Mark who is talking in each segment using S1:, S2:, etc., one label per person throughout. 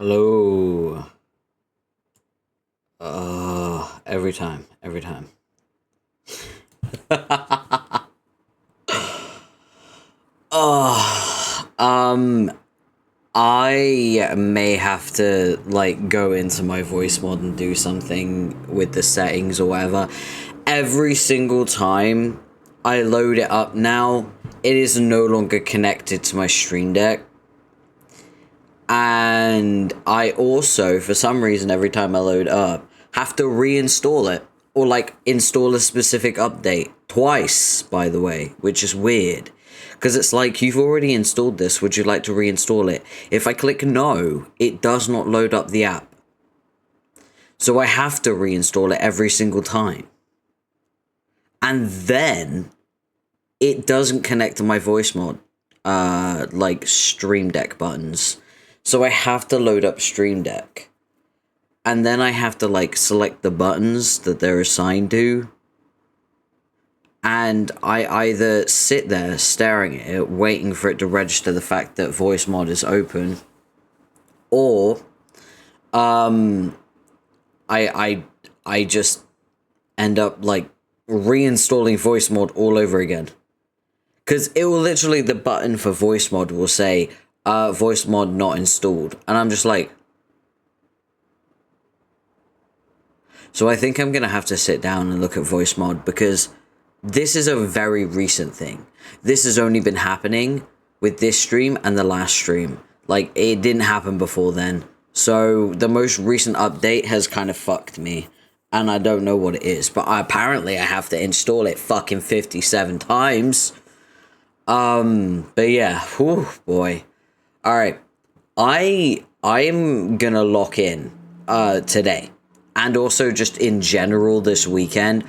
S1: Hello. Every time, every time. I may have to, like, go into my voice mod and do something with the settings or whatever. Every single time I load it up now, it is no longer connected to my Stream Deck. And I also, for some reason, every time I load up, have to reinstall it. Or, like, install a specific update. Twice, by the way, which is weird. Because it's like, you've already installed this, would you like to reinstall it? If I click no, it does not load up the app. So I have to reinstall it every single time. And then, it doesn't connect to my voice mod, like, Stream Deck buttons. So I have to load up Stream Deck. And then I have to, like, select the buttons that they're assigned to. And I either sit there staring at it, waiting for it to register the fact that voice mod is open, or I just end up, like, reinstalling voice mod all over again. Because it will literally, the button for voice mod will say, voice mod not installed. And I'm just like, so I think I'm going to have to sit down and look at voice mod, because this is a very recent thing. This has only been happening with this stream and the last stream. Like, it didn't happen before then. So, the most recent update has kind of fucked me. And I don't know what it is. But apparently I have to install it fucking 57 times. But yeah. Whew, boy. Alright. I'm gonna lock in, today. And also just in general this weekend.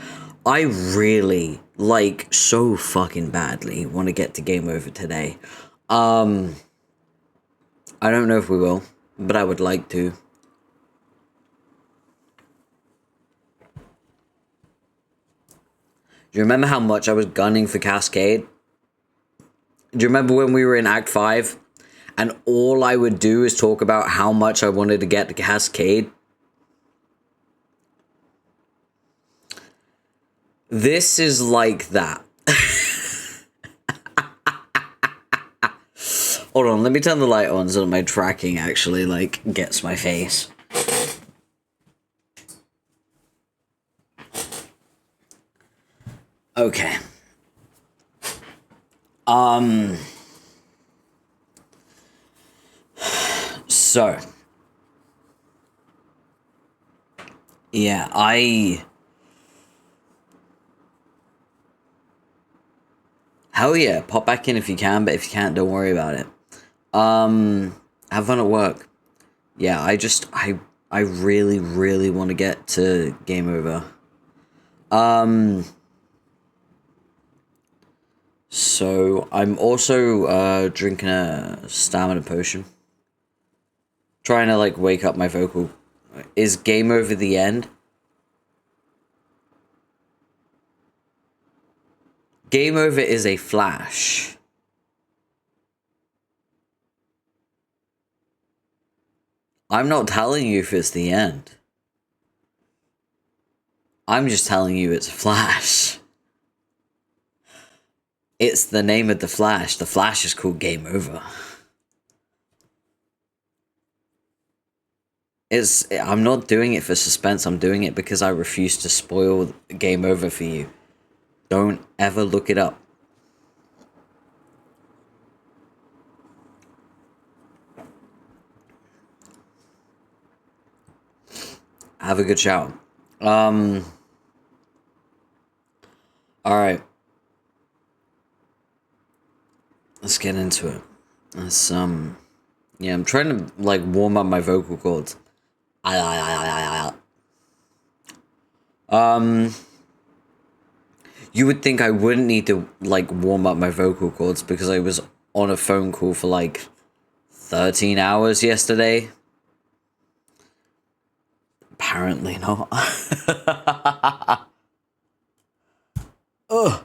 S1: I really, like, so fucking badly want to get to game over today. I don't know if we will, but I would like to. Do you remember how much I was gunning for Cascade? Do you remember when we were in Act 5? And all I would do is talk about how much I wanted to get to Cascade? This is like that. Hold on, let me turn the light on so that my tracking actually, like, gets my face. Okay. So. Yeah, hell yeah, pop back in if you can, but if you can't, don't worry about it. Have fun at work. Yeah, I really, really want to get to game over. So I'm also, drinking a stamina potion. Trying to, like, wake up my vocal. Is game over the end? Game over is a flash. I'm not telling you if it's the end. I'm just telling you it's a flash. It's the name of the flash. The flash is called Game Over. I'm not doing it for suspense. I'm doing it because I refuse to spoil Game Over for you. Don't ever look it up. Have a good shower. Alright. Let's get into it. Let's, yeah, I'm trying to, like, warm up my vocal cords. You would think I wouldn't need to, like, warm up my vocal cords because I was on a phone call for, like, 13 hours yesterday. Apparently not. Ugh.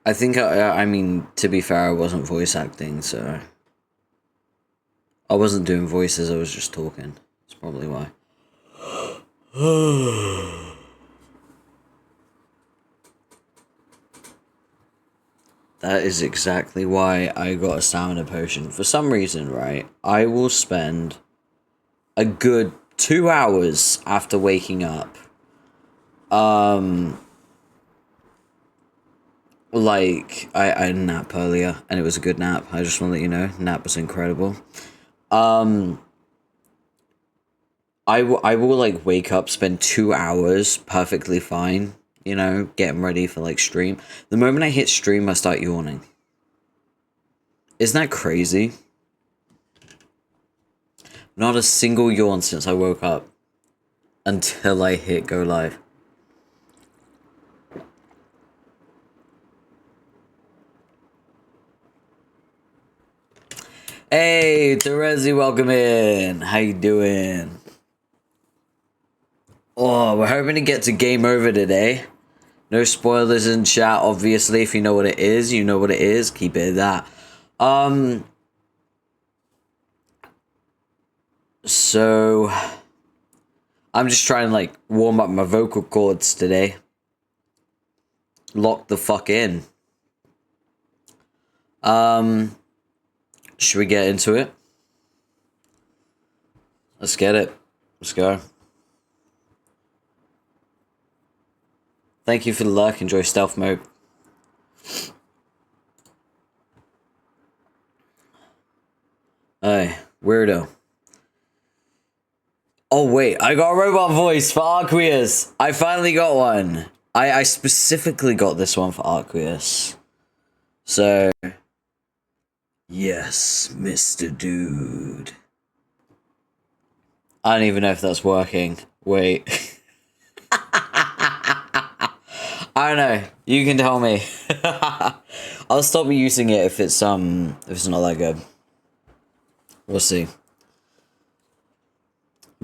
S1: I think, I mean, to be fair, I wasn't voice acting, so... I wasn't doing voices, I was just talking. That's probably why. That is exactly why I got a stamina potion. For some reason, right, I will spend a good 2 hours after waking up. Like, I nap earlier, and it was a good nap. I just want to let you know, nap was incredible. I will, like, wake up, spend 2 hours perfectly fine, you know, getting ready for, like, stream. The moment I hit stream, I start yawning. Isn't that crazy? Not a single yawn since I woke up. Until I hit go live. Hey, Terezi, welcome in. How you doing? Oh, we're hoping to get to game over today. No spoilers in chat, obviously. If you know what it is, you know what it is. Keep it at that. So... I'm just trying to, like, warm up my vocal cords today. Lock the fuck in. Should we get into it? Let's get it. Let's go. Thank you for the luck. Enjoy stealth mode. Hey, weirdo. Oh wait, I got a robot voice for Arqueus. I finally got one. I specifically got this one for Arqueus. So... Yes, Mr. Dude. I don't even know if that's working. Wait. I don't know. You can tell me. I'll stop using it if it's not that good. We'll see.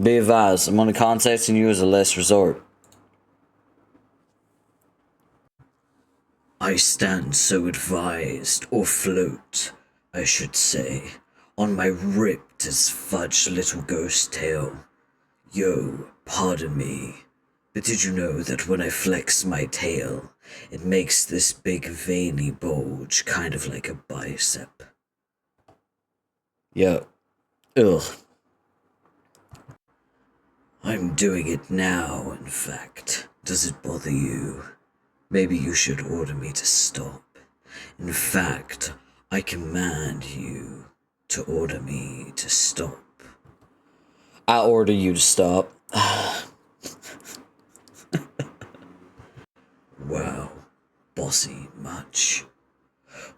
S1: Be advised, I'm only contacting you as a last resort. I stand so advised, or float, I should say, on my ripped as fudge little ghost tail. Yo, pardon me, but did you know that when I flex my tail, it makes this big veiny bulge kind of like a bicep? Yo. Ugh. I'm doing it now, in fact. Does it bother you? Maybe you should order me to stop. In fact, I command you to order me to stop. I order you to stop. Wow, bossy much.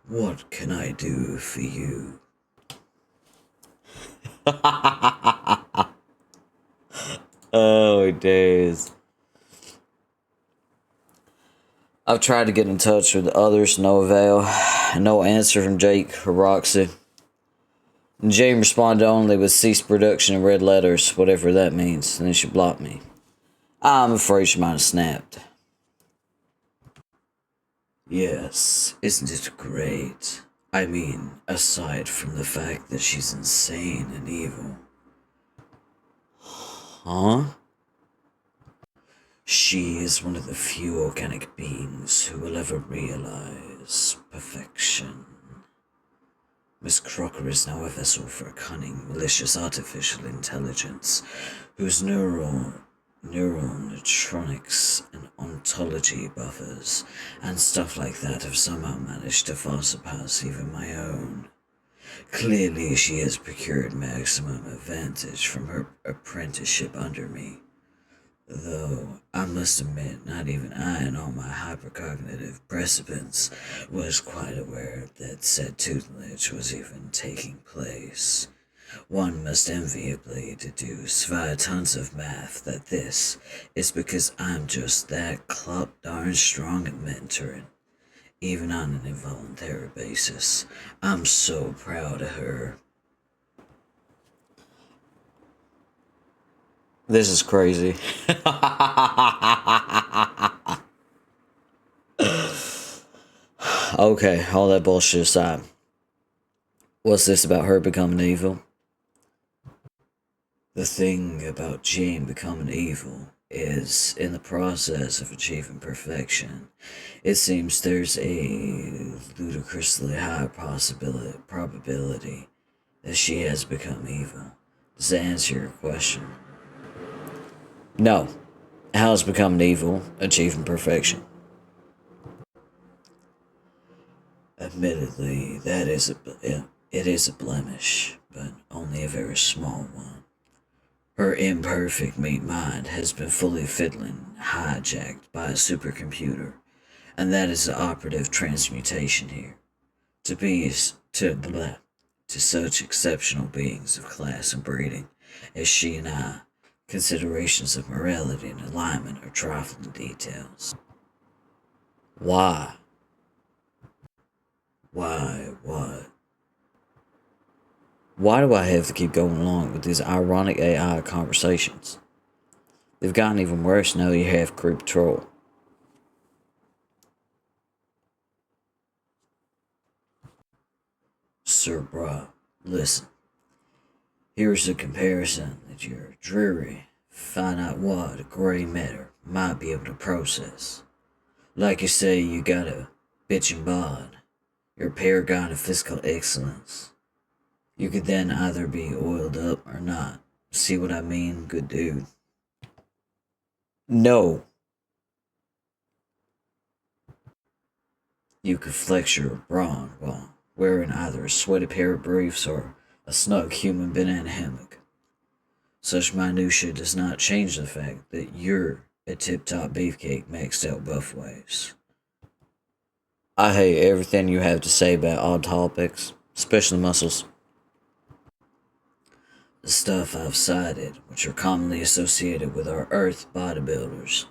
S1: What can I do for you? Oh, days. I've tried to get in touch with others, no avail. No answer from Jake or Roxy. And Jane responded only with cease production in red letters, whatever that means, and then she blocked me. I'm afraid she might have snapped. Yes, isn't it great? I mean, aside from the fact that she's insane and evil. Huh? She is one of the few organic beings who will ever realize perfection. Miss Crocker is now a vessel for a cunning, malicious artificial intelligence whose neural neutronics and ontology buffers and stuff like that have somehow managed to far surpass even my own. Clearly, she has procured maximum advantage from her apprenticeship under me. Though, I must admit, not even I in all my hypercognitive precipence was quite aware that said tutelage was even taking place. One must enviably deduce via tons of math that this is because I'm just that darn strong at mentoring, even on an involuntary basis. I'm so proud of her. This is crazy. I Okay, all that bullshit aside. What's this about her becoming evil? The thing about Jane becoming evil is, in the process of achieving perfection, it seems there's a ludicrously high probability that she has become evil. Does that answer your question? No. How is becoming evil achieving perfection? Admittedly, it is a blemish, but only a very small one. Her imperfect meat mind has been fully hijacked by a supercomputer, and that is the operative transmutation here. To such exceptional beings of class and breeding as she and I, considerations of morality and alignment are trifling details. Why? Why, what? Why do I have to keep going along with these ironic AI conversations? They've gotten even worse now you have creep troll. Sir bruh, listen. Here's a comparison that your dreary, finite wad of grey matter might be able to process. Like you say, you got a bitchin' bod. You're a paragon of physical excellence. You could then either be oiled up or not. See what I mean, good dude? No. You could flex your brawn while wearing either a sweaty pair of briefs or a snug human banana hammock. Such minutia does not change the fact that you're a tip-top beefcake maxed out both ways. I hate everything you have to say about odd topics, especially muscles. The stuff I've cited, which are commonly associated with our Earth bodybuilders,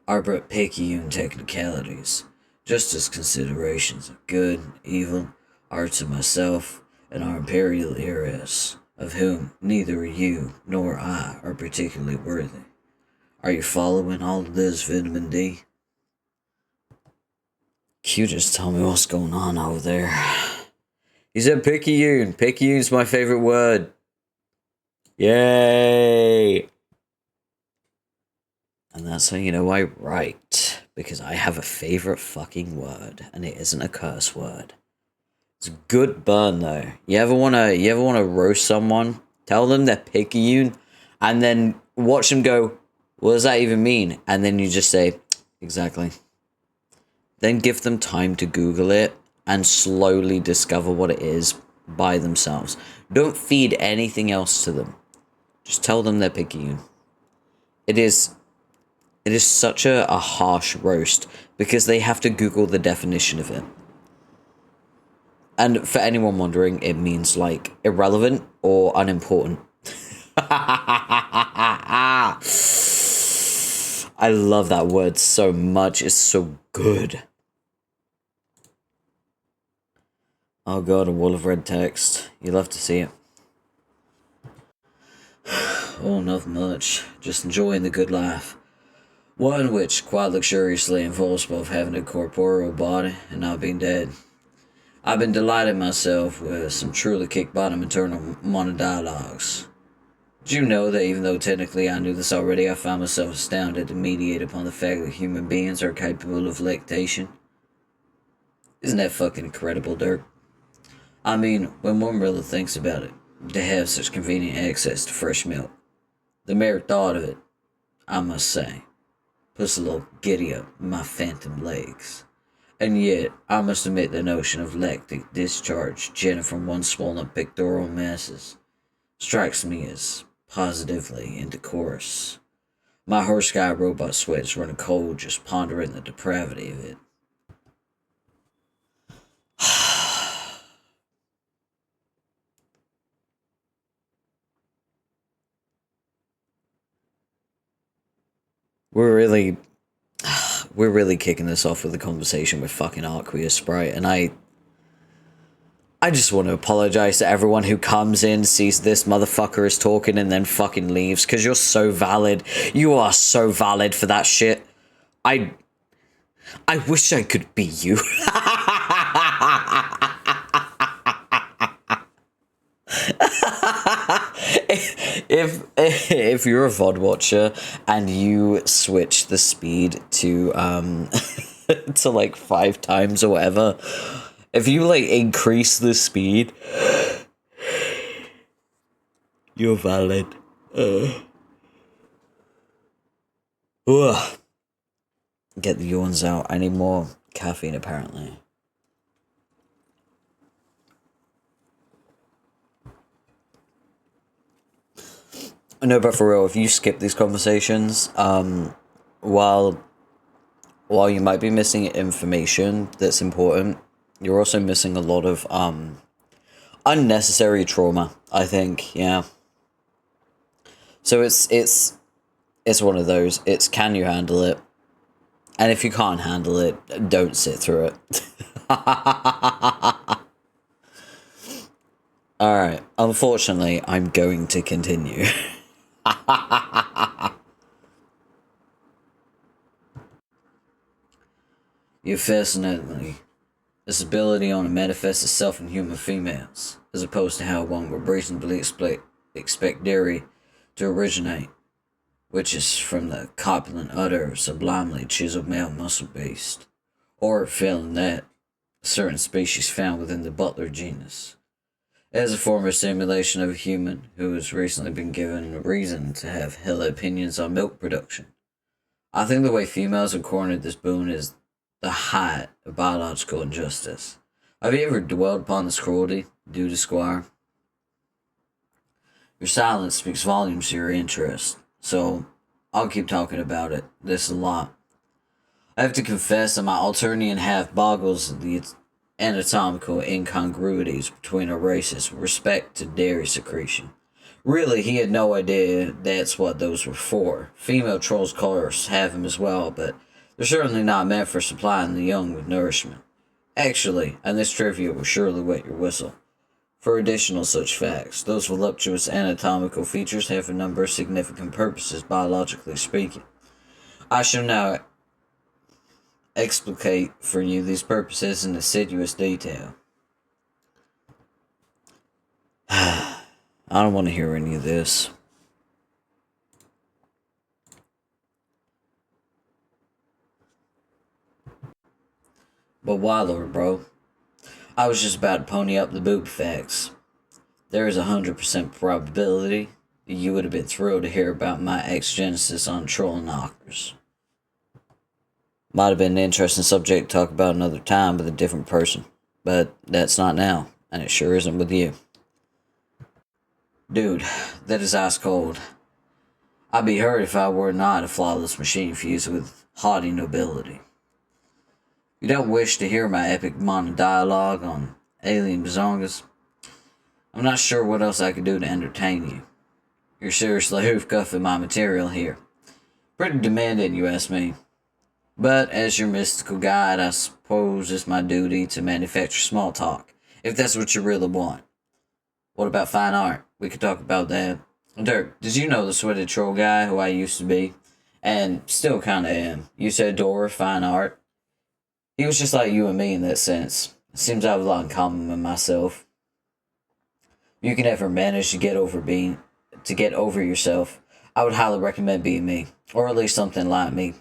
S1: are but picayune technicalities, just as considerations of good, evil, are to myself and our imperial heiress, of whom neither you nor I are particularly worthy. Are you following all of this, Vitamin D? Q just tell me what's going on over there. He said picayune. Picayune's my favorite word. Yay! And that's how you know I write, because I have a favorite fucking word, and it isn't a curse word. It's a good burn though. You ever wanna roast someone? Tell them they're picayune, and then watch them go, what does that even mean? And then you just say, exactly. Then give them time to Google it and slowly discover what it is by themselves. Don't feed anything else to them. Just tell them they're picayune. It is such a harsh roast because they have to Google the definition of it. And for anyone wondering, it means like irrelevant or unimportant. I love that word so much. It's so good. Oh god, a wall of red text. You love to see it. Oh, not much. Just enjoying the good life. One which quite luxuriously involves both having a corporeal body and not being dead. I've been delighting myself with some truly kick-bottom internal monologues. Did you know that even though technically I knew this already, I found myself astounded to meditate upon the fact that human beings are capable of lactation? Isn't that fucking incredible, Dirk? I mean, when one really thinks about it, to have such convenient access to fresh milk. The mere thought of it, I must say, puts a little giddy up my phantom legs. And yet, I must admit the notion of lactic discharge jetting from one swollen pectoral masses strikes me as positively indecorous. My horse guy robot sweat is running cold just pondering the depravity of it. We're really kicking this off with a conversation with fucking Aqueous Sprite, and I just want to apologize to everyone who comes in, sees this motherfucker is talking, and then fucking leaves, because you're so valid. You are so valid for that shit. I wish I could be you. if you're a VOD watcher and you switch the speed to to like 5 times or whatever, if you like increase the speed, you're valid. Ugh. Get the yawns out. I need more caffeine apparently. No, but for real, if you skip these conversations, while you might be missing information that's important, you're also missing a lot of unnecessary trauma, I think. Yeah. So it's one of those. It's, can you handle it? And if you can't handle it, don't sit through it. Alright, unfortunately, I'm going to continue. You fascinate this ability only manifests itself in human females, as opposed to how one would reasonably expect dairy to originate, which is from the corpulent udder, sublimely chiseled male muscle beast, or, failing that, a certain species found within the butler genus. As a former simulation of a human who has recently been given a reason to have hell opinions on milk production. I think the way females have cornered this boon is the height of biological injustice. Have you ever dwelled upon this cruelty, due to Squire? Your silence speaks volumes to your interest, so I'll keep talking about it. This a lot. I have to confess that my Alternian half boggles at the anatomical incongruities between our races with respect to dairy secretion. Really, he had no idea that's what those were for. Female trolls, of course, have them as well, but they're certainly not meant for supplying the young with nourishment. Actually, and this trivia will surely wet your whistle. For additional such facts, those voluptuous anatomical features have a number of significant purposes, biologically speaking. I shall now explicate for you these purposes in assiduous detail. I don't want to hear any of this. But why, Lord, bro? I was just about to pony up the boob facts. There is 100% probability that you would have been thrilled to hear about my exegesis on troll knockers. Might have been an interesting subject to talk about another time with a different person, but that's not now, and it sure isn't with you. Dude, that is ice cold. I'd be hurt if I were not a flawless machine fused with haughty nobility. You don't wish to hear my epic monologue on alien bazongas? I'm not sure what else I could do to entertain you. You're seriously hoof-cuffing my material here. Pretty demanding, you ask me. But as your mystical guide, I suppose it's my duty to manufacture small talk, if that's what you really want. What about fine art? We could talk about that. Dirk, did you know the sweated troll guy who I used to be? And still kinda am. You said adore fine art. He was just like you and me in that sense. It seems I have a lot in common with myself. If you can ever manage to get over yourself, I would highly recommend being me, or at least something like me.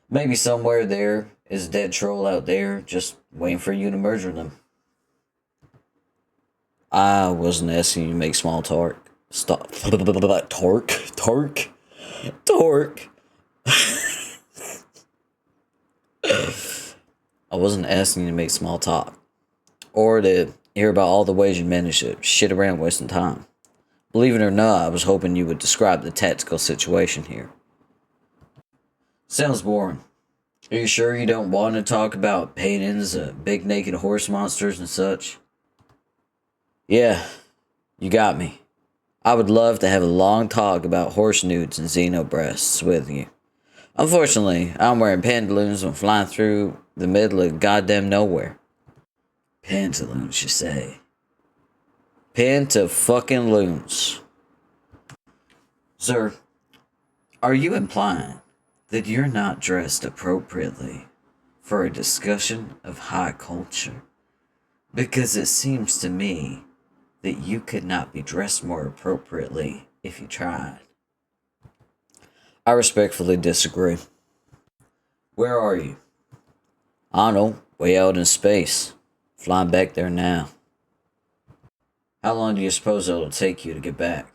S1: Maybe somewhere there is a dead troll out there, just waiting for you to murder them. I wasn't asking you to make small talk. Stop. Torque. I wasn't asking you to make small talk, or to hear about all the ways you managed to shit around wasting time. Believe it or not, I was hoping you would describe the tactical situation here. Sounds boring. Are you sure you don't want to talk about paintings, big naked horse monsters and such? Yeah, you got me. I would love to have a long talk about horse nudes and xenobreasts with you. Unfortunately, I'm wearing pantaloons and flying through the middle of goddamn nowhere. Pantaloons, you say? Panta-fucking-loons. Sir, are you implying that you're not dressed appropriately for a discussion of high culture? Because it seems to me that you could not be dressed more appropriately if you tried. I respectfully disagree. Where are you? I don't know, way out in space. Flying back there now. How long do you suppose it'll take you to get back?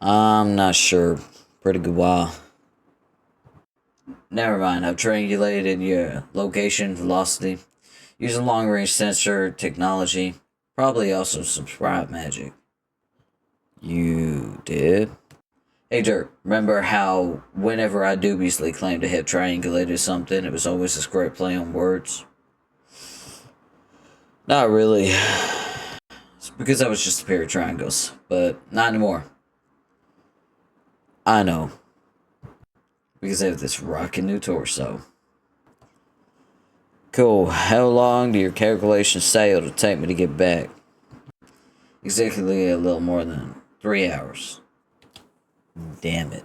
S1: I'm not sure. Pretty good while. Never mind, I've triangulated your location, velocity, using long-range sensor technology, probably also some sprite magic. You did? Hey Dirk, remember how whenever I dubiously claimed to have triangulated something, it was always this great play on words? Not really. It's because I was just a pair of triangles, but not anymore. I know. Because I have this rockin' new torso. Cool. How long do your calculations say it'll take me to get back? Exactly a little more than 3 hours. Damn it.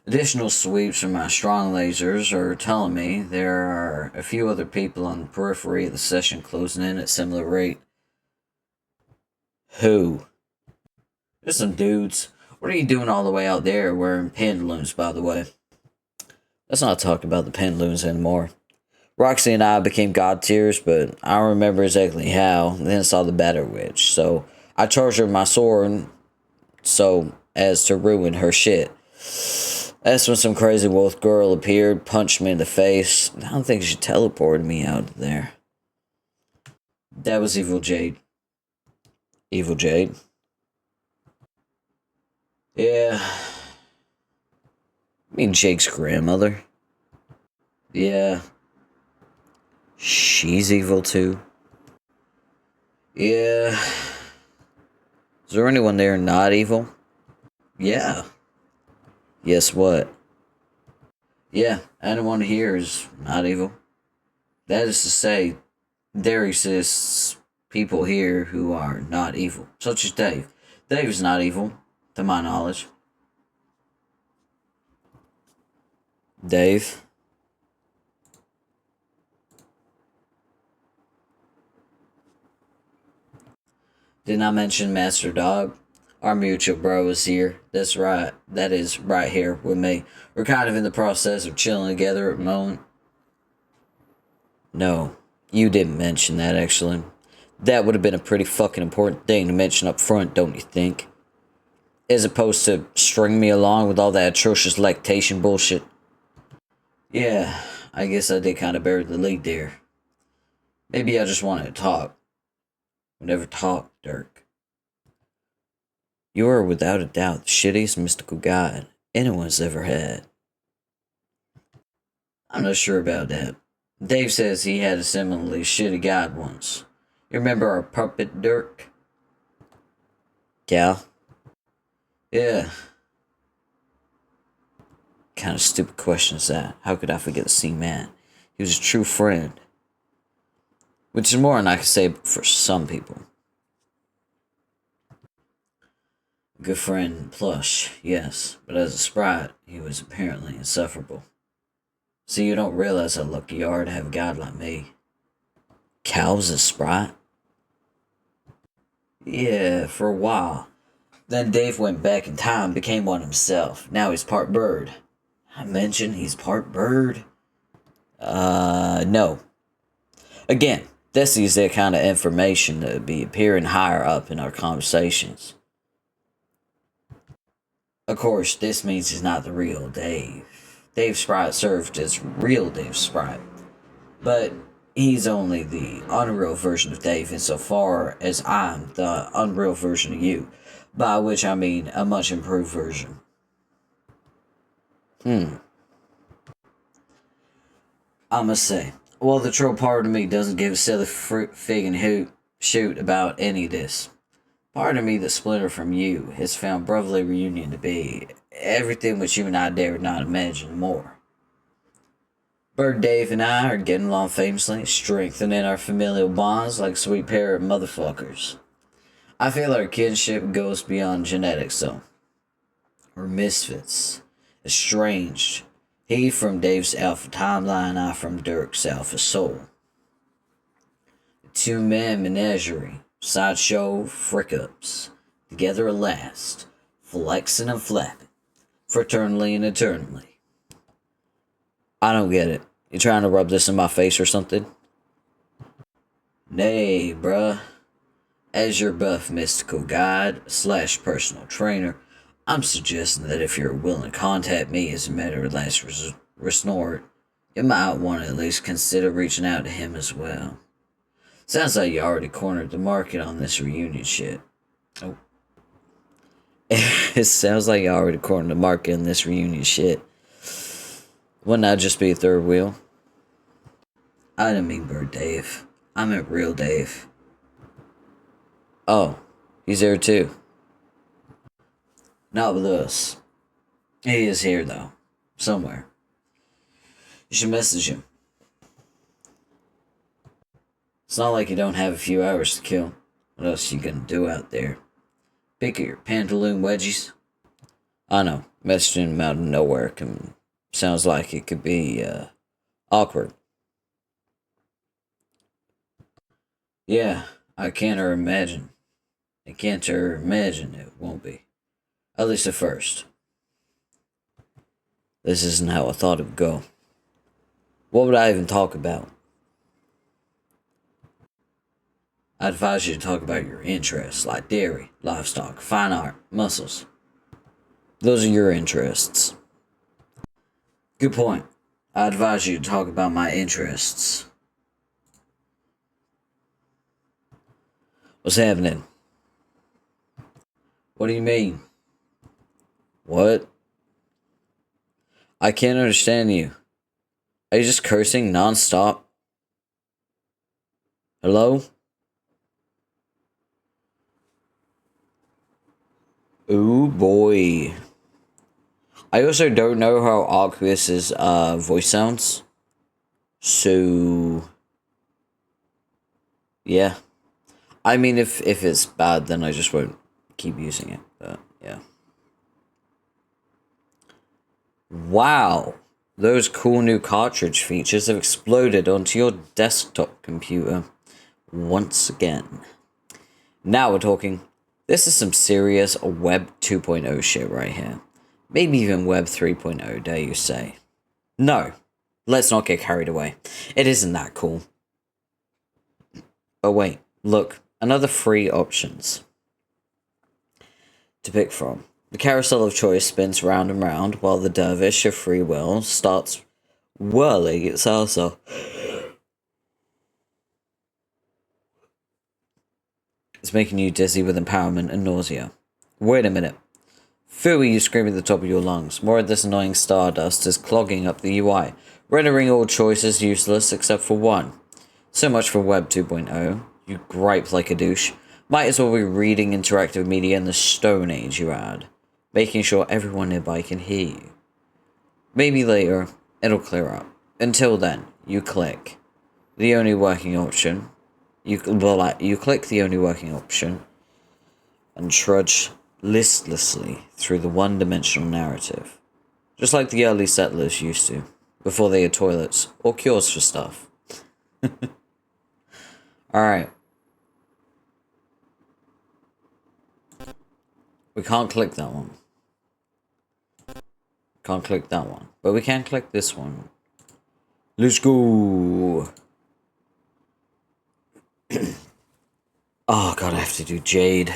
S1: Additional sweeps from my strong lasers are telling me there are a few other people on the periphery of the session closing in at similar rate. Who? There's some dudes. What are you doing all the way out there wearing pendulums, by the way? Let's not talk about the pendulums anymore. Roxy and I became god tiers, but I don't remember exactly how. Then saw the Batter Witch, so I charged her with my sword so as to ruin her shit. That's when some crazy wolf girl appeared, punched me in the face. I don't think she teleported me out of there. That was Evil Jade. Evil Jade? Yeah. I mean Jake's grandmother. Yeah. She's evil too. Yeah. Is there anyone there not evil? Yeah. Yes, what? Yeah, anyone here is not evil. That is to say, there exists people here who are not evil, such as Dave. Dave is not evil, to my knowledge. Dave? Didn't I mention Master Dog? Our mutual bro is here. That's right. That is right here with me. We're kind of in the process of chilling together at the moment. No, you didn't mention that, actually. That would have been a pretty fucking important thing to mention up front, don't you think? As opposed to string me along with all that atrocious lactation bullshit. Yeah, I guess I did kind of bury the lead there. Maybe I just wanted to talk. We never talked, Dirk. You are without a doubt the shittiest mystical god anyone's ever had. I'm not sure about that. Dave says he had a similarly shitty god once. You remember our puppet, Dirk? Gal? Yeah. Kind of stupid question is that? How could I forget the C-Man? He was a true friend. Which is more than I could say for some people. Good friend, plush, yes, but as a sprite, he was apparently insufferable. So you don't realize how lucky you are to have a god like me. Cal was a sprite? Yeah, for a while. Then Dave went back in time, became one himself. Now he's part bird. I mentioned he's part bird? No. Again, this is that kind of information that would be appearing higher up in our conversations. Of course, this means he's not the real Dave. Dave Sprite served as real Dave Sprite. But he's only the unreal version of Dave insofar as I'm the unreal version of you. By which I mean a much improved version. I must say, well, the troll part of me doesn't give a silly fig and shoot about any of this. Part of me that splintered from you has found brotherly reunion to be everything which you and I dared not imagine more. Bird Dave and I are getting along famously, strengthening our familial bonds like a sweet pair of motherfuckers. I feel our kinship goes beyond genetics, though. We're misfits, estranged. He from Dave's alpha timeline, I from Dirk's alpha soul. A two-man menagerie. Sideshow frickups. Together at last. Flexing and flapping. Fraternally and eternally. I don't get it. You trying to rub this in my face or something? Nay, bruh. As your buff mystical guide / personal trainer, I'm suggesting that if you're willing to contact me as a matter of last resort, you might want to at least consider reaching out to him as well. Sounds like you already cornered the market on this reunion shit. Oh. It sounds like you already cornered the market on this reunion shit. Wouldn't that just be a third wheel? I didn't mean Bird Dave. I meant real Dave. Oh, he's there too. Not with us. He is here though. Somewhere. You should message him. It's not like you don't have a few hours to kill. What else you gonna do out there? Pick at your pantaloon wedgies? I know, messaging him out of nowhere sounds like it could be, awkward. Yeah, I can't imagine. I can't imagine it won't be. At least at first. This isn't how I thought it would go. What would I even talk about? I'd advise you to talk about your interests, like dairy, livestock, fine art, muscles. Those are your interests. Good point. I advise you to talk about my interests. What's happening? What do you mean? What? I can't understand you. Are you just cursing nonstop? Hello? Ooh boy. I also don't know how Arqueus's voice sounds. So yeah. I mean if it's bad then I just won't keep using it. But yeah. Wow. Those cool new cartridge features have exploded onto your desktop computer once again. Now we're talking. This is some serious Web 2.0 shit right here. Maybe even Web 3.0, dare you say. No, let's not get carried away. It isn't that cool. Oh wait, look, another 3 options to pick from. The carousel of choice spins round and round while the dervish of free will starts whirling its salsa. It's making you dizzy with empowerment and nausea. Wait a minute. Foo you scream at the top of your lungs. More of this annoying stardust is clogging up the UI, rendering all choices useless except for one. So much for Web 2.0. You gripe like a douche. Might as well be reading interactive media in the Stone Age, you add. Making sure everyone nearby can hear you. Maybe later, it'll clear up. Until then, you click the only working option. You click the only working option and trudge listlessly through the one-dimensional narrative. Just like the early settlers used to, before they had toilets or cures for stuff. Alright. We can't click that one. Can't click that one. But we can click this one. Let's go! Oh god, I have to do Jade.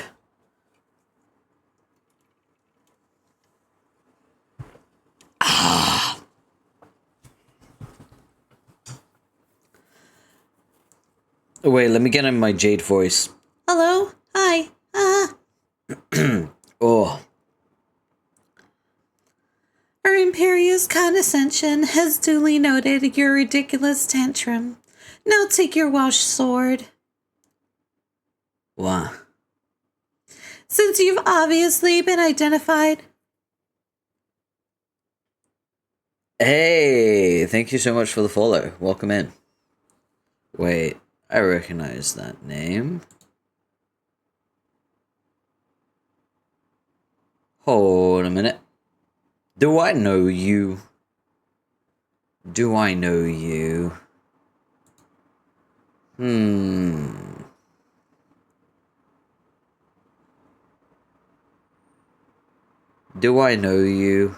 S1: Oh, wait, let me get in my Jade voice.
S2: Hello? Hi.
S1: Oh.
S2: Our Imperious condescension has duly noted your ridiculous tantrum. Now take your Welsh sword.
S1: What?
S2: Since you've obviously been identified.
S1: Hey, thank you so much for the follow. Welcome in. Wait, I recognize that name. Hold a minute. Do I know you? Do I know you? Do I know you?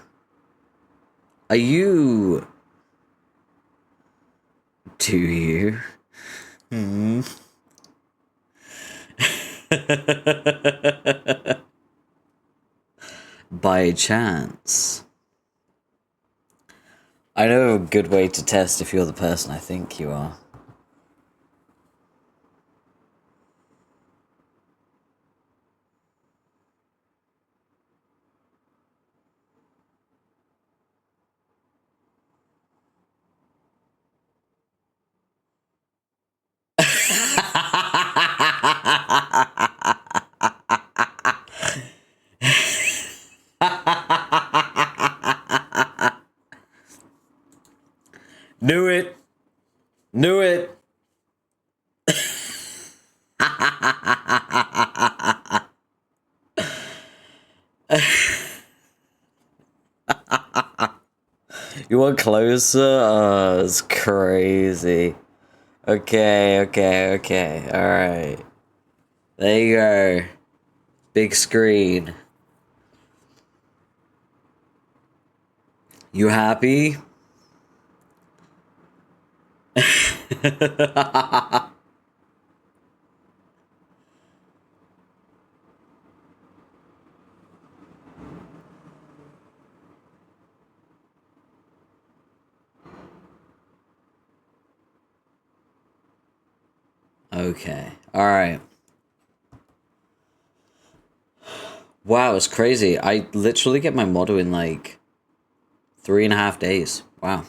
S1: Are you... Do you? By chance. I know a good way to test if you're the person I think you are. Knew it. Knew it. You want closer? Oh, it's crazy. Okay. Alright. There you go. Big screen. You happy? Okay. Alright. Wow, it's crazy. I literally get my model in like 3.5 days. Wow.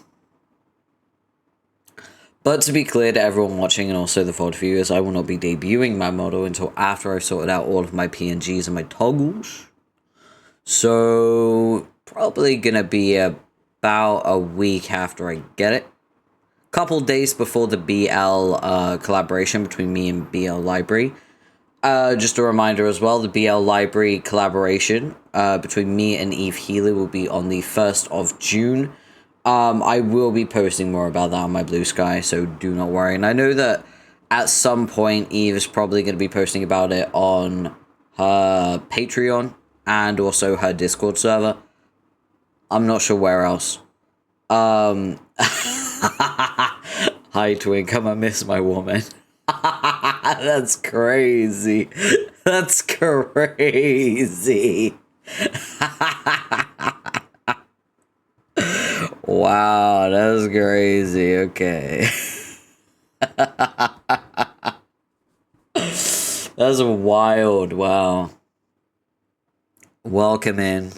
S1: But to be clear to everyone watching and also the VOD viewers, I will not be debuting my model until after I've sorted out all of my PNGs and my toggles. So, probably gonna be about a week after I get it. Couple days before the BL collaboration between me and BL Library. Just a reminder as well, the BL Library collaboration between me and Eve Healy will be on the 1st of June. I will be posting more about that on my Blue Sky, so do not worry. And I know that at some point Eve is probably going to be posting about it on her Patreon and also her Discord server. I'm not sure where else. Hi, Twink, come and miss my woman. That's crazy. That's crazy. Wow, that's crazy. Okay. That's wild. Wow. Welcome in.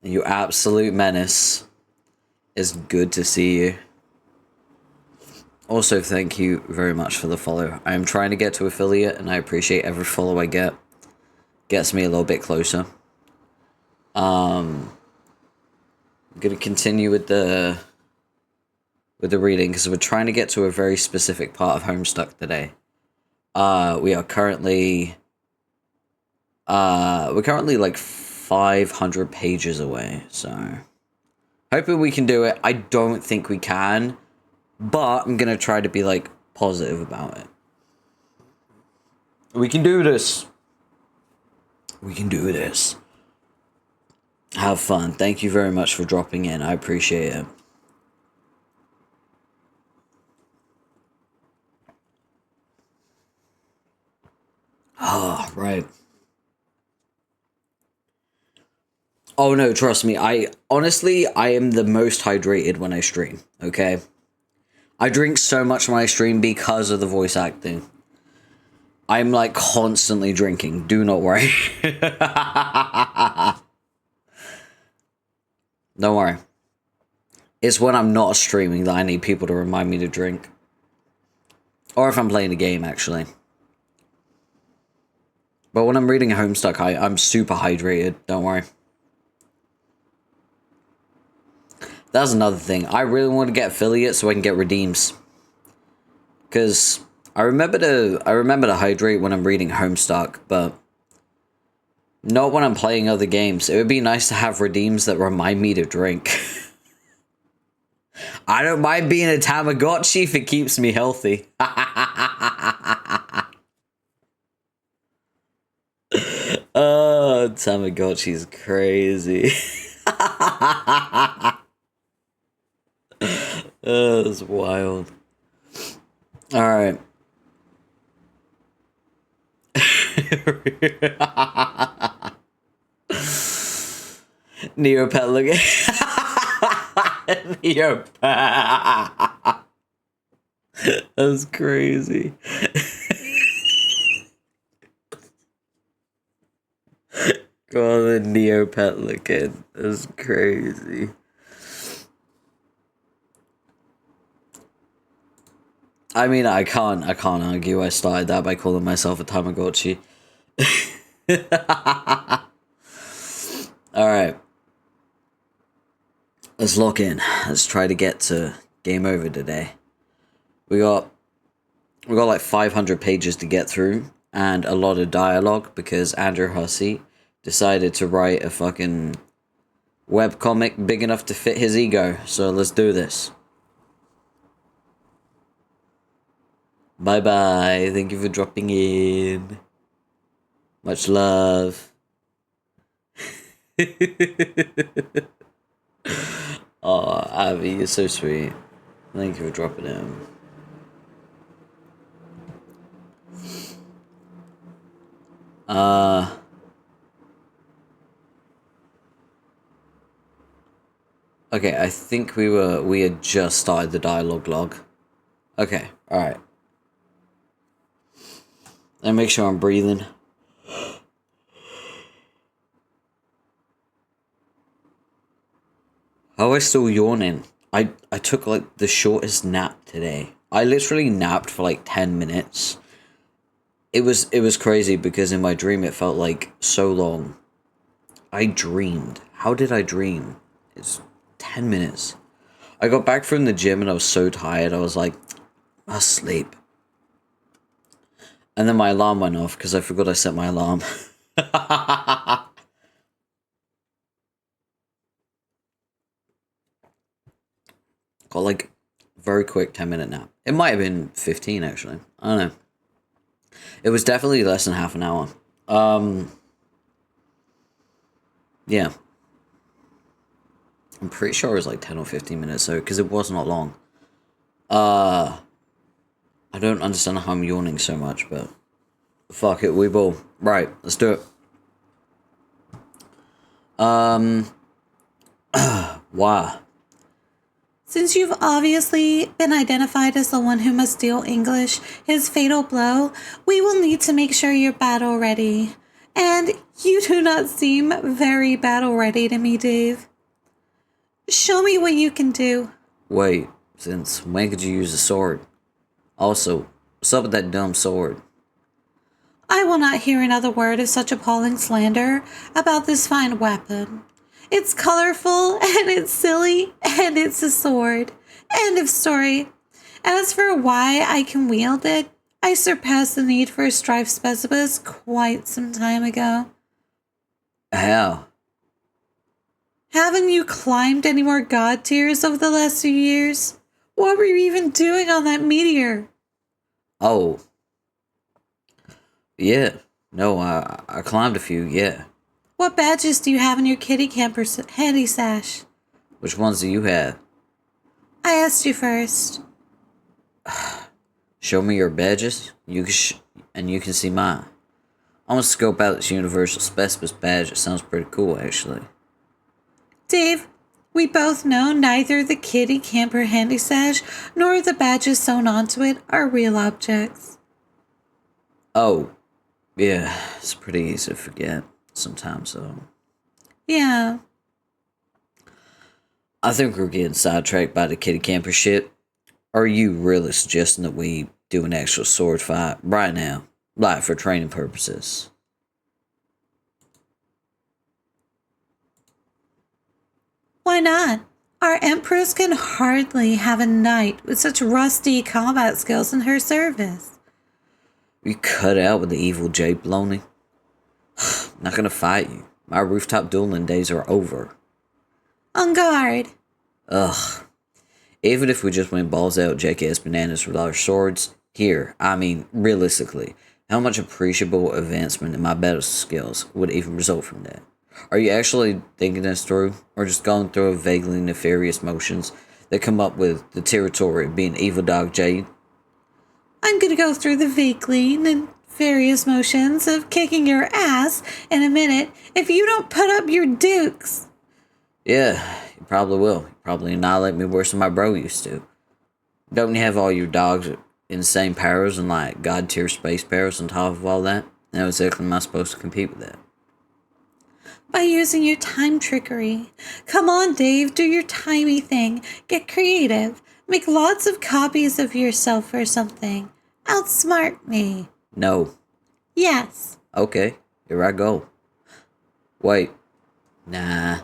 S1: You absolute menace. It's good to see you. Also, thank you very much for the follow. I am trying to get to affiliate, and I appreciate every follow I get. Gets me a little bit closer. I'm gonna continue with the reading because we're trying to get to a very specific part of Homestuck today. We are currently we're currently like 500 pages away, so hoping we can do it. I don't think we can, but I'm gonna try to be like positive about it. We can do this. We can do this. Have fun. Thank you very much for dropping in. I appreciate it. Oh, right. Oh no, trust me. I am the most hydrated when I stream, okay? I drink so much when I stream because of the voice acting. I'm like constantly drinking. Do not worry. Don't worry. It's when I'm not streaming that I need people to remind me to drink. Or if I'm playing a game, actually. But when I'm reading Homestuck, I'm super hydrated. Don't worry. That's another thing. I really want to get affiliate so I can get redeems. Because I remember to hydrate when I'm reading Homestuck, but not when I'm playing other games. It would be nice to have redeems that remind me to drink. I don't mind being a Tamagotchi if it keeps me healthy. Oh, Tamagotchi's crazy. That's wild. All right. Neopet looking. Neopet. That's crazy. God, the Neopet looking. That's crazy. I mean, I can't argue I started that by calling myself a Tamagotchi. Alright. Let's lock in. Let's try to get to game over today. We got like 500 pages to get through and a lot of dialogue because Andrew Hussey decided to write a fucking webcomic big enough to fit his ego. So let's do this. Bye bye. Thank you for dropping in. Much love. Oh, Avi, you're so sweet. Thank you for dropping in. Okay, I think we had just started the dialogue log. Okay, alright. Let me make sure I'm breathing. How am I still yawning? I took like the shortest nap today. I literally napped for like 10 minutes. It was crazy because in my dream it felt like so long. I dreamed. How did I dream? It's 10 minutes. I got back from the gym and I was so tired. I was like, I'll sleep. And then my alarm went off because I forgot I set my alarm. Got like very quick 10-minute nap. It might have been 15 actually. I don't know. It was definitely less than half an hour. Yeah. I'm pretty sure it was like 10 or 15 minutes though, because it was not long. I don't understand how I'm yawning so much, but fuck it, we will. Right, let's do it. Wow.
S2: Since you've obviously been identified as the one who must deal English his fatal blow, we will need to make sure you're battle ready. And you do not seem very battle ready to me, Dave. Show me what you can do.
S1: Wait, since when could you use a sword? Also, what's up with that dumb sword?
S2: I will not hear another word of such appalling slander about this fine weapon. It's colorful, and it's silly, and it's a sword. End of story. As for why I can wield it, I surpassed the need for a strife specialist quite some time ago.
S1: How?
S2: Haven't you climbed any more god tiers over the last few years? What were you even doing on that meteor?
S1: Oh. Yeah. No, I climbed a few, yeah.
S2: What badges do you have in your kitty camper handy sash?
S1: Which ones do you have?
S2: I asked you first.
S1: Show me your badges, you can see mine. I'm gonna scope out this universal specialist badge. It sounds pretty cool, actually.
S2: Dave, we both know neither the kitty camper handy sash nor the badges sewn onto it are real objects.
S1: Oh, yeah, it's pretty easy to forget sometimes, though.
S2: Yeah.
S1: I think we're getting sidetracked by the kitty camper shit. Are you really suggesting that we do an actual sword fight right now? Like, for training purposes?
S2: Why not? Our Empress can hardly have a knight with such rusty combat skills in her service.
S1: You cut out with the evil Jade baloney. Not gonna fight you. My rooftop dueling days are over.
S2: On guard.
S1: Ugh. Even if we just went balls out jackass bananas with our swords, here, I mean, realistically, how much appreciable advancement in my battle skills would even result from that? Are you actually thinking this through, or just going through vaguely nefarious motions that come up with the territory of being evil dog Jade?
S2: I'm gonna go through the vaguely nefarious motions of kicking your ass in a minute if you don't put up your dukes.
S1: Yeah, you probably will. You probably annihilate me worse than my bro used to. Don't you have all your dogs insane powers and like god tier space powers on top of all that? How exactly am I supposed to compete with that?
S2: By using your time trickery. Come on, Dave, do your timey thing. Get creative. Make lots of copies of yourself or something. Outsmart me.
S1: No.
S2: Yes.
S1: Okay, here I go. Wait. Nah.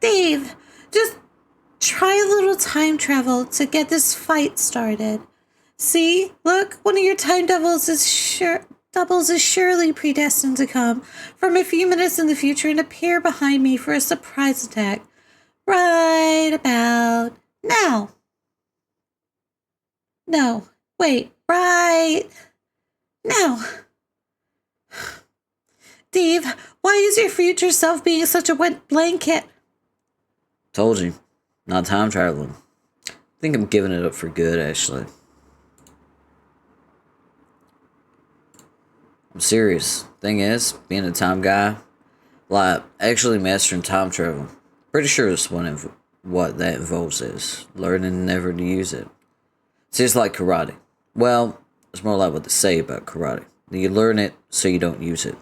S2: Dave, just try a little time travel to get this fight started. See? Look, one of your time doubles is surely predestined to come from a few minutes in the future and appear behind me for a surprise attack. Right about now. No, wait, right now. Dave, why is your future self being such a wet blanket?
S1: Told you. Not time traveling. I think I'm giving it up for good, actually. I'm serious. Thing is, being a time guy, like, actually mastering time travel. Pretty sure it's what that involves is. Learning never to use it. See, it's like karate. Well, it's more like what they say about karate. You learn it so you don't use it.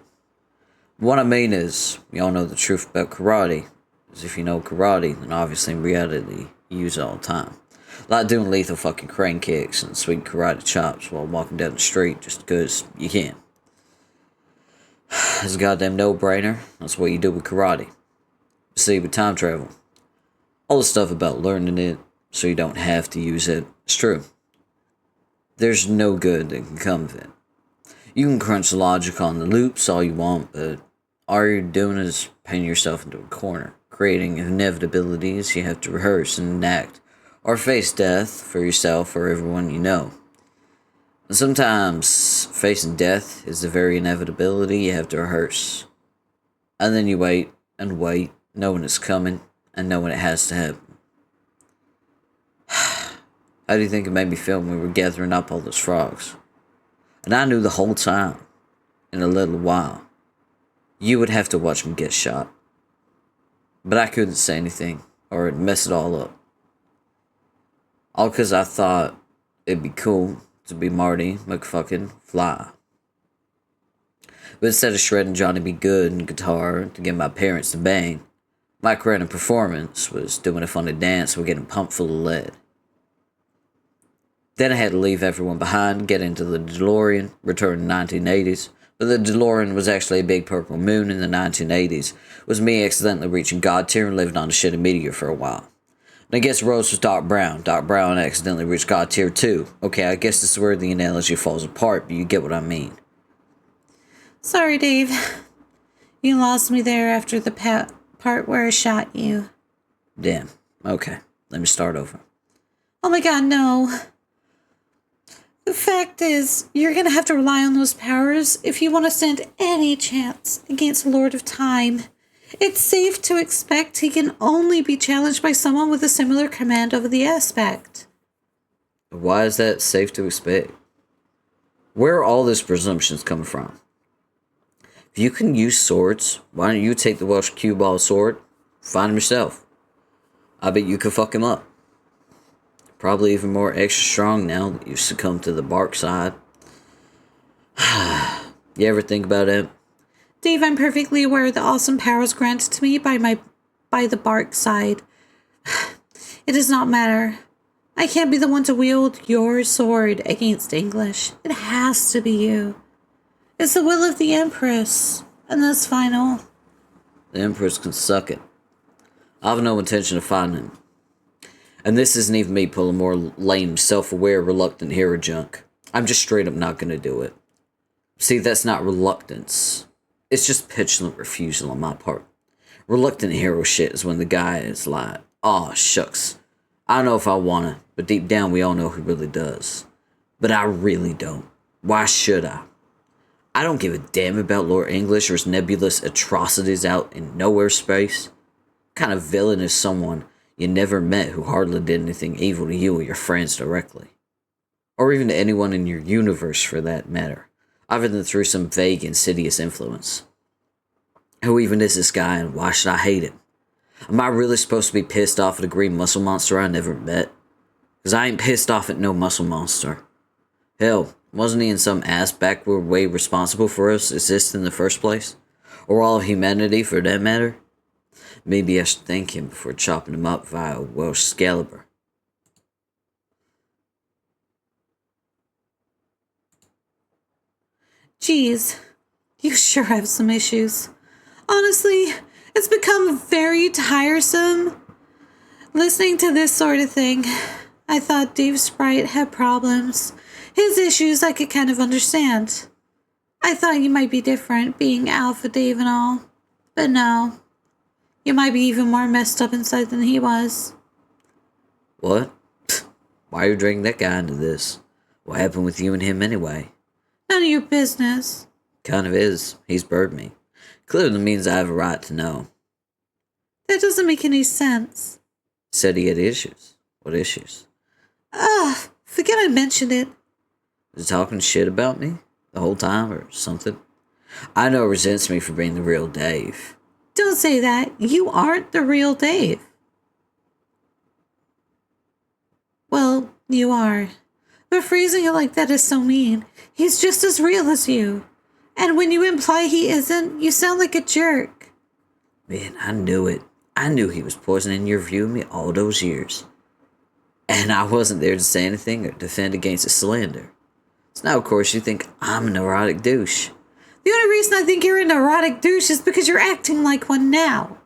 S1: What I mean is, you all know the truth about karate. Is if you know karate, then obviously in reality, you use it all the time. Like doing lethal fucking crane kicks and sweet karate chops while walking down the street just because you can. It's a goddamn no-brainer. That's what you do with karate. See, with time travel, all the stuff about learning it so you don't have to use it, it's true. There's no good that can come of it. You can crunch logic on the loops all you want, but all you're doing is painting yourself into a corner, creating inevitabilities you have to rehearse and enact, or face death for yourself or everyone you know. And sometimes facing death is the very inevitability you have to rehearse. And then you wait and wait, knowing it's coming and knowing it has to happen. How do you think it made me feel when we were gathering up all those frogs? And I knew the whole time, in a little while, you would have to watch me get shot. But I couldn't say anything, or it'd mess it all up. All because I thought it'd be cool to be Marty McFucking Fly. But instead of shredding Johnny B. Good and guitar to get my parents to bang, my creative performance was doing a funny dance while getting pumped full of lead. Then I had to leave everyone behind, get into the DeLorean, return to the 1980s. But the DeLorean was actually a big purple moon in the 1980s. It was me accidentally reaching God tier and living on a shitty meteor for a while. And I guess Rose was dark brown. Dark brown accidentally reached God tier too. Okay, I guess this is where the analogy falls apart, but you get what I mean.
S2: Sorry, Dave. You lost me there after the part where I shot you.
S1: Damn. Okay, let me start over.
S2: Oh my god, no. The fact is, you're gonna have to rely on those powers if you want to stand any chance against Lord of Time. It's safe to expect he can only be challenged by someone with a similar command over the aspect.
S1: Why is that safe to expect? Where are all these presumptions coming from? If you can use swords, why don't you take the Welsh cue ball sword, find him yourself? I bet you could fuck him up. Probably even more extra strong now that you've succumbed to the bark side. You ever think about it?
S2: Dave, I'm perfectly aware of the awesome powers granted to me by the bark side. It does not matter. I can't be the one to wield your sword against English. It has to be you. It's the will of the Empress, and that's final.
S1: The Empress can suck it. I have no intention of fighting him. And this isn't even me pulling more lame, self-aware, reluctant hero junk. I'm just straight up not gonna do it. See, that's not reluctance. It's just petulant refusal on my part. Reluctant hero shit is when the guy is like, aw, shucks. I don't know if I wanna, but deep down we all know he really does. But I really don't. Why should I? I don't give a damn about Lord English or his nebulous atrocities out in nowhere space. What kind of villain is someone you never met who hardly did anything evil to you or your friends directly? Or even to anyone in your universe for that matter, other than through some vague, insidious influence. Who even is this guy and why should I hate him? Am I really supposed to be pissed off at a green muscle monster I never met? Because I ain't pissed off at no muscle monster. Hell, wasn't he in some ass backward way responsible for us existing in the first place? Or all of humanity for that matter? Maybe I should thank him before chopping him up via a Welsh Excalibur.
S2: Geez, you sure have some issues. Honestly, it's become very tiresome listening to this sort of thing. I thought Dave Sprite had problems. His issues I could kind of understand. I thought you might be different, being Alpha Dave and all. But no. You might be even more messed up inside than he was.
S1: What? Why are you dragging that guy into this? What happened with you and him anyway?
S2: None of your business.
S1: Kind of is. He's bird me. Clearly means I have a right to know.
S2: That doesn't make any sense.
S1: Said he had issues. What issues?
S2: Forget I mentioned it.
S1: Was he talking shit about me the whole time or something? I know he resents me for being the real Dave.
S2: Don't say that. You aren't the real Dave. Well, you are. But phrasing it like that is so mean. He's just as real as you. And when you imply he isn't, you sound like a jerk.
S1: Man, I knew it. I knew he was poisoning your view of me all those years. And I wasn't there to say anything or defend against his slander. So now, of course, you think I'm a neurotic douche.
S2: The only reason I think you're a neurotic douche is because you're acting like one now.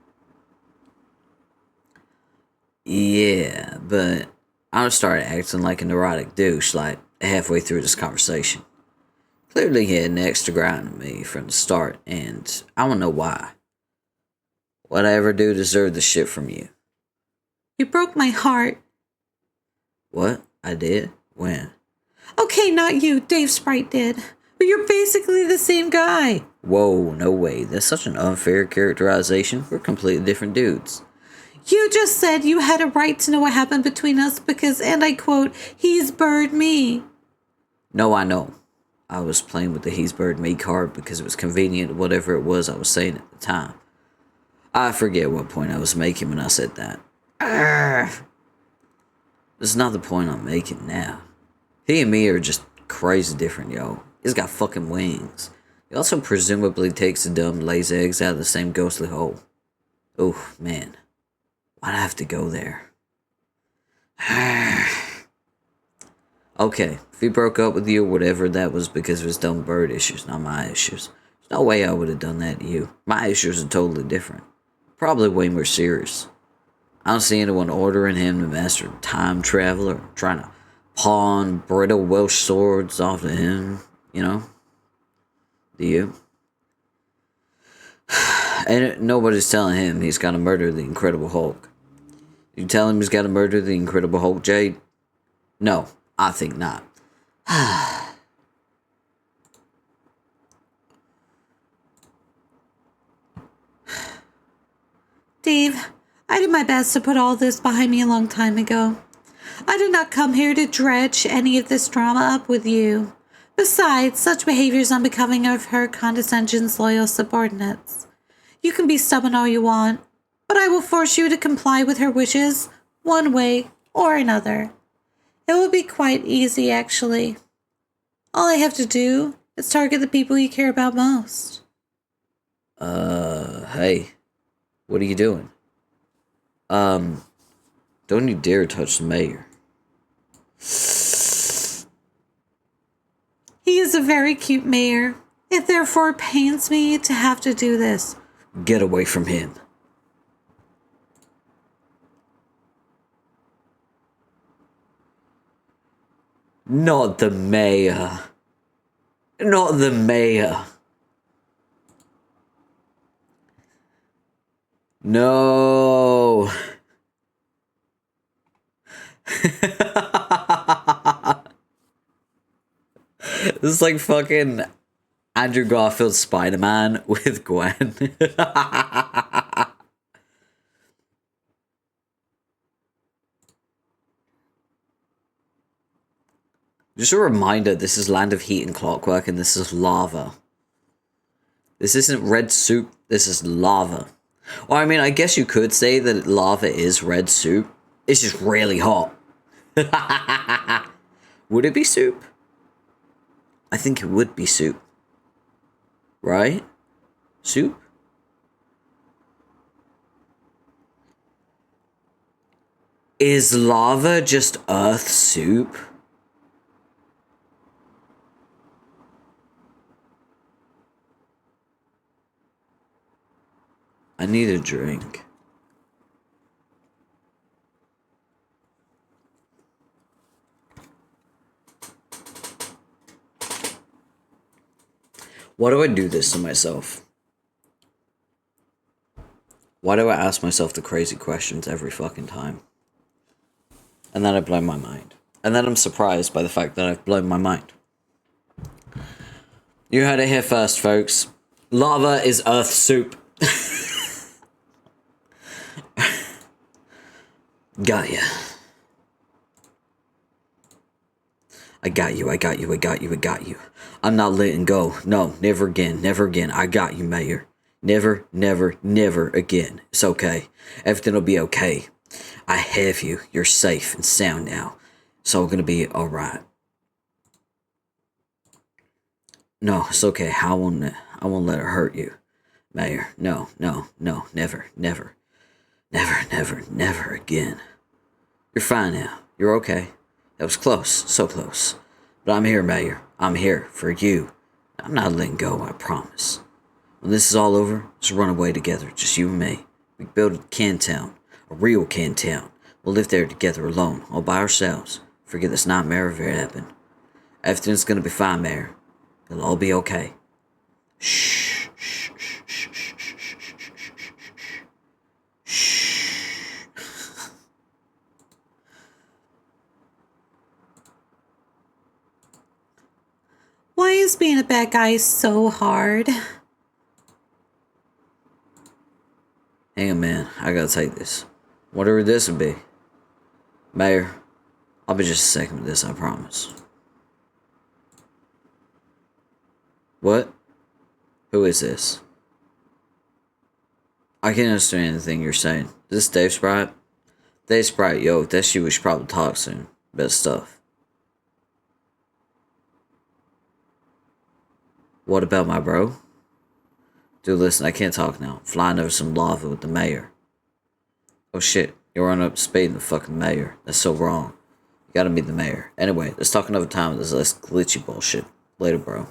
S1: Yeah, but I started acting like a neurotic douche like halfway through this conversation. Clearly he had an extra grind on me from the start, and I don't know why. What'd I ever do to deserve the shit from you?
S2: You broke my heart.
S1: What? I did? When?
S2: Okay, not you. Dave Sprite did. But you're basically the same guy.
S1: Whoa, no way. That's such an unfair characterization. We're completely different dudes.
S2: You just said you had a right to know what happened between us because, and I quote, he's bird me.
S1: No, I know. I was playing with the he's bird me card because it was convenient, whatever it was I was saying at the time. I forget what point I was making when I said that. This is not the point I'm making now. He and me are just crazy different, yo. He's got fucking wings. He also presumably takes the dumb, lays eggs out of the same ghostly hole. Oh, man. Why'd I have to go there? Okay, if he broke up with you or whatever, that was because of his dumb bird issues, not my issues. There's no way I would have done that to you. My issues are totally different. Probably way more serious. I don't see anyone ordering him to master time travel or trying to pawn brittle Welsh swords off to him, you know? Do you? And nobody's telling him he's got to murder the Incredible Hulk. You tell him he's got to murder the Incredible Hulk, Jade? No, I think not.
S2: Dave, I did my best to put all this behind me a long time ago. I did not come here to dredge any of this drama up with you. Besides, such behavior is unbecoming of her condescension's loyal subordinates. You can be stubborn all you want, but I will force you to comply with her wishes, one way or another. It will be quite easy, actually. All I have to do is target the people you care about most.
S1: Hey. What are you doing? Don't you dare touch the mayor.
S2: He is a very cute mayor. It therefore pains me to have to do this.
S1: Get away from him. Not the mayor. Not the mayor. No. This is like fucking Andrew Garfield Spider-Man with Gwen. Just a reminder, this is Land of Heat and Clockwork, and this is lava. This isn't red soup, this is lava. Well, I mean, I guess you could say that lava is red soup. It's just really hot. Would it be soup? I think it would be soup. Right? Soup? Is lava just earth soup? I need a drink. Why do I do this to myself? Why do I ask myself the crazy questions every fucking time? And then I blow my mind. And then I'm surprised by the fact that I've blown my mind. You heard it here first, folks. Lava is earth soup. Got ya. I got you, I got you, I got you, I got you. I'm not letting go. No, never again, never again. I got you, Mayor. Never, never, never again. It's okay. Everything will be okay. I have you. You're safe and sound now. It's all gonna be alright. No, it's okay. I won't let it hurt you, Mayor. No, no, no, never, never. Never, never, never again. You're fine now. You're okay. That was close. So close. But I'm here, Mayor. I'm here for you. I'm not letting go, I promise. When this is all over, let's run away together. Just you and me. We build a can town. A real can town. We'll live there together alone. All by ourselves. Forget this nightmare ever happened. Everything's gonna be fine, Mayor. It'll all be okay. Shh.
S2: Why is being a bad guy so hard?
S1: Hang on, man. I gotta take this. Whatever this would be. Mayor, I'll be just a second with this, I promise. What? Who is this? I can't understand anything you're saying. Is this Dave Sprite? Dave Sprite, yo, if that's you, we should probably talk soon. Best stuff. What about my bro? Dude, listen, I can't talk now. Flying over some lava with the mayor. Oh shit, you're running up to speed in the fucking mayor. That's so wrong. You gotta meet the mayor. Anyway, let's talk another time with this less glitchy bullshit. Later, bro.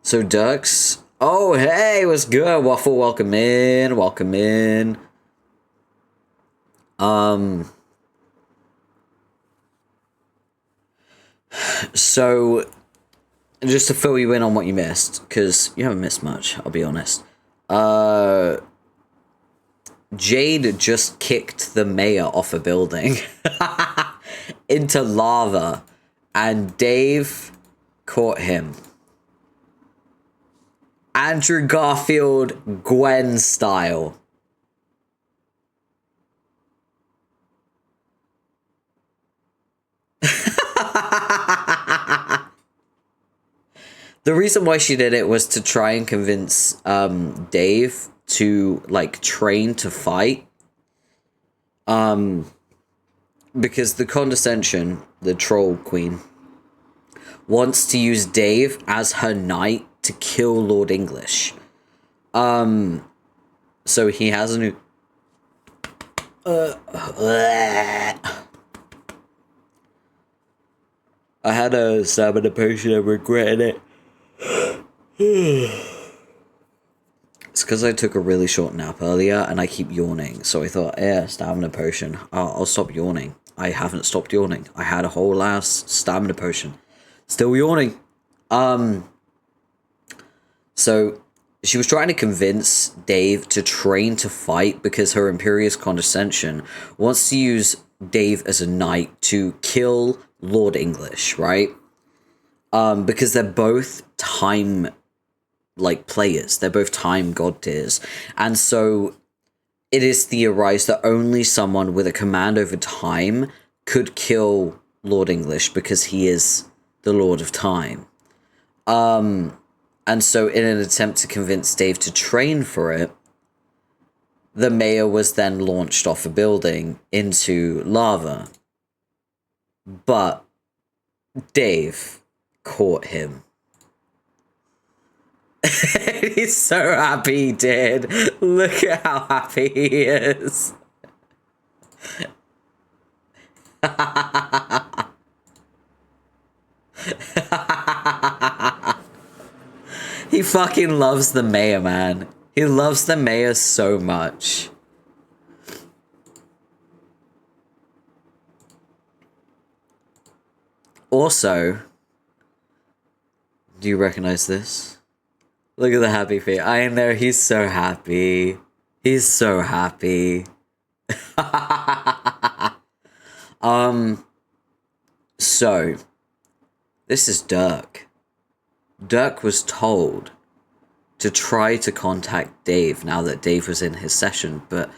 S1: So, ducks. Oh, hey, what's good? Waffle, welcome in. Welcome in. So, just to fill you in on what you missed, because you haven't missed much, I'll be honest. Jade just kicked the mayor off a building into lava, and Dave caught him. Andrew Garfield, Gwen style. The reason why she did it was to try and convince Dave to like train to fight. Because the condescension, the troll queen, wants to use Dave as her knight to kill Lord English. So he has a new I had a stamina potion and regretted it. It's because I took a really short nap earlier and I keep yawning. So I thought, yeah, stamina potion. I'll stop yawning. I haven't stopped yawning. I had a whole ass stamina potion. Still yawning. So she was trying to convince Dave to train to fight because her imperious condescension wants to use Dave as a knight to kill Lord English, right? because they're both time, like, players. They're both time god tiers. And so it is theorized that only someone with a command over time could kill Lord English because he is the Lord of Time. And so in an attempt to convince Dave to train for it, the mayor was then launched off a building into lava. But Dave caught him. He's so happy he did. Look at how happy he is. He fucking loves the mayor, man. He loves the mayor so much. Also, do you recognize this? Look at the happy face. I know, he's so happy. He's so happy. So, this is Dirk. Dirk was told to try to contact Dave now that Dave was in his session, but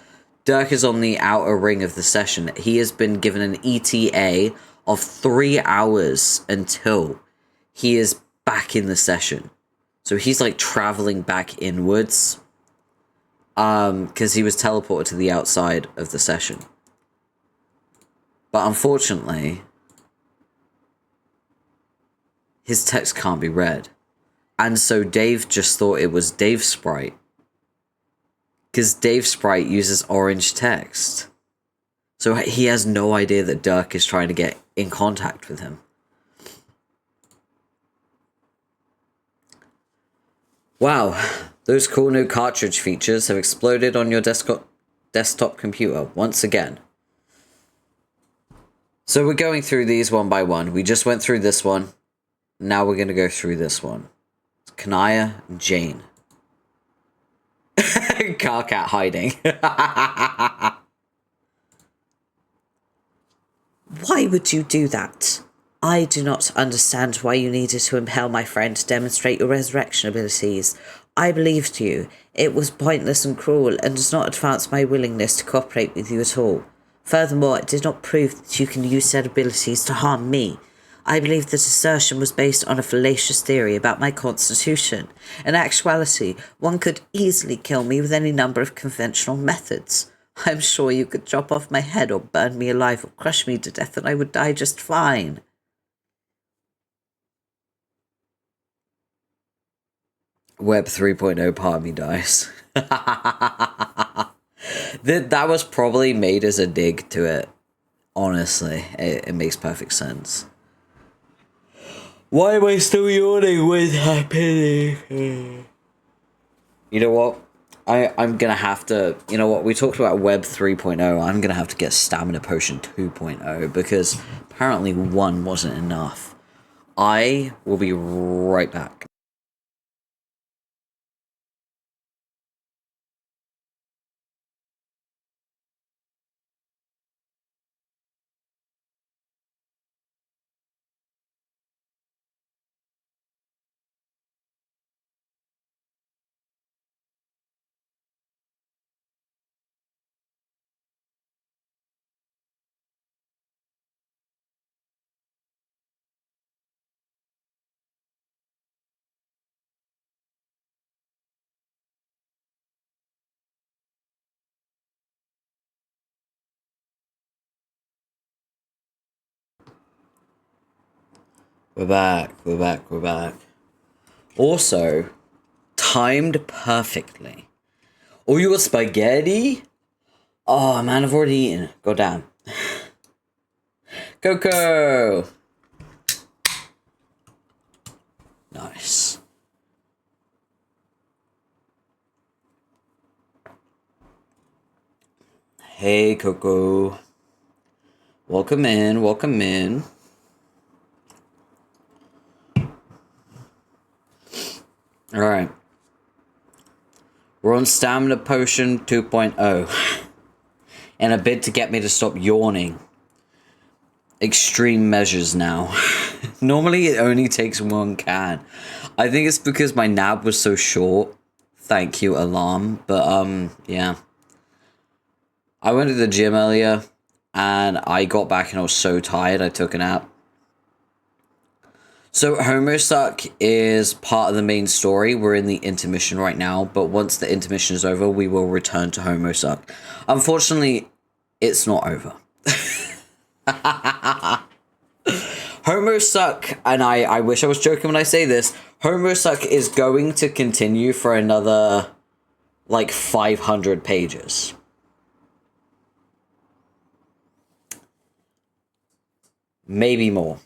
S1: Dirk is on the outer ring of the session. He has been given an ETA of 3 hours until he is back in the session. So he's like traveling back inwards, because he was teleported to the outside of the session. But unfortunately, his text can't be read. And so Dave just thought it was Dave's sprite. Because Dave's sprite uses orange text. So he has no idea that Dirk is trying to get in contact with him. Wow, those cool new cartridge features have exploded on your desktop computer once again. So we're going through these one by one. We just went through this one. Now we're going to go through this one. Kanaya and Jane. Carcat hiding.
S2: Why would you do that? I do not understand why you needed to impale my friend to demonstrate your resurrection abilities. I believed you. It was pointless and cruel, and does not advance my willingness to cooperate with you at all. Furthermore, it did not prove that you can use said abilities to harm me. I believe that assertion was based on a fallacious theory about my constitution. In actuality, one could easily kill me with any number of conventional methods. I'm sure you could chop off my head or burn me alive or crush me to death and I would die just fine.
S1: Web 3.0 part of me dies. That was probably made as a dig to it. Honestly, it makes perfect sense. Why am I still yawning? What's happening? You know what? I'm gonna have to... You know what? We talked about Web 3.0. I'm gonna have to get Stamina Potion 2.0 because apparently 1 wasn't enough. I will be right back. We're back. Also, timed perfectly. Oh, you got spaghetti? Oh, man, I've already eaten. Go down. Coco! Nice. Hey, Coco. Welcome in. Alright. We're on Stamina Potion 2.0. In a bid to get me to stop yawning. extreme measures now. Normally it only takes one can. I think it's because my nap was so short. Thank you, alarm. But yeah. I went to the gym earlier and I got back and I was so tired I took a nap. So Homestuck is part of the main story. We're in the intermission right now, but once the intermission is over, we will return to Homestuck. Unfortunately, it's not over. Homestuck, and I wish I was joking when I say this, Homestuck is going to continue for another, like, 500 pages. Maybe more.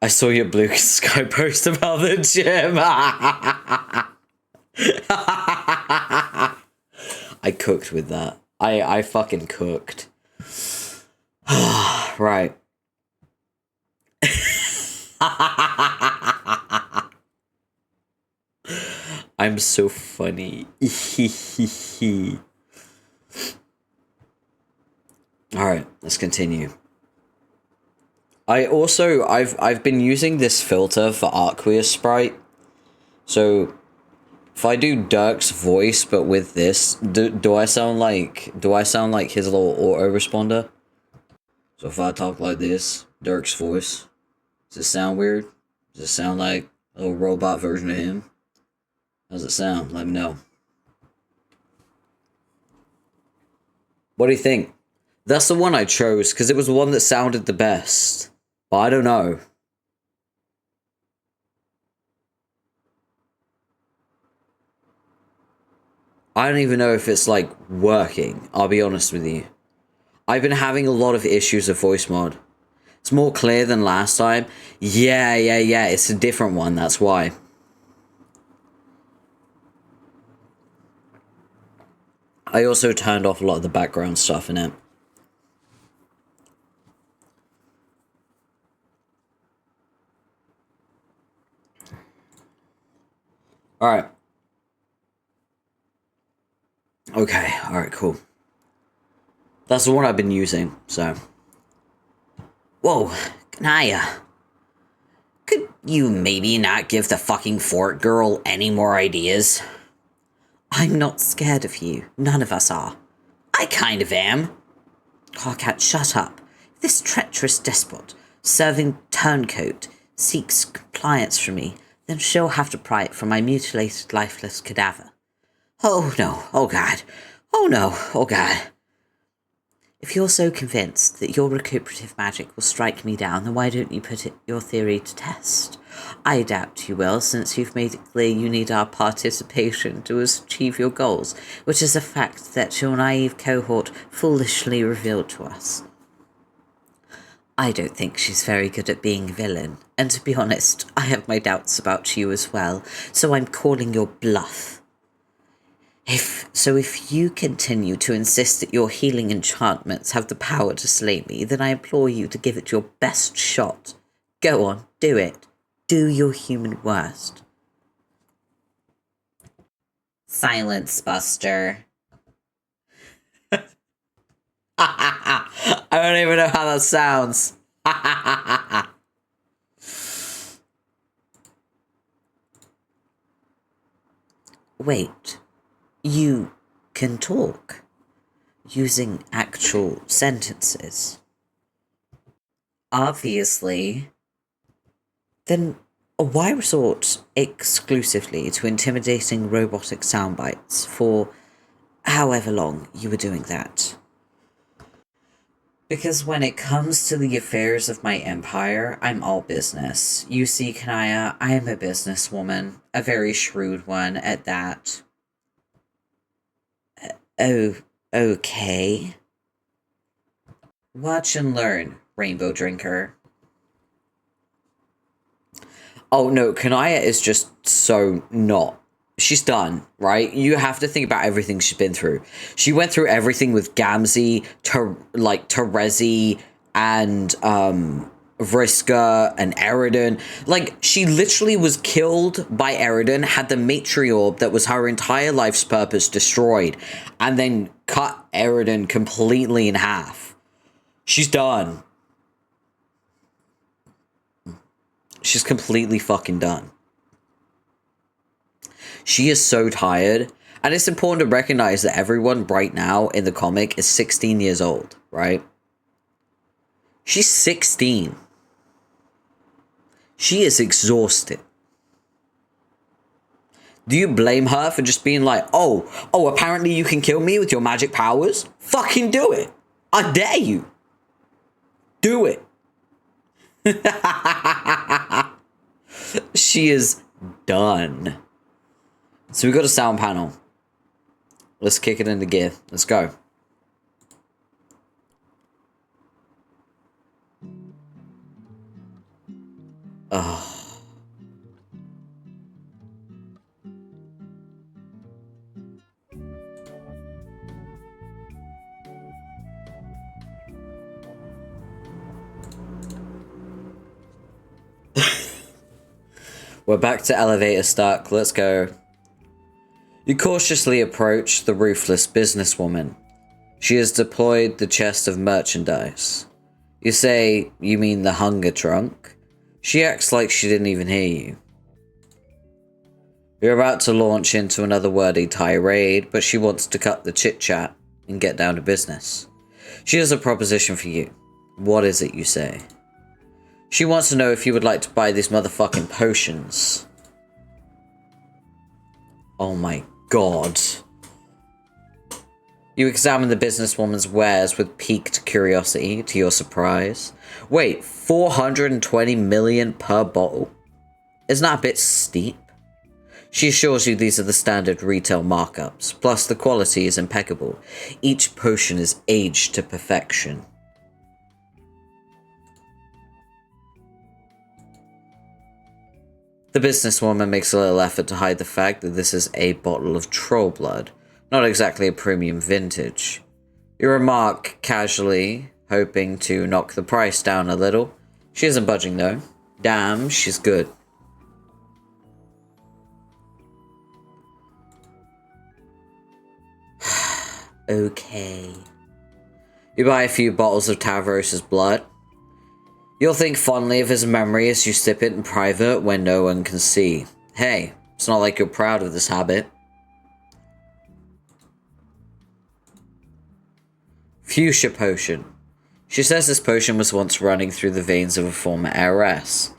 S1: I saw your blue sky post about the gym. I cooked with that. I fucking cooked. Right. I'm so funny. Alright, let's continue. I've been using this filter for Aqueous Sprite. So if I do Dirk's voice but with this, do I sound like his little autoresponder? So if I talk like this, Dirk's voice, does it sound weird? Does it sound like a little robot version of him? How does it sound? Let me know. What do you think? That's the one I chose because it was the one that sounded the best. But I don't know. I don't even know if it's, like, working. I'll be honest with you. I've been having a lot of issues with voice mod. It's more clear than last time. Yeah. It's a different one. That's why. I also turned off a lot of the background stuff in it. Alright. Okay, alright, cool. That's the one I've been using, so. Whoa, Kanaya. Could you maybe not give the fucking fort girl any more ideas? I'm not scared of you. None of us are. I kind of am. Carcat, shut up. If this treacherous despot, serving turncoat, seeks compliance from me, then she'll have to pry it from my mutilated, lifeless cadaver. Oh no, oh god. Oh no, oh god. If you're so convinced that your recuperative magic will strike me down, then why don't you put your theory to test? I doubt you will, since you've made it clear you need our participation to achieve your goals, which is a fact that your naive cohort foolishly revealed to us. I don't think she's very good at being a villain, and to be honest, I have my doubts about you as well, so I'm calling your bluff. If you continue to insist that your healing enchantments have the power to slay me, then I implore you to give it your best shot. Go on, do it. Do your human worst. Silence, Buster. I don't even know how that sounds. Wait. You can talk using actual sentences. Obviously. Then why resort exclusively to intimidating robotic soundbites for however long you were doing that? Because when it comes to the affairs of my empire, I'm all business. You see, Kanaya, I am a businesswoman, a very shrewd one at that. Oh, okay. Watch and learn, Rainbow Drinker. Oh no, Kanaya is just so not. She's done, right? You have to think about everything she's been through. She went through everything with Gamzee, Terezi, and Vriska and Eridan. Like, she literally was killed by Eridan, had the matriorb that was her entire life's purpose destroyed, and then cut Eridan completely in half. She's done. She's completely fucking done. She is so tired. And it's important to recognize that everyone right now in the comic is 16 years old, right? She's 16. She is exhausted. Do you blame her for just being like, oh, apparently you can kill me with your magic powers? Fucking do it. I dare you. Do it. She is done. So we got a sound panel. Let's kick it into gear. Let's go. Ugh. We're back to elevator stuck. Let's go. You cautiously approach the ruthless businesswoman. She has deployed the chest of merchandise. You say, you mean the hunger trunk? She acts like she didn't even hear you. You're about to launch into another wordy tirade, but she wants to cut the chit-chat and get down to business. She has a proposition for you. What is it, you say? She wants to know if you would like to buy these motherfucking potions. Oh my god. You examine the businesswoman's wares with piqued curiosity, to your surprise. Wait, 420 million per bottle? Isn't that a bit steep? She assures you these are the standard retail markups, plus the quality is impeccable. Each potion is aged to perfection. The businesswoman makes a little effort to hide the fact that this is a bottle of troll blood, not exactly a premium vintage. You remark casually, hoping to knock the price down a little. She isn't budging though. Damn, she's good. Okay. You buy a few bottles of Tavros' blood. You'll think fondly of his memory as you sip it in private when no one can see. Hey, it's not like you're proud of this habit. Fuchsia potion. She says this potion was once running through the veins of a former heiress.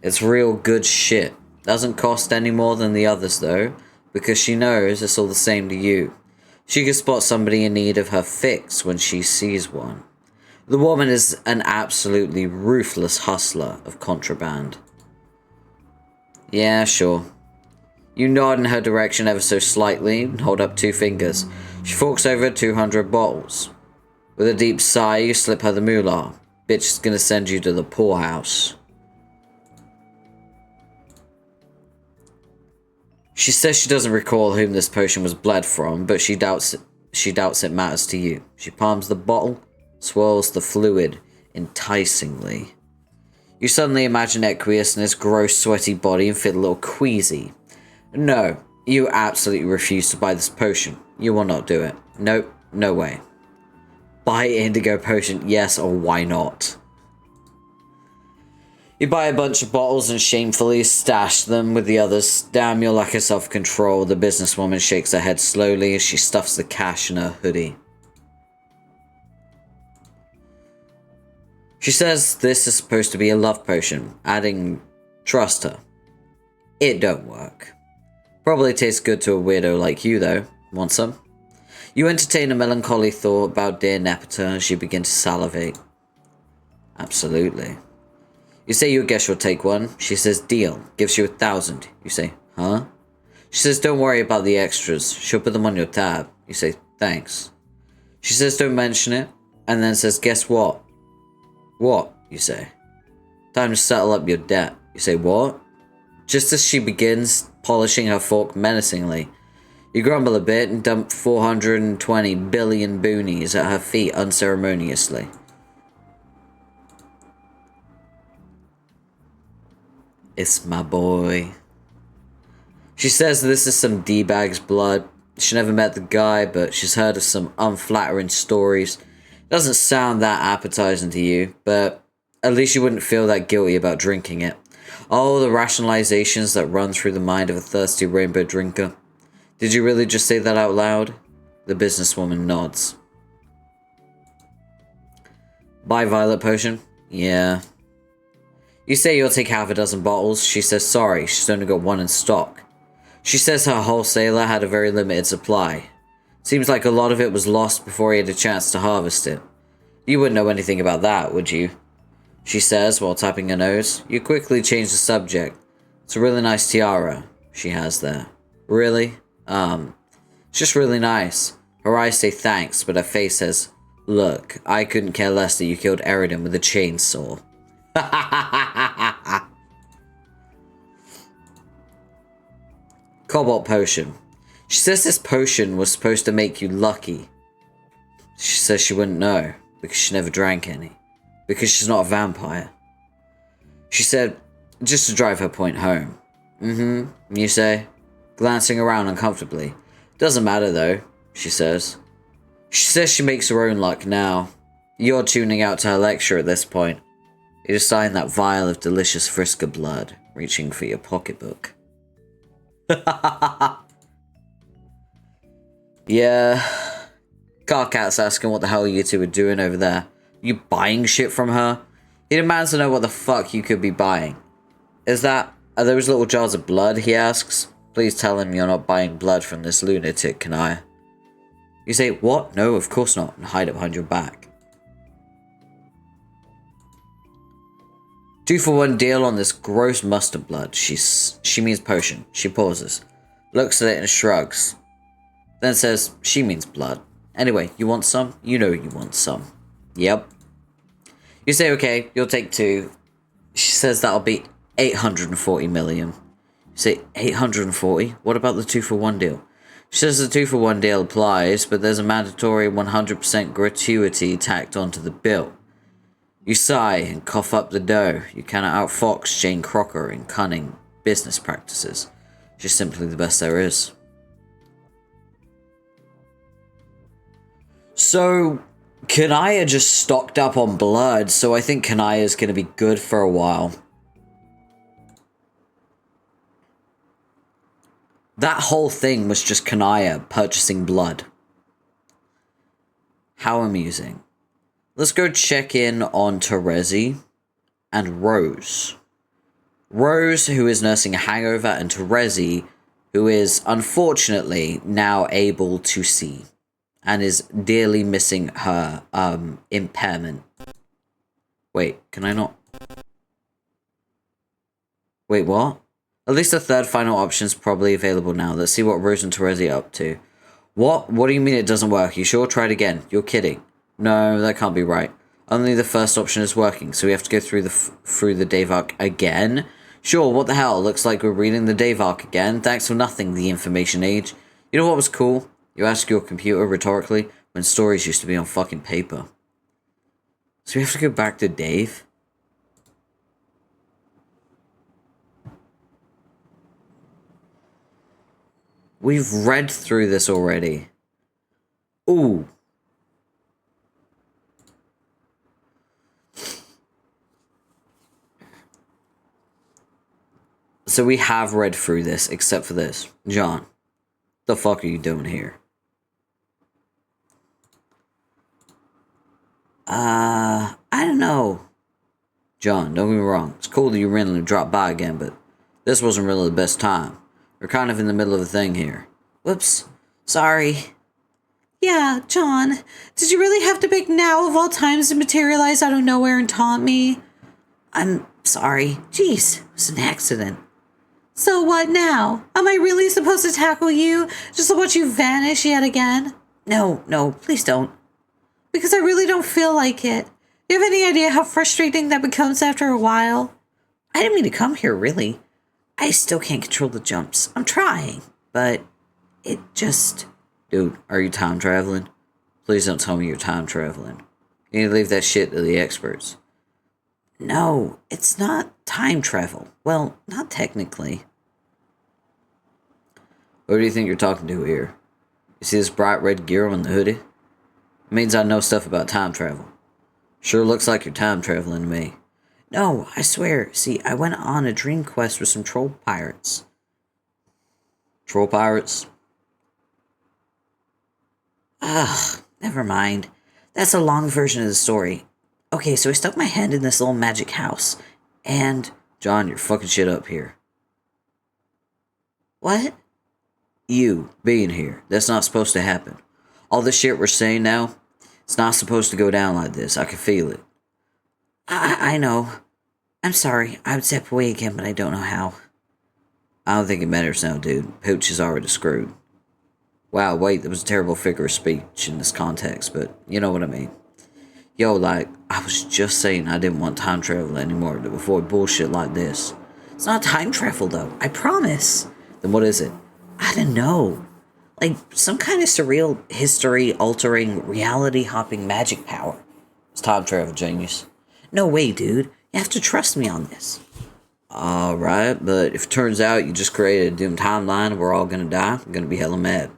S1: It's real good shit. Doesn't cost any more than the others though, because she knows it's all the same to you. She can spot somebody in need of her fix when she sees one. The woman is an absolutely ruthless hustler of contraband. Yeah, sure. You nod in her direction ever so slightly and hold up 2 fingers. She forks over 200 bottles. With a deep sigh, you slip her the moolah. Bitch is gonna send you to the poorhouse. She says she doesn't recall whom this potion was bled from, but she doubts it matters to you. She palms the bottle, swirls the fluid enticingly. You suddenly imagine Equius in his gross, sweaty body and feel a little queasy. No, you absolutely refuse to buy this potion. You will not do it. Nope, no way. Buy indigo potion, yes, or why not? You buy a bunch of bottles and shamefully stash them with the others. Damn your lack of self-control. The businesswoman shakes her head slowly as she stuffs the cash in her hoodie. She says this is supposed to be a love potion, adding, trust her. It don't work. Probably tastes good to a weirdo like you though. Want some? You entertain a melancholy thought about dear Nepeta as you begin to salivate. Absolutely. You say you guess you'll take one. She says deal. Gives you 1,000. You say, huh? She says don't worry about the extras. She'll put them on your tab. You say thanks. She says don't mention it. And then says guess what? What? You say. Time to settle up your debt. You say what? Just as she begins polishing her fork menacingly, you grumble a bit and dump 420 billion boonies at her feet unceremoniously. It's my boy. She says this is some D-bag's blood. She never met the guy, but she's heard of some unflattering stories. Doesn't sound that appetizing to you, but at least you wouldn't feel that guilty about drinking it. All the rationalizations that run through the mind of a thirsty rainbow drinker. Did you really just say that out loud? The businesswoman nods. Buy violet potion? Yeah. You say you'll take half a dozen bottles. She says sorry, she's only got one in stock. She says her wholesaler had a very limited supply. Seems like a lot of it was lost before he had a chance to harvest it. You wouldn't know anything about that, would you? She says while tapping her nose. You quickly change the subject. It's a really nice tiara she has there. Really? It's just really nice. Her eyes say thanks, but her face says, look, I couldn't care less that you killed Eridan with a chainsaw. Cobalt potion. She says this potion was supposed to make you lucky. She says she wouldn't know, because she never drank any. Because she's not a vampire. She said, just to drive her point home. You say? Glancing around uncomfortably. Doesn't matter though, she says. She says she makes her own luck now. You're tuning out to her lecture at this point. You just sign that vial of delicious Friska blood, reaching for your pocketbook. Yeah. Carcat's asking what the hell you two are doing over there. You buying shit from her? He demands to know what the fuck you could be buying. Are those little jars of blood, he asks. Please tell him you're not buying blood from this lunatic, can I? You say, what? No, of course not, and hide it behind your back. 2-for-1 deal on this gross mustard blood. She means potion. She pauses. Looks at it and shrugs. Then says, she means blood. Anyway, you want some? You know you want some. Yep. You say, okay, you'll take 2. She says that'll be 840 million. You say, 840? What about the 2-for-1 deal? She says the 2-for-1 deal applies, but there's a mandatory 100% gratuity tacked onto the bill. You sigh and cough up the dough. You cannot outfox Jane Crocker in cunning business practices. She's simply the best there is. So, Kanaya just stocked up on blood, so I think Kanaya's going to be good for a while. That whole thing was just Kanaya purchasing blood. How amusing. Let's go check in on Terezi and Rose. Rose, who is nursing a hangover, and Terezi, who is unfortunately now able to see and is dearly missing her impairment. Wait, can I not? Wait, what? At least the third final option is probably available now. Let's see what Rose and Terezi are up to. What? What do you mean it doesn't work? You sure? Try it again. You're kidding. No, that can't be right. Only the first option is working, so we have to go through the Davark again? Sure, what the hell? Looks like we're reading the Davark again. Thanks for nothing, the information age. You know what was cool? You ask your computer rhetorically when stories used to be on fucking paper. So we have to go back to Dave? We've read through this already. Ooh. So we have read through this, except for this. John, the fuck are you doing here? I don't know. John, don't get me wrong. It's cool that you randomly dropped by again, but this wasn't really the best time. We're kind of in the middle of a thing here. Whoops. Sorry.
S2: Yeah, John. Did you really have to pick now of all times to materialize out of nowhere and taunt me?
S1: I'm sorry. Jeez, it was an accident.
S2: So what now? Am I really supposed to tackle you just to watch you vanish yet again?
S1: No, please don't.
S2: Because I really don't feel like it. Do you have any idea how frustrating that becomes after a while?
S1: I didn't mean to come here, really. I still can't control the jumps. I'm trying, but it just... Dude, are you time traveling? Please don't tell me you're time traveling. You need to leave that shit to the experts. No, it's not time travel. Well, not technically. Who do you think you're talking to here? You see this bright red gear on the hoodie? It means I know stuff about time travel. Sure looks like you're time traveling to me. No, I swear. See, I went on a dream quest with some troll pirates. Troll pirates? Ugh, never mind. That's a long version of the story. Okay, so I stuck my hand in this little magic house, and... John, you're fucking shit up here. What? You being here. That's not supposed to happen. All this shit we're saying now, it's not supposed to go down like this. I can feel it. I know. I'm sorry. I would step away again, but I don't know how. I don't think it matters now, dude. Pooch is already screwed. Wow, wait, that was a terrible figure of speech in this context, but you know what I mean. Yo, like, I was just saying I didn't want time travel anymore to avoid bullshit like this. It's not time travel, though. I promise. Then what is it? I don't know. Like, some kind of surreal, history-altering, reality-hopping magic power. It's time travel, genius. No way, dude. You have to trust me on this. Alright, but if it turns out you just created a doomed timeline and we're all gonna die, I'm gonna be hella mad.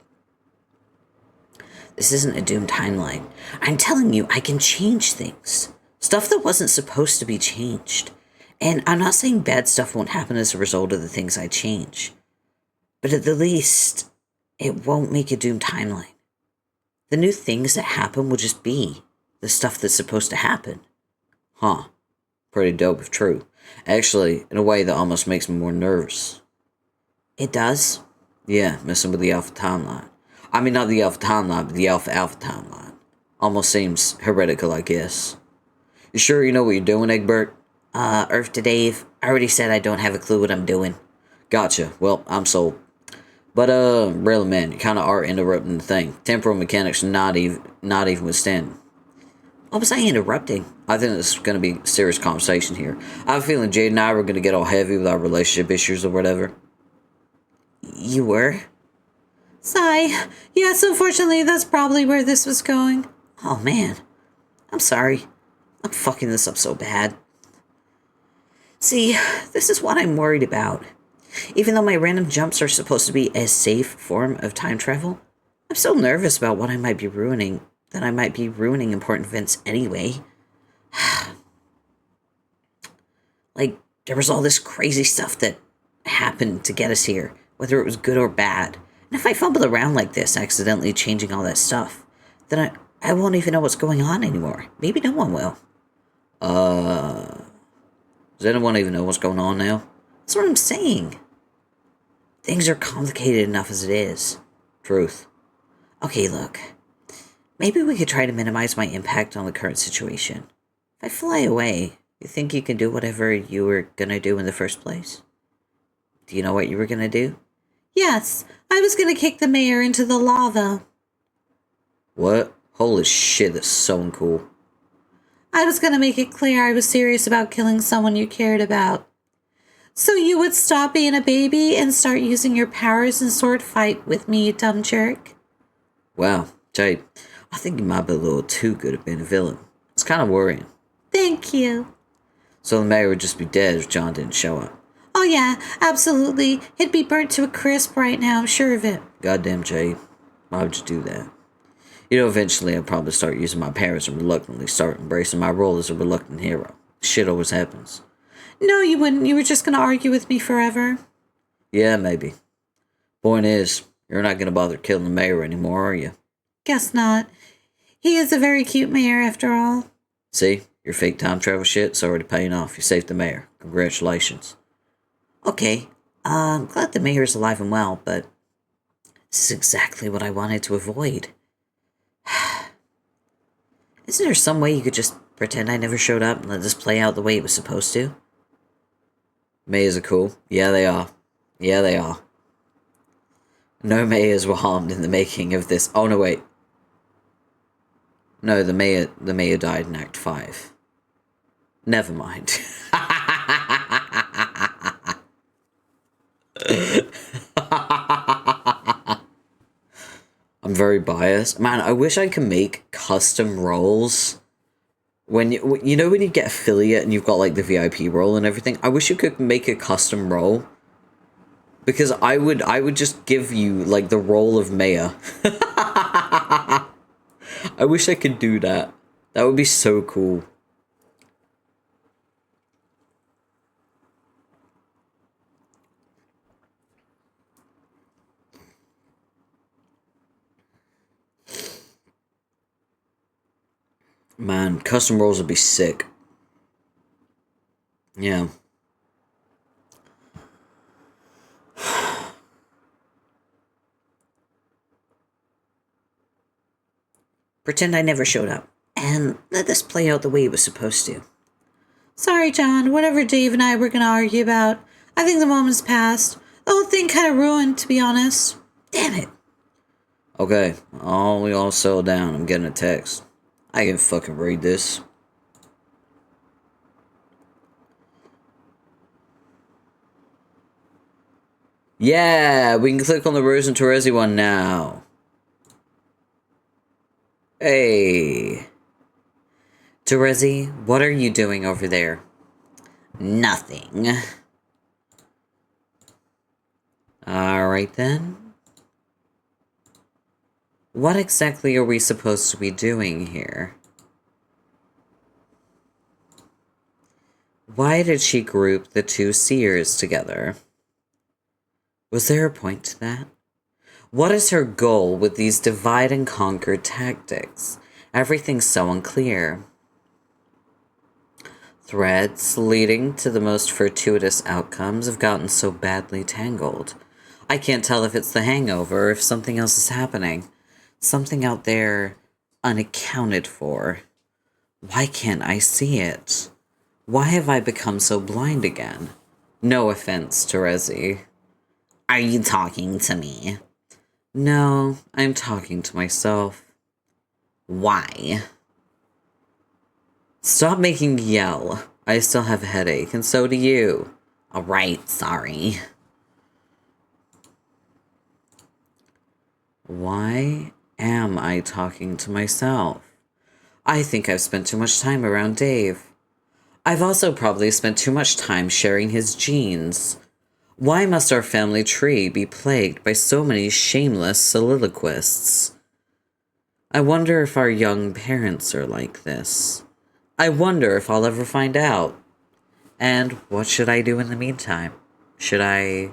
S1: This isn't a doomed timeline. I'm telling you, I can change things. Stuff that wasn't supposed to be changed. And I'm not saying bad stuff won't happen as a result of the things I change. But at the least, it won't make a doomed timeline. The new things that happen will just be the stuff that's supposed to happen. Huh. Pretty dope if true. Actually, in a way that almost makes me more nervous. It does? Yeah, messing with the alpha timeline. I mean, not the alpha timeline, but the alpha timeline. Almost seems heretical, I guess. You sure you know what you're doing, Egbert? Earth to Dave. I already said I don't have a clue what I'm doing. Gotcha. Well, I'm sold. But, really, man, you kind of are interrupting the thing. Temporal mechanics not even withstanding. What was I interrupting? I think this is going to be a serious conversation here. I have a feeling Jade and I were going to get all heavy with our relationship issues or whatever. You were?
S2: Sigh. Yes, unfortunately, that's probably where this was going.
S1: Oh, man. I'm sorry. I'm fucking this up so bad. See, this is what I'm worried about. Even though my random jumps are supposed to be a safe form of time travel, I'm so nervous about what I might be ruining that I might be ruining important events anyway. Like, there was all this crazy stuff that happened to get us here, whether it was good or bad. And if I fumble around like this, accidentally changing all that stuff, then I won't even know what's going on anymore. Maybe no one will. Does anyone even know what's going on now? That's what I'm saying. Things are complicated enough as it is. Truth. Okay, look. Maybe we could try to minimize my impact on the current situation. If I fly away, you think you can do whatever you were gonna do in the first place? Do you know what you were gonna do?
S2: Yes, I was gonna kick the mayor into the lava.
S1: What? Holy shit, that's so uncool.
S2: I was gonna make it clear I was serious about killing someone you cared about. So you would stop being a baby and start using your powers and sword fight with me, you dumb jerk.
S1: Wow, Jade, I think you might be a little too good at being a villain. It's kind of worrying.
S2: Thank you.
S1: So the mayor would just be dead if John didn't show up.
S2: Oh yeah, absolutely. He'd be burnt to a crisp right now, I'm sure of it.
S1: Goddamn, Jade. Why would you do that? You know, eventually I'll probably start using my powers and reluctantly start embracing my role as a reluctant hero. Shit always happens.
S2: No, you wouldn't. You were just going to argue with me forever.
S1: Yeah, maybe. Point is, you're not going to bother killing the mayor anymore, are you?
S2: Guess not. He is a very cute mayor, after all.
S1: See, your fake time travel shit's already paying off. You saved the mayor. Congratulations. Okay, I'm glad the mayor's alive and well, but this is exactly what I wanted to avoid. Isn't there some way you could just pretend I never showed up and let this play out the way it was supposed to? Mayors are cool. Yeah, they are. Yeah, they are. No mayors were harmed in the making of this. Oh, no, wait. No, the mayor died in Act 5. Never mind. I'm very biased. Man, I wish I could make custom roles. When you know when you get affiliate and you've got like the VIP role and everything, I wish you could make a custom role Because I would just give you like the role of mayor. I wish I could do that. That would be so cool. Man, custom roles would be sick. Yeah. Pretend I never showed up, and let this play out the way it was supposed to.
S2: Sorry, John. Whatever Dave and I were going to argue about, I think the moment's passed. The whole thing kind of ruined, to be honest.
S1: Damn it. Okay, we all settle down. I'm getting a text. I can fucking read this. Yeah, we can click on the Rose and Terezi one now. Hey. Terezi, what are you doing over there? Nothing. Alright then. What exactly are we supposed to be doing here? Why did she group the two seers together? Was there a point to that? What is her goal with these divide and conquer tactics? Everything's so unclear. Threads leading to the most fortuitous outcomes have gotten so badly tangled. I can't tell if it's the hangover or if something else is happening. Something out there unaccounted for. Why can't I see it? Why have I become so blind again? No offense, Terezi. Are you talking to me? No, I'm talking to myself. Why? Stop making me yell. I still have a headache, and so do you. Alright, sorry. Why am I talking to myself? I think I've spent too much time around Dave. I've also probably spent too much time sharing his genes. Why must our family tree be plagued by so many shameless soliloquists? I wonder if our young parents are like this. I wonder if I'll ever find out. And what should I do in the meantime? Should I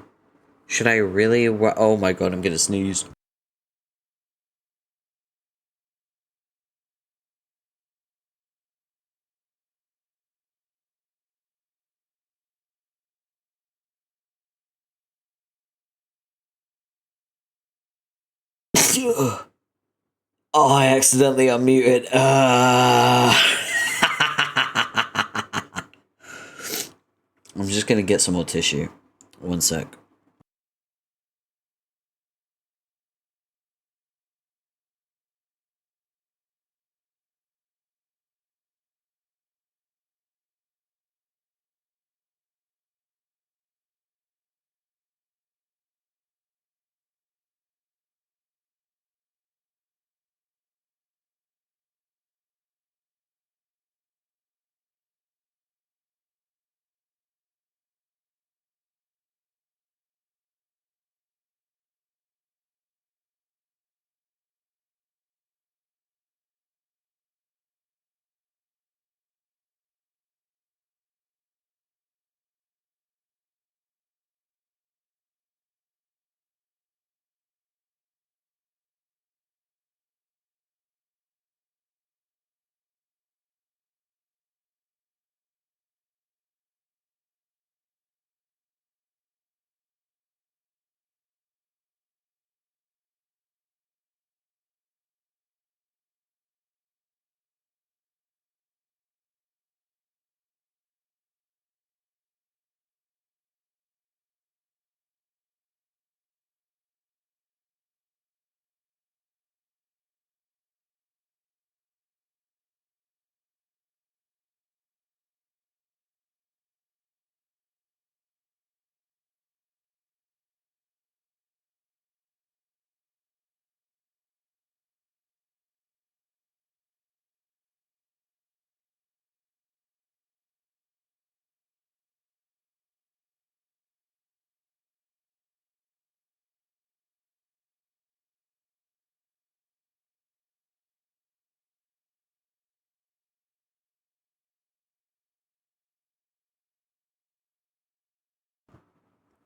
S1: really... Oh my god, I'm gonna sneeze. Oh, I accidentally unmuted. I'm just gonna get some more tissue. One sec.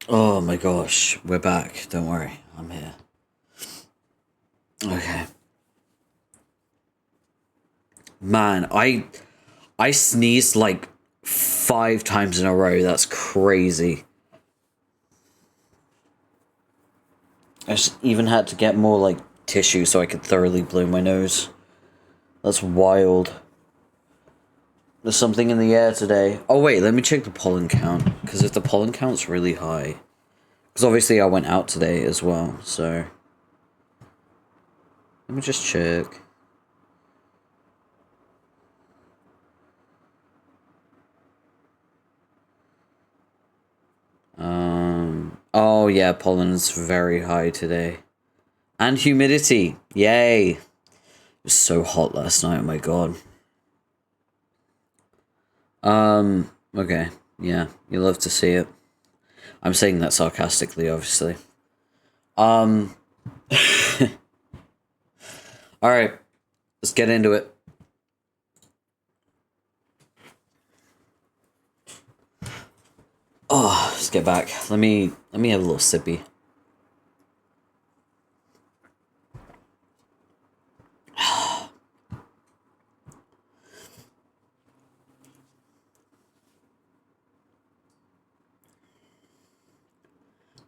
S1: Oh my gosh, we're back. Don't worry, I'm here. Okay. Man, I sneezed like 5 times in a row. That's crazy. I just even had to get more like tissue so I could thoroughly blow my nose. That's wild. There's something in the air today. Oh wait, let me check the pollen count. Because if the pollen count's really high. Because obviously I went out today as well, so. Let me just check. Oh yeah, pollen's very high today. And humidity. Yay. It was so hot last night, oh my god. Okay. Yeah, you love to see it. I'm saying that sarcastically, obviously. Alright. Let's get into it. Oh, let's get back. Let me have a little sippy.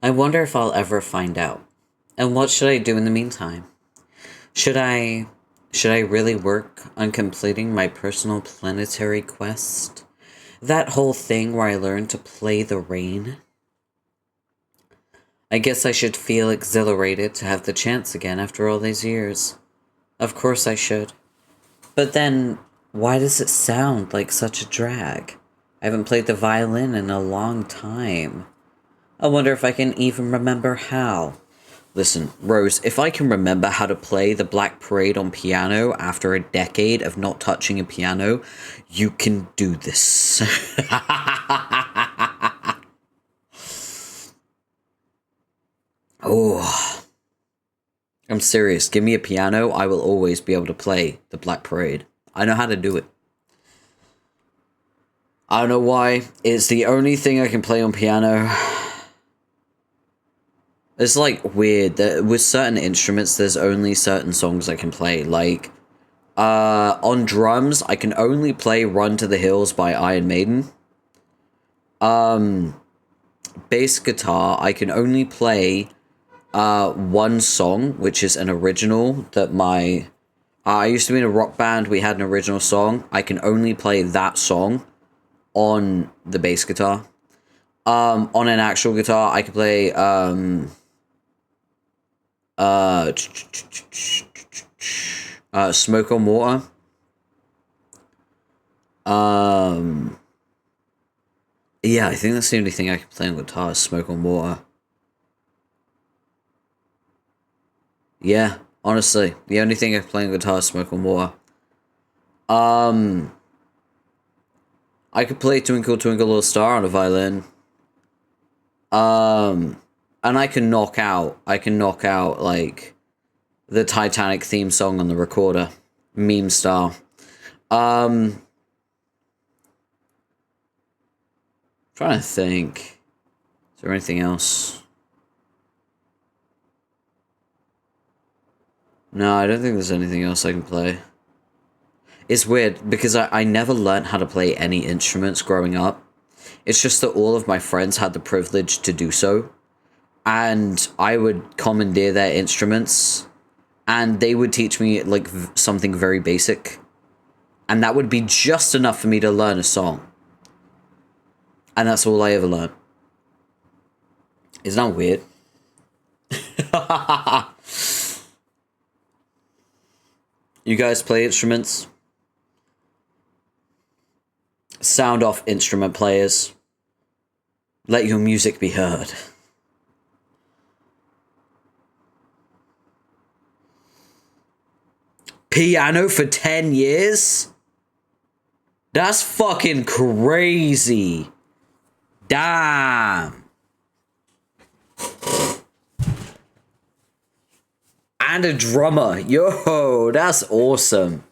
S1: I wonder if I'll ever find out. And what should I do in the meantime? Should I really work on completing my personal planetary quest? That whole thing where I learned to play the rain? I guess I should feel exhilarated to have the chance again after all these years. Of course I should. But then, why does it sound like such a drag? I haven't played the violin in a long time. I wonder if I can even remember how. Listen, Rose, if I can remember how to play the Black Parade on piano after a decade of not touching a piano, you can do this. Oh, I'm serious. Give me a piano, I will always be able to play the Black Parade. I know how to do it. I don't know why. It's the only thing I can play on piano. It's like weird that with certain instruments there's only certain songs I can play. Like on drums I can only play Run to the Hills by Iron Maiden. Bass guitar I can only play one song, which is an original that my I used to be in a rock band. We had an original song. I can only play that song on the bass guitar. On an actual guitar I can play Smoke on Water. Yeah, I think that's the only thing I can play on guitar is Smoke on Water. Yeah, honestly, the only thing I can play on guitar is Smoke on Water. I could play Twinkle Twinkle Little Star on a violin. And I can knock out, like, the Titanic theme song on the recorder. Meme style. Trying to think. Is there anything else? No, I don't think there's anything else I can play. It's weird, because I never learned how to play any instruments growing up. It's just that all of my friends had the privilege to do so. And I would commandeer their instruments. And they would teach me, like, something very basic. And that would be just enough for me to learn a song. And that's all I ever learned. Isn't that weird? You guys play instruments? Sound off, instrument players. Let your music be heard. Piano for 10 years? That's fucking crazy. Damn. And a drummer. Yo, that's awesome.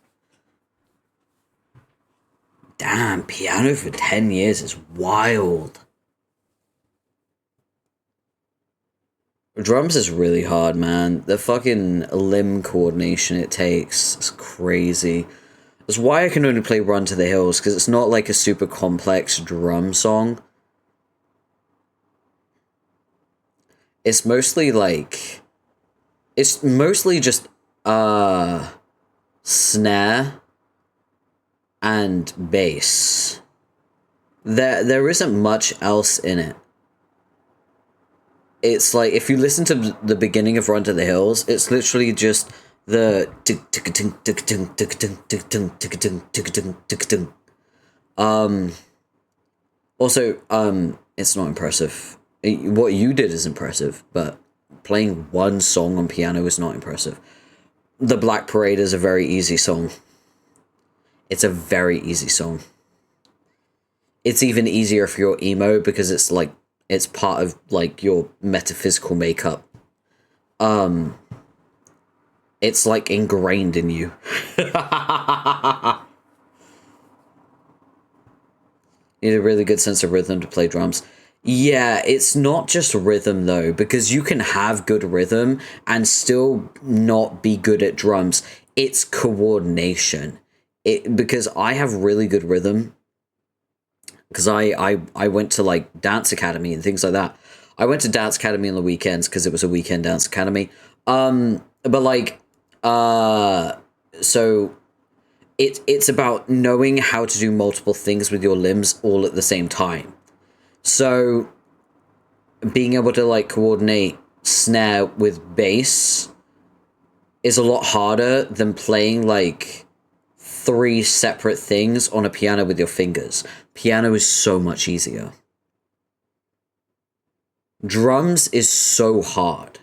S1: Damn, piano for 10 years is wild. Drums is really hard, man. The fucking limb coordination it takes is crazy. That's why I can only play Run to the Hills, because it's not like a super complex drum song. It's mostly like... It's mostly just, snare and bass. There isn't much else in it. It's like, if you listen to the beginning of Run to the Hills, it's literally just the also, it's not impressive. What you did is impressive, but playing one song on piano is not impressive. The Black Parade is a very easy song. It's a very easy song. It's even easier if you're emo, because it's like, it's part of like your metaphysical makeup. It's like ingrained in you. You need a really good sense of rhythm to play drums. Yeah, it's not just rhythm though, because you can have good rhythm and still not be good at drums. It's coordination. Because I have really good rhythm. Because I went to like dance academy and things like that. I went to dance academy on the weekends because it was a weekend dance academy. But like, so it's about knowing how to do multiple things with your limbs all at the same time. So being able to like coordinate snare with bass is a lot harder than playing like 3 separate things on a piano with your fingers. Piano is so much easier. Drums is so hard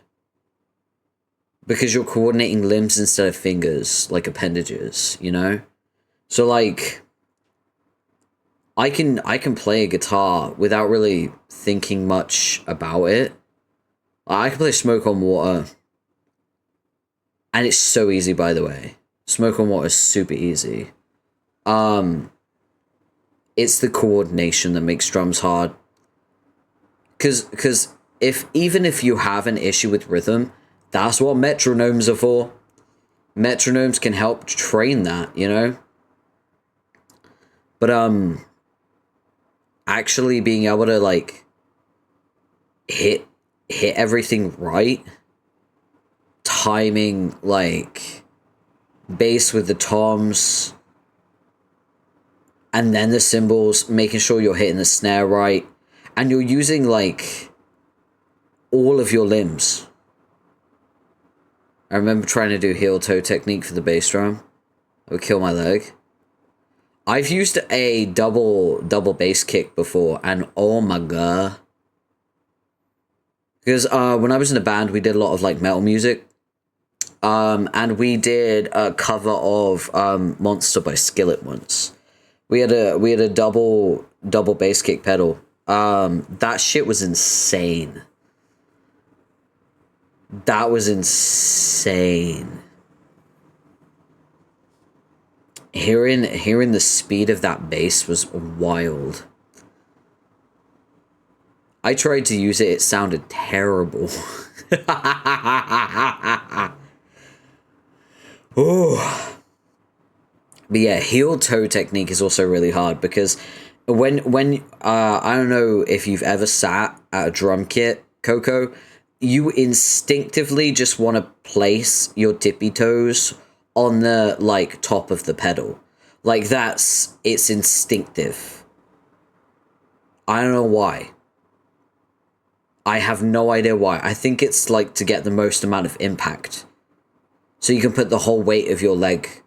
S1: because you're coordinating limbs instead of fingers, like appendages, you know? So like, I can play a guitar without really thinking much about it. I can play Smoke on Water, and it's so easy, by the way. Smoke on Water is super easy. It's the coordination that makes drums hard. Because even if you have an issue with rhythm, that's what metronomes are for. Metronomes can help train that, you know? But, actually being able to, like, hit everything right, timing, like, bass with the toms, and then the cymbals, making sure you're hitting the snare right, and you're using, like, all of your limbs. I remember trying to do heel toe technique for the bass drum. I would kill my leg. I've used a double bass kick before, and oh my god. Because when I was in a band, we did a lot of like metal music. And we did a cover of Monster by Skillet once. We had a double bass kick pedal. That shit was insane. That was insane. Hearing the speed of that bass was wild. I tried to use it sounded terrible. Oh. But yeah, heel toe technique is also really hard because when I don't know if you've ever sat at a drum kit, Coco, you instinctively just want to place your tippy toes on the like top of the pedal. Like it's instinctive. I don't know why. I have no idea why. I think it's like to get the most amount of impact. So you can put the whole weight of your leg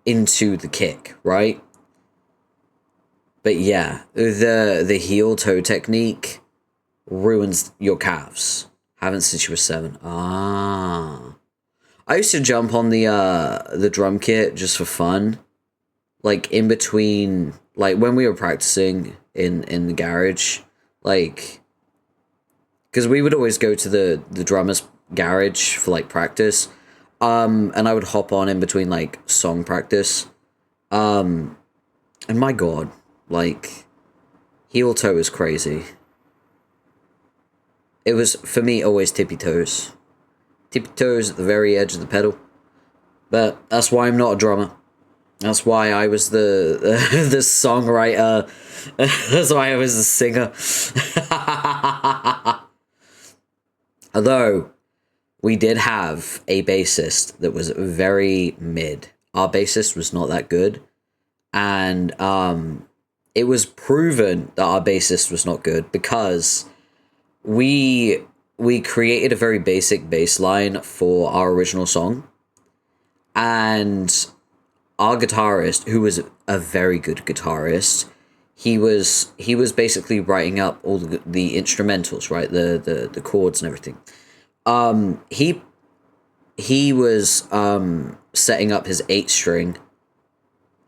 S1: into the kick, right? But yeah, the heel toe technique ruins your calves. Haven't since you were 7. Ah. I used to jump on the drum kit just for fun. Like in between, like when we were practicing in the garage, like, because we would always go to the drummer's garage for like practice. And I would hop on in between like song practice. And my god, like heel toe is crazy. it was, for me, always tippy toes. Tippy toes at the very edge of the pedal. But that's why I'm not a drummer. That's why I was the the songwriter. That's why I was the singer. Although, we did have a bassist that was very mid. Our bassist was not that good. And it was proven that our bassist was not good because we created a very basic bass line for our original song. And our guitarist, who was a very good guitarist, he was basically writing up all the instrumentals, right? The chords and everything. He was setting up his 8-string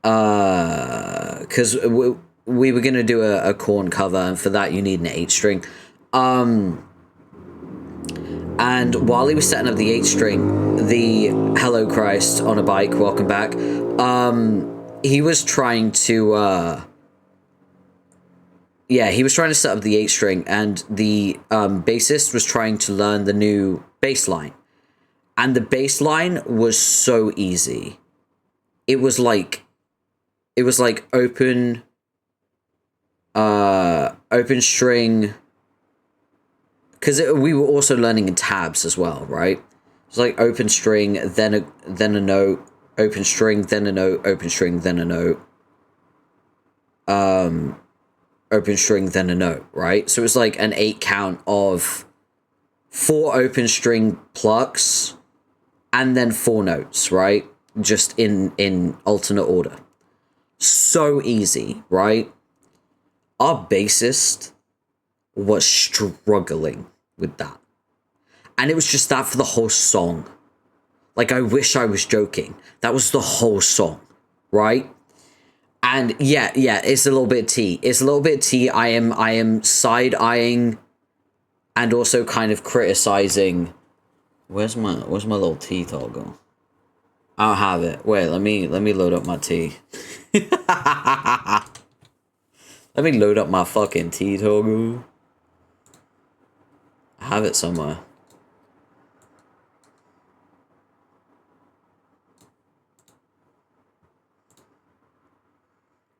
S1: because we were gonna do a Korn cover, and for that you need an 8-string. And while he was setting up the 8-string, the Hello Christ on a bike, welcome back, he was trying to he was trying to set up the 8-string, and the bassist was trying to learn the new bass line. And the bass line was so easy. It was like open string, because we were also learning in tabs as well, right? It was like open string, then a note, open string, then a note, open string, then a note, open string, then a note, right? So it was like an 8 count of 4 open string plucks and then 4 notes, right? Just in alternate order. So easy, right? Our bassist was struggling with that. And it was just that for the whole song. Like, I wish I was joking. That was the whole song, right? And yeah, it's a little bit tea. It's a little bit tea. I am side-eyeing and also kind of criticizing. Where's my little tea toggle? I don't have it. Wait, let me load up my tea. Let me load up my fucking tea toggle. I have it somewhere.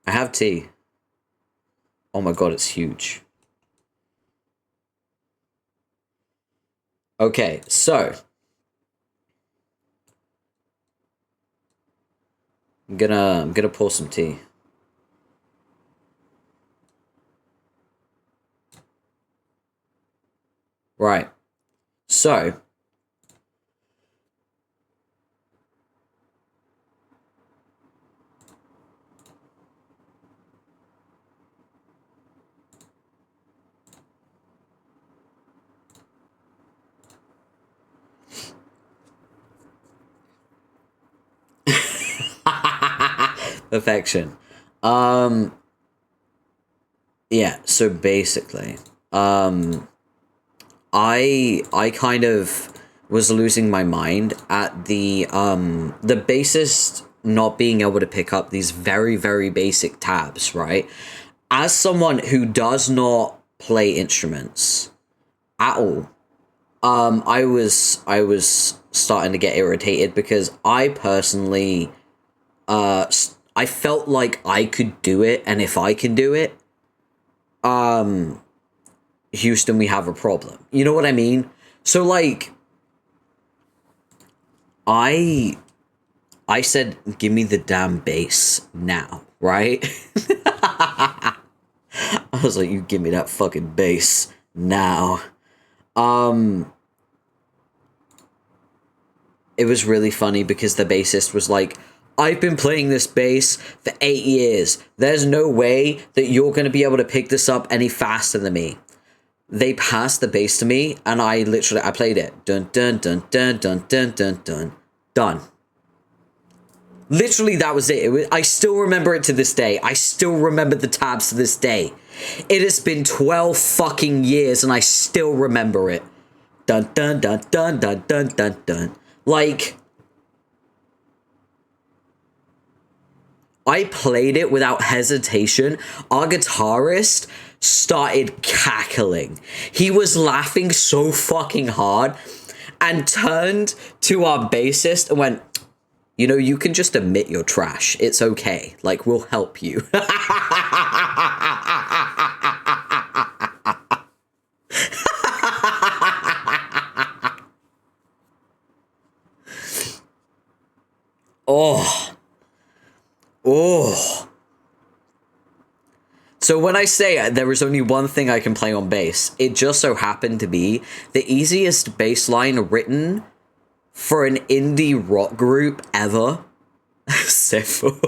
S1: I have tea. Oh my god, it's huge. Okay, so I'm gonna pour some tea. Right. So perfection. Yeah, so basically, I kind of was losing my mind at the bassist not being able to pick up these very, very basic tabs, right? As someone who does not play instruments at all, I was starting to get irritated because I personally, I felt like I could do it, and if I can do it, Houston, we have a problem. You know what I mean? So, like, I said, give me the damn bass now, right? I was like, you give me that fucking bass now. It was really funny because the bassist was like, I've been playing this bass for 8 years. There's no way that you're going to be able to pick this up any faster than me. They passed the bass to me, and I played it. Dun, dun, dun, dun, dun, dun, dun, dun. Done. Literally, that was it. I still remember it to this day. I still remember the tabs to this day. It has been 12 fucking years, and I still remember it. Dun, dun, dun, dun, dun, dun, dun, dun. Like, I played it without hesitation. Our guitarist started cackling. He was laughing so fucking hard and turned to our bassist and went, you know, you can just admit you're trash. It's okay. Like, we'll help you. Oh. Oh. So when I say there was only one thing I can play on bass, it just so happened to be the easiest bass line written for an indie rock group ever. Sefu.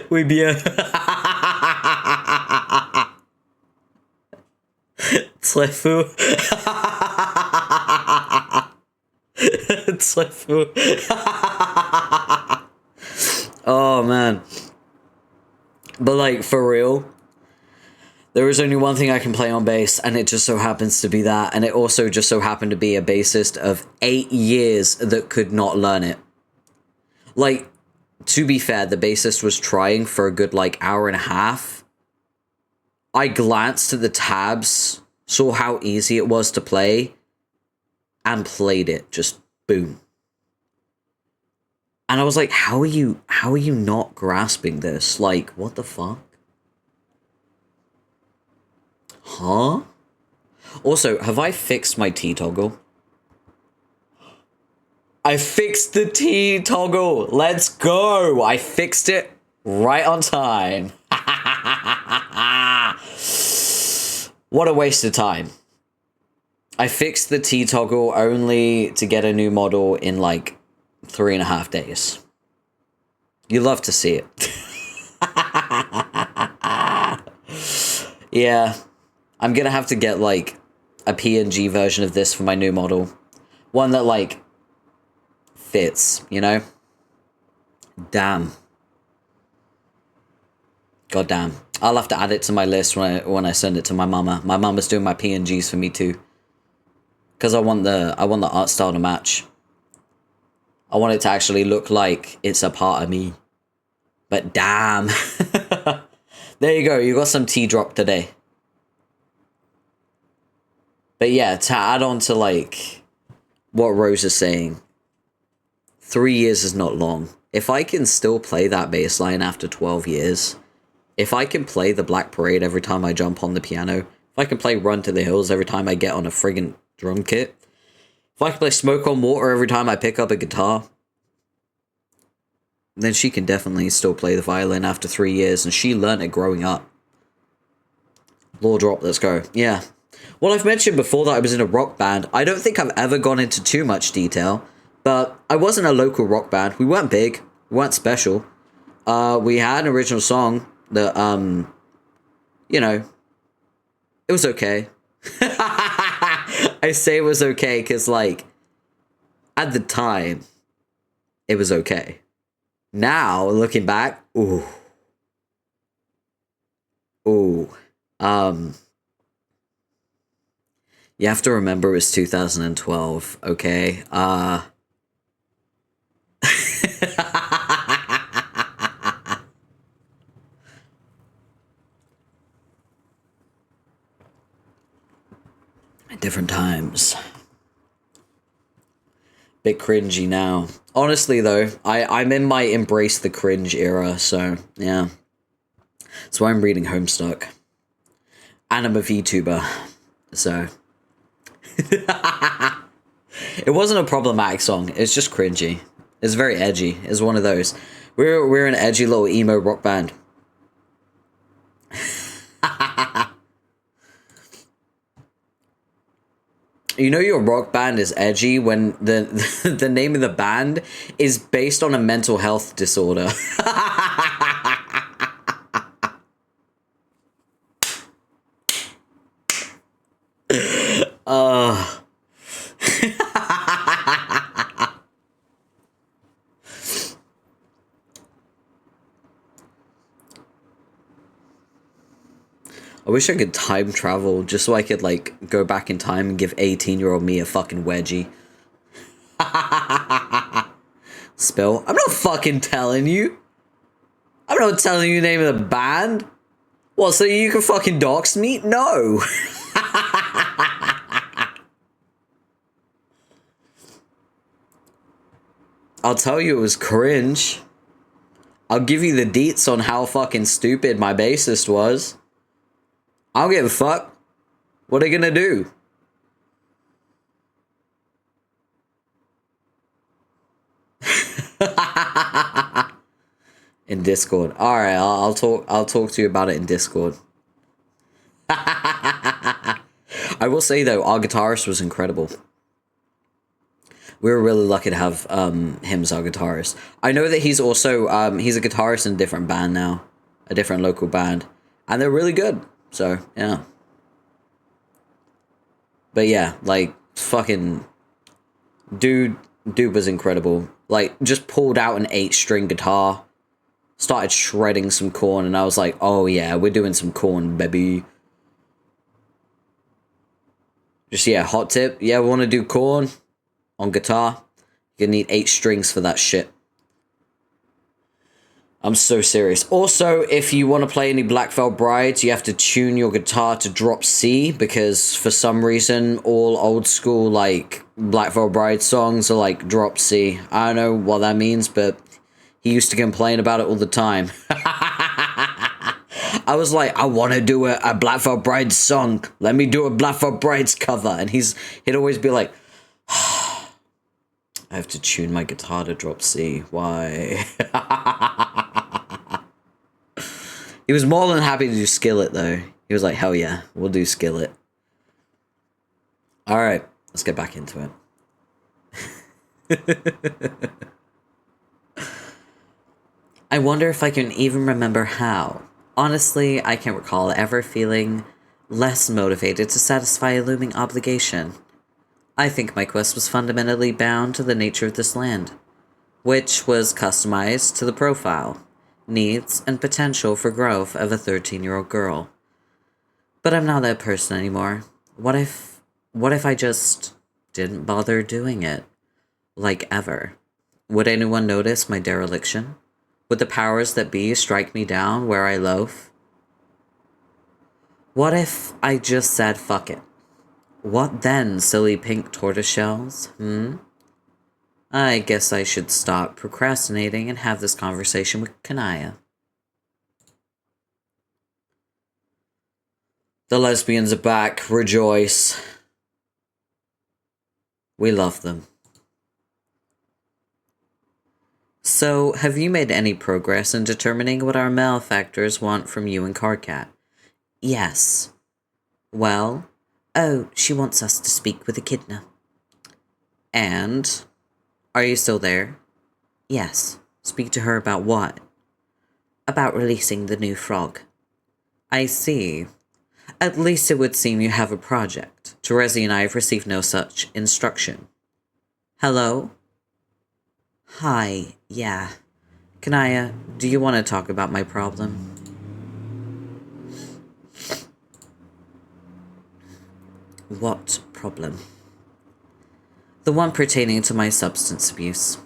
S1: Oui bien. Très fou. Très fou. Oh man. But like, for real, there is only one thing I can play on bass, and it just so happens to be that, and it also just so happened to be a bassist of 8 years that could not learn it. Like, to be fair, the bassist was trying for a good, like, hour and a half. I glanced at the tabs, saw how easy it was to play, and played it. Just boom. And I was like, how are you not grasping this? Like, what the fuck? Huh? Also, have I fixed my T toggle? I fixed the T toggle. Let's go. I fixed it right on time. What a waste of time. I fixed the T toggle only to get a new model in like 3.5 days. You love to see it. Yeah. I'm gonna have to get like a PNG version of this for my new model. One that like fits, you know? Damn. God damn. I'll have to add it to my list when I send it to my mama. My mama's doing my PNGs for me too. Cause I want the art style to match. I want it to actually look like it's a part of me. But damn. There you go, you got some tea drop today. But yeah, to add on to like what Rose is saying, 3 years is not long. If I can still play that bass line after 12 years, if I can play the Black Parade every time I jump on the piano, if I can play Run to the Hills every time I get on a friggin' drum kit, if I can play Smoke on Water every time I pick up a guitar, then she can definitely still play the violin after 3 years, and she learned it growing up. Law drop, let's go. Yeah. Well, I've mentioned before that I was in a rock band. I don't think I've ever gone into too much detail, but I was in a local rock band. We weren't big, we weren't special. We had an original song that, you know, it was okay. I say it was okay because, like, at the time, it was okay. Now, looking back, ooh. Ooh. You have to remember it was 2012, okay? Different times. Bit cringy now. Honestly, though, I'm in my embrace the cringe era, so, yeah. That's why I'm reading Homestuck. And I'm a VTuber, so... It wasn't a problematic song, it's just cringy. It's very edgy, it's one of those. We're an edgy little emo rock band. You know your rock band is edgy when the name of the band is based on a mental health disorder. I wish I could time travel just so I could, like, go back in time and give 18-year-old me a fucking wedgie. Spill. I'm not fucking telling you. I'm not telling you the name of the band. What, so you can fucking dox me? No. I'll tell you it was cringe. I'll give you the deets on how fucking stupid my bassist was. I don't give a fuck. What are they gonna do? In Discord. Alright, I'll talk to you about it in Discord. I will say though, our guitarist was incredible. We were really lucky to have him as our guitarist. I know that he's also he's a guitarist in a different band now, a different local band, and they're really good. So yeah. But yeah, like fucking dude was incredible. Like just pulled out an 8-string guitar, started shredding some corn, and I was like, oh yeah, we're doing some corn, baby. Just yeah, hot tip. Yeah, we want to do corn on guitar. You're gonna need 8 strings for that shit. I'm so serious. Also, if you want to play any Black Veil Brides, you have to tune your guitar to drop C, because for some reason, all old school, like, Black Veil Bride songs are, like, drop C. I don't know what that means, but he used to complain about it all the time. I was like, I want to do a Black Veil Brides song. Let me do a Black Veil Brides cover. And he'd always be like, I have to tune my guitar to drop C. Why? He was more than happy to do Skillet, though. He was like, hell yeah, we'll do Skillet. Alright, let's get back into it. I wonder if I can even remember how. Honestly, I can't recall ever feeling less motivated to satisfy a looming obligation. I think my quest was fundamentally bound to the nature of this land, which was customized to the profile, needs, and potential for growth of a 13-year-old girl. But I'm not that person anymore. What if I just didn't bother doing it? Like ever? Would anyone notice my dereliction? Would the powers that be strike me down where I loaf? What if I just said fuck it? What then, silly pink tortoiseshells? I guess I should stop procrastinating and have this conversation with Kanaya. The lesbians are back. Rejoice. We love them. So, have you made any progress in determining what our malefactors want from you and Cardcat? Yes. Well, oh, she wants us to speak with Echidna. And? Are you still there? Yes. Speak to her about what? About releasing the new frog. I see. At least it would seem you have a project. Terezi and I have received no such instruction. Hello? Hi, yeah. Kanaya, do you want to talk about my problem? What problem? The one pertaining to my substance abuse.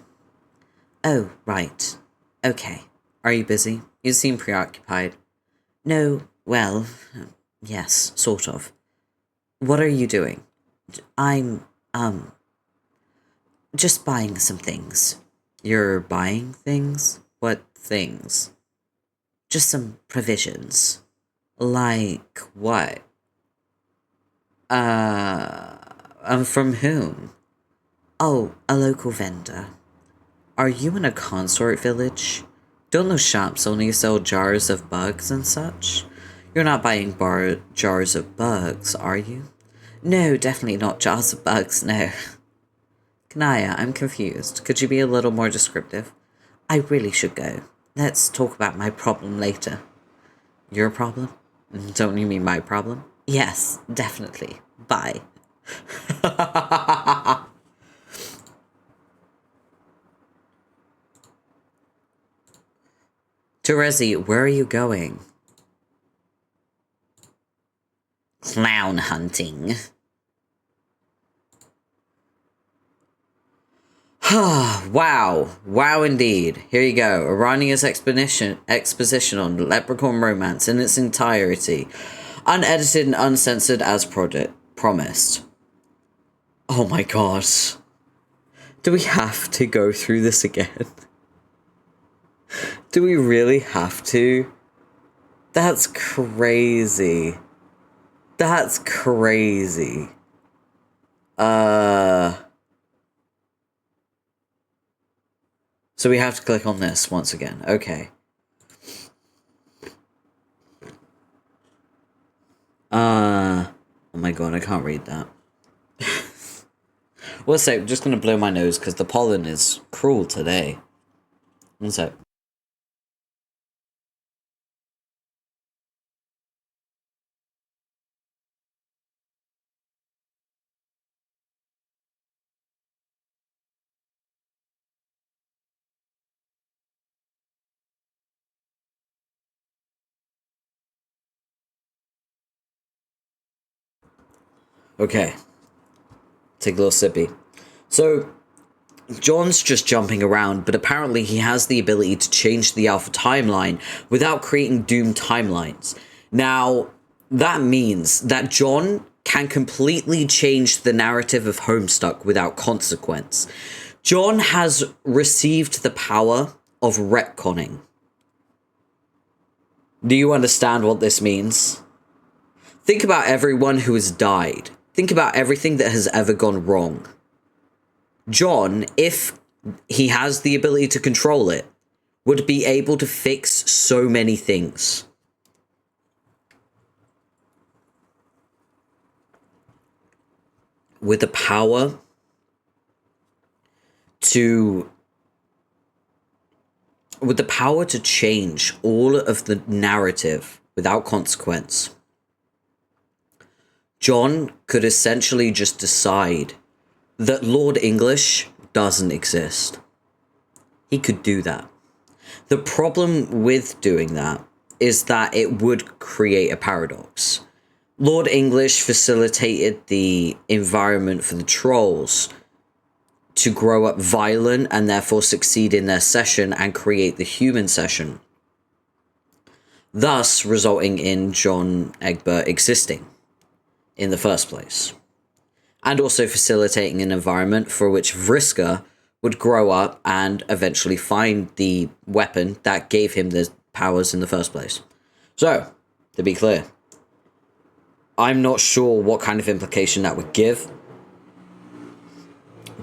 S1: Oh, right. Okay. Are you busy? You seem preoccupied. No, well, yes, sort of. What are you doing? I'm, just buying some things. You're buying things? What things? Just some provisions. Like what? From whom? Oh, a local vendor. Are you in a consort village? Don't those shops only sell jars of bugs and such? You're not buying jars of bugs, are you? No, definitely not jars of bugs, no. Kanaya, I'm confused. Could you be a little more descriptive? I really should go. Let's talk about my problem later. Your problem? Don't you mean my problem? Yes, definitely. Bye. Terezi, where are you going? Clown hunting. Wow. Wow indeed. Here you go. Irania's exposition on Leprechaun romance in its entirety. Unedited and uncensored as promised. Oh my god. Do we have to go through this again? Do we really have to? That's crazy. That's crazy. So we have to click on this once again. Okay. Oh my god, I can't read that. One sec, I'm just gonna blow my nose because the pollen is cruel today. One sec. Okay. Take a little sippy. So, John's just jumping around, but apparently he has the ability to change the alpha timeline without creating doomed timelines. Now, that means that John can completely change the narrative of Homestuck without consequence. John has received the power of retconning. Do you understand what this means? Think about everyone who has died. Think about everything that has ever gone wrong. John, if he has the ability to control it, would be able to fix so many things. With the power to change all of the narrative without consequence, John could essentially just decide that Lord English doesn't exist. He could do that. The problem with doing that is that it would create a paradox. Lord English facilitated the environment for the trolls to grow up violent and therefore succeed in their session and create the human session, thus resulting in John Egbert existing in the first place, and also facilitating an environment for which Vriska would grow up and eventually find the weapon that gave him the powers in the first place. So, to be clear, I'm not sure what kind of implication that would give,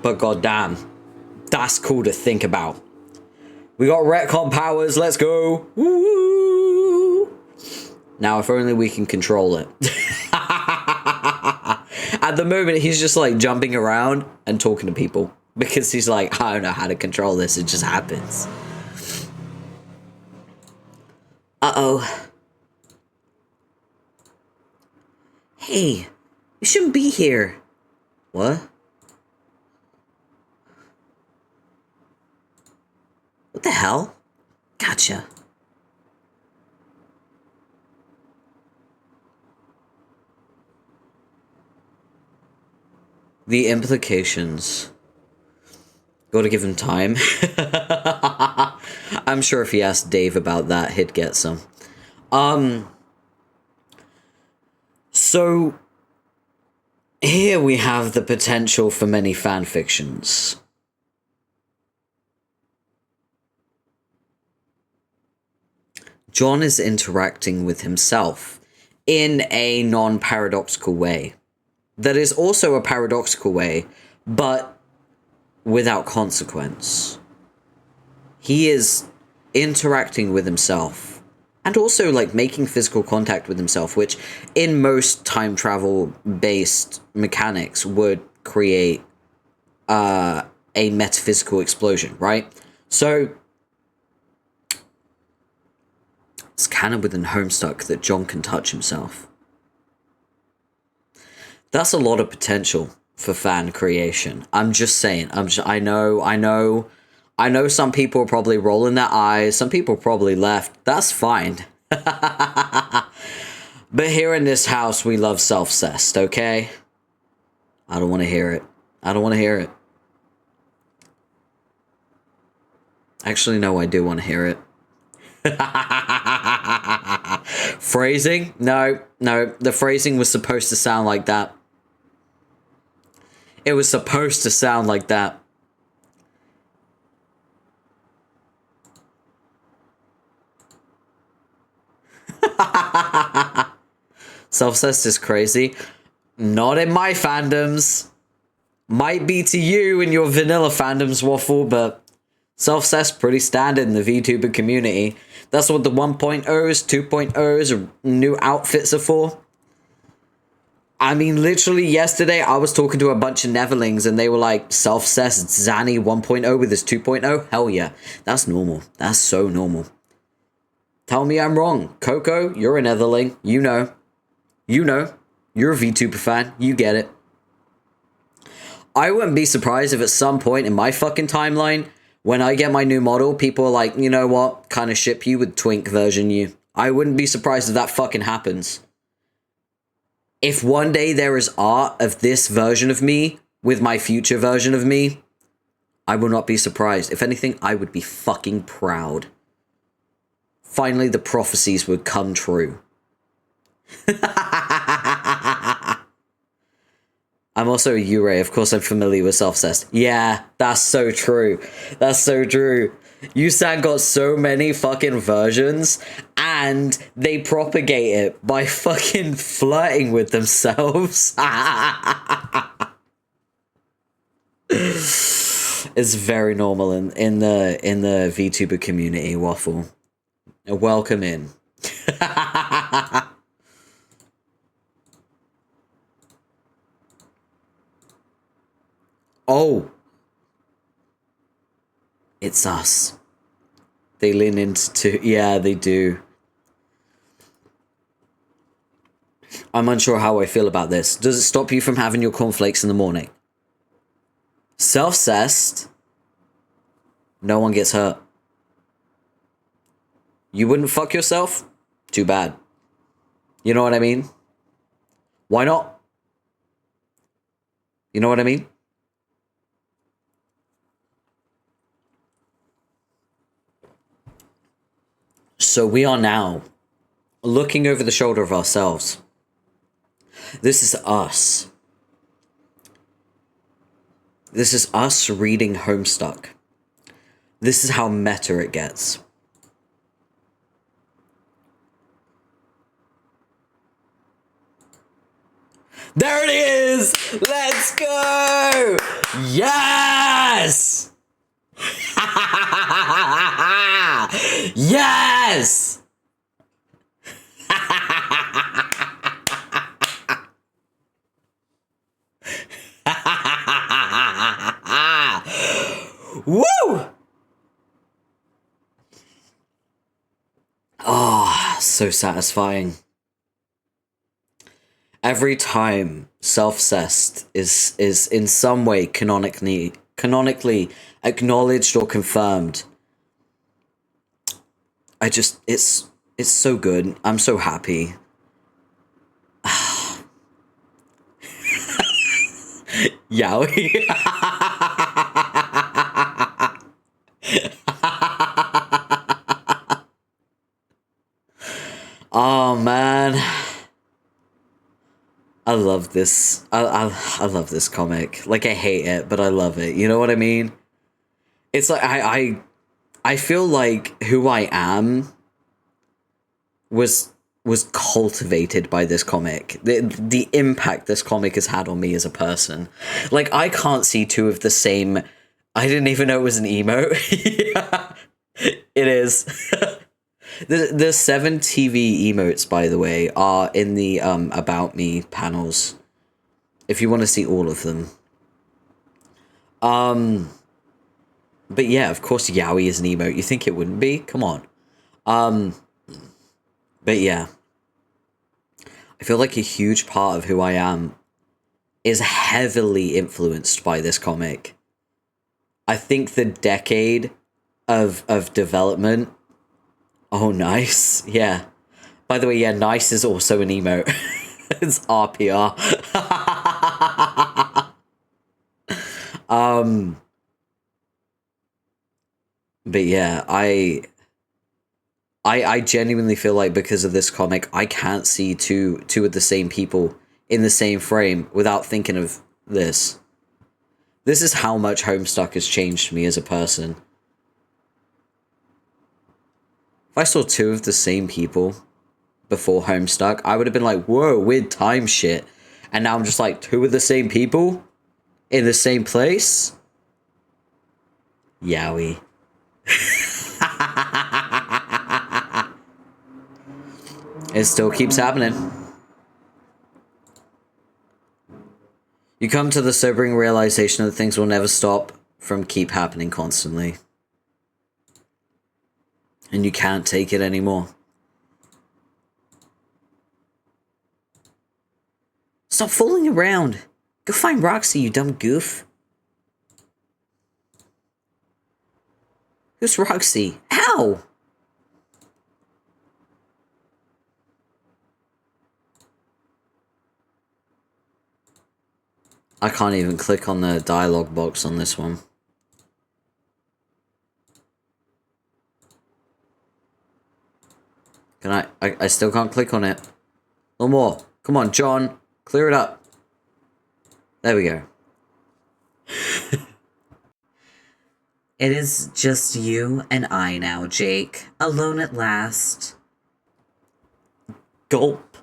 S1: but goddamn, that's cool to think about. We got retcon powers, let's go! Woo! Now, if only we can control it. At the moment, he's just like jumping around and talking to people because he's like, I don't know how to control this, it just happens. Uh-oh. Hey, you shouldn't be here. What? What the hell? Gotcha. The implications. Gotta give him time. I'm sure if he asked Dave about that, he'd get some. So, here we have the potential for many fanfictions. John is interacting with himself in a non-paradoxical way. That is also a paradoxical way, but without consequence. He is interacting with himself and also like making physical contact with himself, which in most time travel based mechanics would create a metaphysical explosion, right? So it's canon within Homestuck that John can touch himself. That's a lot of potential for fan creation. I'm just saying. I know some people are probably rolling their eyes. Some people probably left. That's fine. But here in this house, we love self-cessed, okay? I don't want to hear it. I don't want to hear it. Actually, no, I do want to hear it. Phrasing? No. The phrasing was supposed to sound like that. It was supposed to sound like that. Self-cessed is crazy. Not in my fandoms. Might be to you in your vanilla fandoms, Waffle, but self-cessed pretty standard in the VTuber community. That's what the 1.0s, 2.0s, new outfits are for. I mean, literally yesterday, I was talking to a bunch of Netherlings, and they were like, self-cessed Zanny 1.0 with his 2.0? Hell yeah. That's normal. That's so normal. Tell me I'm wrong. Coco, you're a Netherling. You know. You know. You're a VTuber fan. You get it. I wouldn't be surprised if at some point in my fucking timeline, when I get my new model, people are like, you know what? Kind of ship you with twink version you. I wouldn't be surprised if that fucking happens. If one day there is art of this version of me with my future version of me, I will not be surprised. If anything, I would be fucking proud. Finally, the prophecies would come true. I'm also a Ure. Of course, I'm familiar with self-cessed. Yeah, that's so true. That's so true. Yusan got so many fucking versions, and they propagate it by fucking flirting with themselves. It's very normal in the VTuber community, Waffle. Welcome in. Oh. It's us. They lean into... Yeah, they do. I'm unsure how I feel about this. Does it stop you from having your cornflakes in the morning? Self-cessed. No one gets hurt. You wouldn't fuck yourself? Too bad. You know what I mean? Why not? You know what I mean? So we are now looking over the shoulder of ourselves. This is us. This is us reading Homestuck. This is how meta it gets. There it is! Let's go! Yes! Yes! Woo! Oh, so satisfying. Every time self-cessed is in some way canonically acknowledged or confirmed, it's so good. I'm so happy. Yowie. Oh man, I love this. I love this comic. Like, I hate it, but I love it. You know what I mean? It's like I feel like who I am was cultivated by this comic. The impact this comic has had on me as a person. Like, I can't see two of the same. I didn't even know it was an emote. Yeah, it is. The 7 TV emotes, by the way, are in the About Me panels, if you want to see all of them. But yeah, of course Yowie is an emote. You think it wouldn't be? Come on. But yeah. I feel like a huge part of who I am is heavily influenced by this comic. I think the decade of development... Oh, nice. Yeah. By the way, yeah, nice is also an emote. It's RPR. But yeah, I genuinely feel like because of this comic, I can't see two of the same people in the same frame without thinking of this. This is how much Homestuck has changed me as a person. If I saw two of the same people before Homestuck, I would have been like, whoa, weird time shit. And now I'm just like, two of the same people? In the same place? Yowie. It still keeps happening. You come to the sobering realization that things will never stop from keep happening constantly. And you can't take it anymore. Stop fooling around. Go find Roxy, you dumb goof. Who's Roxy? Ow! I can't even click on the dialogue box on this one. Can I still can't click on it. No more. Come on, John. Clear it up. There we go. It is just you and I now, Jake. Alone at last. Gulp.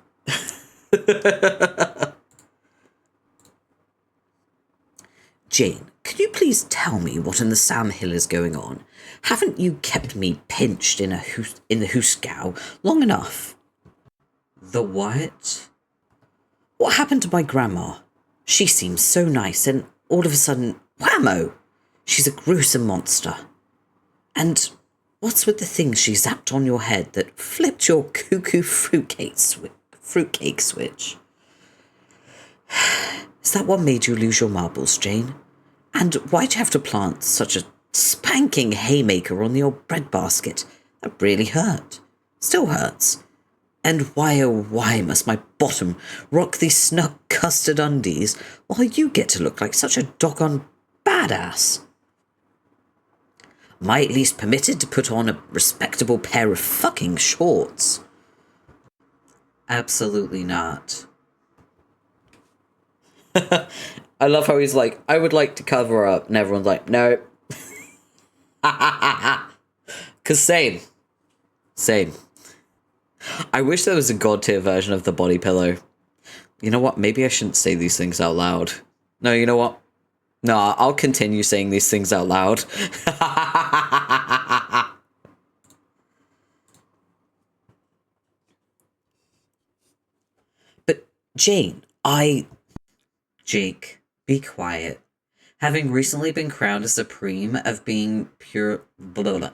S1: Jane, could you please tell me what in the Sam Hill is going on? Haven't you kept me pinched in the Hooskow long enough? The what? What happened to my grandma? She seems so nice, and all of a sudden, whammo! She's a gruesome monster. And what's with the thing she zapped on your head that flipped your cuckoo fruitcake switch? Is that what made you lose your marbles, Jane? And why'd you have to plant such a spanking haymaker on your breadbasket? That really hurt. Still hurts. And why, oh why must my bottom rock these snug custard undies while you get to look like such a doggone badass? Am I at least permitted to put on a respectable pair of fucking shorts? Absolutely not. I love how he's like, I would like to cover up, and everyone's like, no. Cause same. I wish there was a god tier version of the body pillow. You know what? Maybe I shouldn't say these things out loud. No, you know what? No, I'll continue saying these things out loud. But Jane, Jake, be quiet. Having recently been crowned a supreme of being pure... Blah, blah, blah.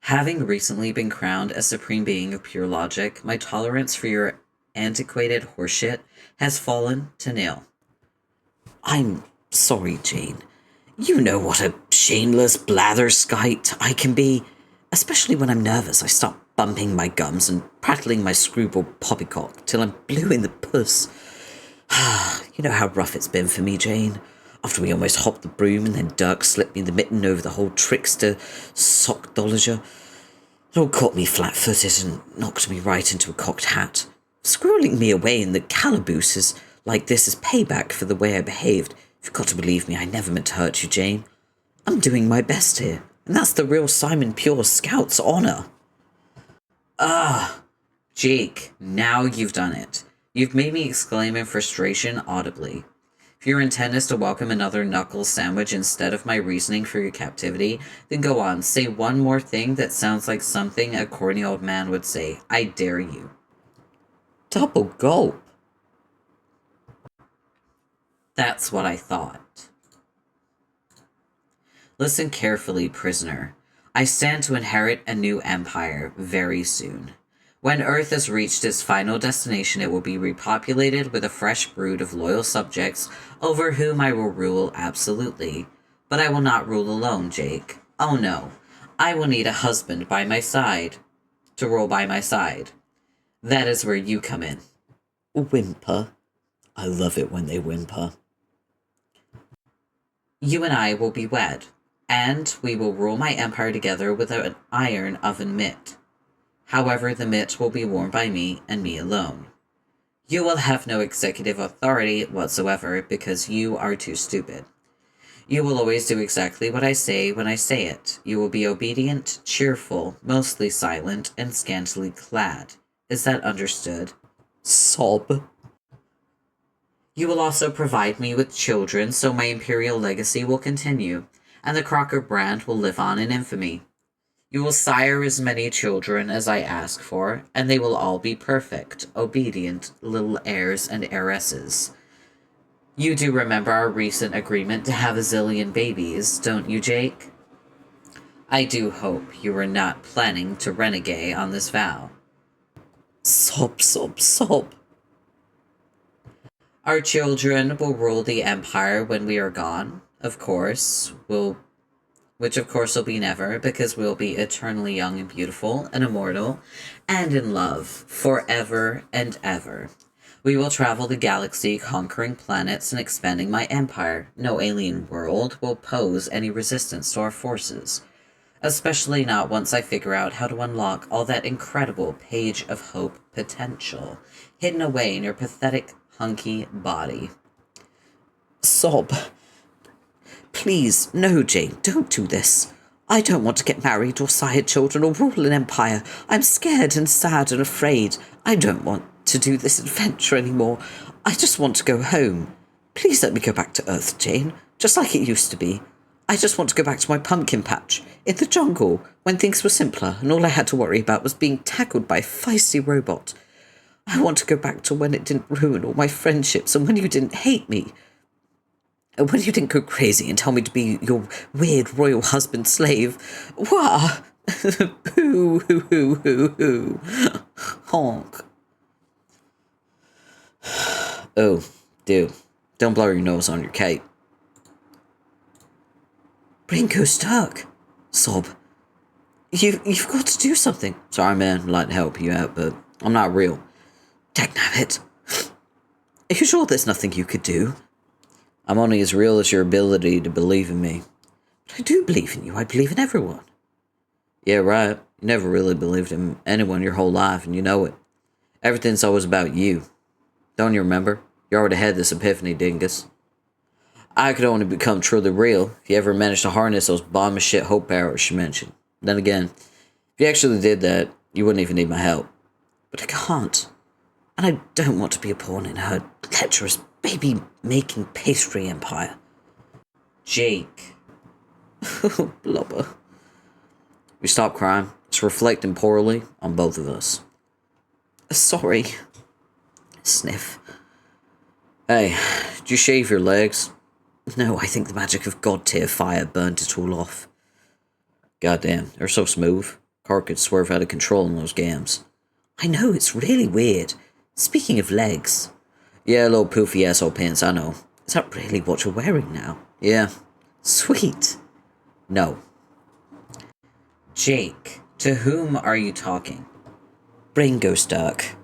S1: Having recently been crowned a supreme being of pure logic, my tolerance for your antiquated horseshit has fallen to nil. I'm sorry, Jane. You know what a shameless blatherskite I can be. Especially when I'm nervous, I start bumping my gums and prattling my screwball poppycock till I'm blue in the puss. You know how rough it's been for me, Jane. After we almost hopped the broom and then Dirk slipped me the mitten over the whole trickster sockdologer. It all caught me flat-footed and knocked me right into a cocked hat. Squirreling me away in the calabooses like this is payback for the way I behaved. You've got to believe me, I never meant to hurt you, Jane. I'm doing my best here, and that's the real Simon Pure Scout's honor. Jake, now you've done it. You've made me exclaim in frustration audibly. If your intent is to welcome another knuckles sandwich instead of my reasoning for your captivity, then go on, say one more thing that sounds like something a corny old man would say. I dare you. Double gulp. That's what I thought. Listen carefully, prisoner. I stand to inherit a new empire very soon. When Earth has reached its final destination, it will be repopulated with a fresh brood of loyal subjects over whom I will rule absolutely. But I will not rule alone, Jake. Oh no. I will need a husband by my side. To rule by my side. That is where you come in. Whimper. I love it when they whimper. You and I will be wed.
S3: And we will rule my empire together with an iron oven mitt. However, the mitt will be worn by me and me alone. You will have no executive authority whatsoever because you are too stupid. You will always do exactly what I say when I say it. You will be obedient, cheerful, mostly silent, and scantily clad. Is that understood?
S1: Sob.
S3: You will also provide me with children so my imperial legacy will continue, and the Crocker brand will live on in infamy. You will sire as many children as I ask for, and they will all be perfect, obedient, little heirs and heiresses. You do remember our recent agreement to have a zillion babies, don't you, Jake? I do hope you are not planning to renegade on this vow.
S1: Sob, sob, sob.
S3: Our children will rule the empire when we are gone, of course, which of course will be never, because we'll be eternally young and beautiful and immortal and in love forever and ever. We will travel the galaxy, conquering planets and expanding my empire. No alien world will pose any resistance to our forces, especially not once I figure out how to unlock all that incredible Page of Hope potential hidden away in your pathetic, hunky body.
S1: Sob. Please, no, Jane, don't do this. I don't want to get married or sire children or rule an empire. I'm scared and sad and afraid. I don't want to do this adventure anymore. I just want to go home. Please let me go back to Earth, Jane, just like it used to be. I just want to go back to my pumpkin patch, in the jungle, when things were simpler and all I had to worry about was being tackled by a feisty robot. I want to go back to when it didn't ruin all my friendships and when you didn't hate me. And when you didn't go crazy and tell me to be your weird royal husband slave. Wah! Boo, hoo, hoo, hoo, hoo. Honk. Oh, dude, don't blow your nose on your cape. Ringo's stuck. Sob. You've got to do something. Sorry, man, I'd like to help you out, but I'm not real. Dagnabbit. Are you sure there's nothing you could do? I'm only as real as your ability to believe in me. But I do believe in you. I believe in everyone. Yeah, right. You never really believed in anyone your whole life, and you know it. Everything's always about you. Don't you remember? You already had this epiphany, dingus. I could only become truly real if you ever managed to harness those bomb of shit hope powers you mentioned. Then again, if you actually did that, you wouldn't even need my help. But I can't. And I don't want to be a pawn in her lecherous baby-making pastry empire.
S3: Jake.
S1: Blubber. We stop crying. It's reflecting poorly on both of us. Sorry. Sniff. Hey, did you shave your legs? No, I think the magic of god-tier fire burned it all off. Goddamn, they're so smooth. Car could swerve out of control in those gams. I know, it's really weird. Speaking of legs. Yeah, little poofy asshole pants, I know. Is that really what you're wearing now? Yeah. Sweet. No.
S3: Jake, to whom are you talking?
S1: Brain Ghost Dirk.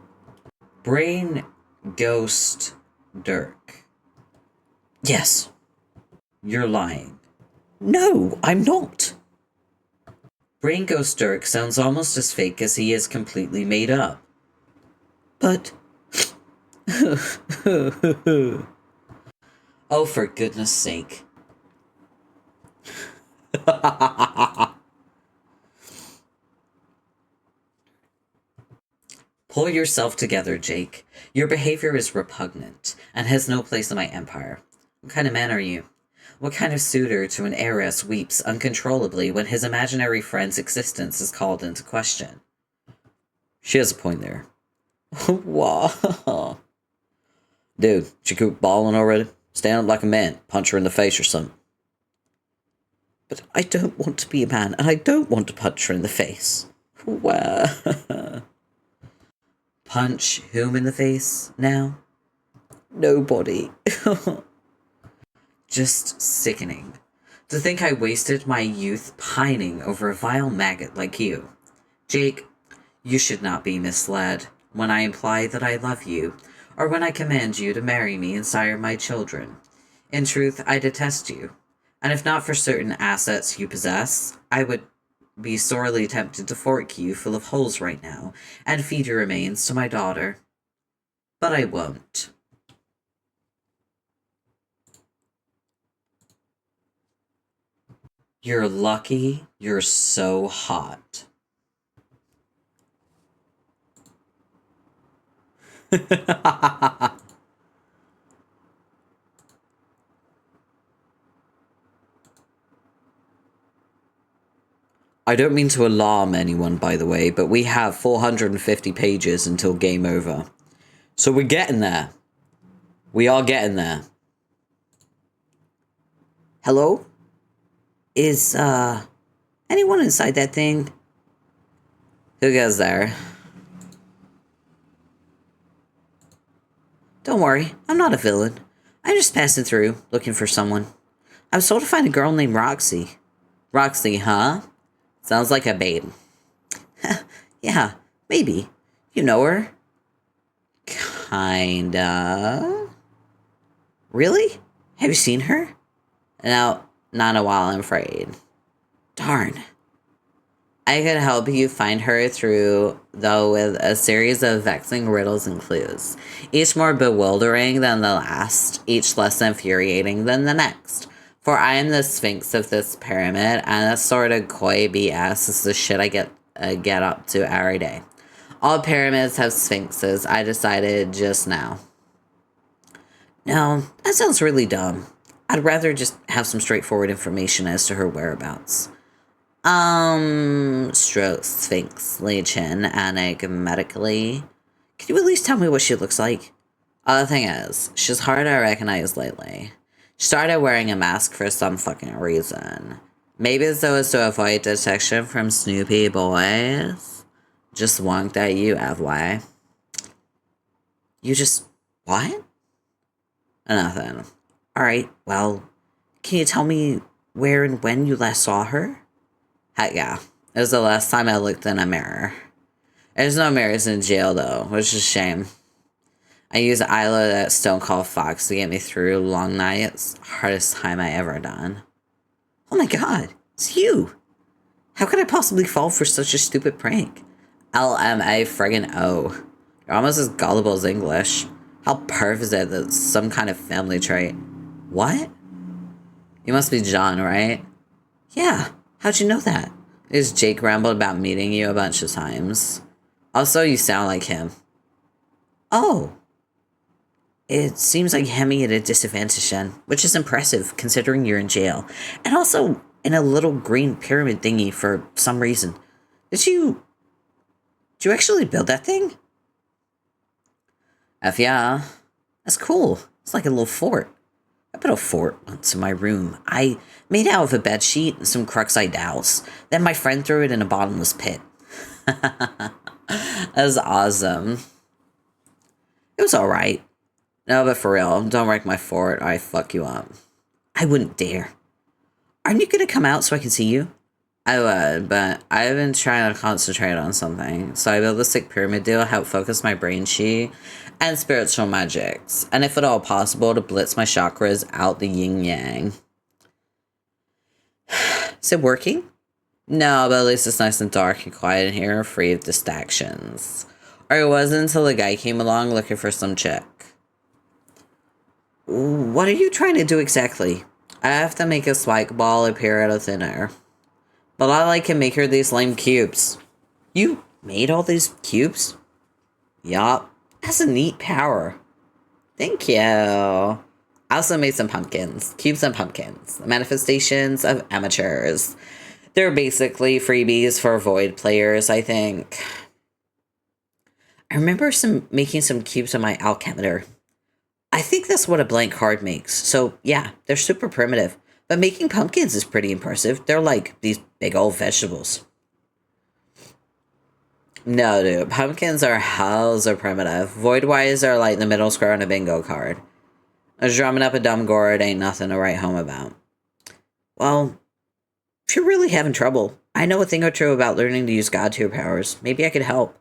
S3: Brain Ghost Dirk.
S1: Yes.
S3: You're lying.
S1: No, I'm not.
S3: Brain Ghost Dirk sounds almost as fake as he is completely made up.
S1: But...
S3: Oh, for goodness sake. Pull yourself together, Jake. Your behavior is repugnant and has no place in my empire. What kind of man are you? What kind of suitor to an heiress weeps uncontrollably when his imaginary friend's existence is called into question?
S1: She has a point there. Wow. Dude, she quit balling already? Stand up like a man, punch her in the face or something. But I don't want to be a man, and I don't want to punch her in the face. Wow.
S3: Punch whom in the face now?
S1: Nobody.
S3: Just sickening. To think I wasted my youth pining over a vile maggot like you. Jake, you should not be misled when I imply that I love you, or when I command you to marry me and sire my children. In truth, I detest you. And if not for certain assets you possess, I would be sorely tempted to fork you full of holes right now and feed your remains to my daughter. But I won't. You're lucky you're so hot. I don't mean to alarm anyone, by the way, but we have 450 pages until game over. So we're getting there. We are getting there. Hello? Is, anyone inside that thing? Who goes there? Don't worry, I'm not a villain. I'm just passing through, looking for someone. I was told to find a girl named Roxy. Roxy, huh? Sounds like a babe. Yeah, maybe. You know her? Kinda. Really? Have you seen her? No, not in a while, I'm afraid. Darn. I could help you find her through, though, with a series of vexing riddles and clues, each more bewildering than the last, each less infuriating than the next. For I am the Sphinx of this pyramid, and that sort of coy BS is the shit I get up to every day. All pyramids have sphinxes, I decided just now. No, that sounds really dumb. I'd rather just have some straightforward information as to her whereabouts. Stroke Sphinx Legion, enigmatically. Can you at least tell me what she looks like? The thing is, she's hard to recognize lately. She started wearing a mask for some fucking reason. Maybe so as to avoid detection from Snoopy boys. Just wonked at you, Evway. You just... what? Nothing. Alright, well, can you tell me where and when you last saw her? Heck yeah. It was the last time I looked in a mirror. There's no mirrors in jail, though, which is a shame. I used Ellot at Stone Cold Fox to get me through long nights. Hardest time I ever done. Oh my god, it's you! How could I possibly fall for such a stupid prank? LMA friggin' O. You're almost as gullible as English. How perv is it that's some kind of family trait? What? You must be John, right? Yeah, how'd you know that? Because Jake rambled about meeting you a bunch of times. Also, you sound like him. Oh. It seems like Hemi at a disadvantage then, which is impressive considering you're in jail. And also in a little green pyramid thingy for some reason. Did you actually build that thing? F yeah. That's cool. It's like a little fort. I built a fort once in my room. I made it out of a bed sheet and some Cruxite dowels. Then my friend threw it in a bottomless pit. That was awesome. It was alright. No, but for real, don't wreck my fort or I fuck you up. I wouldn't dare. Aren't you gonna come out so I can see you? I would, but I've been trying to concentrate on something. So I built a sick pyramid deal to help focus my brain chi and spiritual magics. And if at all possible, to blitz my chakras out the yin-yang. Is it working? No, but at least it's nice and dark and quiet in here, free of distractions. Or it wasn't until the guy came along looking for some chick. What are you trying to do exactly? I have to make a spike ball appear out of thin air. But all I can make are these lame cubes. You made all these cubes? Yup. That's a neat power. Thank you. I also made some pumpkins. Cubes and pumpkins. Manifestations of amateurs. They're basically freebies for Void players, I think. I remember making some cubes on my alchemitor. I think that's what a blank card makes. So, yeah, they're super primitive. But making pumpkins is pretty impressive. They're like these big old vegetables. No, dude. Pumpkins are hells are primitive. Void-wise are like the middle square on a bingo card. Drumming up a dumb gourd ain't nothing to write home about. Well, if you're really having trouble, I know a thing or two about learning to use God tier powers. Maybe I could help.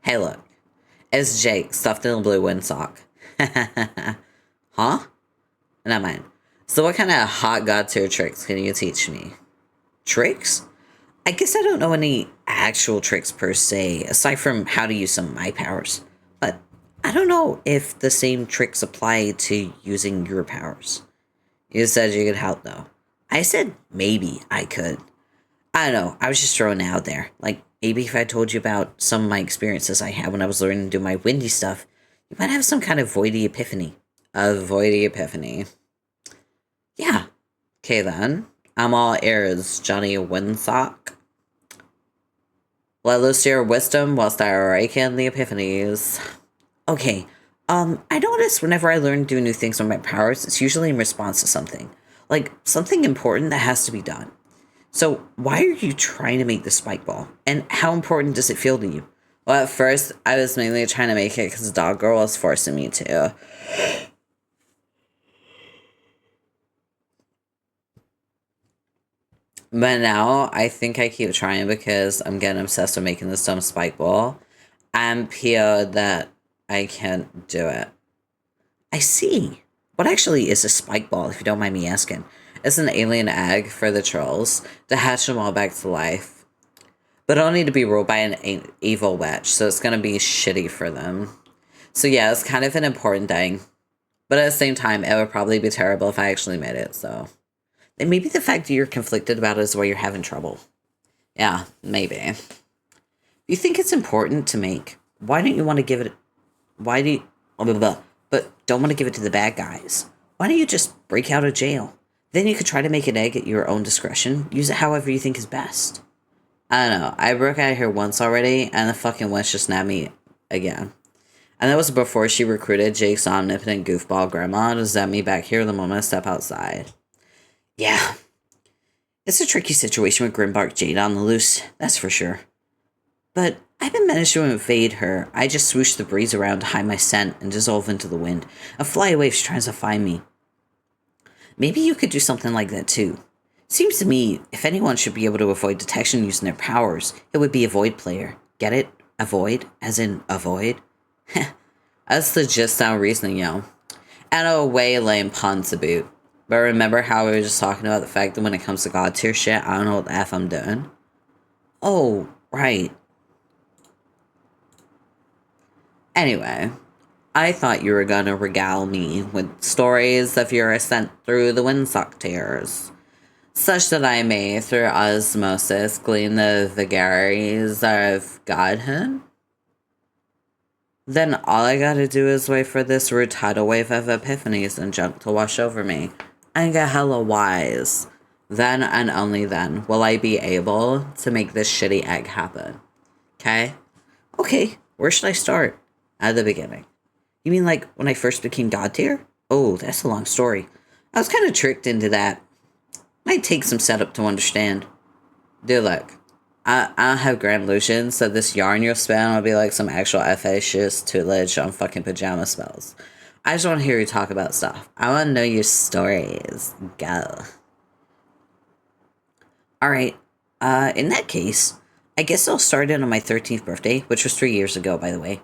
S3: Hey, look. It's Jake, stuffed in a blue windsock. Huh?
S1: Never mind. So what kind of hot god tier tricks can you teach me? Tricks? I guess I don't know any actual tricks per se, aside from how to use some of my powers. But I don't know if the same tricks apply to using your powers. You said you could help, though. I said maybe I could. I don't know, I was just throwing it out there. Like, maybe if I told you about some of my experiences I had when I was learning to do my windy stuff, you might have some kind of voidy epiphany. A voidy epiphany. Yeah. Okay then. I'm all ears, Johnny Windsock. Let loose your wisdom whilst I rake in the epiphanies. Okay. I notice whenever I learn to do new things with my powers, it's usually in response to something. Like, something important that has to be done. So, why are you trying to make the spike ball? And how important does it feel to you? Well, at first, I was mainly trying to make it because Dog Girl was forcing me to. But now, I think I keep trying because I'm getting obsessed with making this dumb spike ball. I'm PO'd that I can't do it. I see. What actually is a spike ball, if you don't mind me asking? It's an alien egg for the trolls to hatch them all back to life. But only to be ruled by an evil witch, so it's going to be shitty for them. So yeah, it's kind of an important thing. But at the same time, it would probably be terrible if I actually made it, so. And maybe the fact that you're conflicted about it is why you're having trouble. Yeah, maybe. If you think it's important to make, why don't you want to give it... Why do you... Blah, blah, blah, but don't want to give it to the bad guys. Why don't you just break out of jail? Then you could try to make an egg at your own discretion. Use it however you think is best. I don't know. I broke out of here once already, and the fucking witch just nabbed me again. And that was before she recruited Jake's omnipotent goofball grandma to zap me back here the moment I step outside. Yeah. It's a tricky situation with Grimbark Jade on the loose, that's for sure. But I've been managed to invade her. I just swoosh the breeze around to hide my scent and dissolve into the wind and fly away if she tries to find me. Maybe you could do something like that too. Seems to me, if anyone should be able to avoid detection using their powers, it would be a void player. Get it? Avoid? As in avoid? That's the gist sound reasoning, yo. And a way lame pun to boot. But remember how we were just talking about the fact that when it comes to god tier shit, I don't know what the F I'm doing? Oh, right. Anyway, I thought you were gonna regale me with stories of your ascent through the Windsock tears, such that I may, through osmosis, glean the vagaries of godhood. Then all I gotta do is wait for this rude tidal wave of epiphanies and junk to wash over me, and get hella wise. Then and only then will I be able to make this shitty egg happen. Okay? Okay, where should I start? At the beginning. You mean like when I first became god tier? Oh, that's a long story. I was kind of tricked into that. Might take some setup to understand. Dude, look. I don't have grand illusions, so this yarn you'll spin will be like some actual efficacious tutelage on fucking pajama spells. I just want to hear you talk about stuff. I want to know your stories. Go. Alright, in that case, I guess I'll start it on my 13th birthday, which was 3 years ago, by the way.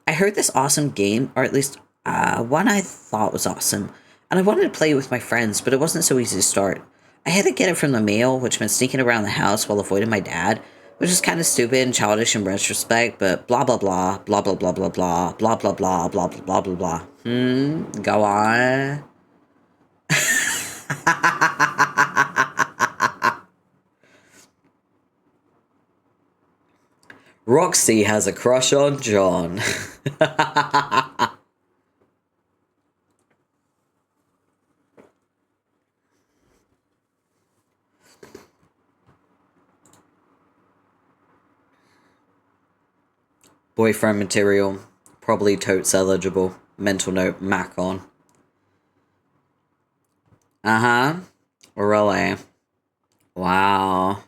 S1: I heard this awesome game, or at least one I thought was awesome, and I wanted to play it with my friends, but it wasn't so easy to start. I had to get it from the mail, which meant sneaking around the house while avoiding my dad, which is kind of stupid and childish in retrospect, but blah blah blah, blah blah blah blah blah, blah blah blah, blah blah blah blah blah. Go on. Roxy has a crush on John. Boyfriend material. Probably totes eligible. Mental note, Mac on. Uh-huh. Really? Wow.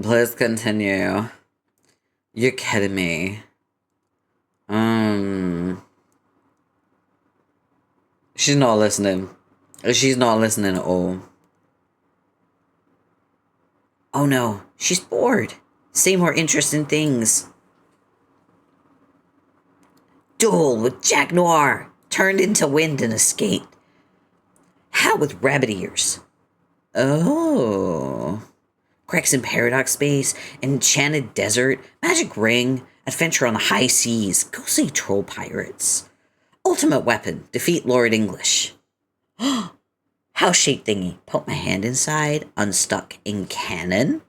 S1: Please continue. You're kidding me. She's not listening. She's not listening at all. Oh no, she's bored. Say more interesting things. Duel with Jack Noir. turned into wind and escaped. How with rabbit ears? Oh. Cracks in paradox space, an enchanted desert, magic ring, adventure on the high seas, ghostly troll pirates. Ultimate weapon, defeat Lord English. House-shaped thingy, poke my hand inside, unstuck in cannon.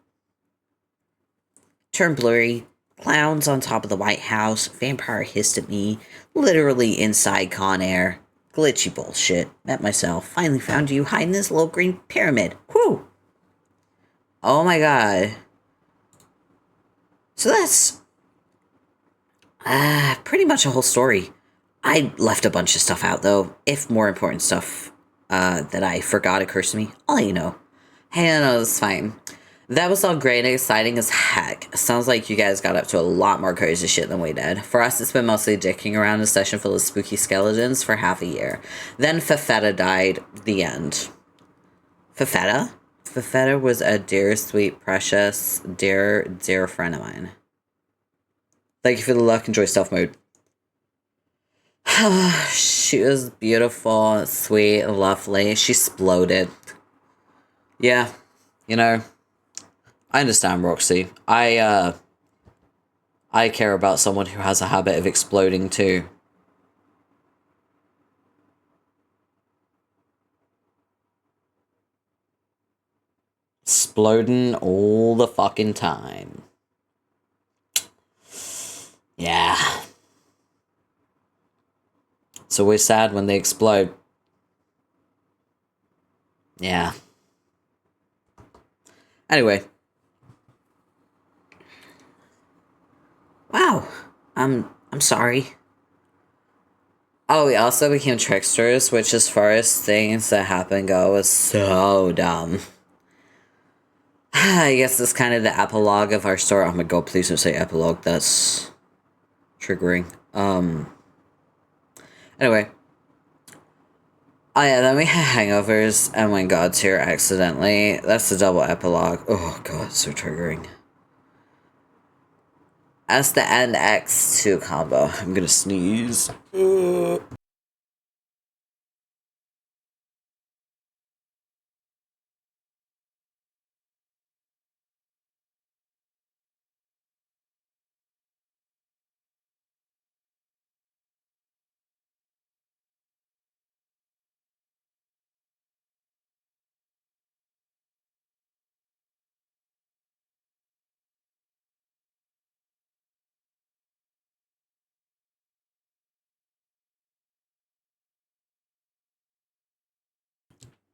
S1: Turn blurry, clowns on top of the White House, vampire hissed at me, literally inside Con Air. Glitchy bullshit. Met myself, finally found you hiding this little green pyramid. Whew! Oh my god. So that's pretty much a whole story. I left a bunch of stuff out though. If more important stuff that I forgot occurs to me, I'll let you know. Hey, no, it's fine. That was all great and exciting as heck. Sounds like you guys got up to a lot more crazy shit than we did. For us, it's been mostly dicking around in a session full of spooky skeletons for half a year. Then Fafetta died. The end. Fafetta? Fafetta was a dear, sweet, precious, dear friend of mine. Thank you for the luck. Enjoy stealth mode. She was beautiful, sweet, lovely. She exploded. Yeah, you know, I understand, Roxy. I care about someone who has a habit of exploding too. Exploding all the fucking time. Yeah. It's always sad when they explode. Yeah. Anyway. Wow. I'm sorry. Oh, we also became tricksters, which as far as things that happen go was so dumb. I guess it's kind of the epilogue of our story. Oh my god, please don't say epilogue. That's triggering. Anyway. Oh yeah, then we had hangovers and went God's here accidentally. That's the double epilogue. Oh god, so triggering. That's the end X2 combo. I'm gonna sneeze.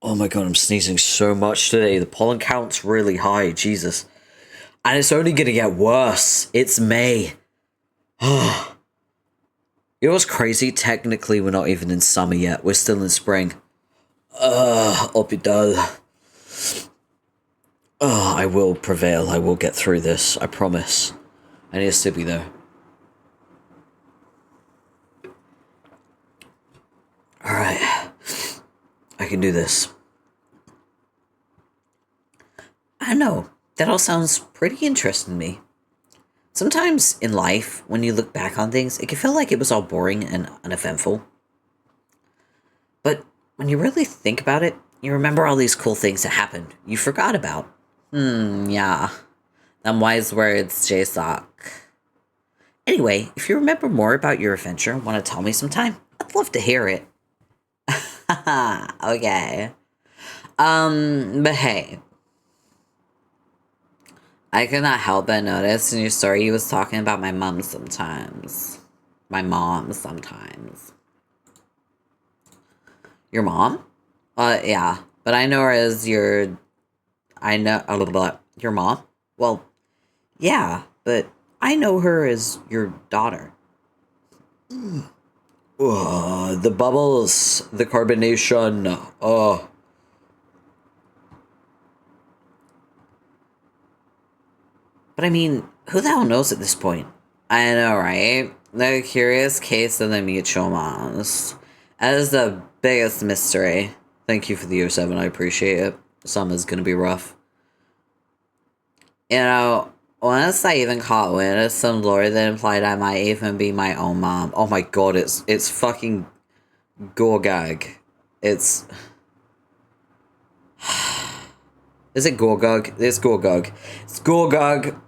S1: Oh my god, I'm sneezing so much today. The pollen count's really high, Jesus. And it's only gonna get worse. It's May. You know what's crazy? Technically, we're not even in summer yet. We're still in spring. Hospital. I will prevail. I will get through this. I promise. I need a sippy though. Alright. I can do this. I know. That all sounds pretty interesting to me. Sometimes in life, when you look back on things, it can feel like it was all boring and uneventful. But when you really think about it, you remember all these cool things that happened you forgot about. Yeah. Them wise words, J-Sock. Anyway, if you remember more about your adventure and want to tell me sometime, I'd love to hear it. Okay. But hey. I could not help but notice in your story you was talking about my mom sometimes. My mom sometimes. Your mom? Yeah. But I know her as your... your mom? Well, yeah, but I know her as your daughter. The bubbles, the carbonation, oh. But I mean, who the hell knows at this point? I know, right? The curious case of the mutual moms. That is the biggest mystery. Thank you for the 07, I appreciate it. Summer's gonna be rough. You know, once I even caught wind of some lore that implied I might even be my own mom. Oh my god, it's fucking Gorgag. It's... Is it Gorgug? It's Gorgug. It's Gorgug.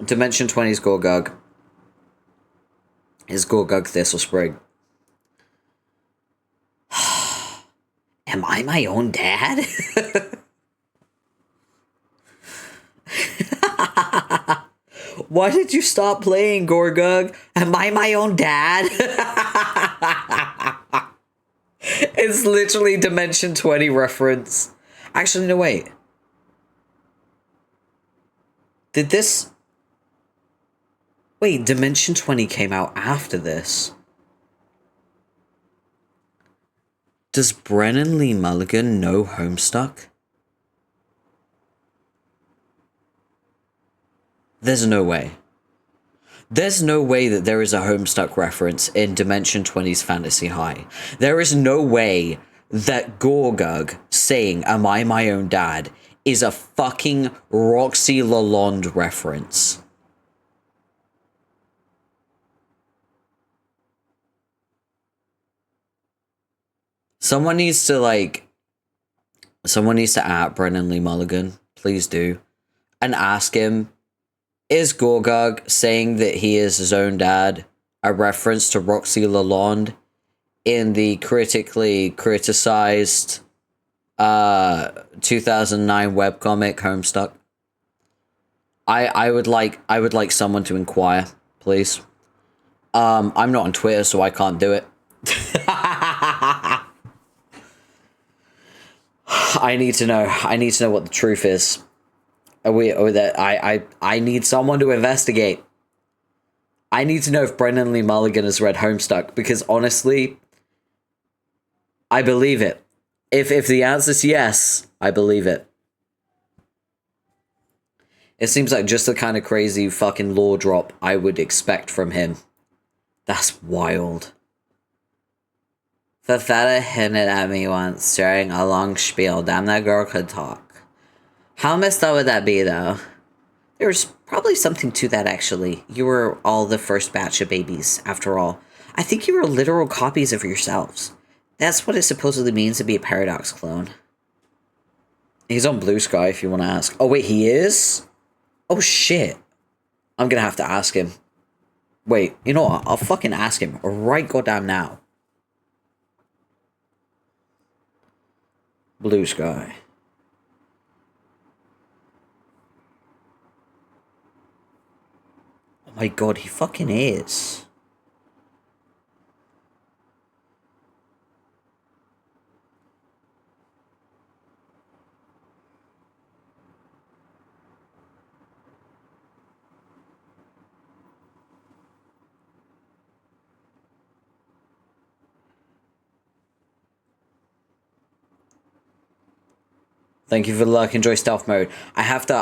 S1: Dimension 20's Gorgug. Is Gorgug Thistle Sprig. Am I my own dad? Why did you stop playing, Gorgug? Am I my own dad? It's literally Dimension 20 reference. Actually, no, wait. Did this... Wait, Dimension 20 came out after this. Does Brennan Lee Mulligan know Homestuck? There's no way. There's no way that there is a Homestuck reference in Dimension 20's Fantasy High. There is no way that Gorgug saying, "Am I my own dad?" is a fucking Roxy Lalonde reference. Someone needs to at Brennan Lee Mulligan, please do, and ask him, is Gorgug saying that he is his own dad a reference to Roxy Lalonde in the critically criticized 2009 webcomic Homestuck? I would like someone to inquire, please. I'm not on Twitter, so I can't do it. I need to know what the truth is. I need someone to investigate. I need to know if Brennan Lee Mulligan has read Homestuck, because honestly, I believe it. If the answer's yes, I believe it. It seems like just the kind of crazy fucking lore drop I would expect from him. That's wild. Fafetta hinted at me once during a long spiel. Damn, that girl could talk. How messed up would that be, though? There's probably something to that, actually. You were all the first batch of babies, after all. I think you were literal copies of yourselves. That's what it supposedly means to be a Paradox clone. He's on Blue Sky, if you want to ask. Oh, wait, he is? Oh, shit. I'm gonna have to ask him. Wait, you know what? I'll fucking ask him right goddamn now. Blue Sky. Oh my god, he fucking is. Thank you for the luck. Enjoy stealth mode. I have to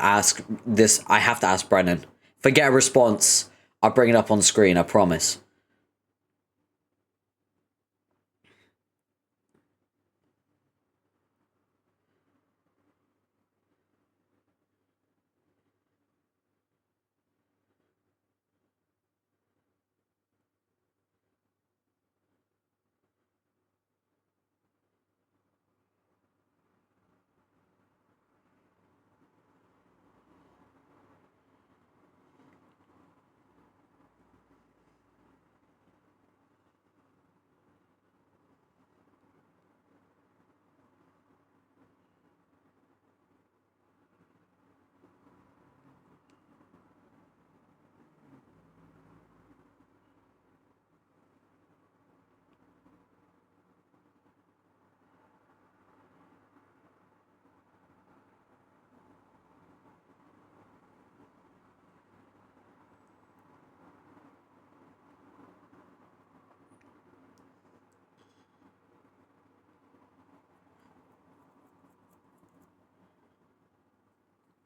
S1: ask this. I have to ask Brennan. If I get a response, I'll bring it up on screen. I promise.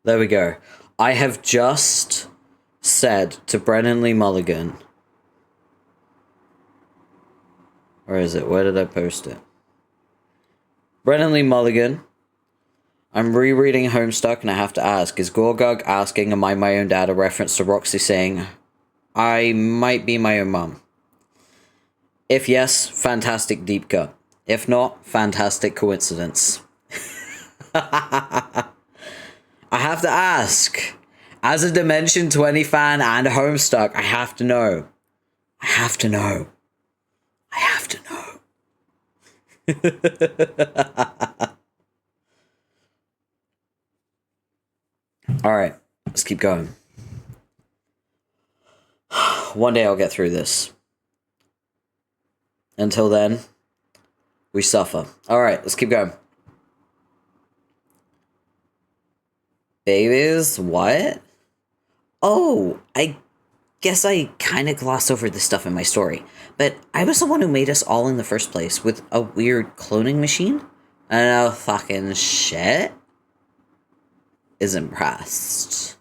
S1: There we go. I have just said to Brennan Lee Mulligan. Where is it? Where did I post it? Brennan Lee Mulligan. I'm rereading Homestuck and I have to ask, is Gorgug asking, am I my own dad, a reference to Roxy saying, I might be my own mum? If yes, fantastic deep cut. If not, fantastic coincidence. I have to ask. As a Dimension 20 fan and a Homestuck, I have to know. I have to know. I have to know. Alright, let's keep going. One day I'll get through this. Until then, we suffer. Alright, let's keep going. Babies? What? Oh, I guess I kind of glossed over this stuff in my story. But I was the one who made us all in the first place with a weird cloning machine. And no fucking shit is impressed.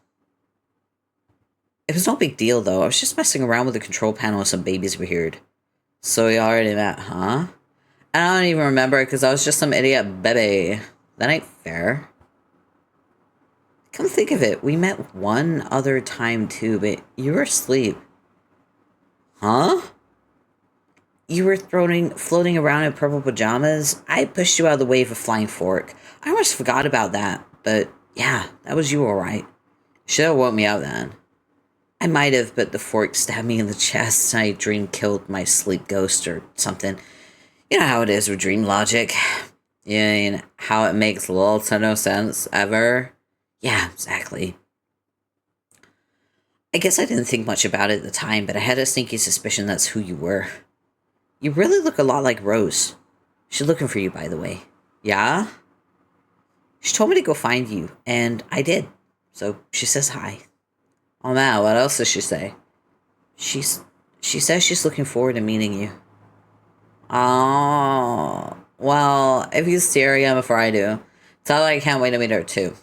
S1: It was no big deal though. I was just messing around with the control panel and some babies were here. So we already met, huh? I don't even remember because I was just some idiot baby. That ain't fair. Come think of it, we met one other time too, but you were asleep. Huh? You were floating around in purple pajamas. I pushed you out of the way with a flying fork. I almost forgot about that, but yeah, that was you alright. Should have woke me up then. I might have, but the fork stabbed me in the chest and I dream killed my sleep ghost or something. You know how it is with dream logic. You know how it makes little to no sense ever. Yeah, exactly. I guess I didn't think much about it at the time, but I had a sneaky suspicion that's who you were. You really look a lot like Rose. She's looking for you, by the way. Yeah? She told me to go find you, and I did. So she says hi. Oh man, what else does she say? She says she's looking forward to meeting you. Oh, well, if you see her again before I do, tell her I can't wait to meet her too.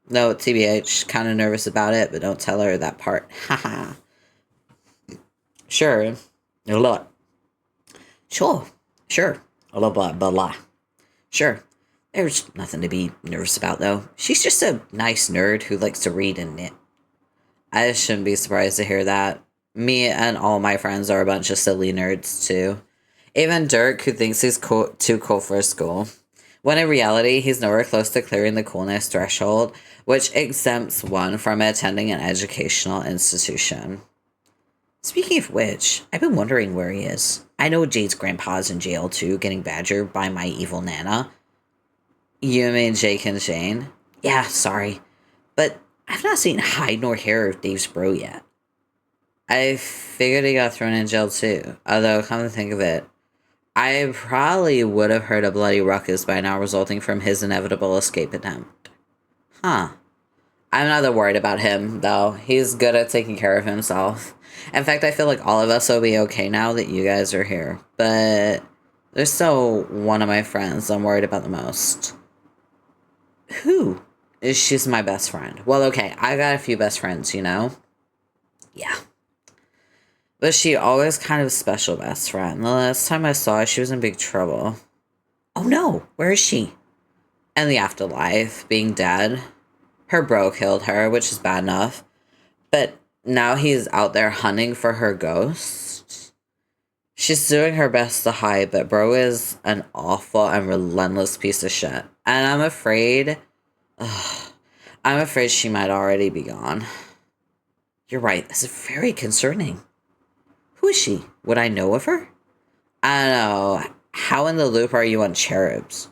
S1: No, TBH, kind of nervous about it, but don't tell her that part. Haha. Sure. Ellot. Sure. Blah, blah, blah, blah. Sure. There's nothing to be nervous about, though. She's just a nice nerd who likes to read and knit. I shouldn't be surprised to hear that. Me and all my friends are a bunch of silly nerds, too. Even Dirk, who thinks he's too cool for school. When in reality, he's nowhere close to clearing the coolness threshold, which exempts one from attending an educational institution. Speaking of which, I've been wondering where he is. I know Jade's grandpa's in jail too, getting badgered by my evil Nana. You mean Jake and Jane? Yeah, sorry. But I've not seen hide nor hair of Dave's bro yet. I figured he got thrown in jail too, although come to think of it, I probably would have heard a bloody ruckus by now resulting from his inevitable escape attempt. Huh. I'm not that worried about him, though. He's good at taking care of himself. In fact, I feel like all of us will be okay now that you guys are here. But there's still one of my friends I'm worried about the most. Who? She's my best friend. Well, okay, I got a few best friends, you know? Yeah. But she always kind of a special best friend. The last time I saw her, she was in big trouble. Oh no, where is she? In the afterlife, being dead. Her bro killed her, which is bad enough. But now he's out there hunting for her ghost. She's doing her best to hide, but bro is an awful and relentless piece of shit. And I'm afraid she might already be gone. You're right, this is very concerning. Who is she? Would I know of her? I don't know. How in the loop are you on cherubs?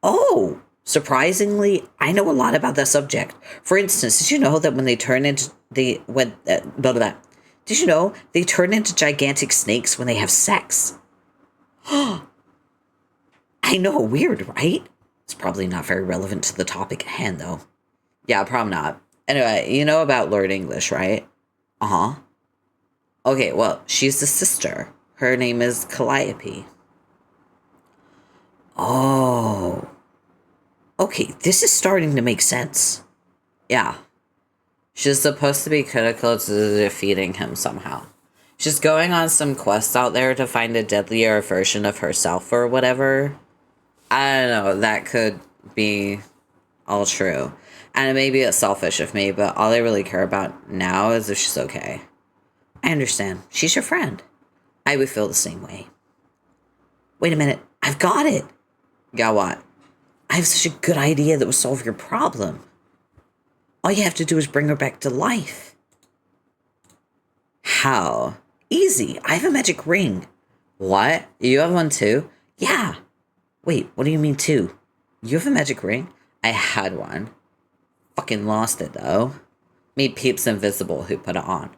S1: Oh, surprisingly, I know a lot about that subject. For instance, did you know that when they turn into did you know they turn into gigantic snakes when they have sex? I know, weird, right? It's probably not very relevant to the topic at hand, though. Yeah, probably not. Anyway, you know about Lord English, right? Uh-huh. Okay, well, she's the sister. Her name is Calliope. Oh. Okay, this is starting to make sense. Yeah. She's supposed to be critical to defeating him somehow. She's going on some quest out there to find a deadlier version of herself or whatever. I don't know, that could be all true. And maybe it's selfish of me, but all I really care about now is if she's okay. I understand. She's your friend. I would feel the same way. Wait a minute. I've got it. Got what? I have such a good idea that will solve your problem. All you have to do is bring her back to life. How? Easy. I have a magic ring. What? You have one too? Yeah. Wait, what do you mean too? You have a magic ring? I had one. Fucking lost it though. Made peeps invisible who put it on.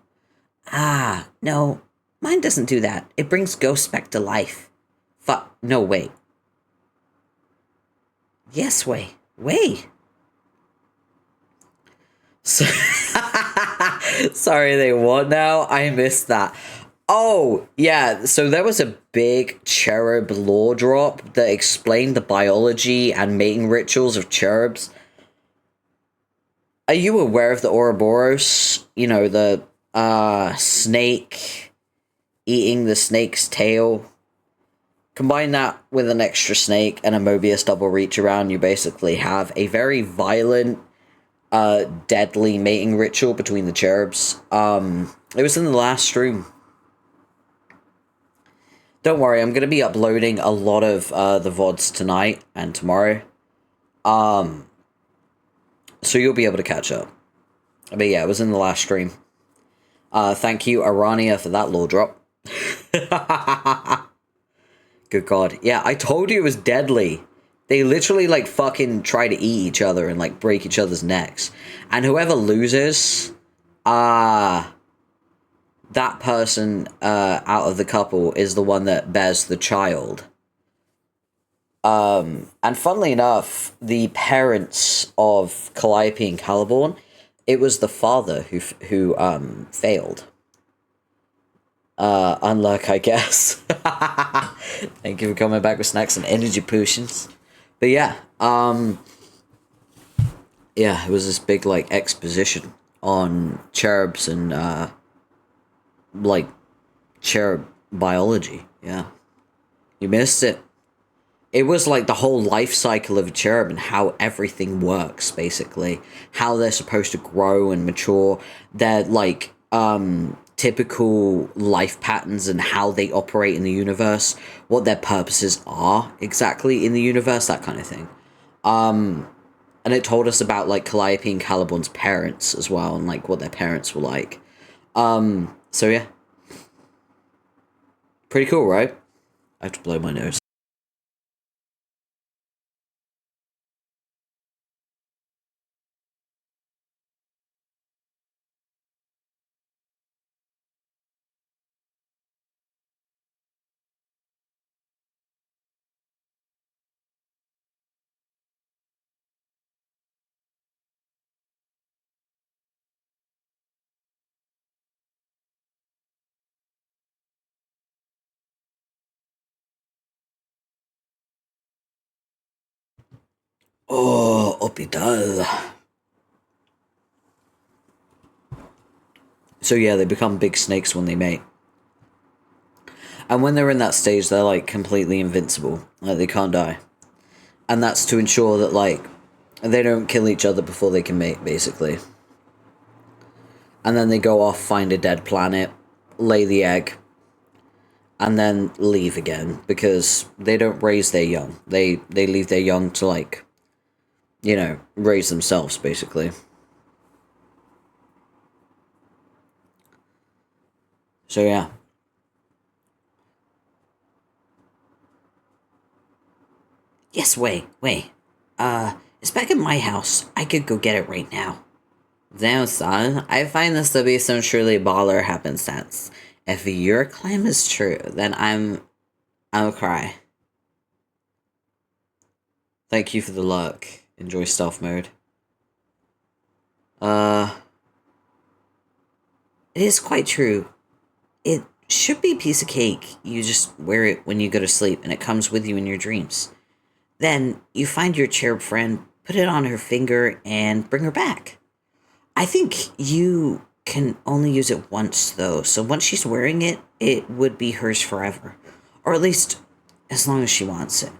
S1: Ah, no. Mine doesn't do that. It brings ghosts back to life. Fuck. No, wait. Yes, wait. Wait. So sorry, they won now? I missed that. Oh, yeah, so there was a big cherub lore drop that explained the biology and mating rituals of cherubs. Are you aware of the Ouroboros? You know, the snake eating the snake's tail? Combine that with an extra snake and a Mobius double reach around, you basically have a very violent, deadly mating ritual between the cherubs. It was in the last stream. Don't worry, I'm going to be uploading a lot of the VODs tonight and tomorrow. So you'll be able to catch up. But yeah, it was in the last stream. Thank you, Arania, for that lore drop. Good God. Yeah, I told you it was deadly. They literally, like, fucking try to eat each other and, like, break each other's necks. And whoever loses, that person out of the couple is the one that bears the child. And funnily enough, the parents of Calliope and Caliborn, it was the father who failed. Unluck, I guess. Thank you for coming back with snacks and energy potions. But yeah, yeah, it was this big, like, exposition on cherubs and, like, cherub biology, yeah. You missed it. It was, like, the whole life cycle of a cherub and how everything works, basically. How they're supposed to grow and mature. Their, like, typical life patterns and how they operate in the universe. What their purposes are, exactly, in the universe, that kind of thing. And it told us about, like, Calliope and Caliborn's parents as well, and, like, what their parents were like. So, yeah. Pretty cool, right? I have to blow my nose. Oh, hospital. So yeah, they become big snakes when they mate. And when they're in that stage, they're, like, completely invincible. Like, they can't die. And that's to ensure that, like, they don't kill each other before they can mate, basically. And then they go off, find a dead planet, lay the egg, and then leave again. Because they don't raise their young. They leave their young to, like, you know, raise themselves, basically. So, yeah. Yes, wait. It's back at my house. I could go get it right now. Damn, son. I find this to be some truly baller happenstance. If your claim is true, then I'll cry. Thank you for the luck. Enjoy stealth mode. It is quite true. It should be a piece of cake. You just wear it when you go to sleep, and it comes with you in your dreams. Then you find your cherub friend, put it on her finger, and bring her back. I think you can only use it once, though, so once she's wearing it, it would be hers forever. Or at least, as long as she wants it.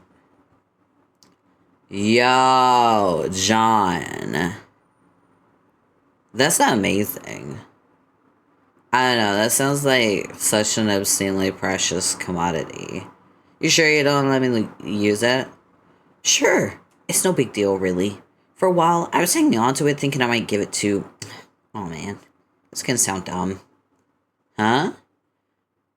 S1: Yo, John. That's not amazing. I don't know, that sounds like such an obscenely precious commodity. You sure you don't let me use it? Sure. It's no big deal, really. For a while, I was hanging on to it thinking I might give it to... Oh, man. It's gonna sound dumb. Huh?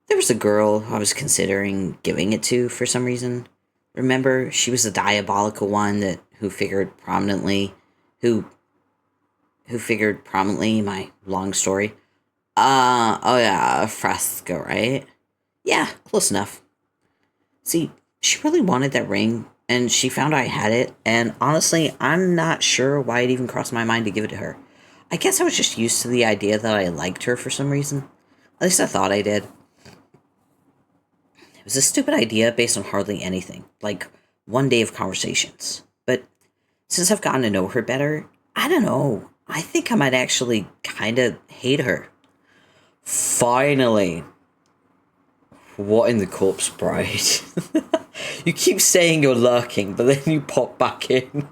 S1: There was a girl I was considering giving it to for some reason. Remember, she was the diabolical one who figured prominently my long story. Oh yeah, Fresca, right? Yeah, close enough. See, she really wanted that ring, and she found I had it, and honestly, I'm not sure why it even crossed my mind to give it to her. I guess I was just used to the idea that I liked her for some reason. At least I thought I did. It was a stupid idea based on hardly anything, like one day of conversations. But since I've gotten to know her better, I don't know. I think I might actually kind of hate her. Finally. What in the corpse bride? You keep saying you're lurking, but then you pop back in.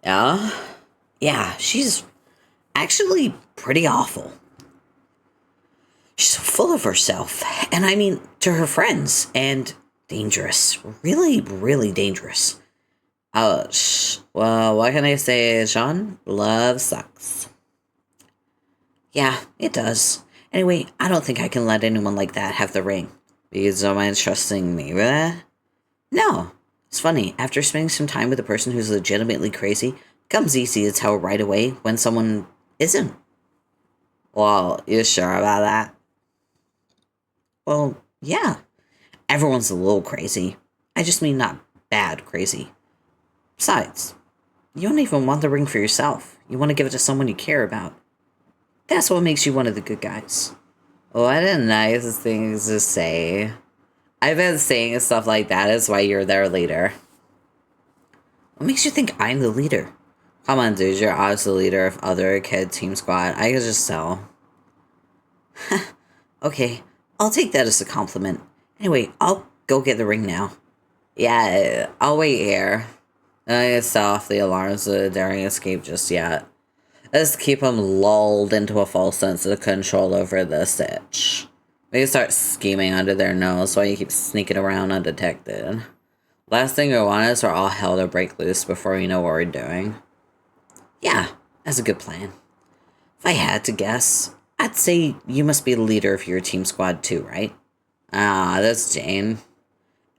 S1: Yeah? Yeah, she's actually pretty awful. She's so full of herself, and I mean, to her friends, and dangerous. Really, really dangerous. Ouch. Well, what can I say, Sean? Love sucks. Yeah, it does. Anyway, I don't think I can let anyone like that have the ring. You don't mind trusting me, right? No. It's funny, after spending some time with a person who's legitimately crazy, it becomes easy to tell right away when someone isn't. Well, you sure about that? Well, yeah. Everyone's a little crazy. I just mean not bad crazy. Besides, you don't even want the ring for yourself. You want to give it to someone you care about. That's what makes you one of the good guys. What a nice thing to say. I've been saying stuff like that is why you're their leader. What makes you think I'm the leader? Come on, dude, you're obviously the leader of other kid team squad. I can just tell. Okay, I'll take that as a compliment. Anyway, I'll go get the ring now. Yeah, I'll wait here. I can set off the alarms so they don't escape just yet. Let's keep them lulled into a false sense of control over the sitch. We can start scheming under their nose while you keep sneaking around undetected. Last thing we want is for all hell to break loose before we know what we're doing. Yeah, that's a good plan. If I had to guess, I'd say you must be the leader of your team squad too, right? Ah, that's Jane.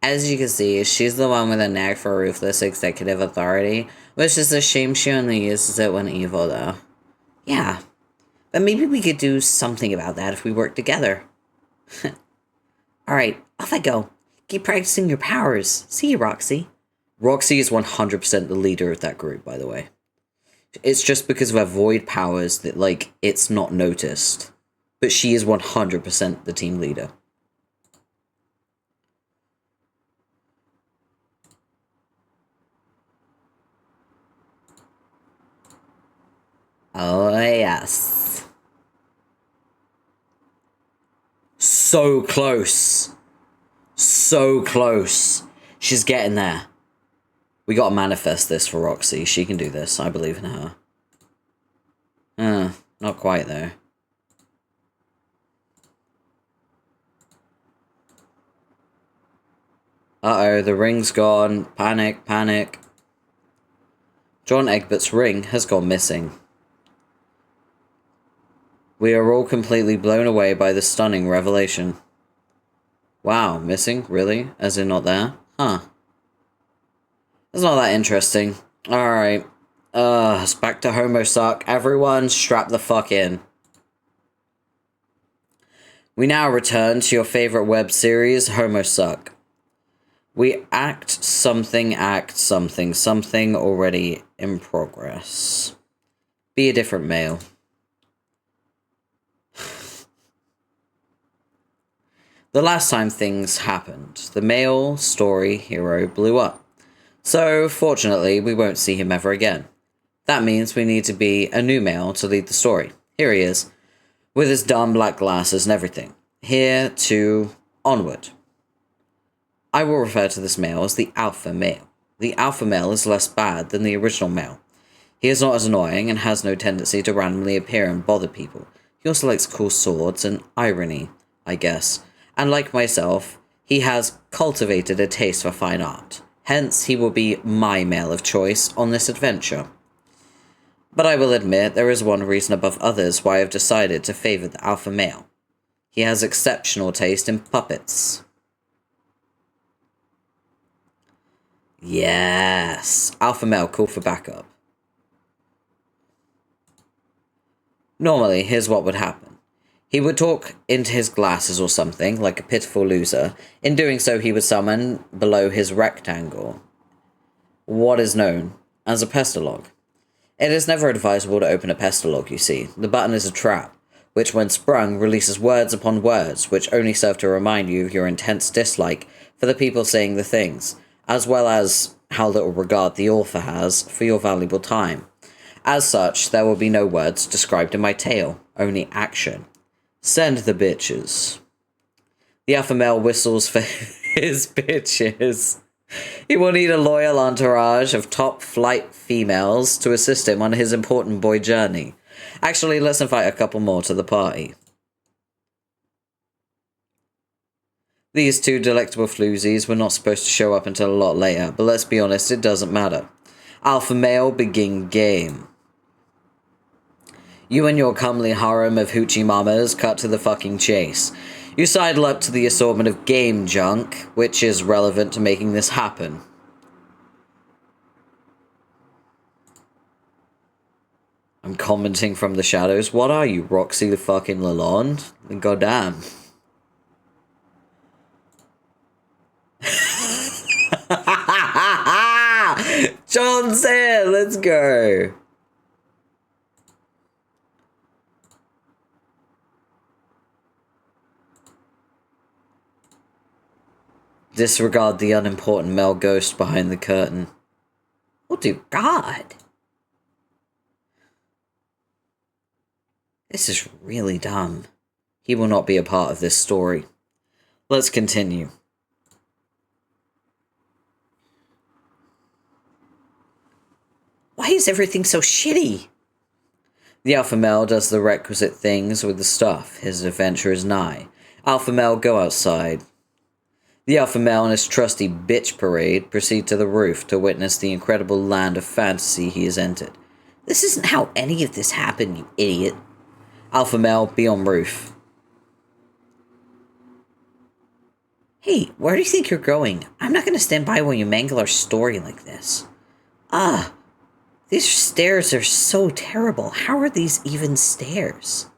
S1: As you can see, she's the one with a knack for ruthless executive authority, which is a shame she only uses it when evil, though. Yeah, but maybe we could do something about that if we work together. Alright, off I go. Keep practicing your powers. See you, Roxy. Roxy is 100% the leader of that group, by the way. It's just because of her void powers that, like, it's not noticed. But she is 100% the team leader. Oh, yes. So close. So close. She's getting there. We gotta manifest this for Roxy. She can do this. I believe in her. Not quite, though. Uh-oh, the ring's gone. Panic, panic. John Egbert's ring has gone missing. We are all completely blown away by this stunning revelation. Wow, missing? Really? As in not there? Huh. It's not that interesting. Alright. It's back to Homestuck. Everyone, strap the fuck in. We now return to your favorite web series, Homestuck. We act something already in progress. Be a different male. The last time things happened, the male story hero blew up. So, fortunately, we won't see him ever again. That means we need to be a new male to lead the story. Here he is, with his dumb black glasses and everything. Here to onward. I will refer to this male as the alpha male. The alpha male is less bad than the original male. He is not as annoying and has no tendency to randomly appear and bother people. He also likes cool swords and irony, I guess. And like myself, he has cultivated a taste for fine art. Hence, he will be my male of choice on this adventure. But I will admit there is one reason above others why I've decided to favor the alpha male. He has exceptional taste in puppets. Yes, alpha male, call for backup. Normally, here's what would happen. He would talk into his glasses or something, like a pitiful loser. In doing so, he would summon, below his rectangle, what is known as a pestalogue. It is never advisable to open a pestalogue, you see. The button is a trap, which when sprung releases words upon words, which only serve to remind you of your intense dislike for the people saying the things, as well as how little regard the author has for your valuable time. As such, there will be no words described in my tale, only action. Send the bitches. The alpha male whistles for his bitches. He will need a loyal entourage of top-flight females to assist him on his important boy journey. Actually, let's invite a couple more to the party. These two delectable floozies were not supposed to show up until a lot later, but let's be honest, it doesn't matter. Alpha male, begin game. You and your comely harem of hoochie mamas cut to the fucking chase. You sidle up to the assortment of game junk, which is relevant to making this happen. I'm commenting from the shadows. What are you, Roxy the fucking Lalonde? Goddamn. John's here! Let's go! Disregard the unimportant male ghost behind the curtain. Oh dear God! This is really dumb. He will not be a part of this story. Let's continue. Why is everything so shitty? The alpha male does the requisite things with the stuff. His adventure is nigh. Alpha male, go outside. The alpha male and his trusty bitch parade proceed to the roof to witness the incredible land of fantasy he has entered. This isn't how any of this happened, you idiot. Alpha male, be on roof. Hey, where do you think you're going? I'm not going to stand by while you mangle our story like this. These stairs are so terrible. How are these even stairs?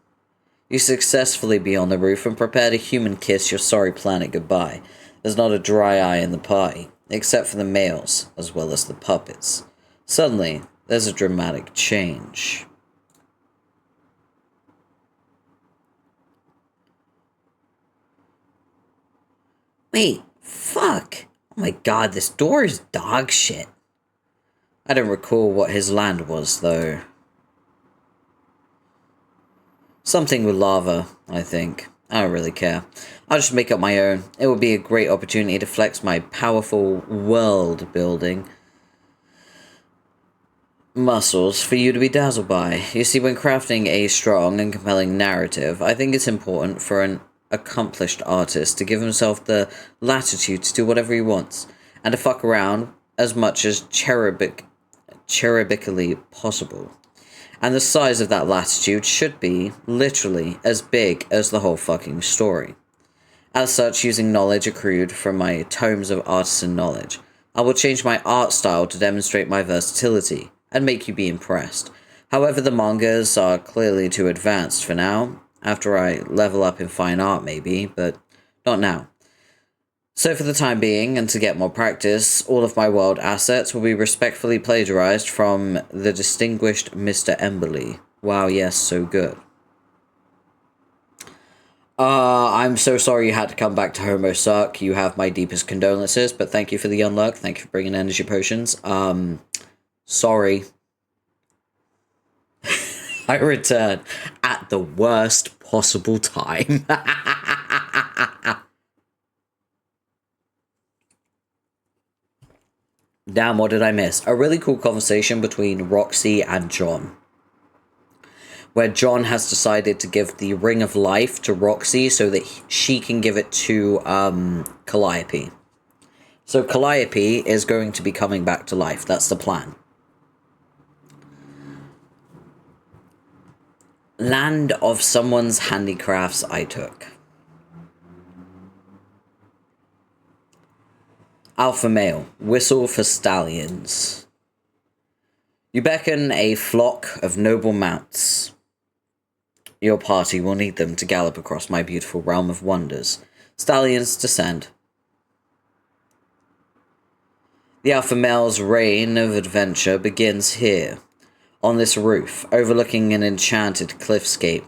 S1: You successfully be on the roof and prepare to human kiss your sorry planet goodbye. There's not a dry eye in the party, except for the males, as well as the puppets. Suddenly, there's a dramatic change. Wait, fuck! Oh my god, this door is dog shit. I don't recall what his land was, though. Something with lava, I think. I don't really care. I'll just make up my own. It will be a great opportunity to flex my powerful world-building muscles for you to be dazzled by. You see, when crafting a strong and compelling narrative, I think it's important for an accomplished artist to give himself the latitude to do whatever he wants, and to fuck around as much as cherubically possible. And the size of that latitude should be, literally, as big as the whole fucking story. As such, using knowledge accrued from my tomes of artisan knowledge, I will change my art style to demonstrate my versatility, and make you be impressed. However, the mangas are clearly too advanced for now, after I level up in fine art maybe, but not now. So for the time being, and to get more practice, all of my world assets will be respectfully plagiarized from the distinguished Mr. Emberley. Wow, yes, so good. I'm so sorry you had to come back to Homestuck. You have my deepest condolences, but thank you for the unluck. Thank you for bringing energy potions. Sorry. I return at the worst possible time. Damn, what did I miss? A really cool conversation between Roxy and John. where John has decided to give the Ring of Life to Roxy so that she can give it to Calliope. So Calliope is going to be coming back to life. That's the plan. Land of someone's handicrafts I took. Alpha male, whistle for stallions. You beckon a flock of noble mounts. Your party will need them to gallop across my beautiful realm of wonders. Stallions descend. The alpha male's reign of adventure begins here, on this roof, overlooking an enchanted cliffscape,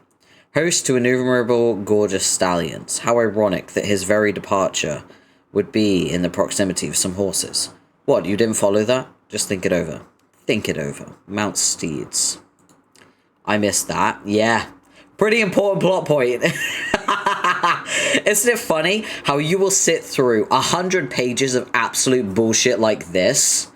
S1: host to innumerable gorgeous stallions. How ironic that his very departure would be in the proximity of some horses. What, you didn't follow that? Just think it over. Think it over. Mount steeds. I missed that. Yeah. Pretty important plot point. Isn't it funny how you will sit through 100 pages of absolute bullshit like this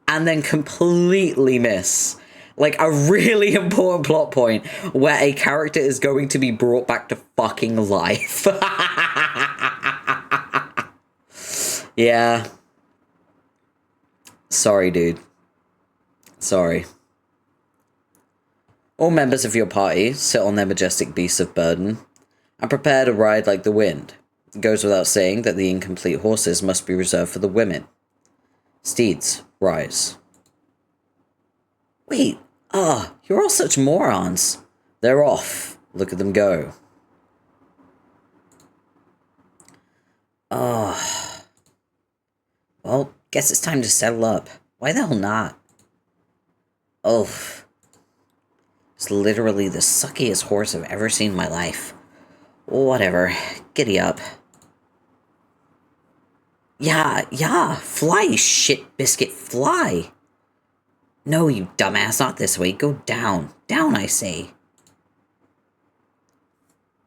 S1: and then completely miss like a really important plot point where a character is going to be brought back to fucking life. Yeah. Sorry, dude. Sorry. All members of your party sit on their majestic beasts of burden and prepare to ride like the wind. It goes without saying that the incomplete horses must be reserved for the women. Steeds, rise. Wait, you're all such morons. They're off. Look at them go. Well, guess it's time to settle up. Why the hell not? It's literally the suckiest horse I've ever seen in my life. Whatever. Giddy up. Yeah, fly, shit biscuit, fly! No, you dumbass, not this way. Go down. Down, I say.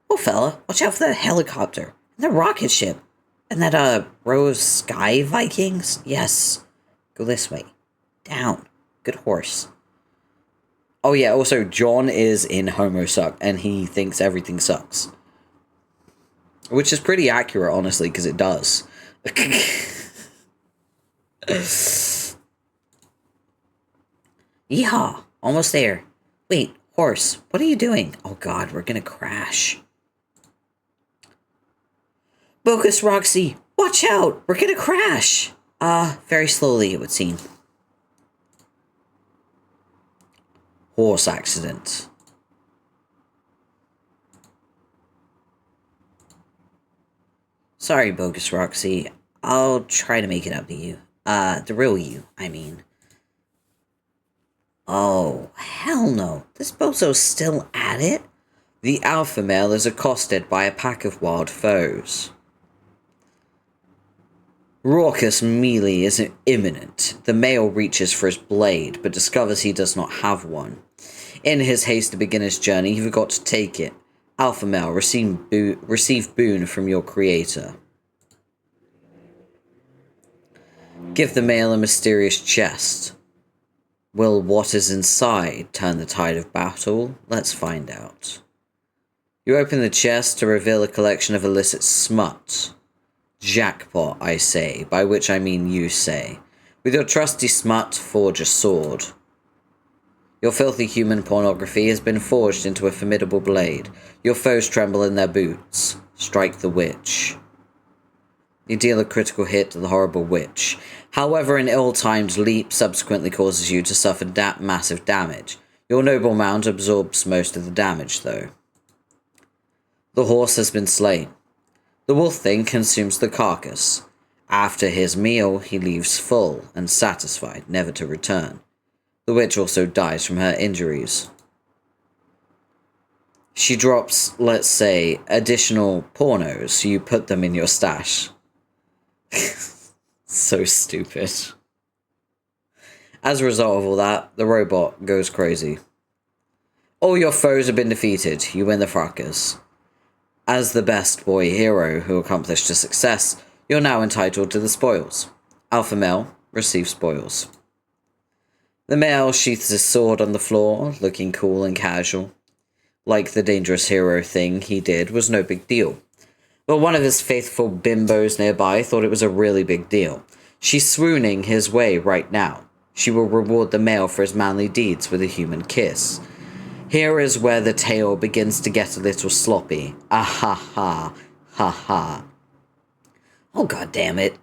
S1: Oh, fella, watch out for that helicopter. And the rocket ship. And that, row of sky Vikings? Yes. Go this way. Down. Good horse. Oh yeah, also, John is in Homestuck, and he thinks everything sucks. Which is pretty accurate, honestly, because it does. Yeehaw! Almost there. Wait, horse, what are you doing? Oh god, we're gonna crash. Bogus Roxy, watch out! We're gonna crash! Very slowly, it would seem. Horse accident. Sorry, Bogus Roxy. I'll try to make it up to you. The real you, I mean. Oh, hell no. This bozo's still at it? The alpha male is accosted by a pack of wild foes. Raucous melee is imminent. The male reaches for his blade, but discovers he does not have one. In his haste to begin his journey, he forgot to take it. Alpha male, receive boon from your creator. Give the male a mysterious chest. Will what is inside turn the tide of battle? Let's find out. You open the chest to reveal a collection of illicit smut. Jackpot, I say, by which I mean you say. With your trusty smut, forge a sword. Your filthy human pornography has been forged into a formidable blade. Your foes tremble in their boots. Strike the witch. You deal a critical hit to the horrible witch. However, an ill-timed leap subsequently causes you to suffer massive damage. Your noble mount absorbs most of the damage, though. The horse has been slain. The wolf thing consumes the carcass. After his meal, he leaves full and satisfied, never to return. The witch also dies from her injuries. She drops, let's say, additional pornos, so you put them in your stash. So stupid. As a result of all that, the robot goes crazy. All your foes have been defeated. You win the fracas. As the best boy hero who accomplished a success, you're now entitled to the spoils. Alpha male, receive spoils. The male sheaths his sword on the floor, looking cool and casual. like the dangerous hero thing he did was no big deal. But one of his faithful bimbos nearby thought it was a really big deal. She's swooning his way right now. She will reward the male for his manly deeds with a human kiss. Here is where the tale begins to get a little sloppy. Ah ha ha, ha ha. Oh god damn it.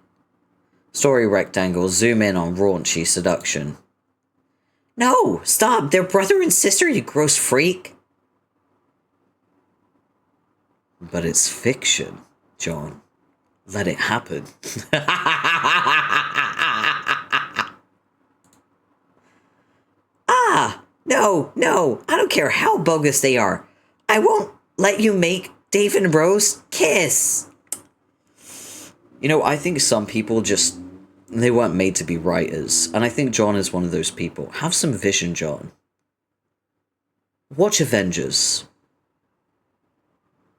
S1: Story rectangle, zoom in on raunchy seduction. No, stop, they're brother and sister, you gross freak. But it's fiction, John. Let it happen. Ah, no, I don't care how bogus they are. I won't let you make Dave and Rose kiss. You know, I think some people just, they weren't made to be writers. And I think John is one of those people. Have some vision, John. Watch Avengers.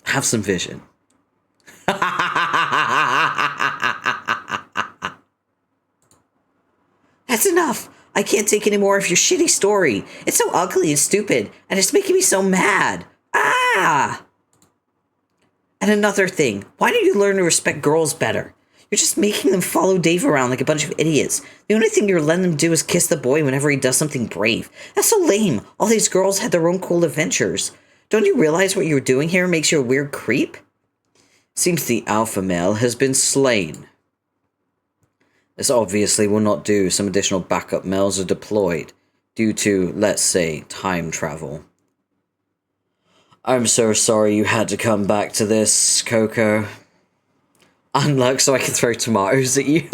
S1: Have some vision. That's enough. I can't take any more of your shitty story. It's so ugly and stupid, and it's making me so mad. Ah! And another thing, why don't you learn to respect girls better? You're just making them follow Dave around like a bunch of idiots. The only thing you're letting them do is kiss the boy whenever he does something brave. That's so lame. All these girls had their own cool adventures. Don't you realize what you're doing here makes you a weird creep? Seems the alpha male has been slain. This obviously will not do. Some additional backup males are deployed due to, let's say, time travel. I'm so sorry you had to come back to this, Coco. Unluck so I can throw tomatoes at you.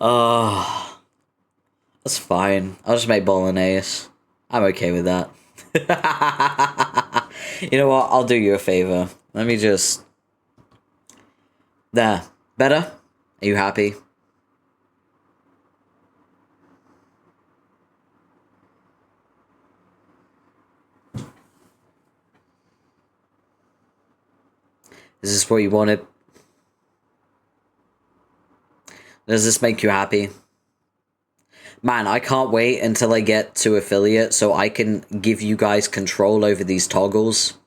S1: Oh, that's fine. I'll just make bolognese. I'm okay with that. You know what? I'll do you a favor. Let me just... There. Better? Are you happy? Is this what you wanted? Does this make you happy? Man, I can't wait until I get to affiliate so I can give you guys control over these toggles.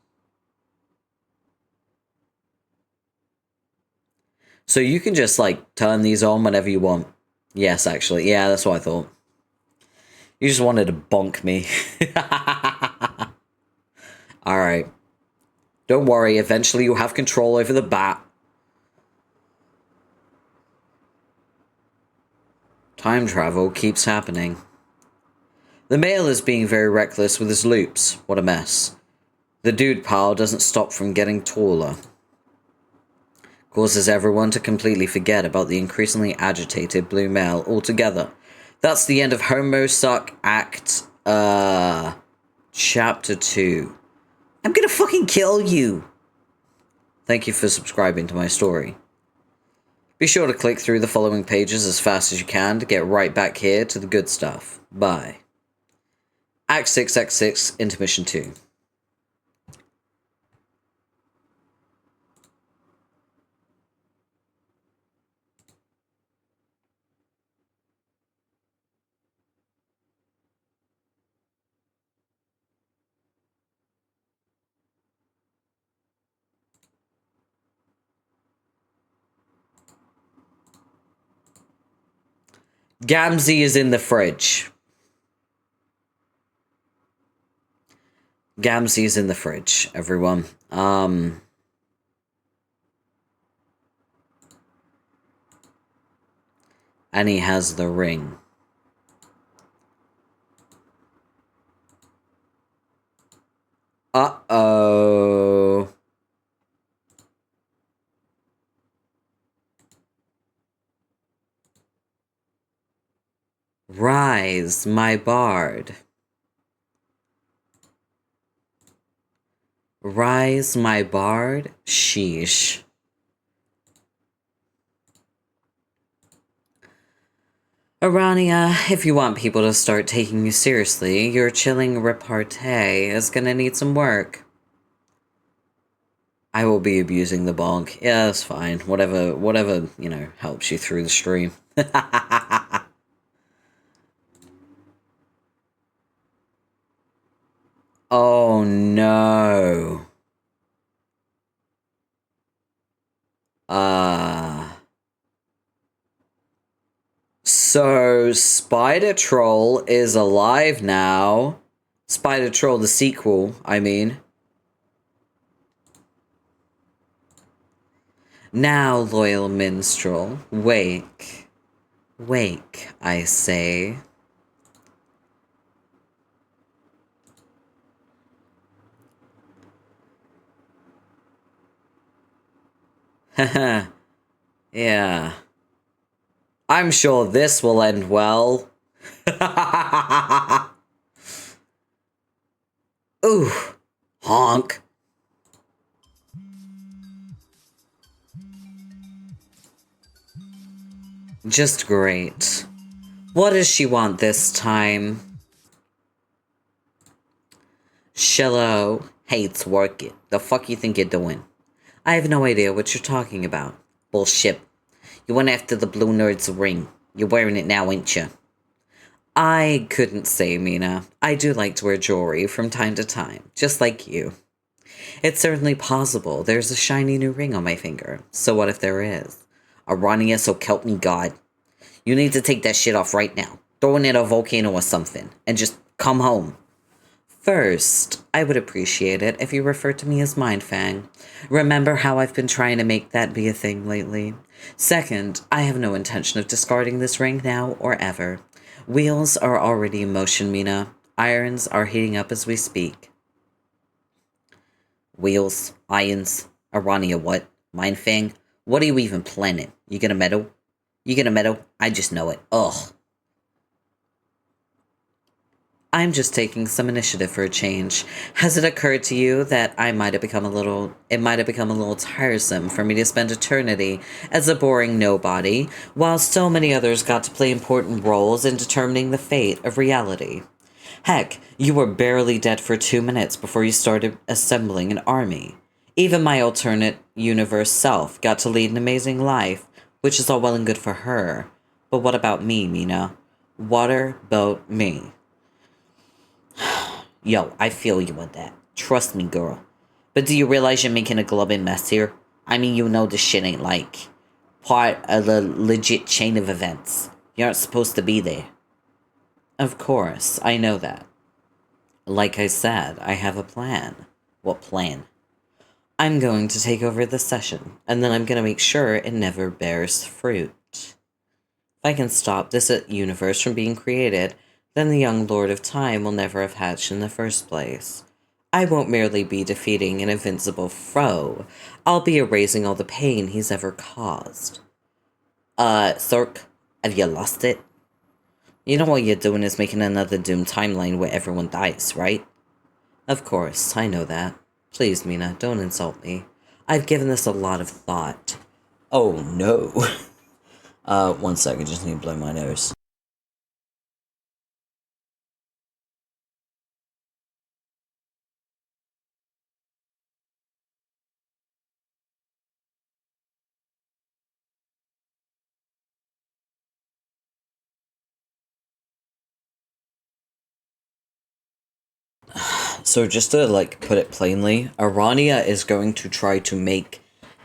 S1: So you can just, like, turn these on whenever you want. Yes, actually. Yeah, that's what I thought. You just wanted to bonk me. Alright. Don't worry, eventually you'll have control over the bat. Time travel keeps happening. The male is being very reckless with his loops. What a mess. The dude pile doesn't stop from getting taller. Causes everyone to completely forget about the increasingly agitated blue male altogether. That's the end of Homestuck Act, Chapter 2. I'm gonna fucking kill you! Thank you for subscribing to my story. Be sure to click through the following pages as fast as you can to get right back here to the good stuff. Bye. Act 6, Act 6, Intermission 2. Gamzee is in the fridge. Gamzee is in the fridge, everyone. And he has the ring. Uh-oh. Rise, my bard. Rise, my bard. Sheesh. Arania, if you want people to start taking you seriously, your chilling repartee is gonna need some work. I will be abusing the bonk. Yeah, that's fine. Whatever, you know, helps you through the stream. Oh no. So Spider Troll is alive now. Spider Troll, the sequel, I mean. Now, loyal minstrel, wake. Wake, I say. Haha. Yeah. I'm sure this will end well. Ooh. Honk. Just great. What does she want this time? Shallow hates working. The fuck you think you're doing? I have no idea what you're talking about. Bullshit. You went after the blue nerd's ring. You're wearing it now, ain't you? I couldn't say, Mina. I do like to wear jewelry from time to time, just like you. It's certainly possible there's a shiny new ring on my finger. So what if there is? Arania, so help me God. You need to take that shit off right now. Throw it in a volcano or something, and just come home. First, I would appreciate it if you referred to me as Mindfang. Remember how I've been trying to make that be a thing lately? Second, I have no intention of discarding this ring now or ever. Wheels are already in motion, Mina. Irons are heating up as we speak. Wheels, irons, Arania what? Mindfang? What are you even planning? You gonna meddle? You gonna meddle? I just know it. Ugh. I'm just taking some initiative for a change. Has it occurred to you that it might have become a little tiresome for me to spend eternity as a boring nobody, while so many others got to play important roles in determining the fate of reality? Heck, you were barely dead for 2 minutes before you started assembling an army. Even my alternate universe self got to lead an amazing life, which is all well and good for her. But what about me, Mina? What about me? Yo, I feel you with that. Trust me, girl. But do you realize you're making a globin mess here? I mean, you know this shit ain't like part of the legit chain of events. You aren't supposed to be there. Of course, I know that. Like I said, I have a plan. What plan? I'm going to take over the session, and then I'm going to make sure it never bears fruit. If I can stop this universe from being created, then the young Lord of Time will never have hatched in the first place. I won't merely be defeating an invincible foe, I'll be erasing all the pain he's ever caused. Thork, have you lost it? You know what you're doing is making another Doom timeline where everyone dies, right? Of course, I know that. Please, Mina, don't insult me. I've given this a lot of thought. Oh, no. 1 second, just need to blow my nose. So just to, like, put it plainly, Arania is going to try to make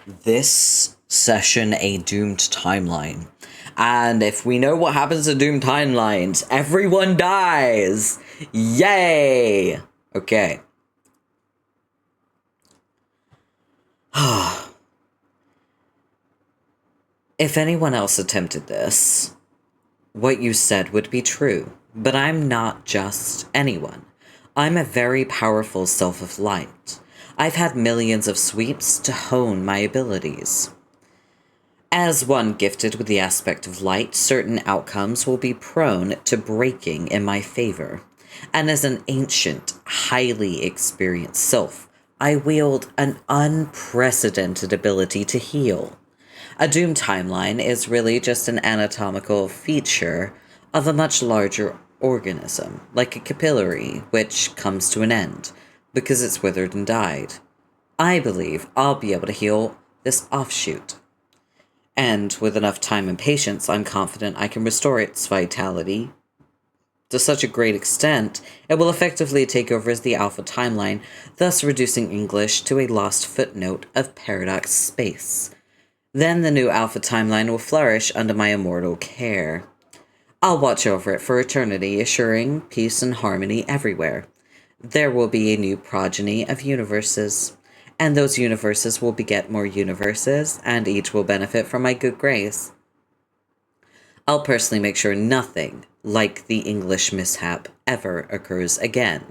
S1: this session a doomed timeline. And if we know what happens to doomed timelines, everyone dies! Yay! Okay. If anyone else attempted this, what you said would be true. But I'm not just anyone. I'm a very powerful self of light. I've had millions of sweeps to hone my abilities. As one gifted with the aspect of light, certain outcomes will be prone to breaking in my favor. And as an ancient, highly experienced self, I wield an unprecedented ability to heal. A doom timeline is really just an anatomical feature of a much larger organism, like a capillary, which comes to an end, because it's withered and died. I believe I'll be able to heal this offshoot. And with enough time and patience, I'm confident I can restore its vitality to such a great extent, it will effectively take over as the Alpha timeline, thus reducing English to a lost footnote of paradox space. Then the new Alpha timeline will flourish under my immortal care. I'll watch over it for eternity, assuring peace and harmony everywhere. There will be a new progeny of universes, and those universes will beget more universes, and each will benefit from my good grace. I'll personally make sure nothing like the English mishap ever occurs again.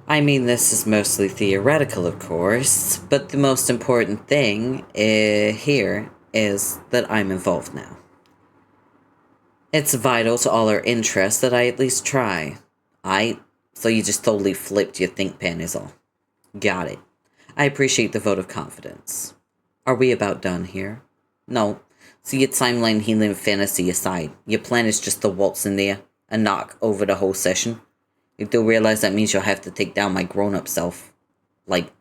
S1: I mean, this is mostly theoretical, of course, but the most important thing here is that I'm involved now. It's vital to all our interests that I at least try. So you just totally flipped your think pen is all. Got it. I appreciate the vote of confidence. Are we about done here? No. So your timeline healing fantasy aside, your plan is just to waltz in there and knock over the whole session. You do realize that means you'll have to take down my grown-up self. Like,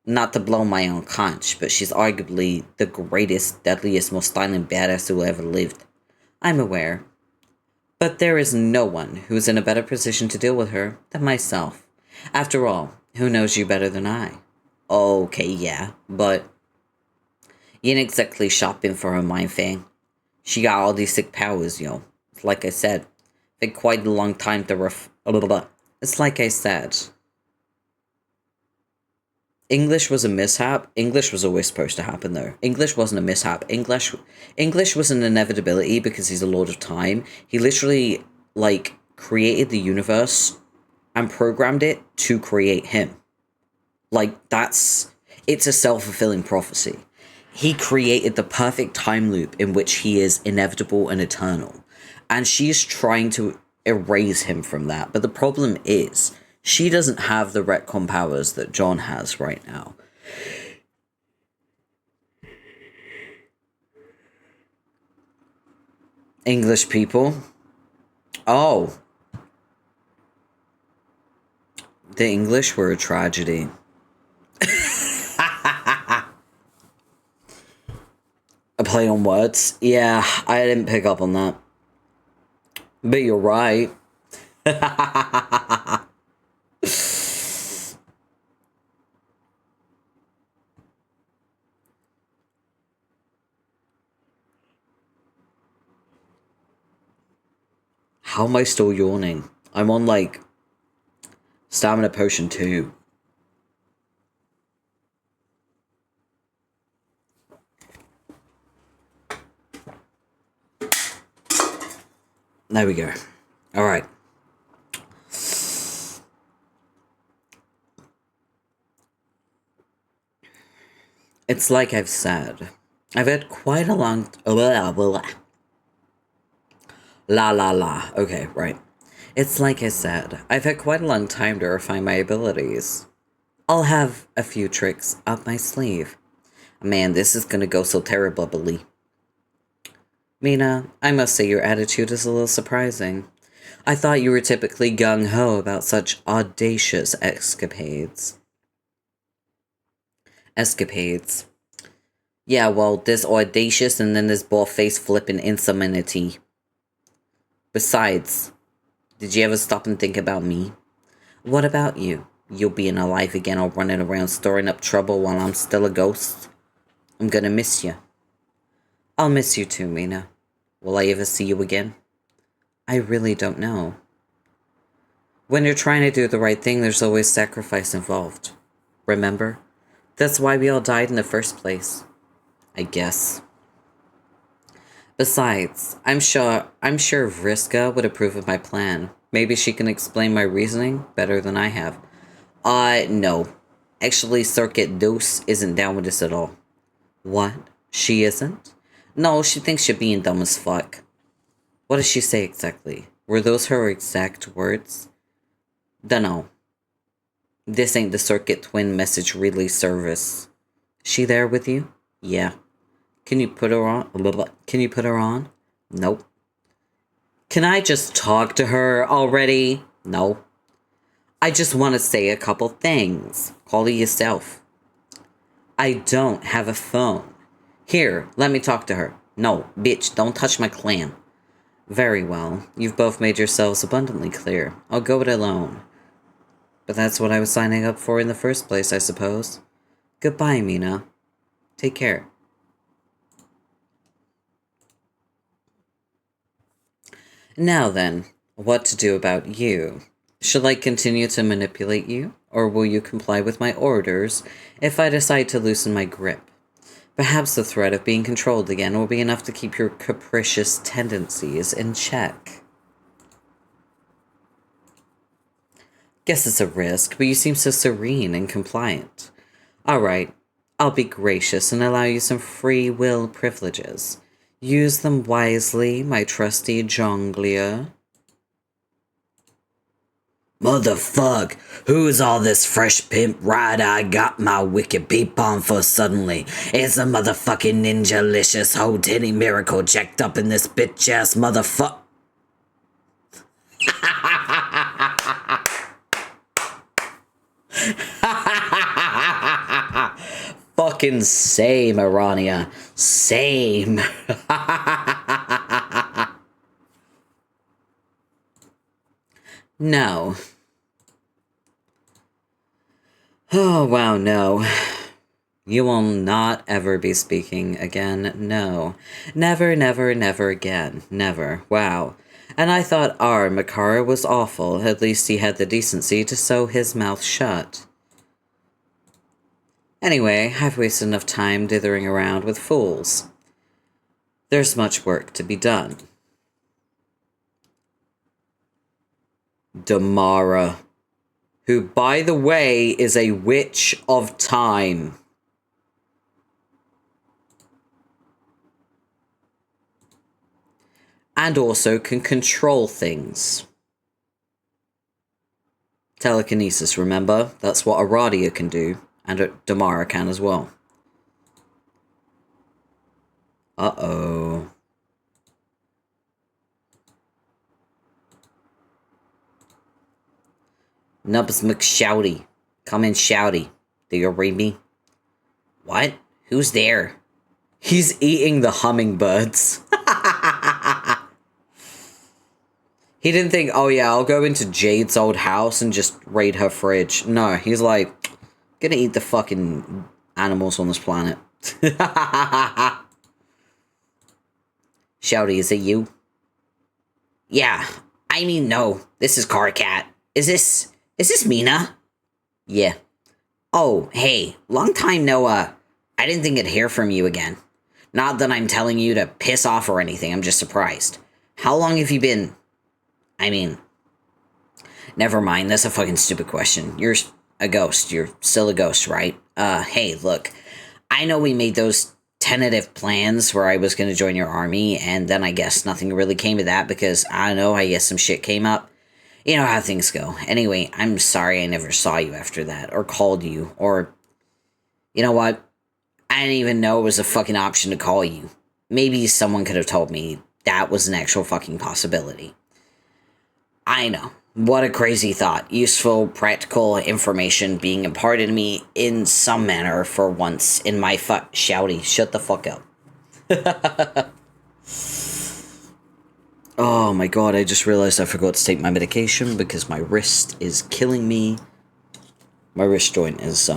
S1: not to blow my own conch, but she's arguably the greatest, deadliest, most styling badass who ever lived. I'm aware. But there is no one who is in a better position to deal with her than myself. After all, who knows you better than I? Okay, yeah, but you ain't exactly shopping for her, mind thing. She got all these sick powers, yo. Like I said, take quite a long time to It's like I said. English was a mishap. English was always supposed to happen, though. English wasn't a mishap. English was an inevitability because he's a lord of time. He literally, like, created the universe and programmed it to create him. Like, it's a self-fulfilling prophecy. He created the perfect time loop in which he is inevitable and eternal. And she's trying to erase him from that. But the problem is, she doesn't have the retcon powers that John has right now. English people. Oh. The English were a tragedy. A play on words? Yeah, I didn't pick up on that. But you're right. How am I still yawning? I'm on, like, Stamina Potion 2. There we go. Alright. It's like I've said. I've had quite a long... Okay, right. It's like I said. I've had quite a long time to refine my abilities. I'll have a few tricks up my sleeve. Man, this is gonna go so terribly. Mina, I must say your attitude is a little surprising. I thought you were typically gung-ho about such audacious escapades. Yeah, well, there's audacious and then there's bald-faced flipping insominity. Besides, did you ever stop and think about me? What about you? You'll being alive again or running around storing up trouble while I'm still a ghost? I'm gonna miss you. I'll miss you too, Mina. Will I ever see you again? I really don't know. When you're trying to do the right thing, there's always sacrifice involved. Remember? That's why we all died in the first place. I guess. Besides, I'm sure Vriska would approve of my plan. Maybe she can explain my reasoning better than I have. No. Actually, Circuit Deuce isn't down with this at all. What? She isn't? No, she thinks you're being dumb as fuck. What does she say exactly? Were those her exact words? Dunno. This ain't the Circuit Twin message relay service. She there with you? Yeah. Can you put her on? Nope. Can I just talk to her already? No. I just want to say a couple things. Call it yourself. I don't have a phone. Here, let me talk to her. No, bitch, don't touch my clam. Very well. You've both made yourselves abundantly clear. I'll go it alone. But that's what I was signing up for in the first place, I suppose. Goodbye, Mina. Take care. Now then, what to do about you? Shall I continue to manipulate you, or will you comply with my orders if I decide to loosen my grip? Perhaps the threat of being controlled again will be enough to keep your capricious tendencies in check. Guess it's a risk, but you seem so serene and compliant. Alright, I'll be gracious and allow you some free will privileges. Use them wisely, my trusty jonglier. Motherfuck, who's all this fresh pimp ride I got my wicked peep on for suddenly? It's a motherfucking ninja-licious hoe titty miracle jacked up in this bitch-ass motherfuck. Fucking same, Arania. Same. No. Oh, wow, no. You will not ever be speaking again. No. Never, never, never again. Never. Wow. And I thought our Makara was awful. At least he had the decency to sew his mouth shut. Anyway, I've wasted enough time dithering around with fools. There's much work to be done. Damara, who, by the way, is a witch of time. And also can control things. Telekinesis, remember? That's what Aradia can do. And Damara can as well. Uh-oh. Nubs McShouty. Come in, Shouty. Do you read me? What? Who's there? He's eating the hummingbirds. He didn't think, oh yeah, I'll go into Jade's old house and just raid her fridge. No, he's like, gonna eat the fucking animals on this planet. Shouty, is it you? Yeah, I mean, no. This is Carcat. Is this Mina? Yeah. Oh, hey, long time no, I didn't think I'd hear from you again. Not that I'm telling you to piss off or anything, I'm just surprised. How long have you been... I mean... Never mind, that's a fucking stupid question. You're a ghost. You're still a ghost, right? Hey, look. I know we made those tentative plans where I was going to join your army, and then I guess nothing really came of that because, I don't know, I guess some shit came up. You know how things go. Anyway, I'm sorry I never saw you after that, or called you, or... You know what? I didn't even know it was a fucking option to call you. Maybe someone could have told me that was an actual fucking possibility. I know. What a crazy thought. Useful, practical information being imparted to me in some manner for once in my Shouty, shut the fuck up. Oh my god, I just realized I forgot to take my medication because my wrist is killing me. My wrist joint is,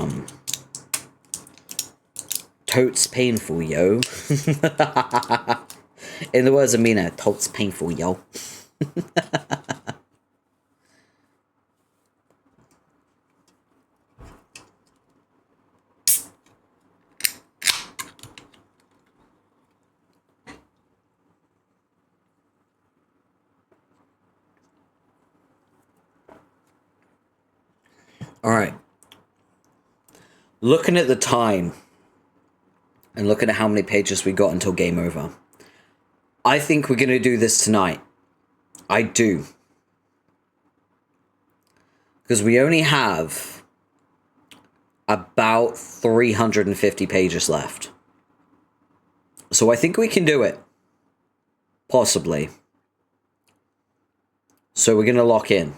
S1: totes painful, yo. In the words of Mina, totes painful, yo. Alright. Looking at the time, and looking at how many pages we got until game over, I think we're going to do this tonight. I do. Because we only have about 350 pages left. So I think we can do it. Possibly. So we're going to lock in.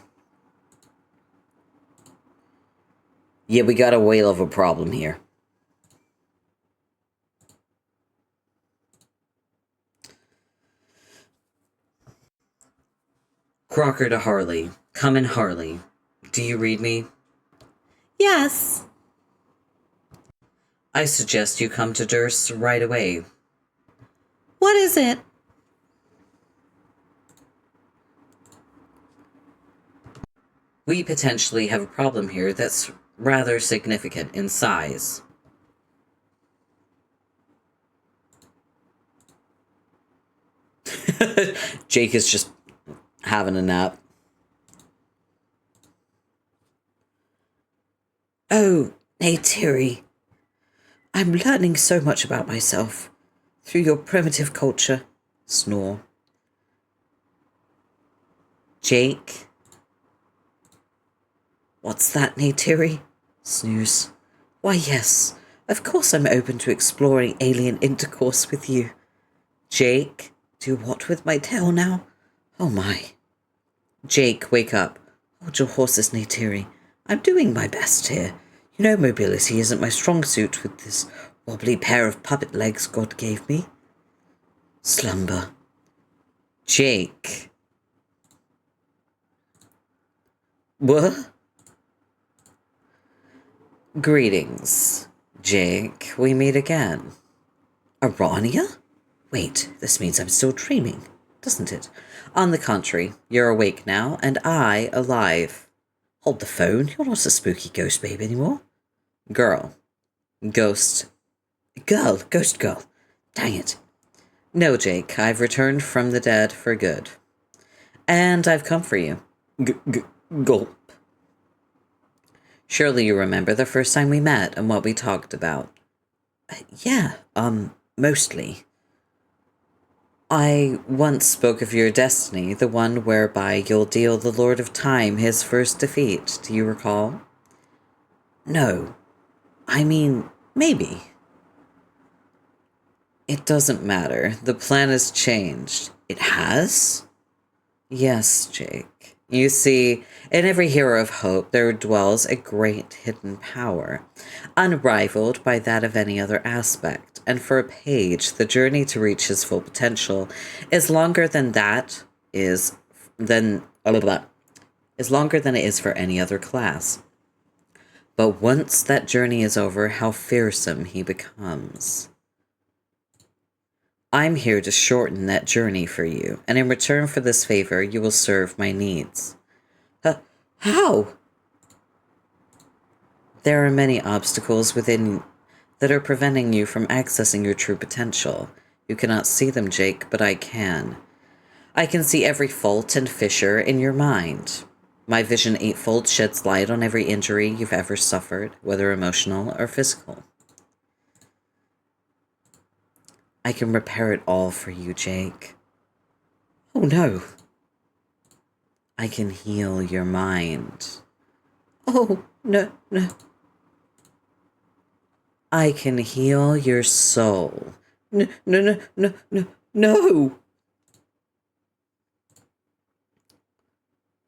S1: Yeah, we got a whale of a problem here.
S3: Crocker to Harley. Come in, Harley. Do you read me?
S2: Yes.
S3: I suggest you come to Durst right away.
S2: What is it?
S3: We potentially have a problem here that's rather significant in size.
S1: Jake is just having a nap. Oh, Neytiri. I'm learning so much about myself through your primitive culture. Snore. Jake. What's that, Neytiri? Snooze. Why, yes. Of course I'm open to exploring alien intercourse with you. Jake, do what with my tail now? Oh my. Jake, wake up. Hold your horses, Neytiri. I'm doing my best here. You know mobility isn't my strong suit with this wobbly pair of puppet legs God gave me. Slumber. Jake. What? Greetings, Jake. We meet again. Arania? Wait, this means I'm still dreaming, doesn't it? On the contrary, you're awake now, and I alive. Hold the phone. You're not a spooky ghost babe anymore. Girl. Ghost. Girl. Ghost girl. Dang it. No, Jake. I've returned from the dead for good. And I've come for you. Gulp. Surely you remember the first time we met and what we talked about. Yeah, mostly. I once spoke of your destiny, the one whereby you'll deal the Lord of Time his first defeat. Do you recall? No. I mean, maybe. It doesn't matter. The plan has changed. It has? Yes, Jake. You see, in every hero of hope there dwells a great hidden power, unrivaled by that of any other aspect, and for a page, the journey to reach his full potential is longer than it is for any other class. But once that journey is over, how fearsome he becomes. I'm here to shorten that journey for you, and in return for this favor, you will serve my needs. How? There are many obstacles within that are preventing you from accessing your true potential. You cannot see them, Jake, but I can. I can see every fault and fissure in your mind. My vision eightfold sheds light on every injury you've ever suffered, whether emotional or physical. I can repair it all for you, Jake. Oh no. I can heal your mind. Oh, no. I can heal your soul. No.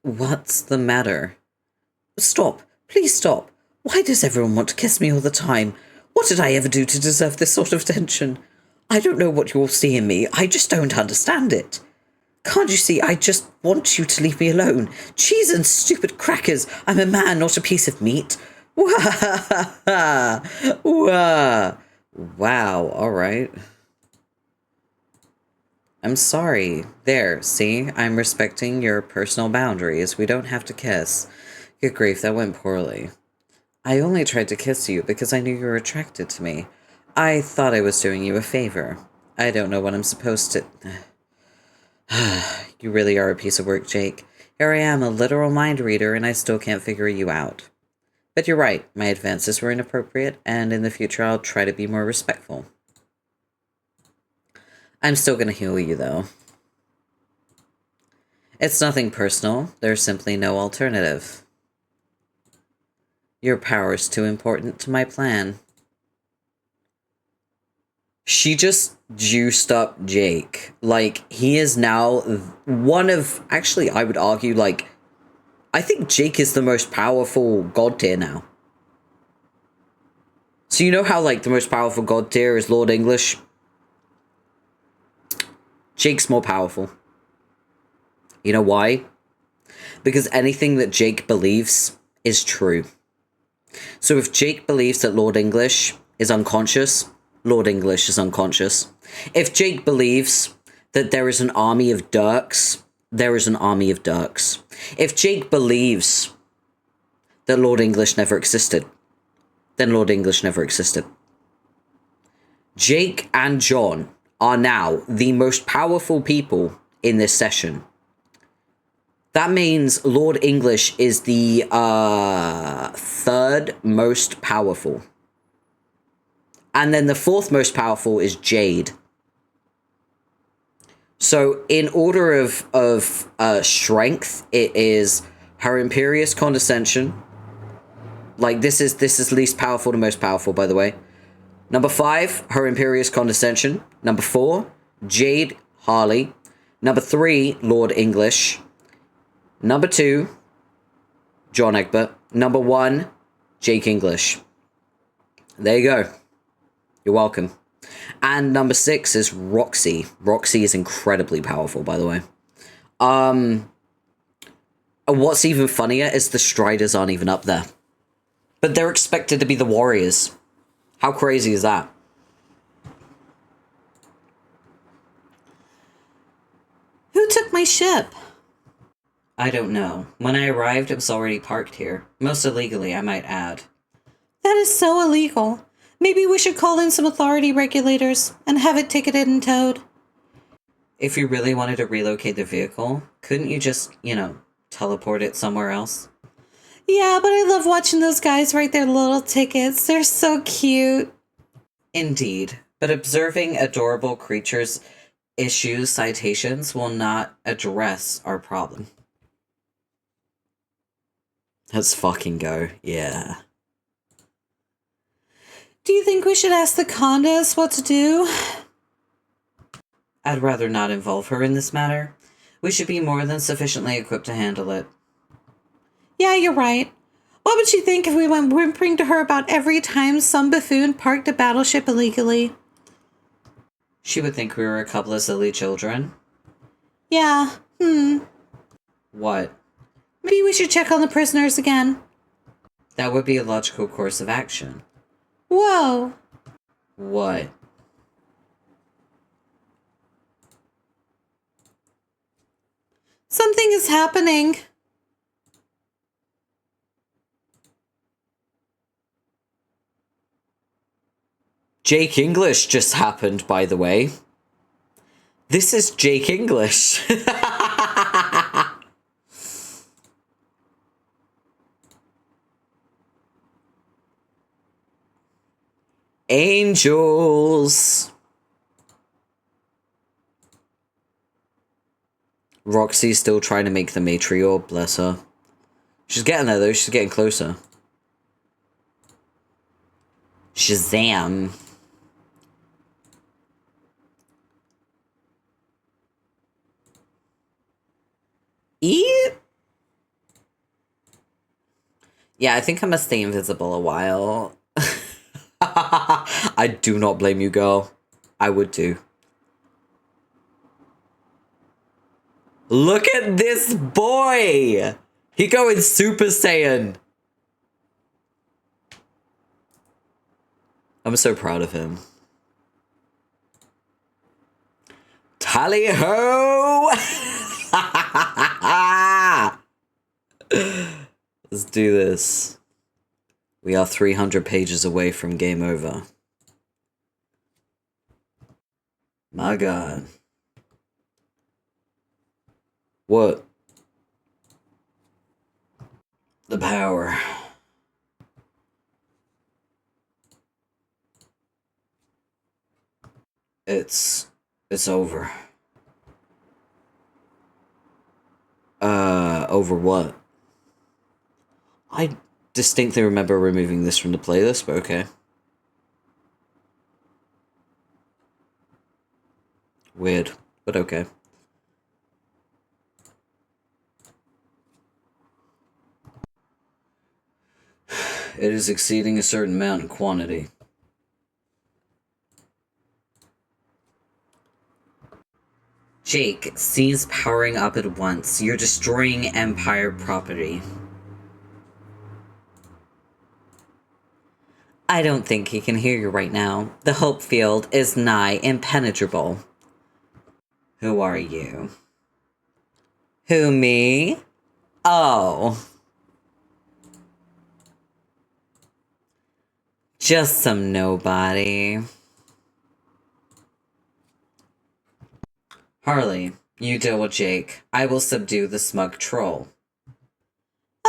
S1: What's the matter? Stop. Please stop. Why does everyone want to kiss me all the time? What did I ever do to deserve this sort of attention? I don't know what you'll see in me. I just don't understand it. Can't you see I just want you to leave me alone? Cheese and stupid crackers. I'm a man, not a piece of meat. Wah! Wow, all right. I'm sorry. There, see? I'm respecting your personal boundaries. We don't have to kiss. Good grief, that went poorly. I only tried to kiss you because I knew you were attracted to me. I thought I was doing you a favor. I don't know what I'm supposed to... You really are a piece of work, Jake. Here I am, a literal mind reader, and I still can't figure you out. But you're right, my advances were inappropriate, and in the future I'll try to be more respectful. I'm still gonna heal you, though. It's nothing personal. There's simply no alternative. Your power's too important to my plan. She just juiced up Jake. Like, he is now one of... Actually, I would argue, like... I think Jake is the most powerful god tier now. So you know how, like, the most powerful god tier is Lord English? Jake's more powerful. You know why? Because anything that Jake believes is true. So if Jake believes that Lord English is unconscious, Lord English is unconscious. If Jake believes that there is an army of Dirks, there is an army of Dirks. If Jake believes that Lord English never existed, then Lord English never existed. Jake and John are now the most powerful people in this session. That means Lord English is the third most powerful. And then the fourth most powerful is Jade. So in order of strength, it is her Imperious Condescension. Like, this is least powerful to most powerful, by the way. Number 5, her Imperious Condescension. Number 4, Jade Harley. Number 3, Lord English. Number 2, John Egbert. Number 1, Jake English. There you go. You're welcome. And number 6 is Roxy. Roxy is incredibly powerful, by the way. And what's even funnier is the Striders aren't even up there. But they're expected to be the Warriors. How crazy is that?
S2: Who took my ship?
S3: I don't know. When I arrived, it was already parked here. Most illegally, I might add.
S2: That is so illegal. Maybe we should call in some authority regulators and have it ticketed and towed.
S3: If you really wanted to relocate the vehicle, couldn't you just, teleport it somewhere else?
S2: Yeah, but I love watching those guys write their little tickets. They're so cute.
S3: Indeed, but observing adorable creatures issue citations will not address our problem.
S1: Let's fucking go. Yeah.
S2: Do you think we should ask the Condas what to do?
S3: I'd rather not involve her in this matter. We should be more than sufficiently equipped to handle it.
S2: Yeah, you're right. What would she think if we went whimpering to her about every time some buffoon parked a battleship illegally?
S3: She would think we were a couple of silly children.
S2: Yeah,
S3: What?
S2: Maybe we should check on the prisoners again.
S3: That would be a logical course of action.
S2: Whoa.
S3: What?
S2: Something is happening.
S1: Jake English just happened, by the way. This is Jake English. Angels. Roxy's still trying to make the matriarch, bless her. She's getting there though, she's getting closer. Shazam. Yeah, I think I must stay invisible a while. I do not blame you, girl. I would too. Look at this boy! He going Super Saiyan. I'm so proud of him. Tally ho! Let's do this. We are 300 pages away from game over. My God. What? The power. It's over. Over what? I distinctly remember removing this from the playlist, but okay. Weird, but okay. It is exceeding a certain amount in quantity.
S3: Jake, cease powering up at once. You're destroying Empire property.
S1: I don't think he can hear you right now. The hope field is nigh impenetrable.
S3: Who are you?
S1: Who, me? Oh. Just some nobody.
S3: Harley, you deal with Jake. I will subdue the smug troll.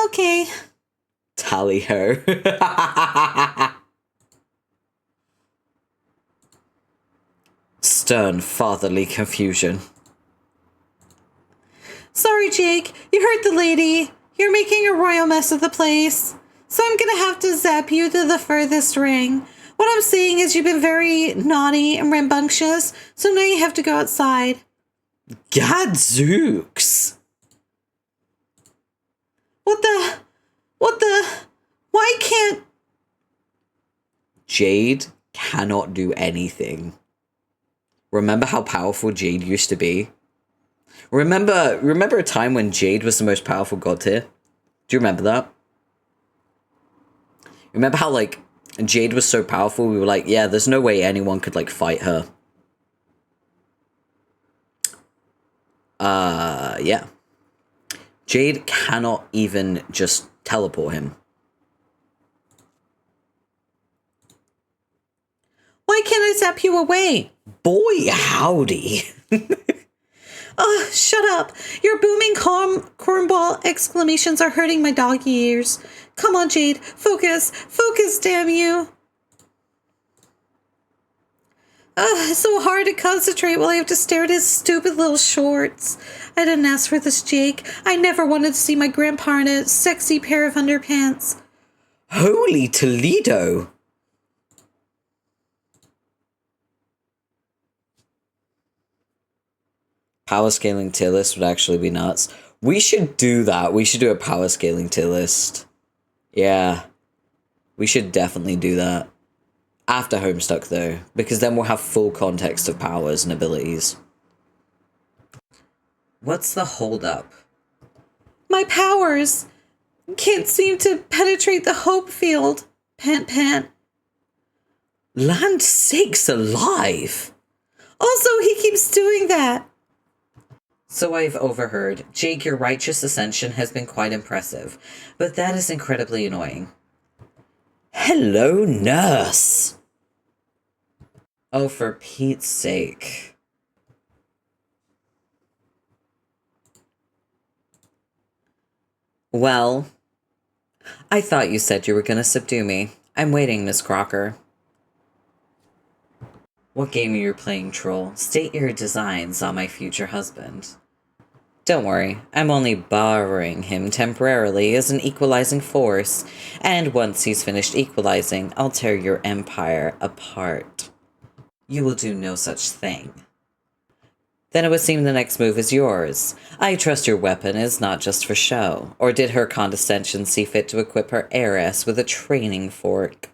S2: Okay.
S1: Tally ho. Stern fatherly confusion.
S2: Sorry, Jake. You hurt the lady. You're making a royal mess of the place. So I'm gonna have to zap you to the furthest ring. What I'm saying is you've been very naughty and rambunctious, so now you have to go outside.
S1: Gadzooks!
S2: What the, why can't...
S1: Jade cannot do anything. Remember how powerful Jade used to be? Remember a time when Jade was the most powerful god tier? Do you remember that? Remember how, like, Jade was so powerful, we were like, yeah, there's no way anyone could, like, fight her. Yeah. Jade cannot even just teleport him.
S2: Why can't I zap you away?
S1: Boy, howdy.
S2: Ugh, shut up. Your booming cornball exclamations are hurting my doggy ears. Come on, Jade. Focus. Focus, damn you. Ugh, it's so hard to concentrate while I have to stare at his stupid little shorts. I didn't ask for this, Jake. I never wanted to see my grandpa in a sexy pair of underpants.
S1: Holy Toledo. Power scaling tier list would actually be nuts. We should do that. We should do a power scaling tier list. Yeah. We should definitely do that. After Homestuck, though. Because then we'll have full context of powers and abilities.
S3: What's the holdup?
S2: My powers can't seem to penetrate the hope field. Pant, pant.
S1: Land sakes alive!
S2: Also, he keeps doing that.
S3: So I've overheard. Jake, your righteous ascension has been quite impressive, but that is incredibly annoying.
S1: Hello, nurse!
S3: Oh, for Pete's sake.
S1: Well, I thought you said you were gonna subdue me. I'm waiting, Miss Crocker.
S3: What game are you playing, troll? State your designs on my future husband.
S1: Don't worry, I'm only borrowing him temporarily as an equalizing force, and once he's finished equalizing, I'll tear your empire apart.
S3: You will do no such thing.
S1: Then it would seem the next move is yours. I trust your weapon is not just for show, or did her condescension see fit to equip her heiress with a training fork?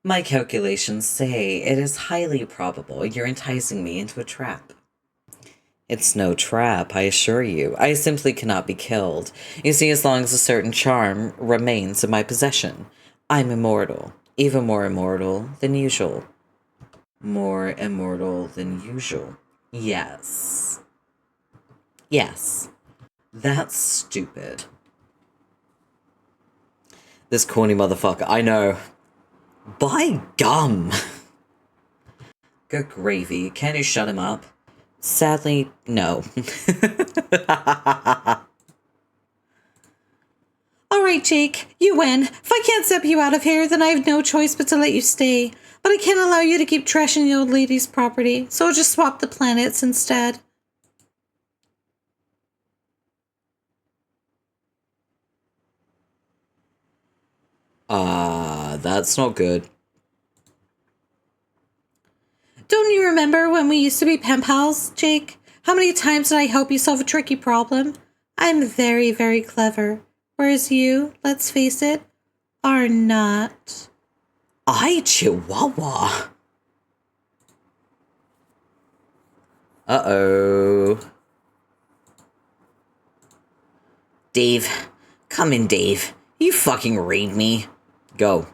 S3: My calculations say it is highly probable you're enticing me into a trap.
S1: It's no trap, I assure you. I simply cannot be killed. You see, as long as a certain charm remains in my possession, I'm immortal. Even more immortal than usual.
S3: More immortal than usual. Yes.
S1: Yes.
S3: That's stupid.
S1: This corny motherfucker, I know. By gum!
S3: Good gravy. Can you shut him up?
S1: Sadly, no.
S2: All right, Jake, you win. If I can't zip you out of here, then I have no choice but to let you stay. But I can't allow you to keep trashing the old lady's property, so I'll just swap the planets instead.
S1: That's not good.
S2: Don't you remember when we used to be pen pals, Jake? How many times did I help you solve a tricky problem? I'm very, very clever. Whereas you, let's face it, are not.
S1: I chihuahua. Uh-oh.
S3: Dave. Come in, Dave. You fucking read me.
S1: Go.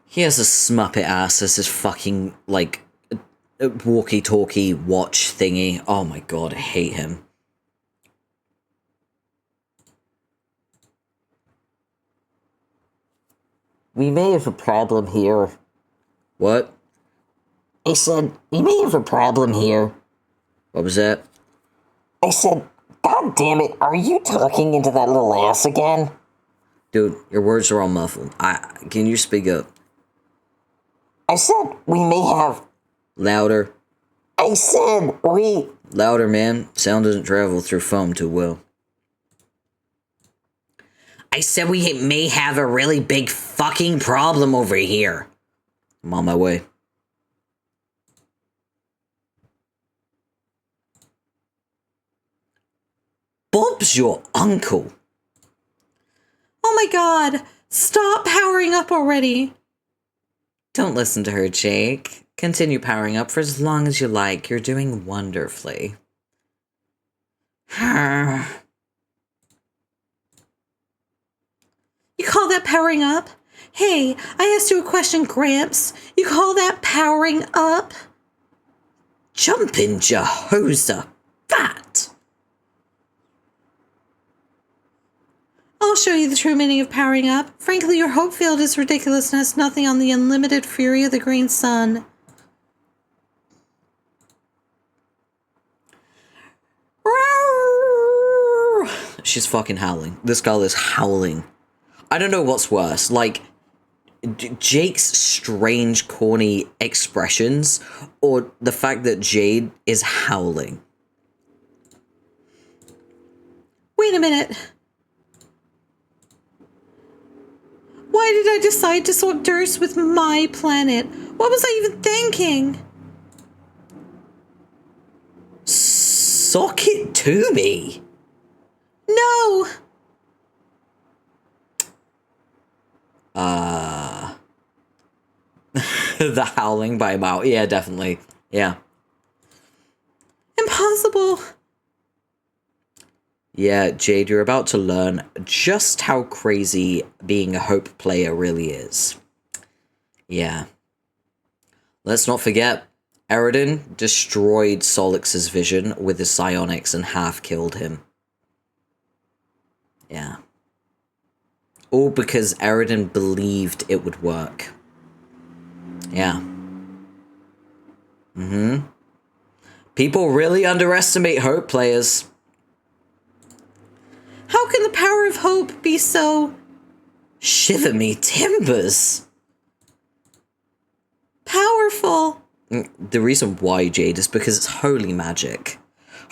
S1: He has a smuppet ass as his fucking, like, walkie-talkie watch thingy. Oh my god, I hate him.
S4: We may have a problem here.
S1: What?
S4: I said, we may have a problem here.
S1: What was that?
S4: I said, God damn it, are you talking into that little ass again?
S1: Dude, your words are all muffled. Can you speak up?
S4: I said, we may have...
S1: Louder.
S4: I said, we...
S1: Louder, man. Sound doesn't travel through foam too well.
S3: I said we may have a really big fucking problem over here.
S1: I'm on my way. Bob's your uncle.
S2: Oh my god, stop powering up already.
S3: Don't listen to her, Jake. Continue powering up for as long as you like. You're doing wonderfully.
S2: You call that powering up? Hey, I asked you a question, Gramps. You call that powering up?
S3: Jumpin' Jehoshaphat!
S2: I'll show you the true meaning of powering up. Frankly, your hope field is ridiculous and has nothing on the unlimited fury of the green sun.
S1: She's fucking howling. This girl is howling. I don't know what's worse, like, Jake's strange, corny expressions, or the fact that Jade is howling.
S2: Wait a minute. Why did I decide to swap dirt with my planet? What was I even thinking?
S1: Sock it to me.
S2: No!
S1: The howling by Mao. Yeah, definitely. Yeah.
S2: Impossible.
S1: Yeah, Jade, you're about to learn just how crazy being a Hope player really is. Yeah. Let's not forget, Eridan destroyed Solix's vision with his psionics and half killed him. Yeah. All because Eridan believed it would work. Yeah. People really underestimate Hope players.
S2: How can the power of hope be so
S1: Shiver me timbers.
S2: powerful?
S1: The reason why, Jade, is because it's holy magic.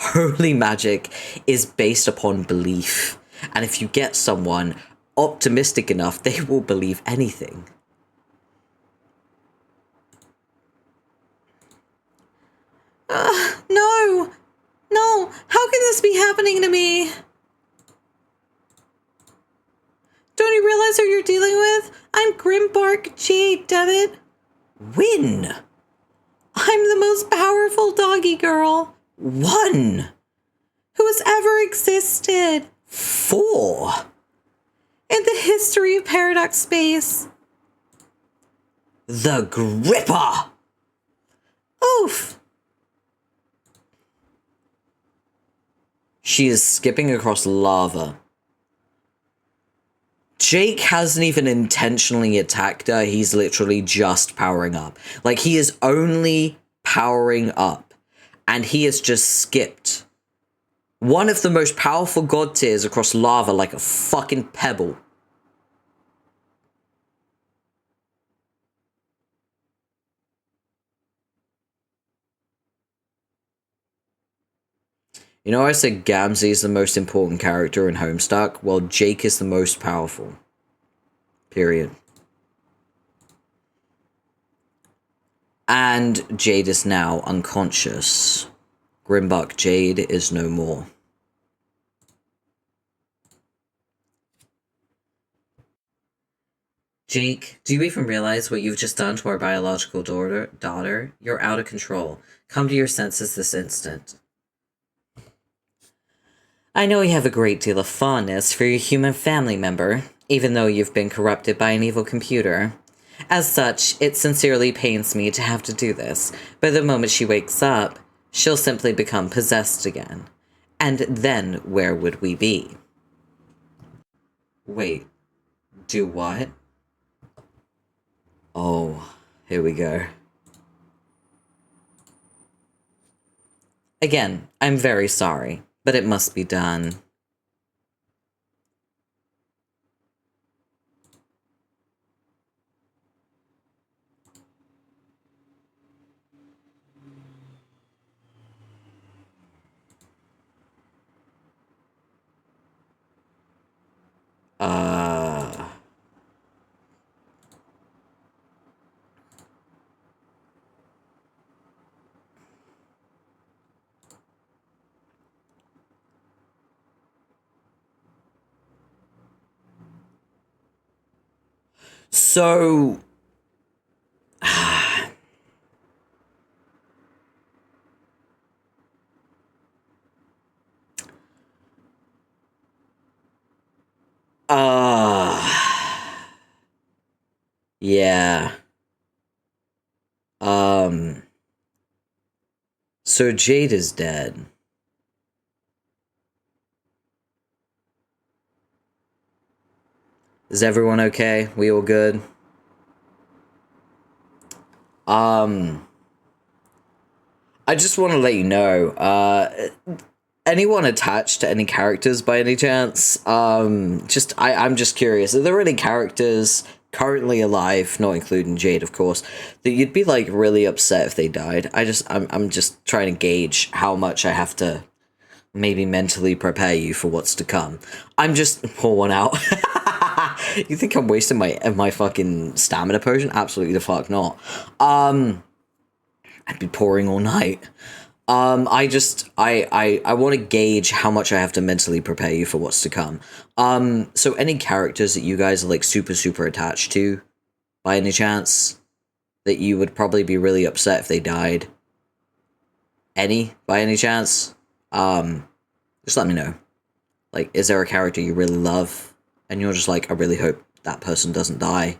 S1: Holy magic is based upon belief. And if you get someone optimistic enough, they will believe anything.
S2: No. No. How can this be happening to me? Don't you realize who you're dealing with? I'm Grimbark Jade, dammit.
S1: Win!
S2: I'm the most powerful doggy girl
S1: One!
S2: who has ever existed
S1: 4!
S2: in the history of Paradox Space.
S1: The Gripper!
S2: Oof.
S1: She is skipping across lava. Jake hasn't even intentionally attacked her, he's literally just powering up. Like, he is only powering up, and he has just skipped one of the most powerful god tiers across lava like a fucking pebble. You know, I said Gamzee is the most important character in Homestuck? Well, Jake is the most powerful. Period. And Jade is now unconscious. Grimbuck Jade is no more.
S3: Jake, do you even realize what you've just done to our biological daughter? You're out of control. Come to your senses this instant. I know you have a great deal of fondness for your human family member, even though you've been corrupted by an evil computer. As such, it sincerely pains me to have to do this, but the moment she wakes up, she'll simply become possessed again. And then where would we be? Wait, do what? Oh, here we go. Again, I'm very sorry, but it must be done. So... yeah. So Jade is dead. Is everyone okay? We all good? I just want to let you know, anyone attached to any characters by any chance? I'm just curious. Are there any characters currently alive, not including Jade, of course, that you'd be like really upset if they died? I'm just trying to gauge how much I have to maybe mentally prepare you for what's to come. I'm just pour one out. You think I'm wasting my fucking stamina potion? Absolutely the fuck not. I'd be pouring all night. I want to gauge how much I have to mentally prepare you for what's to come. So any characters that you guys are like super attached to, by any chance, that you would probably be really upset if they died? Any, by any chance? Just let me know. Like, is there a character you really love, and you're just like, I really hope that person doesn't die?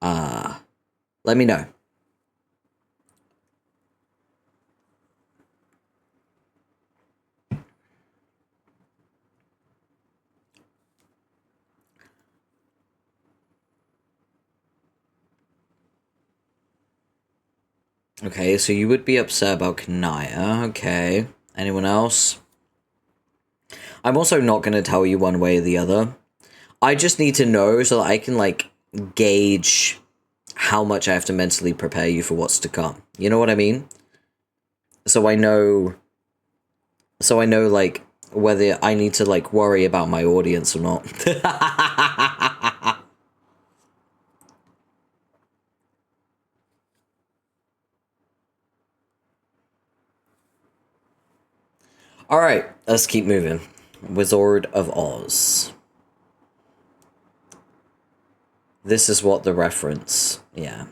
S3: Let me know. Okay, so you would be upset about Kanaya. Okay. Anyone else? I'm also not going to tell you one way or the other. I just need to know so that I can, like, gauge how much I have to mentally prepare you for what's to come. You know what I mean? So I know, like, whether I need to, like, worry about my audience or not. Alright, let's keep moving. Wizard of Oz. This is what the reference, yeah.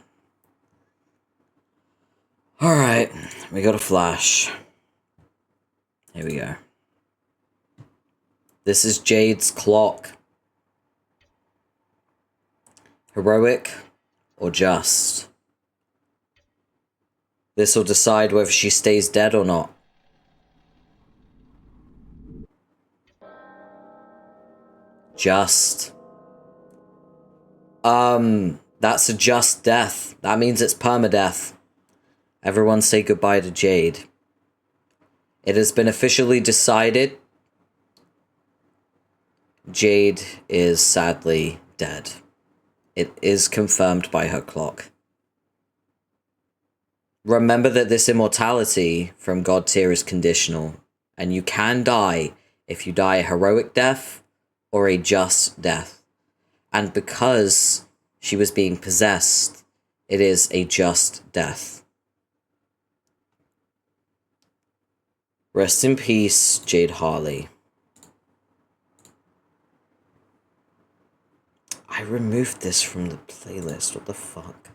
S3: Alright, we got a flash. Here we go. This is Jade's clock. Heroic or just? This will decide whether she stays dead or not. Just. That's a just death. That means it's permadeath. Everyone say goodbye to Jade. It has been officially decided. Jade is sadly dead. It is confirmed by her clock. Remember that this immortality from God tier is conditional, and you can die if you die a heroic death or a just death. And because she was being possessed, it is a just death. Rest in peace, Jade Harley.
S1: I removed this from the playlist. What the fuck?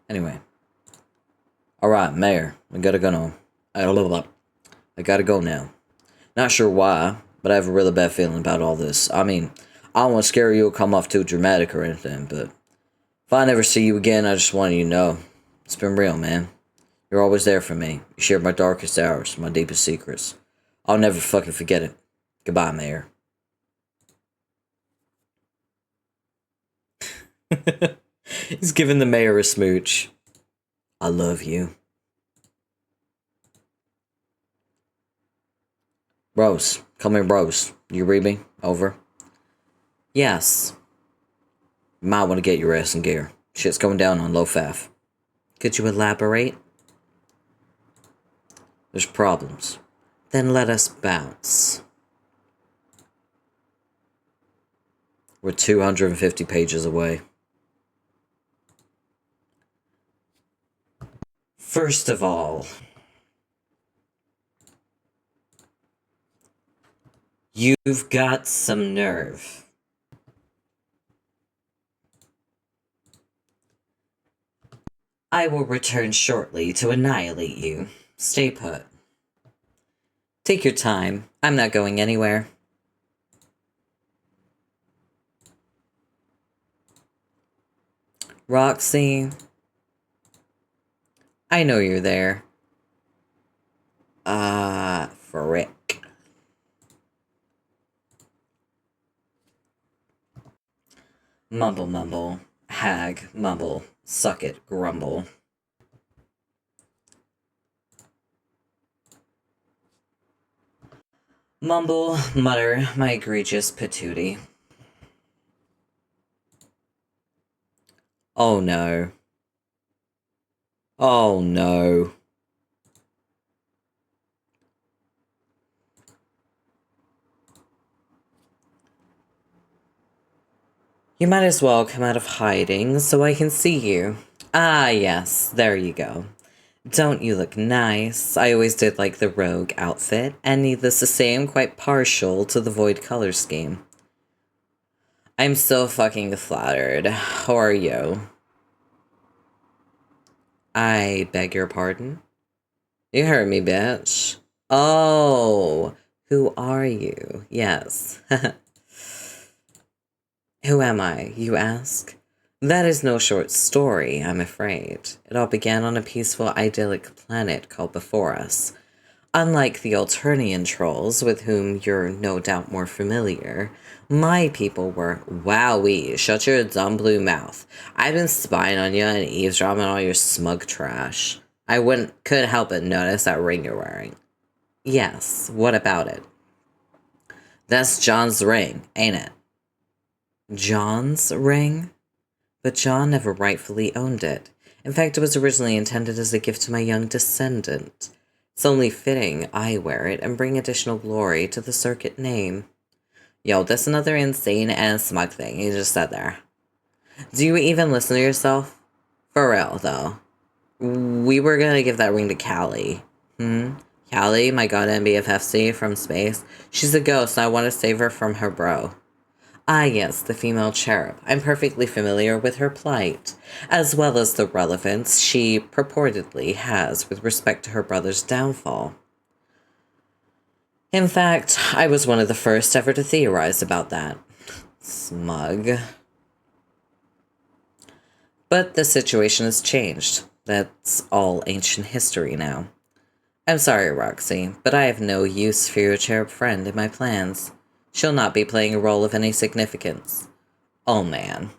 S1: Anyway. Alright, Mayor. I gotta go now. I gotta go now. Not sure why, but I have a really bad feeling about all this. I mean, I don't want to scare you or come off too dramatic or anything, but if I never see you again, I just wanted you to know. It's been real, man. You're always there for me. You shared my darkest hours, my deepest secrets. I'll never fucking forget it. Goodbye, Mayor. He's giving the mayor a smooch. I love you. Rose, come here, Rose. You read me? Over. Yes. You might want to get your ass in gear. Shit's going down on low faff.
S3: Could you elaborate?
S1: There's problems.
S3: Then let us bounce.
S1: We're 250 pages away.
S3: First of all, you've got some nerve. I will return shortly to annihilate you. Stay put. Take your time. I'm not going anywhere. Roxy, I know you're there. Frick. Mumble, mumble. Hag, mumble. Suck it, grumble. Mumble, mutter, my egregious patootie.
S1: Oh no. Oh no.
S3: You might as well come out of hiding so I can see you. Ah, yes, there you go. Don't you look nice? I always did like the rogue outfit, and needless to say, I'm quite partial to the void color scheme. I'm so fucking flattered. How are you? I beg your pardon? You heard me, bitch. Oh, who are you? Yes. Who am I, you ask? That is no short story, I'm afraid. It all began on a peaceful, idyllic planet called Before Us. Unlike the Alternian trolls, with whom you're no doubt more familiar, my people were, wowee, shut your dumb blue mouth. I've been spying on you and eavesdropping on all your smug trash. I couldn't help but notice that ring you're wearing. Yes, what about it? That's John's ring, ain't it? John's ring? But John never rightfully owned it. In fact, it was originally intended as a gift to my young descendant. It's only fitting I wear it and bring additional glory to the circuit name. Yo, that's another insane and smug thing you just said there. Do you even listen to yourself? For real, though. We were gonna give that ring to Callie. Callie, my goddamn BFFC from space. She's a ghost and I want to save her from her bro. Ah, yes, the female cherub. I'm perfectly familiar with her plight, as well as the relevance she purportedly has with respect to her brother's downfall. In fact, I was one of the first ever to theorize about that. Smug. But the situation has changed. That's all ancient history now. I'm sorry, Roxy, but I have no use for your cherub friend in my plans. She'll not be playing a role of any significance. Oh man.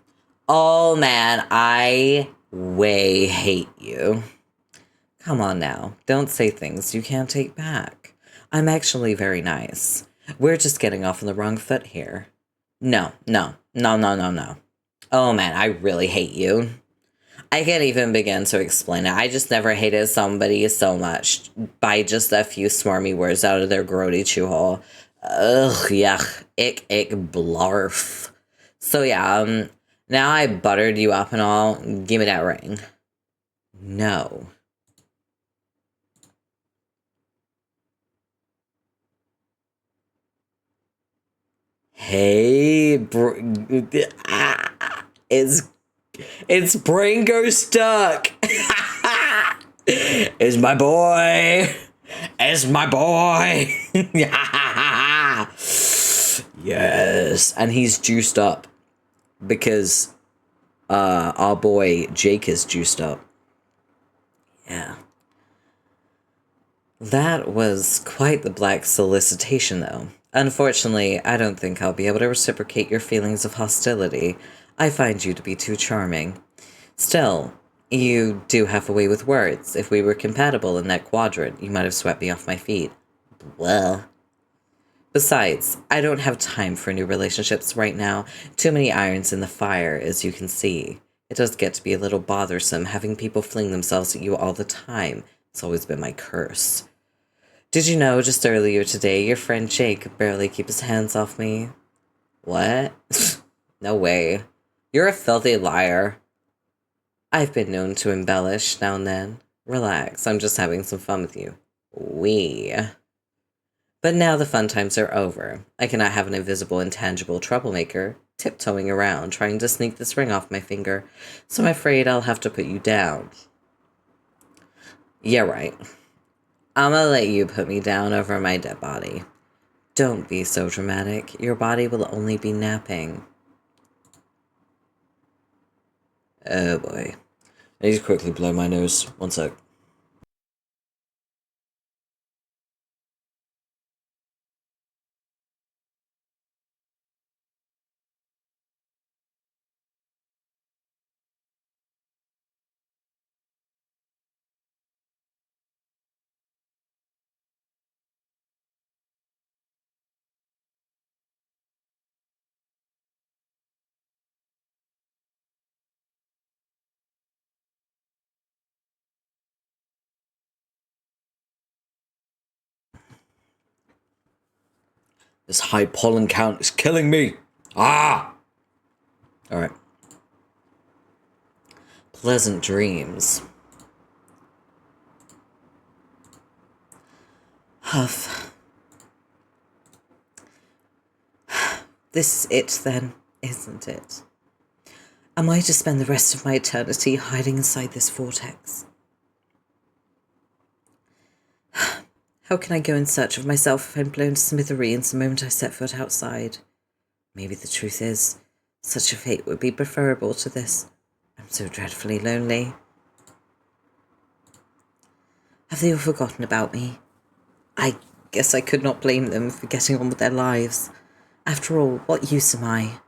S3: Oh man, I way hate you. Come on now, don't say things you can't take back. I'm actually very nice. We're just getting off on the wrong foot here. No. Oh man, I really hate you. I can't even begin to explain it. I just never hated somebody so much by just a few smarmy words out of their grody chew hole. Ugh, yuck, ick, blarf. So yeah, now I buttered you up and all, give me that ring. No.
S1: Hey, it's brain goes stuck. It's my boy. It's my boy. Yes, and he's juiced up because our boy Jake is juiced up. Yeah. That was quite the black solicitation, though. Unfortunately, I don't think I'll be able to reciprocate your feelings of hostility. I find you to be too charming. Still, you do have a way with words. If we were compatible in that quadrant, you might have swept me off my feet. Well. Besides, I don't have time for new relationships right now. Too many irons in the fire, as you can see. It does get to be a little bothersome having people fling themselves at you all the time. It's always been my curse. Did you know just earlier today your friend Jake could barely keep his hands off me? What? No way. You're a filthy liar. I've been known to embellish now and then. Relax, I'm just having some fun with you. But now the fun times are over. I cannot have an invisible, intangible troublemaker tiptoeing around trying to sneak this ring off my finger, so I'm afraid I'll have to put you down. Yeah, right. I'm gonna let you put me down over my dead body. Don't be so dramatic. Your body will only be napping. Oh boy. I need to quickly blow my nose. One sec. This high pollen count is killing me. Ah! Alright. Pleasant dreams. Huff. This is it then, isn't it? Am I to spend the rest of my eternity hiding inside this vortex? How can I go in search of myself if I'm blown to smithereens the moment I set foot outside? Maybe the truth is, such a fate would be preferable to this. I'm so dreadfully lonely. Have they all forgotten about me? I guess I could not blame them for getting on with their lives. After all, what use am I?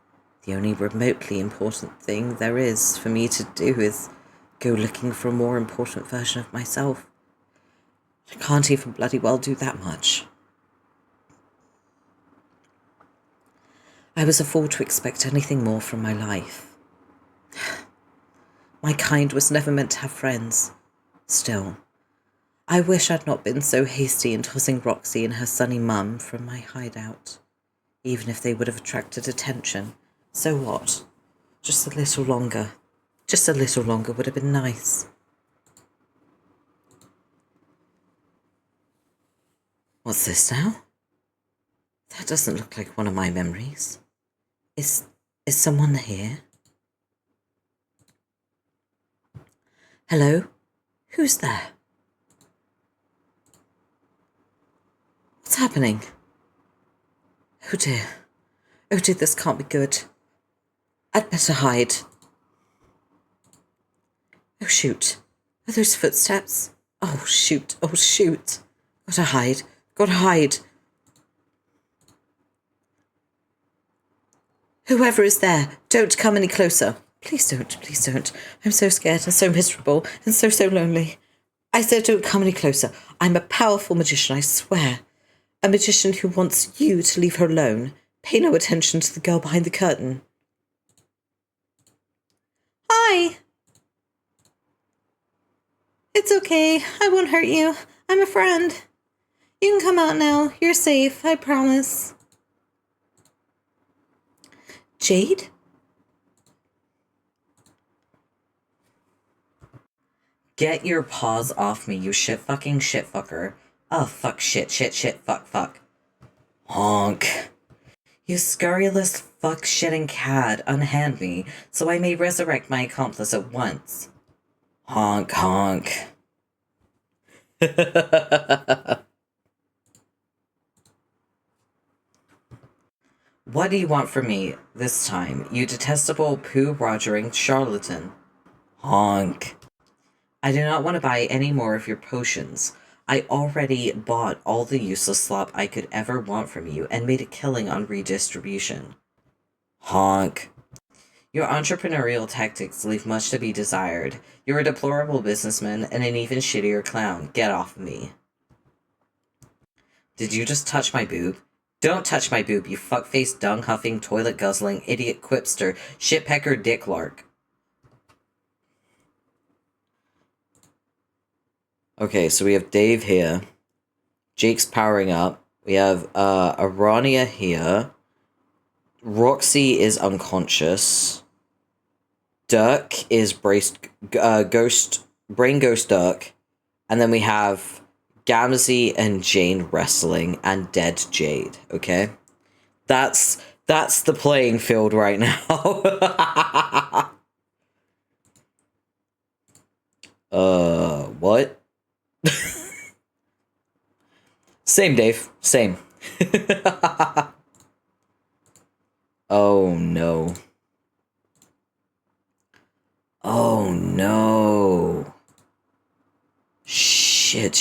S1: The only remotely important thing there is for me to do is go looking for a more important version of myself. I can't even bloody well do that much. I was a fool to expect anything more from my life. My kind was never meant to have friends. Still, I wish I'd not been so hasty in tossing Roxy and her sunny mum from my hideout. Even if they would have attracted attention, so what? Just a little longer. Just a little longer would have been nice. What's this now? That doesn't look like one of my memories. Is someone here? Hello? Who's there? What's happening? Oh dear. Oh dear, this can't be good. I'd better hide. Oh shoot. Are those footsteps? Oh shoot, oh shoot. Gotta hide, gotta hide. Whoever is there, don't come any closer. Please don't. I'm so scared and so miserable and so lonely. I said don't come any closer. I'm a powerful magician, I swear. A magician who wants you to leave her alone. Pay no attention to the girl behind the curtain. Hi. It's okay. I won't hurt you. I'm a friend. You can come out now. You're safe, I promise. Jade?
S3: Get your paws off me, you shit fucker. Oh, fuck, shit, fuck.
S1: Honk.
S3: You scurrilous fuck-shitting cad, unhand me, so I may resurrect my accomplice at once.
S1: Honk, honk.
S3: What do you want from me this time, you detestable poo-rogering charlatan?
S1: Honk.
S3: I do not want to buy any more of your potions. I already bought all the useless slop I could ever want from you and made a killing on redistribution.
S1: Honk.
S3: Your entrepreneurial tactics leave much to be desired. You're a deplorable businessman and an even shittier clown. Get off of me. Did you just touch my boob? Don't touch my boob, you fuck-faced, dung-huffing, toilet-guzzling, idiot quipster, shit-pecker dicklark.
S1: Okay, so we have Dave here. Jake's powering up. We have Arania here. Roxy is unconscious. Dirk is brain ghost Dirk. And then we have Gamzee and Jane wrestling and dead Jade, okay? That's the playing field right now. What? Same, Dave. Same. Oh, no. Oh, no. Shit.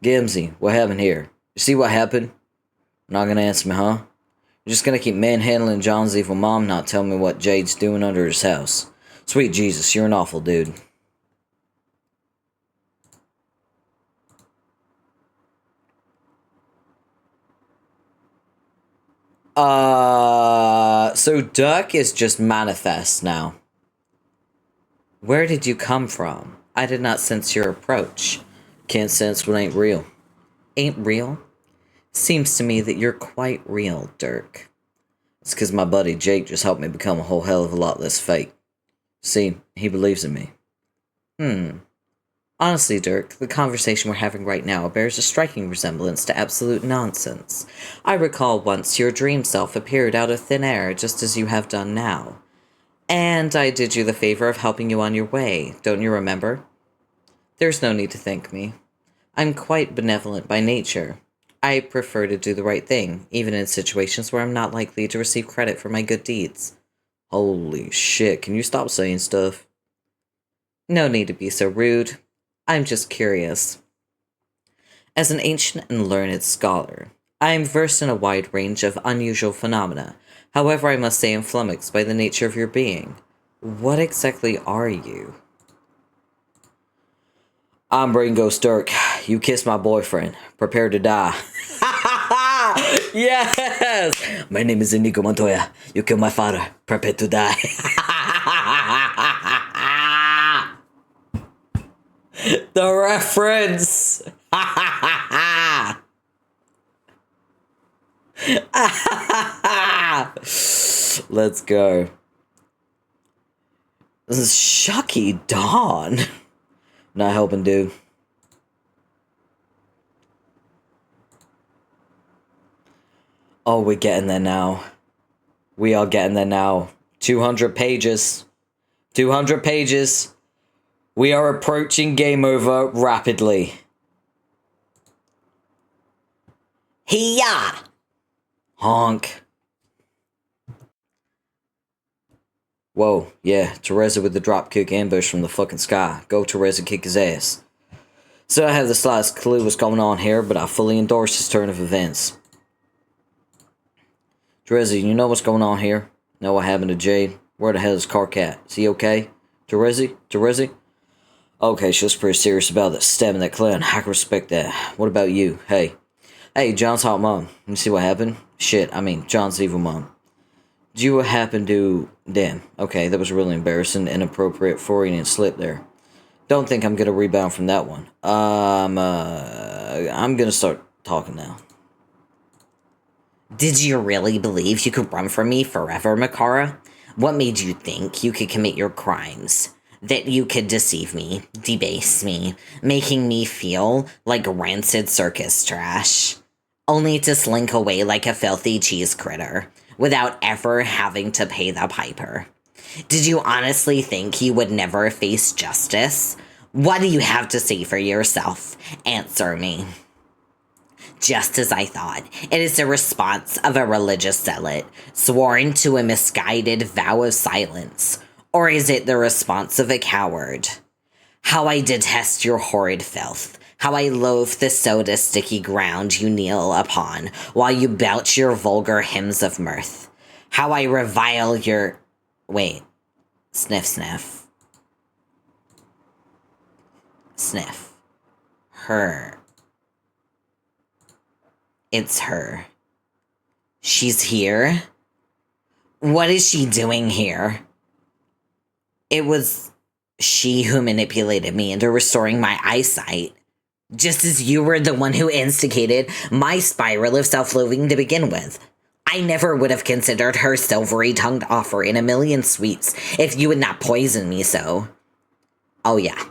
S1: Gamzee, what happened here? You see what happened? Not gonna answer me, huh? You're just gonna keep manhandling John's evil mom, not tell me what Jade's doing under his house. Sweet Jesus, you're an awful dude. So Dirk is just manifest now. Where did you come from? I did not sense your approach. Can't sense what ain't real. Ain't real? Seems to me that you're quite real, Dirk. It's because my buddy Jake just helped me become a whole hell of a lot less fake. See, he believes in me. Honestly, Dirk, the conversation we're having right now bears a striking resemblance to absolute nonsense. I recall once your dream self appeared out of thin air just as you have done now. And I did you the favor of helping you on your way, don't you remember? There's no need to thank me. I'm quite benevolent by nature. I prefer to do the right thing, even in situations where I'm not likely to receive credit for my good deeds. Holy shit, can you stop saying stuff?
S3: No need to be so rude. I'm just curious. As an ancient and learned scholar, I am versed in a wide range of unusual phenomena. However, I must say I'm flummoxed by the nature of your being. What exactly are you?
S1: I'm Brain Ghost Dirk. You kissed my boyfriend. Prepare to die. Yes! My name is Inigo Montoya. You killed my father. Prepare to die. The reference! Let's go. This is Shucky Dawn. Not helping, dude. Oh, we're getting there now. We are getting there now. 200 pages. 200 pages. We are approaching game over rapidly. Hiya! Honk. Whoa, yeah, Teresa with the dropkick ambush from the fucking sky. Go Teresa, kick his ass. So I have the slightest clue what's going on here, but I fully endorse this turn of events. Teresa, you know what's going on here? Know what happened to Jade? Where the hell is Carcat? Is he okay? Teresa? Okay, she was pretty serious about that, stabbing that clown. I can respect that. What about you? Hey, John's hot mom. Let me see what happened. John's evil mom. Did you happen to... Damn. Okay, that was really embarrassing, inappropriate, Freudian slip there. Don't think I'm gonna rebound from that one. I'm gonna start talking now.
S4: Did you really believe you could run from me forever, Makara? What made you think you could commit your crimes?
S5: that you could deceive me, debase me, making me feel like rancid circus trash, only to slink away like a filthy cheese critter, without ever having to pay the piper. Did you honestly think you would never face justice? What do you have to say for yourself? Answer me. Just as I thought, it is the response of a religious zealot, sworn to a misguided vow of silence. Or is it the response of a coward? How I detest your horrid filth. How I loathe the soda-sticky ground you kneel upon, while you belch your vulgar hymns of mirth. How I revile your... Wait. Sniff, sniff. Sniff. Her. It's her. She's here? What is she doing here? It was she who manipulated me into restoring my eyesight, just as you were the one who instigated my spiral of self-loathing to begin with. I never would have considered her silvery-tongued offer in a million sweets if you had not poisoned me so. Oh yeah,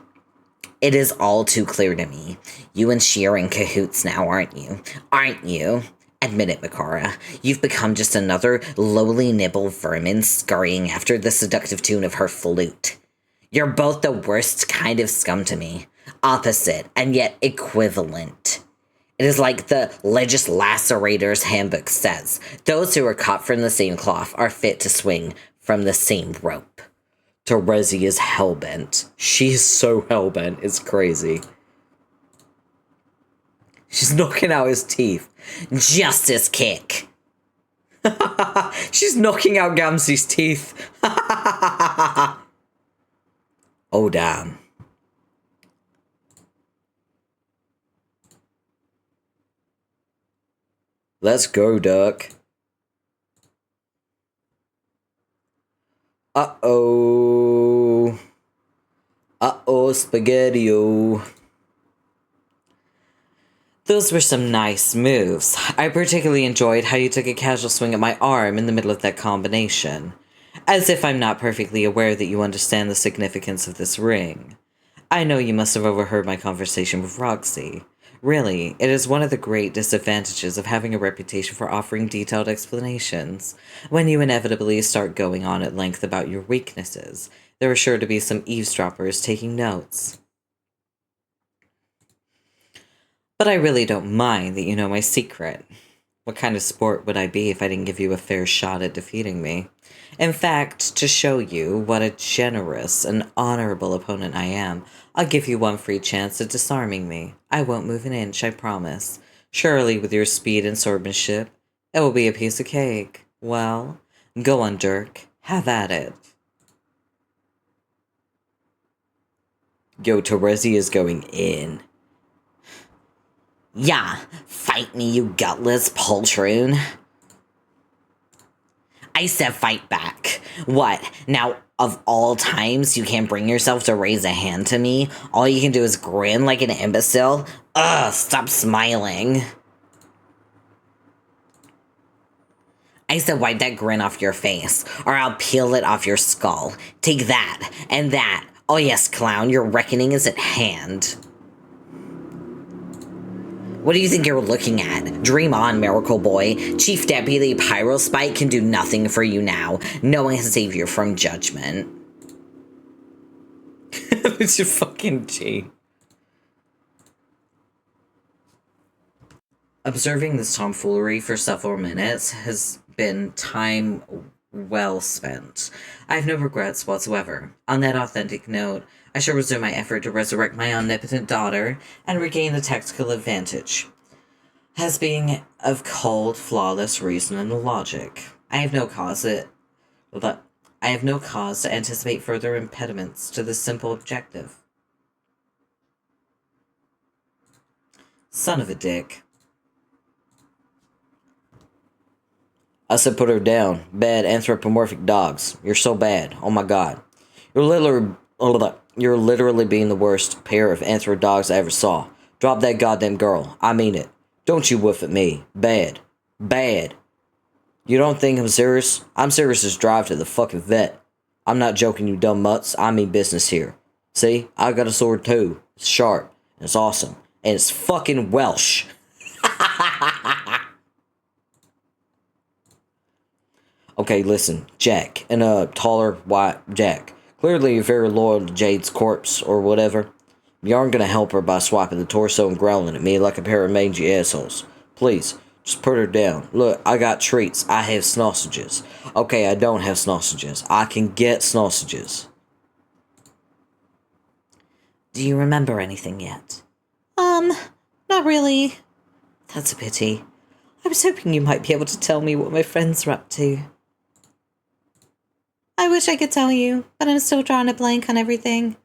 S5: it is all too clear to me. You and she are in cahoots now, aren't you? Aren't you? Admit it, Makara. You've become just another lowly nibble vermin scurrying after the seductive tune of her flute. You're both the worst kind of scum to me. Opposite, and yet equivalent. It is like the Legis Lacerator's handbook says. Those who are cut from the same cloth are fit to swing from the same rope.
S1: Terezi is hellbent. She's so hellbent, it's crazy. She's knocking out his teeth.
S5: Justice kick.
S1: She's knocking out Gamzee's teeth. Oh, damn. Let's go, Duck. Uh-oh. Uh-oh, Spaghetti-O. Those were some nice moves. I particularly enjoyed how you took a casual swing at my arm in the middle of that combination. As if I'm not perfectly aware that you understand the significance of this ring. I know you must have overheard my conversation with Roxy. Really, it is one of the great disadvantages of having a reputation for offering detailed explanations. When you inevitably start going on at length about your weaknesses, there are sure to be some eavesdroppers taking notes. But I really don't mind that you know my secret. What kind of sport would I be if I didn't give you a fair shot at defeating me? In fact, to show you what a generous and honorable opponent I am, I'll give you one free chance at disarming me. I won't move an inch, I promise. Surely, with your speed and swordsmanship, it will be a piece of cake. Well, go on, Dirk. Have at it. Yo, Terezi is going in.
S5: Yeah, fight me, you gutless poltroon. I said fight back. What, now of all times you can't bring yourself to raise a hand to me? All you can do is grin like an imbecile? Ugh, stop smiling. I said wipe that grin off your face, or I'll peel it off your skull. Take that, and that. Oh yes, clown, your reckoning is at hand. What do you think you're looking at? Dream on, Miracle Boy. Chief Deputy Pyrospite can do nothing for you now. No one can save you from judgment.
S1: It's your fucking G.
S3: Observing this tomfoolery for several minutes has been time well spent. I have no regrets whatsoever. On that authentic note, I shall resume my effort to resurrect my omnipotent daughter and regain the tactical advantage, as being of cold, flawless reason and logic. I have no cause to anticipate further impediments to this simple objective. Son of a dick.
S1: I said put her down. Bad anthropomorphic dogs. You're so bad. Oh my god. You're literally being the worst pair of anthro dogs I ever saw. Drop that goddamn girl. I mean it. Don't you whiff at me. Bad. Bad. You don't think I'm serious? I'm serious as drive to the fucking vet. I'm not joking, you dumb mutts. I mean business here. See, I got a sword too. It's sharp, and it's awesome, and it's fucking Welsh. Okay, listen, Jack, and a taller, white Jack. Clearly you're very loyal to Jade's corpse, or whatever. You aren't gonna help her by swiping the torso and growling at me like a pair of mangy assholes. Please, just put her down. Look, I got treats. I have sausages. Okay, I don't have sausages. I can get sausages.
S5: Do you remember anything yet?
S2: Not really.
S5: That's a pity. I was hoping you might be able to tell me what my friends are up to.
S2: I wish I could tell you, but I'm still drawing a blank on everything.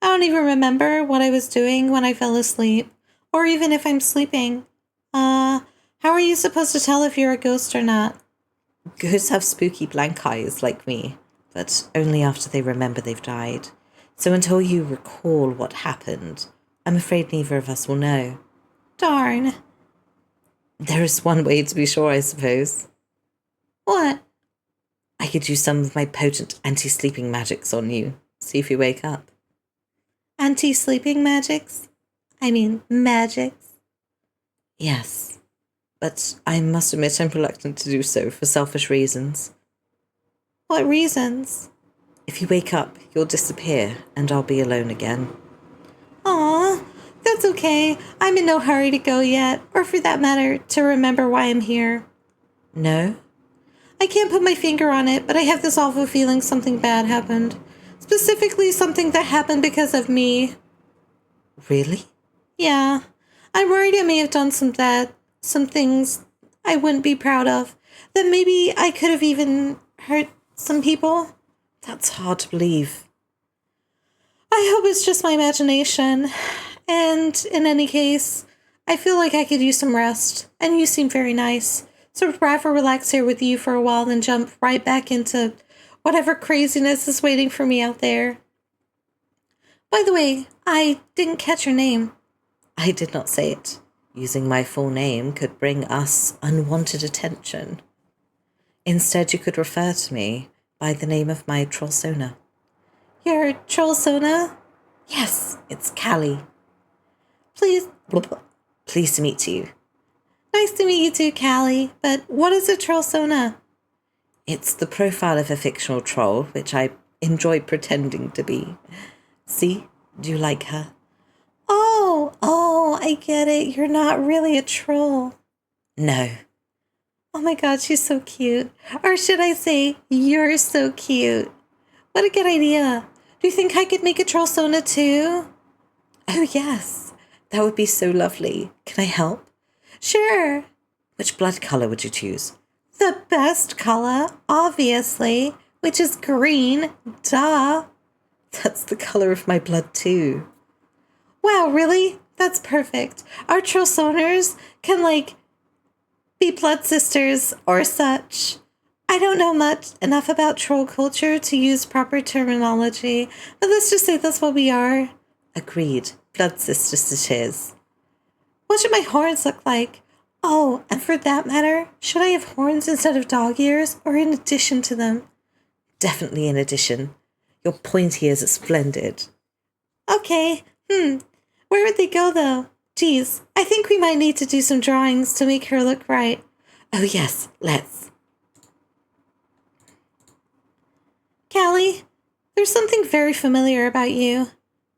S2: I don't even remember what I was doing when I fell asleep, or even if I'm sleeping. How are you supposed to tell if you're a ghost or not?
S5: Ghosts have spooky blank eyes like me, but only after they remember they've died. So until you recall what happened, I'm afraid neither of us will know.
S2: Darn.
S5: There is one way to be sure, I suppose.
S2: What?
S5: I could use some of my potent anti-sleeping magics on you. See if you wake up.
S2: Anti-sleeping magics? I mean, magics.
S5: Yes, but I must admit I'm reluctant to do so for selfish reasons.
S2: What reasons?
S5: If you wake up, you'll disappear, and I'll be alone again.
S2: Aw, that's okay. I'm in no hurry to go yet, or for that matter, to remember why I'm here.
S5: No?
S2: I can't put my finger on it, but I have this awful feeling something bad happened. Specifically, something that happened because of me.
S5: Really?
S2: Yeah. I'm worried I may have done some things I wouldn't be proud of. That maybe I could have even hurt some people.
S5: That's hard to believe.
S2: I hope it's just my imagination. And in any case, I feel like I could use some rest. And you seem very nice. So I'd rather relax here with you for a while than jump right back into whatever craziness is waiting for me out there. By the way, I didn't catch your name.
S5: I did not say it. Using my full name could bring us unwanted attention. Instead, you could refer to me by the name of my trollsona.
S2: Your trollsona?
S5: Yes, it's Callie.
S2: Please.
S5: Pleased to meet you.
S2: Nice to meet you too, Callie. But what is a trollsona?
S5: It's the profile of a fictional troll, which I enjoy pretending to be. See? Do you like her?
S2: Oh, I get it. You're not really a troll.
S5: No.
S2: Oh my god, she's so cute. Or should I say, you're so cute. What a good idea. Do you think I could make a trollsona too?
S5: Oh, yes. That would be so lovely. Can I help?
S2: Sure.
S5: Which blood color would you choose?
S2: The best color, obviously, which is green. Duh.
S5: That's the color of my blood too.
S2: Wow, really? That's perfect. Our trollsoners can, be blood sisters or such. I don't know enough about troll culture to use proper terminology, but let's just say that's what we are.
S5: Agreed. Blood sisters it is.
S2: What should my horns look like? Oh, and for that matter, should I have horns instead of dog ears or in addition to them?
S5: Definitely in addition. Your pointy ears are splendid.
S2: Okay, Where would they go, though? Geez, I think we might need to do some drawings to make her look right.
S5: Oh, yes, let's.
S2: Callie, there's something very familiar about you.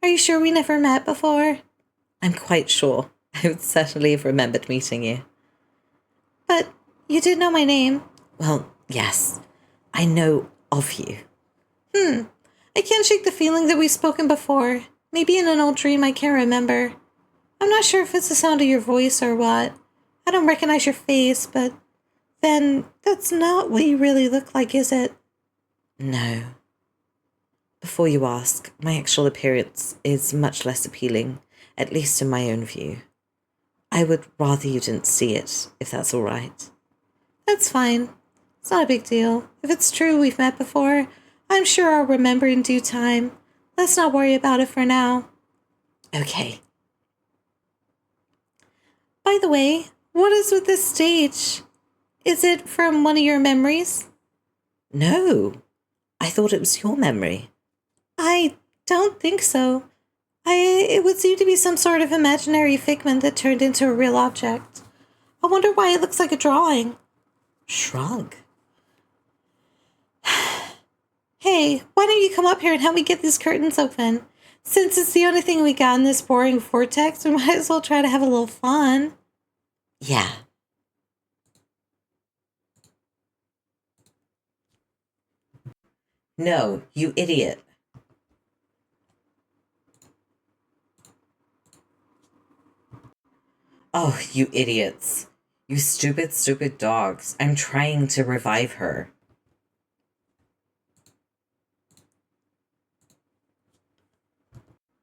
S2: Are you sure we never met before?
S5: I'm quite sure. I would certainly have remembered meeting you.
S2: But you did know my name.
S5: Well, yes. I know of you.
S2: I can't shake the feeling that we've spoken before. Maybe in an old dream I can't remember. I'm not sure if it's the sound of your voice or what. I don't recognize your face, but then that's not what you really look like, is it?
S5: No. Before you ask, my actual appearance is much less appealing, at least in my own view. I would rather you didn't see it, if that's all right.
S2: That's fine. It's not a big deal. If it's true we've met before, I'm sure I'll remember in due time. Let's not worry about it for now.
S5: Okay.
S2: By the way, what is with this stage? Is it from one of your memories?
S5: No. I thought it was your memory.
S2: I don't think so. It would seem to be some sort of imaginary figment that turned into a real object. I wonder why it looks like a drawing.
S5: Shrug.
S2: Hey, why don't you come up here and help me get these curtains open? Since it's the only thing we got in this boring vortex, we might as well try to have a little fun.
S5: Yeah. No, you idiot. Oh, you idiots. You stupid, stupid dogs. I'm trying to revive her.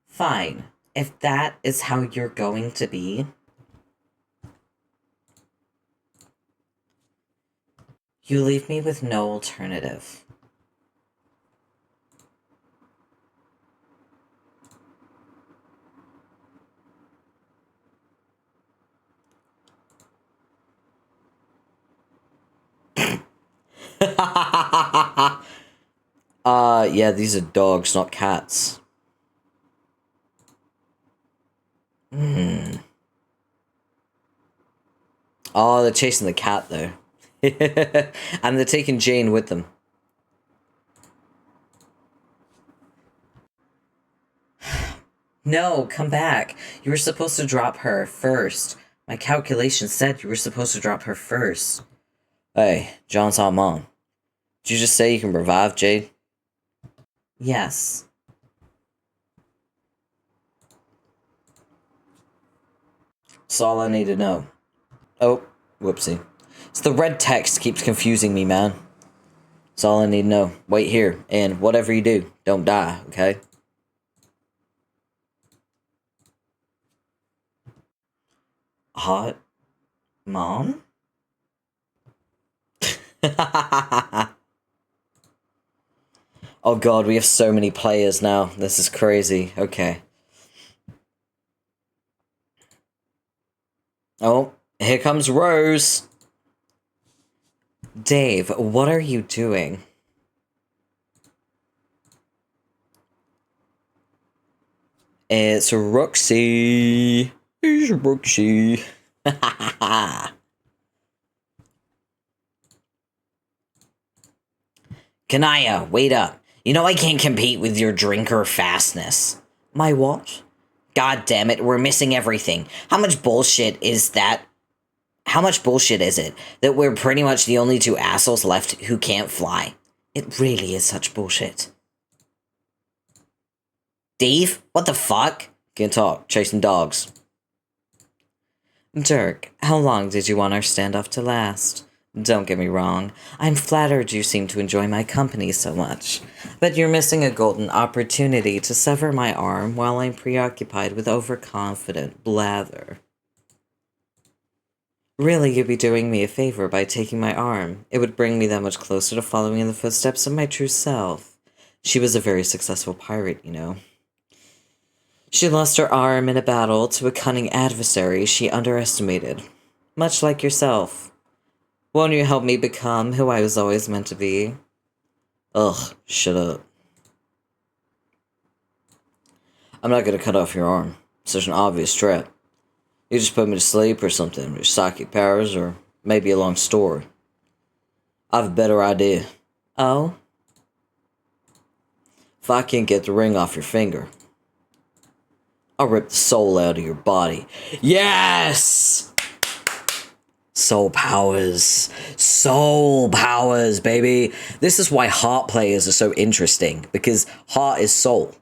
S5: Fine. If that is how you're going to be, you leave me with no alternative.
S1: Yeah, these are dogs, not cats. Oh, they're chasing the cat, though. And they're taking Jane with them.
S5: No, come back. You were supposed to drop her first. My calculations said you were supposed to drop her first.
S1: Hey, John's our mom. Did you just say you can revive Jade?
S5: Yes.
S1: That's all I need to know. Oh, whoopsie. It's the red text keeps confusing me, man. That's all I need to know. Wait here, and whatever you do, don't die, okay?
S5: Hot mom?
S1: Oh god, we have so many players now. This is crazy. Okay. Oh, here comes Rose.
S5: Dave, what are you doing?
S1: It's Roxy. It's Roxy.
S5: Kanaya, wait up. You know I can't compete with your drinker fastness. My what? God damn it, we're missing everything. How much bullshit is that? How much bullshit is it that we're pretty much the only two assholes left who can't fly? It really is such bullshit. Dave, what the fuck?
S1: Can't talk. Chasing dogs.
S5: Dirk, how long did you want our standoff to last? Don't get me wrong, I'm flattered you seem to enjoy my company so much, but you're missing a golden opportunity to sever my arm while I'm preoccupied with overconfident blather. Really, you'd be doing me a favor by taking my arm. It would bring me that much closer to following in the footsteps of my true self. She was a very successful pirate, you know. She lost her arm in a battle to a cunning adversary she underestimated, much like yourself. Won't you help me become who I was always meant to be?
S1: Ugh, shut up. I'm not gonna cut off your arm. Such an obvious threat. You just put me to sleep or something, your psychic powers, or maybe a long story. I have a better idea.
S5: Oh?
S1: If I can't get the ring off your finger, I'll rip the soul out of your body. Yes! Soul powers. Soul powers, baby. This is why heart players are so interesting, because heart is soul.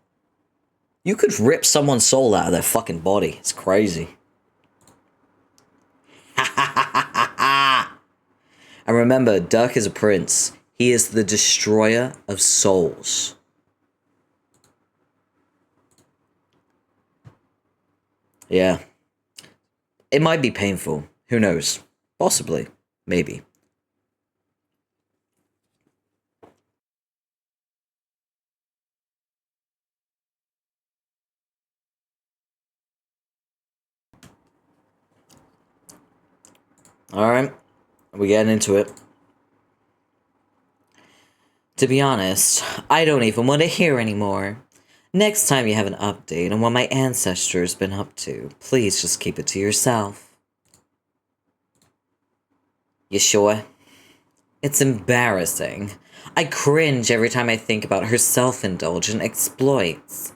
S1: You could rip someone's soul out of their fucking body. It's crazy. And remember, Dirk is a prince. He is the destroyer of souls. Yeah. It might be painful. Who knows? Possibly. Maybe. Alright. We're getting into it. To be honest, I don't even want to hear anymore. Next time you have an update on what my ancestor's been up to, please just keep it to yourself. You sure? It's embarrassing. I cringe every time I think about her self-indulgent exploits.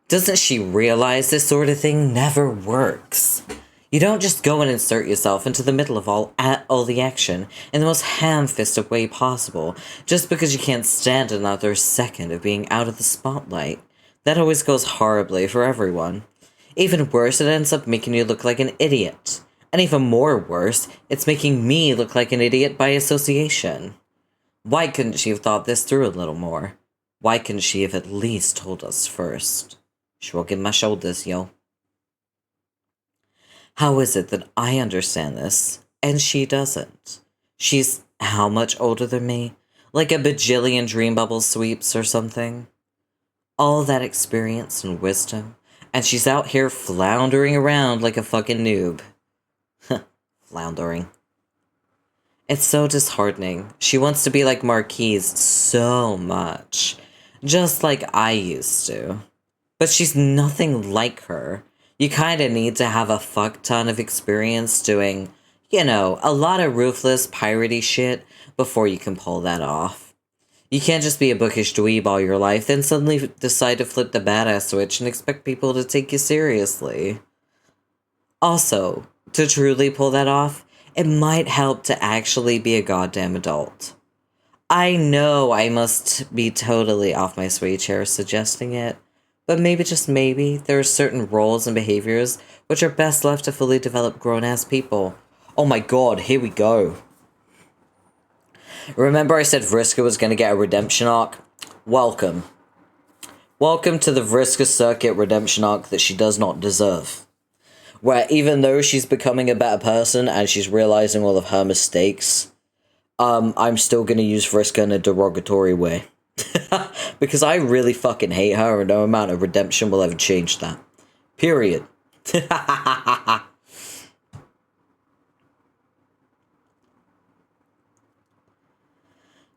S1: Doesn't she realize this sort of thing never works? You don't just go and insert yourself into the middle of all the action in the most ham-fisted way possible, just because you can't stand another second of being out of the spotlight. That always goes horribly for everyone. Even worse, it ends up making you look like an idiot. And even more worse, it's making me look like an idiot by association. Why couldn't she have thought this through a little more? Why couldn't she have at least told us first? Shrugging my shoulders, yo. How is it that I understand this, and she doesn't? She's how much older than me? Like a bajillion dream bubble sweeps or something? All that experience and wisdom, and she's out here floundering around like a fucking noob. Floundering. It's so disheartening. She wants to be like Marquise so much. Just like I used to. But she's nothing like her. You kinda need to have a fuck ton of experience doing, a lot of ruthless, piratey shit before you can pull that off. You can't just be a bookish dweeb all your life, then suddenly decide to flip the badass switch and expect people to take you seriously. Also, to truly pull that off, it might help to actually be a goddamn adult. I know I must be totally off my sway chair suggesting it, but maybe, just maybe, there are certain roles and behaviors which are best left to fully developed grown-ass people. Oh my god, here we go. Remember I said Vriska was going to get a redemption arc? Welcome. Welcome to the Vriska Circuit redemption arc that she does not deserve. Where even though she's becoming a better person and she's realizing all of her mistakes, I'm still going to use Vriska in a derogatory way. Because I really fucking hate her and no amount of redemption will ever change that. Period.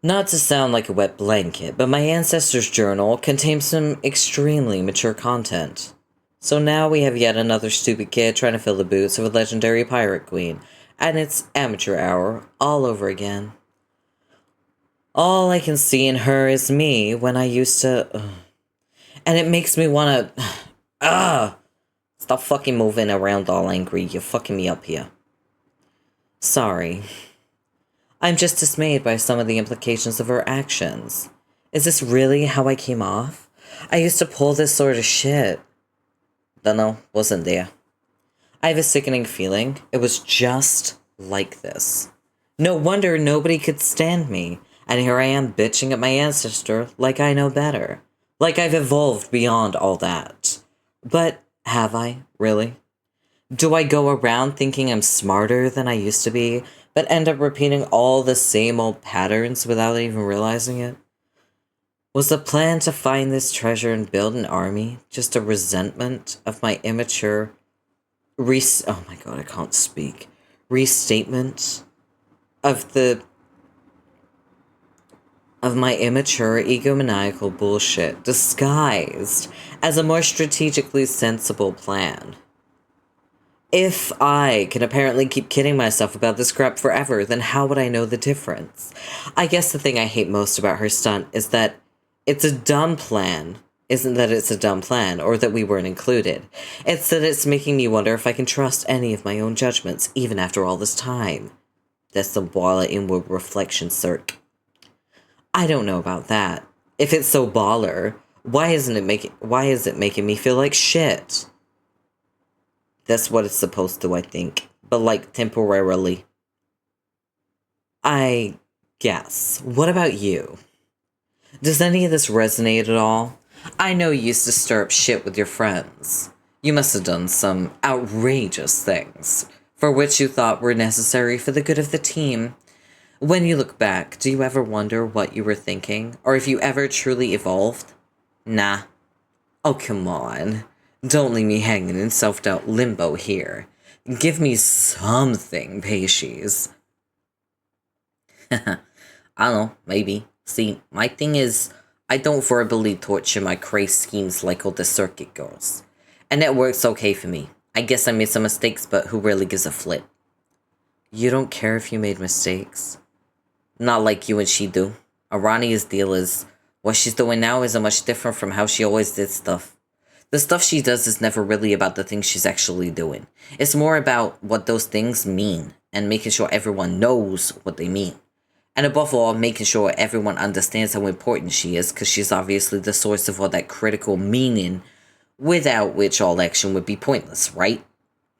S1: Not to sound like a wet blanket, but my ancestor's journal contains some extremely mature content. So now we have yet another stupid kid trying to fill the boots of a legendary pirate queen, and it's amateur hour all over again. All I can see in her is me when I used to... and it makes me want to... Stop fucking moving around all angry. You're fucking me up here. Sorry. I'm just dismayed by some of the implications of her actions. Is this really how I came off? I used to pull this sort of shit. Dunno, wasn't there. I have a sickening feeling it was just like this. No wonder nobody could stand me, and here I am bitching at my ancestor like I know better. Like I've evolved beyond all that. But have I, really? Do I go around thinking I'm smarter than I used to be, but end up repeating all the same old patterns without even realizing it? Was the plan to find this treasure and build an army just a resentment of my immature oh my god, I can't speak. Restatement of my immature egomaniacal bullshit disguised as a more strategically sensible plan? If I can apparently keep kidding myself about this crap forever, then how would I know the difference? I guess the thing I hate most about her stunt is that it's a dumb plan. Isn't that it's a dumb plan, or that we weren't included. It's that it's making me wonder if I can trust any of my own judgments, even after all this time. That's the baller inward reflection circ. I don't know about that. If it's so baller, why is it making me feel like shit? That's what it's supposed to, I think. But like temporarily. I guess. What about you? Does any of this resonate at all? I know you used to stir up shit with your friends. You must have done some outrageous things, for which you thought were necessary for the good of the team. When you look back, do you ever wonder what you were thinking, or if you ever truly evolved? Nah. Oh, come on. Don't leave me hanging in self-doubt limbo here. Give me something, Paishes.
S5: I don't know, maybe. See, my thing is, I don't verbally torture my crazy schemes like all the circuit girls. And that works okay for me. I guess I made some mistakes, but who really gives a flip? You don't care if you made mistakes? Not like you and she do. Arania's deal is, what she's doing now isn't much different from how she always did stuff. The stuff she does is never really about the things she's actually doing. It's more about what those things mean, and making sure everyone knows what they mean. And above all, making sure everyone understands how important she is, because she's obviously the source of all that critical meaning, without which all action would be pointless, right?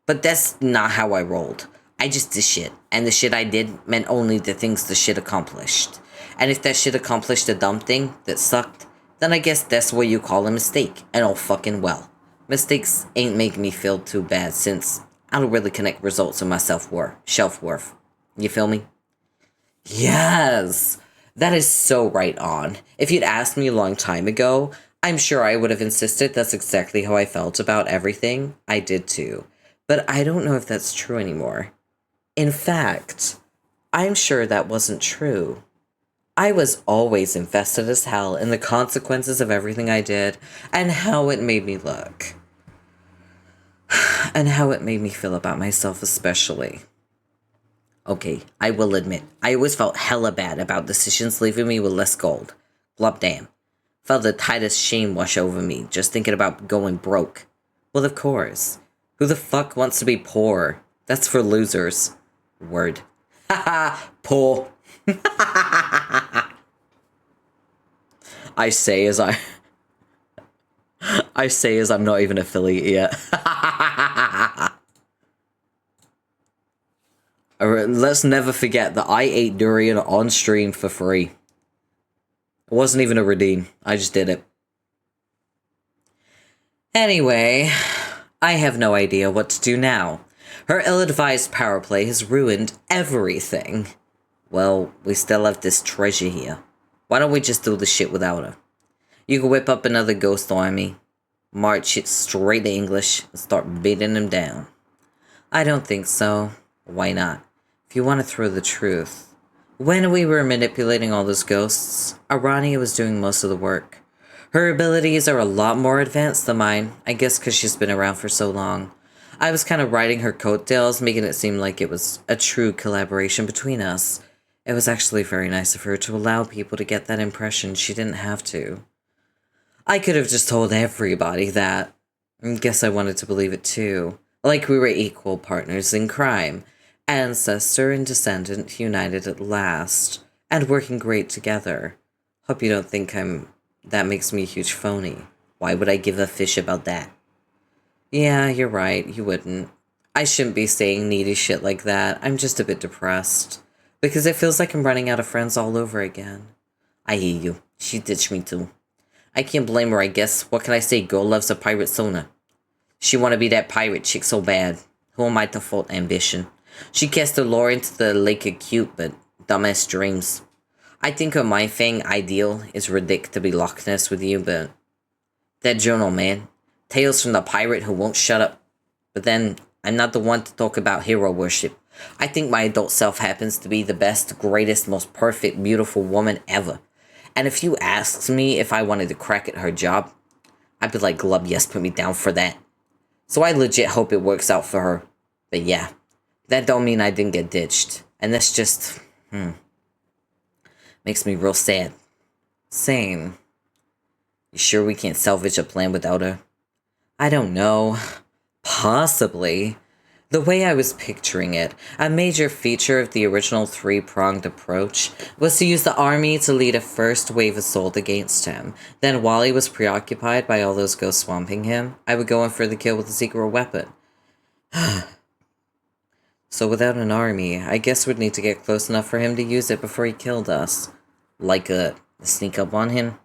S5: But that's not how I rolled. I just did shit, and the shit I did meant only the things the shit accomplished. And if that shit accomplished a dumb thing that sucked, then I guess that's what you call a mistake, and all fucking well. Mistakes ain't making me feel too bad, since I don't really connect results with my self-worth. You feel me? Yes! That is so right on. If you'd asked me a long time ago, I'm sure I would have insisted that's exactly how I felt about everything. I did too. But I don't know if that's true anymore. In fact, I'm sure that wasn't true. I was always invested as hell in the consequences of everything I did, and how it made me look. And how it made me feel about myself especially. Okay, I will admit, I always felt hella bad about decisions leaving me with less gold. Glub damn. Felt the tightest shame wash over me, just thinking about going broke. Well, of course. Who the fuck wants to be poor? That's for losers. Word. Haha, poor. I say as I'm not even affiliate yet. Let's never forget that I ate durian on stream for free. It wasn't even a redeem. I just did it. Anyway, I have no idea what to do now. Her ill-advised power play has ruined everything. Well, we still have this treasure here. Why don't we just do the shit without her? You can whip up another ghost army, march it straight to English, and start beating them down. I don't think so. Why not? If you want to throw the truth. When we were manipulating all those ghosts, Arania was doing most of the work. Her abilities are a lot more advanced than mine, I guess because she's been around for so long. I was kind of riding her coattails, making it seem like it was a true collaboration between us. It was actually very nice of her to allow people to get that impression. She didn't have to. I could have just told everybody that. I guess I wanted to believe it too. Like we were equal partners in crime. Ancestor and descendant united at last. And working great together. Hope you don't think that makes me a huge phony. Why would I give a fish about that? Yeah, you're right. You wouldn't. I shouldn't be saying needy shit like that. I'm just a bit depressed. Because it feels like I'm running out of friends all over again. I hear you. She ditched me too. I can't blame her, I guess. What can I say? Girl loves a pirate sooner. She wanna be that pirate chick so bad. Who am I to fault ambition? She cast her lore into the lake of cute, but dumbass dreams. I think her my thing ideal is ridiculous to be Loch Ness with you, but... That journal, man. Tales from the pirate who won't shut up. But then, I'm not the one to talk about hero worship. I think my adult self happens to be the best, greatest, most perfect, beautiful woman ever. And if you asked me if I wanted to crack at her job, I'd be like, Glub, yes, put me down for that. So I legit hope it works out for her. But yeah, that don't mean I didn't get ditched. And that's just, makes me real sad. Same. You sure we can't salvage a plan without her? I don't know. Possibly. The way I was picturing it, a major feature of the original three-pronged approach was to use the army to lead a first wave assault against him. Then while he was preoccupied by all those ghosts swamping him, I would go in for the kill with a secret weapon. So without an army, I guess we'd need to get close enough for him to use it before he killed us. Like a sneak up on him?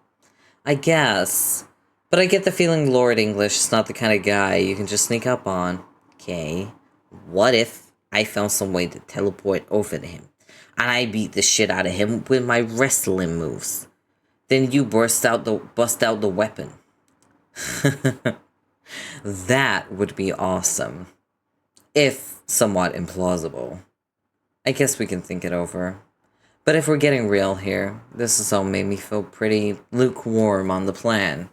S5: I guess. But I get the feeling Lord English is not the kind of guy you can just sneak up on. Okay. What if I found some way to teleport over to him, and I beat the shit out of him with my wrestling moves? Then you bust out the weapon. That would be awesome. If somewhat implausible. I guess we can think it over.
S3: But if we're getting real here, this has all made me feel pretty lukewarm on the plan.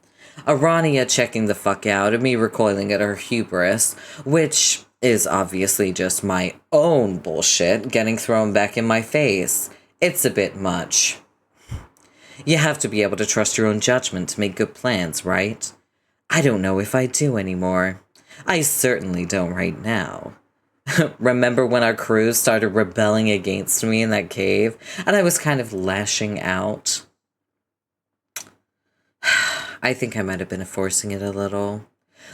S3: Arania checking the fuck out and me recoiling at her hubris, which is obviously just my own bullshit getting thrown back in my face. It's a bit much. You have to be able to trust your own judgment to make good plans, right? I don't know if I do anymore. I certainly don't right now. Remember when our crew started rebelling against me in that cave, and I was kind of lashing out? I think I might have been forcing it a little.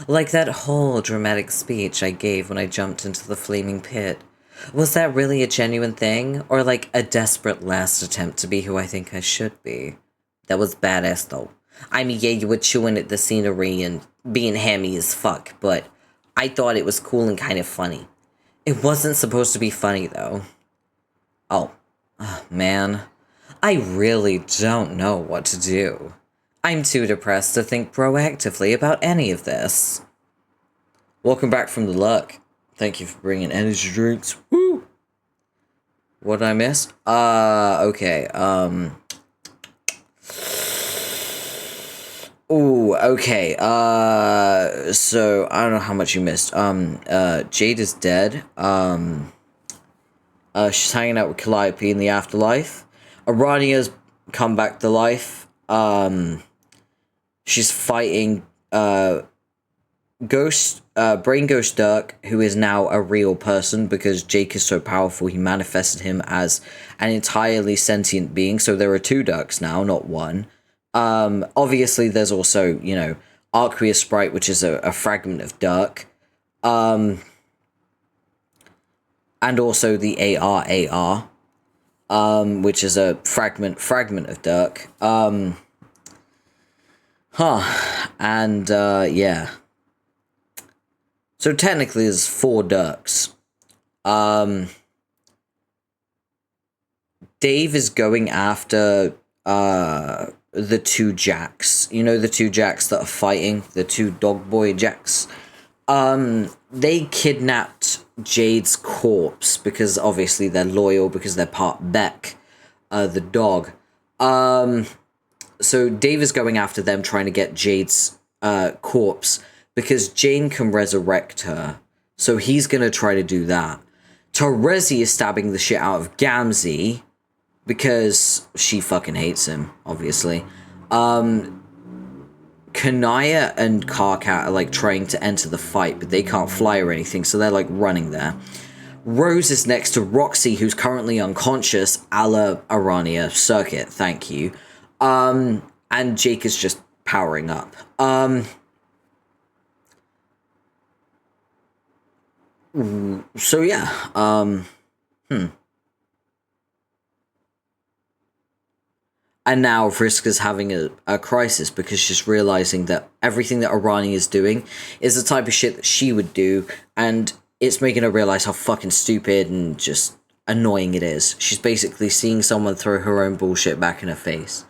S3: Like that whole dramatic speech I gave when I jumped into the flaming pit. Was that really a genuine thing, or like a desperate last attempt to be who I think I should be? That was badass though. I mean, yeah, you were chewing at the scenery and being hammy as fuck, but I thought it was cool and kind of funny. It wasn't supposed to be funny, though. Oh, man. I really don't know what to do. I'm too depressed to think proactively about any of this. Welcome back from the luck. Thank you for bringing energy drinks. Woo! What did I miss? Okay, Ooh, okay, so, I don't know how much you missed. Jade is dead. She's hanging out with Calliope in the afterlife. Arania's come back to life. She's fighting, Brain Ghost Dirk, who is now a real person because Jake is so powerful he manifested him as an entirely sentient being, so there are 2 Dirks now, not 1. Obviously there's also, you know, Arqueous Sprite, which is a fragment of Dirk. And also the AR, which is a fragment of Dirk. Yeah. So technically there's 4 Dirks. Dave is going after, the 2 Jacks. You know, the 2 Jacks that are fighting? The 2 dog boy Jacks? They kidnapped Jade's corpse because obviously they're loyal because they're part Beck, the dog. So Dave is going after them trying to get Jade's, corpse because Jane can resurrect her. So he's gonna try to do that. Terezi is stabbing the shit out of Gamzee because she fucking hates him, obviously. Kanaya and Karkat are, like, trying to enter the fight, but they can't fly or anything, so they're, like, running there. Rose is next to Roxy, who's currently unconscious, a la Arania Circuit, thank you. And Jake is just powering up. So, yeah, And now Vriska's having a crisis because she's realizing that everything that Arani is doing is the type of shit that she would do, and it's making her realize how fucking stupid and just annoying it is. She's basically seeing someone throw her own bullshit back in her face.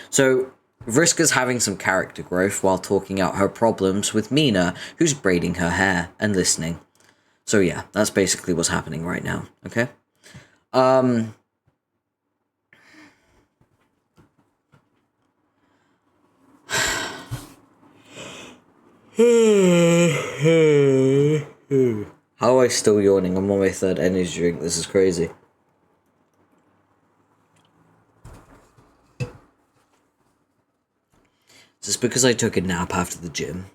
S3: So Vriska's having some character growth while talking out her problems with Mina, who's braiding her hair and listening. So yeah, that's basically what's happening right now, okay? How am I still yawning? I'm on my 3rd energy drink. This is crazy. Is this because I took a nap after the gym?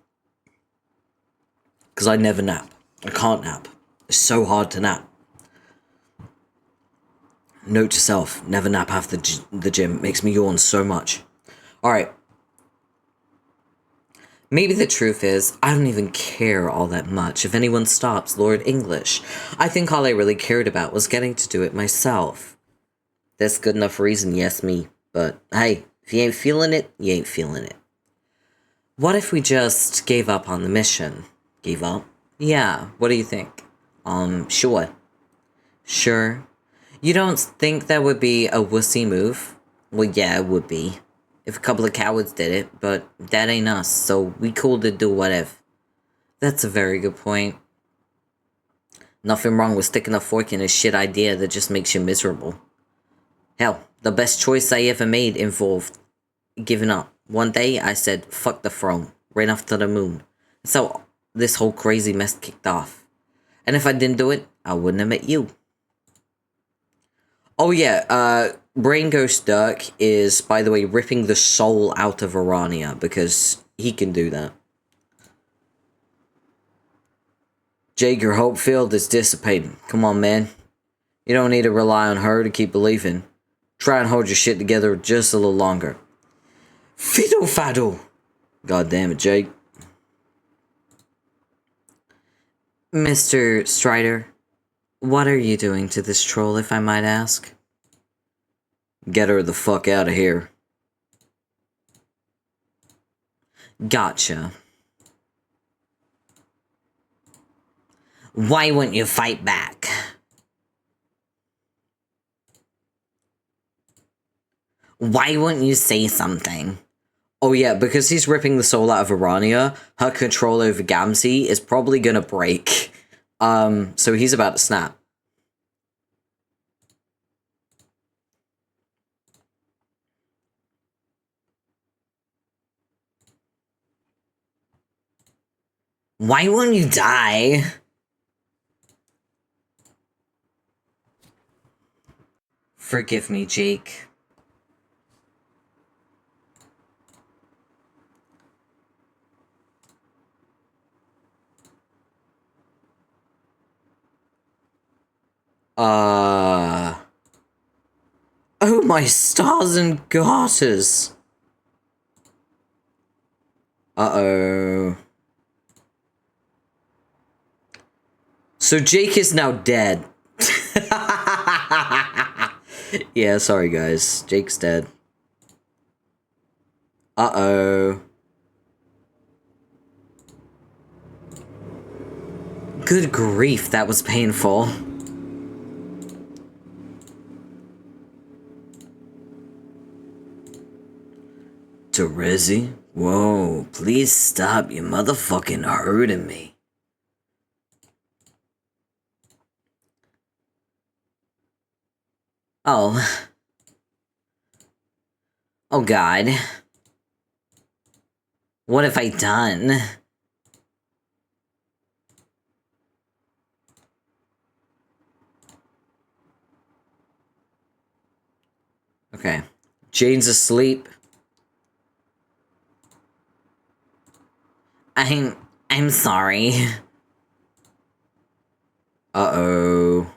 S3: Because I never nap. I can't nap. It's so hard to nap. Note to self, never nap after the gym. It makes me yawn so much. Alright. Maybe the truth is, I don't even care all that much if anyone stops Lord English. I think all I really cared about was getting to do it myself. That's good enough reason, yes me. But, hey, if you ain't feeling it, you ain't feeling it. What if we just gave up on the mission? Gave up? Yeah, what do you think? Sure. Sure? You don't think that would be a wussy move? Well, yeah, it would be. If a couple of cowards did it, but that ain't us, so we cool to do whatever. That's a very good point. Nothing wrong with sticking a fork in a shit idea that just makes you miserable.
S5: Hell, the best choice I ever made involved giving up. One day, I said, fuck the throne, ran off to the moon. So, this whole crazy mess kicked off. And if I didn't do it, I wouldn't have met you. Oh yeah, Brain Ghost Dirk is, by the way, ripping the soul out of Arania, because he can do that. Jake, your hope field is dissipating. Come on, man. You don't need to rely on her to keep believing. Try and hold your shit together just a little longer. Fiddle faddle! God damn it, Jake. Mr. Strider, what are you doing to this troll, if I might ask? Get her the fuck out of here. Gotcha. Why wouldn't you fight back? Why wouldn't you say something? Oh yeah, because he's ripping the soul out of Arania, her control over Gamzee is probably gonna break. So he's about to snap. Why won't you die?
S3: Forgive me, Jake.
S5: Oh my stars and garters! Uh-oh. So Jake is now dead. Yeah, sorry guys. Jake's dead. Uh-oh. Good grief, that was painful. Terezi? Whoa, please stop, you motherfucking hurting me. Oh. Oh god. What have I done? Okay. Jane's asleep. I'm sorry. Uh-oh.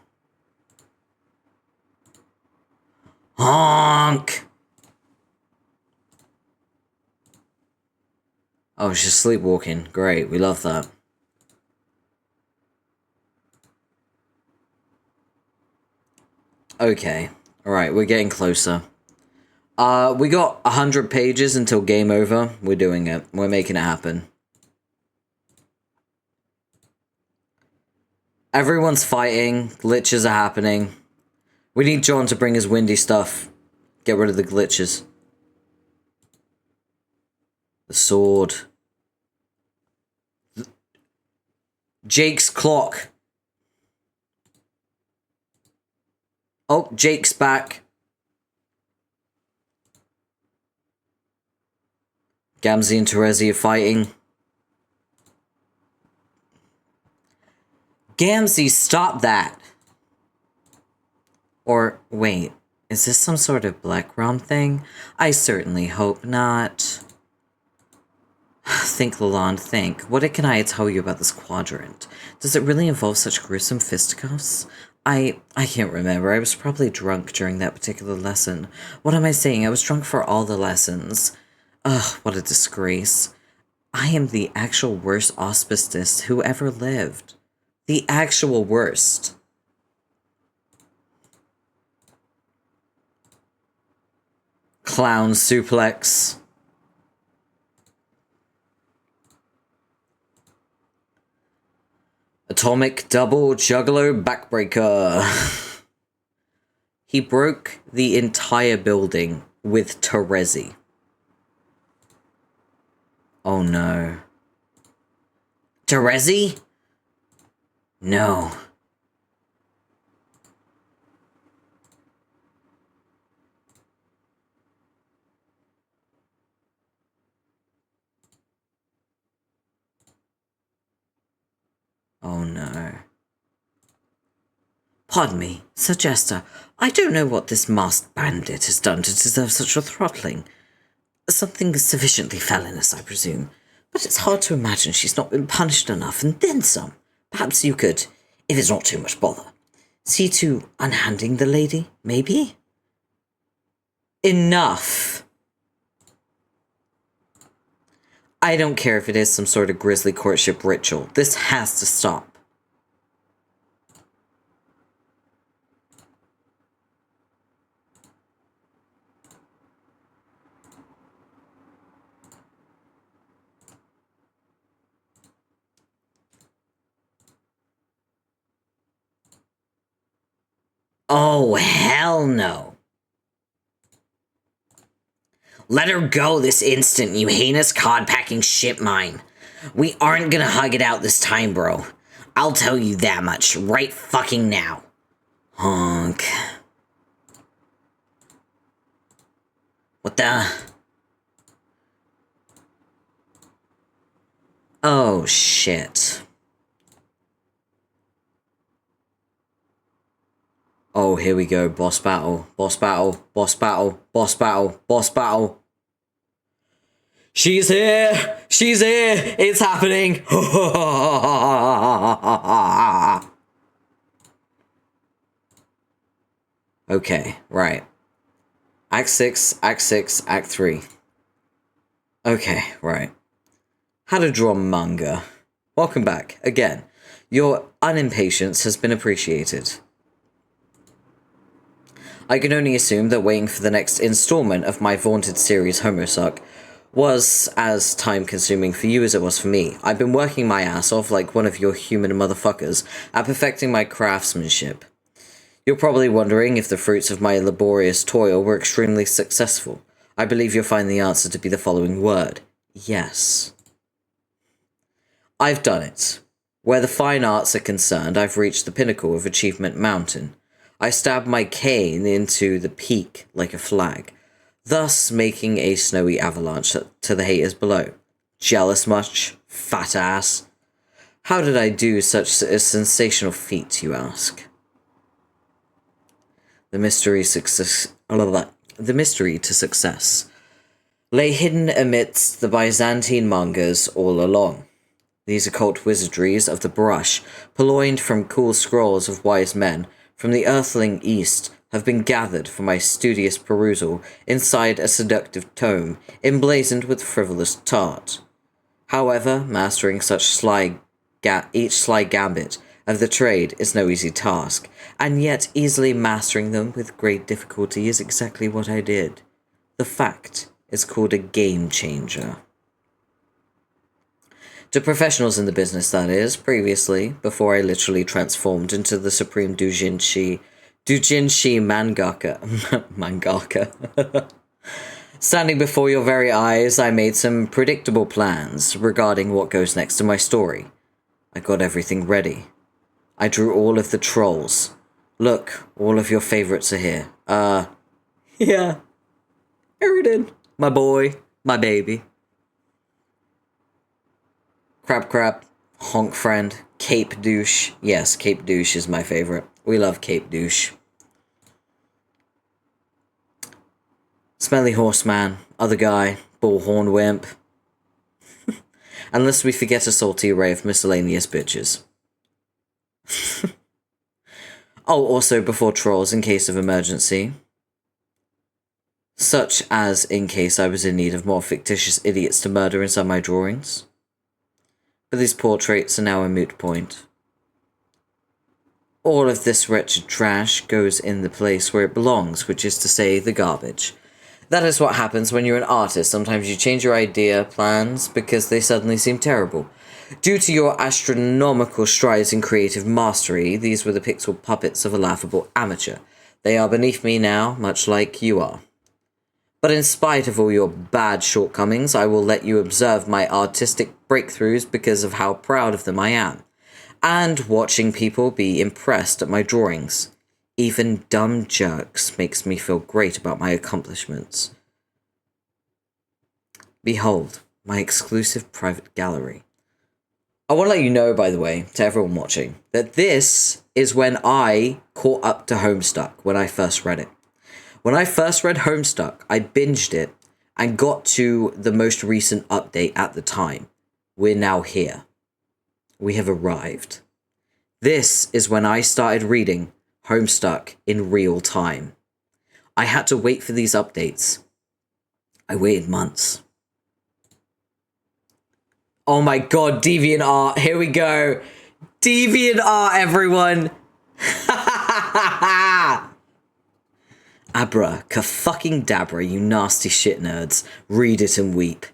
S5: Honk! Oh, she's sleepwalking. Great, we love that. Okay. Alright, we're getting closer. We got 100 pages until game over. We're doing it. We're making it happen. Everyone's fighting. Glitches are happening. We need John to bring his windy stuff. Get rid of the glitches. The sword. Jake's clock. Oh, Jake's back. Gamzee and Terezi are fighting. Gamzee, stop that! Or, wait, is this some sort of Black Realm thing? I certainly hope not. Think, Lalonde, think. What can I tell you about this quadrant? Does it really involve such gruesome fisticuffs? I can't remember. I was probably drunk during that particular lesson. What am I saying? I was drunk for all the lessons. Ugh, what a disgrace. I am the actual worst auspicist who ever lived. The actual worst. Clown suplex. Atomic double juggalo backbreaker. He broke the entire building with Terezi. Oh no. Terezi? No.
S1: Oh no. Pardon me, Sir Jester. I don't know what this masked bandit has done to deserve such a throttling. Something sufficiently felonious, I presume. But it's hard to imagine she's not been punished enough, and then some. Perhaps you could, if it's not too much bother, see to unhanding the lady, maybe? Enough! I don't care if it is some sort of grisly courtship ritual. This has to stop. Oh, hell no. Let her go this instant, you heinous cod-packing shit mine. We aren't gonna hug it out this time, bro. I'll tell you that much right fucking now. Honk. What the? Oh, shit. Oh, here we go. Boss battle. Boss battle. Boss battle. Boss battle. Boss battle. She's here! She's here! It's happening! Okay, right. Act 6, Act 6, Act 3. Okay, right. How to draw manga. Welcome back, again. Your unimpatience has been appreciated. I can only assume that waiting for the next installment of my vaunted series Homestuck was as time-consuming for you as it was for me. I've been working my ass off like one of your human motherfuckers at perfecting my craftsmanship. You're probably wondering if the fruits of my laborious toil were extremely successful. I believe you'll find the answer to be the following word. Yes. I've done it. Where the fine arts are concerned, I've reached the pinnacle of Achievement Mountain. I stabbed my cane into the peak like a flag, thus making a snowy avalanche to the haters below. Jealous much? Fat ass. How did I do such a sensational feat, you ask? The mystery to success lay hidden amidst the Byzantine mangas all along. These occult wizardries of the brush, purloined from cool scrolls of wise men from the earthling east, have been gathered for my studious perusal inside a seductive tome, emblazoned with frivolous tart. However, mastering such each sly gambit of the trade is no easy task, and yet easily mastering them with great difficulty is exactly what I did. The fact is called a game changer. To professionals in the business, that is, previously, before I literally transformed into the supreme doujinshi mangaka. Mangaka. Standing before your very eyes, I made some predictable plans regarding what goes next in my story. I got everything ready. I drew all of the trolls. Look, all of your favorites are here. Yeah. Eridan, my boy, my baby. Crab, honk friend, Cape douche. Yes, Cape douche is my favorite. We love Cape douche. Smelly horseman, other guy, bullhorn wimp. Unless we forget a salty array of miscellaneous bitches. Oh, also before trolls in case of emergency. Such as in case I was in need of more fictitious idiots to murder inside my drawings. But these portraits are now a moot point. All of this wretched trash goes in the place where it belongs, which is to say, the garbage. That is what happens when you're an artist. Sometimes you change your plans, because they suddenly seem terrible. Due to your astronomical strides in creative mastery, these were the pixel puppets of a laughable amateur. They are beneath me now, much like you are. But in spite of all your bad shortcomings, I will let you observe my artistic breakthroughs because of how proud of them I am. And watching people be impressed at my drawings. Even dumb jerks makes me feel great about my accomplishments. Behold, my exclusive private gallery. I want to let you know, by the way, to everyone watching, that this is when I caught up to Homestuck when I first read it. When I first read Homestuck, I binged it and got to the most recent update at the time. We're now here. We have arrived. This is when I started reading Homestuck in real time. I had to wait for these updates. I waited months. Oh my god, DeviantArt, here we go. DeviantArt, everyone. Abra-ca-fucking-dabra, you nasty shit nerds. Read it and weep.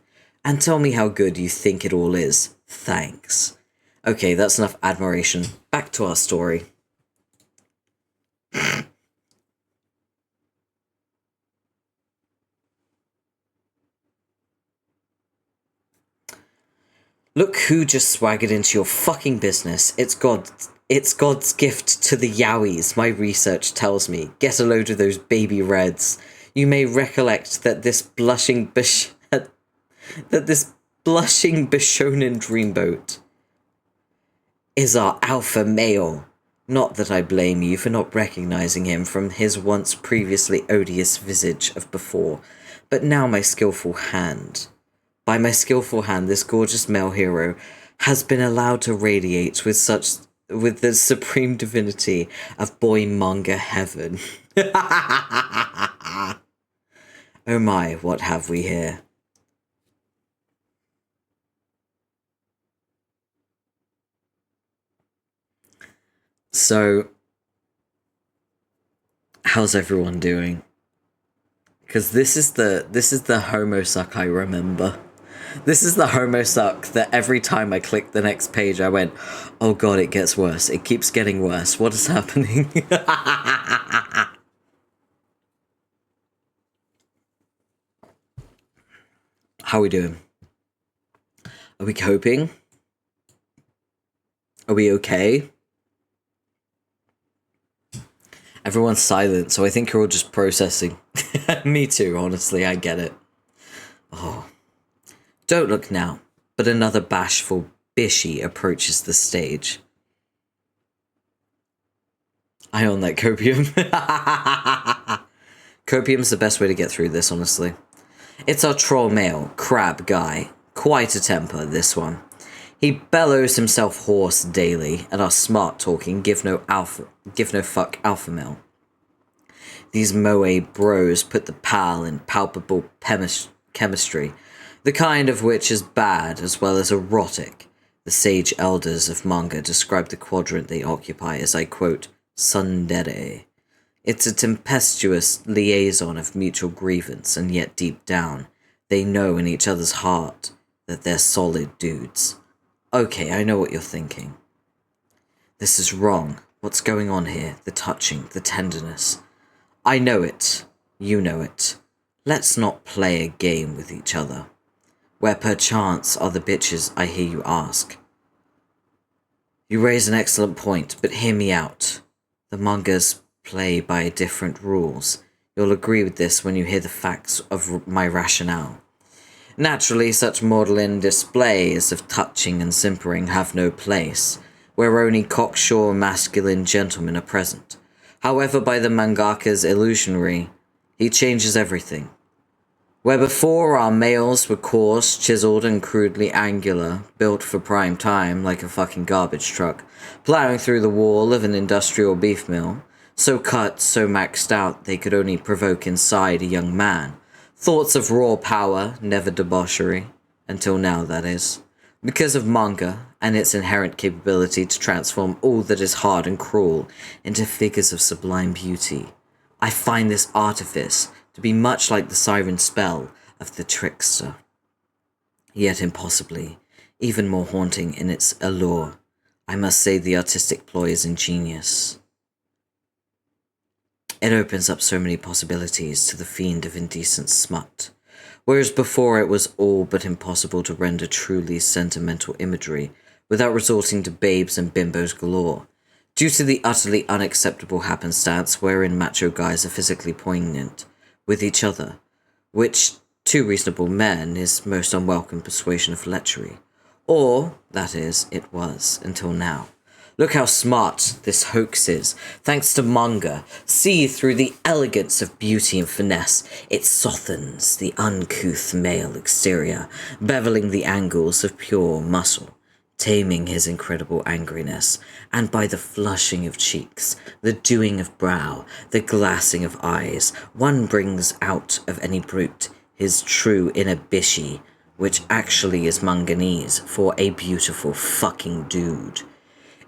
S1: And tell me how good you think it all is. Thanks. Okay, that's enough admiration. Back to our story. Look who just swaggered into your fucking business. It's God's gift to the Yowies, my research tells me. Get a load of those baby reds. You may recollect that this blushing Bishonen dreamboat is our alpha male. Not that I blame you for not recognizing him from his once previously odious visage of before, but now my skillful hand. By my skillful hand, this gorgeous male hero has been allowed to radiate with the supreme divinity of boy manga heaven. Oh my, what have we here? So, how's everyone doing? Because this is the Homestuck I remember. This is the Homestuck that every time I clicked the next page, I went, oh god, it gets worse. It keeps getting worse. What is happening? How are we doing? Are we coping? Are we okay? Everyone's silent, so I think you're all just processing. Me too, honestly, I get it. Oh. Don't look now, but another bashful Bishy approaches the stage. I own that copium. Copium's the best way to get through this, honestly. It's our troll male, crab guy. Quite a temper, this one. He bellows himself hoarse daily, and our smart-talking give no fuck alpha male. These moe bros put the pal in palpable chemistry, the kind of which is bad as well as erotic. The sage elders of manga describe the quadrant they occupy as, I quote, tsundere. It's a tempestuous liaison of mutual grievance, and yet deep down, they know in each other's heart that they're solid dudes. Okay, I know what you're thinking. This is wrong. What's going on here? The touching, the tenderness. I know it. You know it. Let's not play a game with each other. Where perchance are the bitches, I hear you ask. You raise an excellent point, but hear me out. The mangas play by different rules. You'll agree with this when you hear the facts of my rationale. Naturally, such maudlin displays of touching and simpering have no place, where only cocksure masculine gentlemen are present. However, by the mangaka's illusionary, he changes everything. Where before our males were coarse, chiseled, and crudely angular, built for prime time like a fucking garbage truck, plowing through the wall of an industrial beef mill, so cut, so maxed out they could only provoke inside a young man. Thoughts of raw power, never debauchery. Until now, that is. Because of manga and its inherent capability to transform all that is hard and cruel into figures of sublime beauty, I find this artifice to be much like the siren spell of the trickster. Yet impossibly, even more haunting in its allure. I must say the artistic ploy is ingenious. It opens up so many possibilities to the fiend of indecent smut, whereas before it was all but impossible to render truly sentimental imagery without resorting to babes and bimbos galore, due to the utterly unacceptable happenstance wherein macho guys are physically poignant with each other, which to reasonable men is most unwelcome persuasion of lechery. Or, that is, it was, until now. Look how smart this hoax is. Thanks to manga, see through the elegance of beauty and finesse, it softens the uncouth male exterior, beveling the angles of pure muscle, taming his incredible angriness, and by the flushing of cheeks, the dewing of brow, the glassing of eyes, one brings out of any brute his true inner bishi, which actually is manganese for a beautiful fucking dude.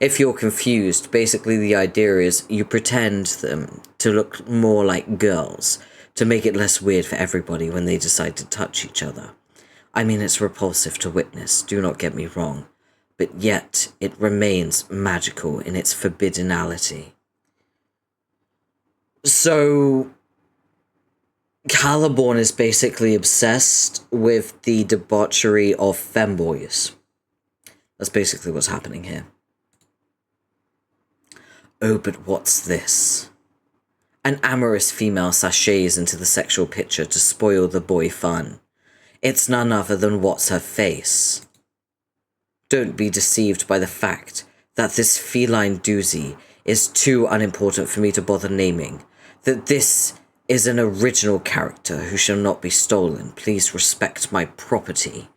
S1: If you're confused, basically the idea is you pretend them to look more like girls, to make it less weird for everybody when they decide to touch each other. I mean, it's repulsive to witness, do not get me wrong, but yet it remains magical in its forbiddenality. So, Caliborn is basically obsessed with the debauchery of femboys. That's basically what's happening here. Oh, but what's this? An amorous female sachets into the sexual picture to spoil the boy fun. It's none other than what's her face. Don't be deceived by the fact that this feline doozy is too unimportant for me to bother naming, that this is an original character who shall not be stolen. Please respect my property.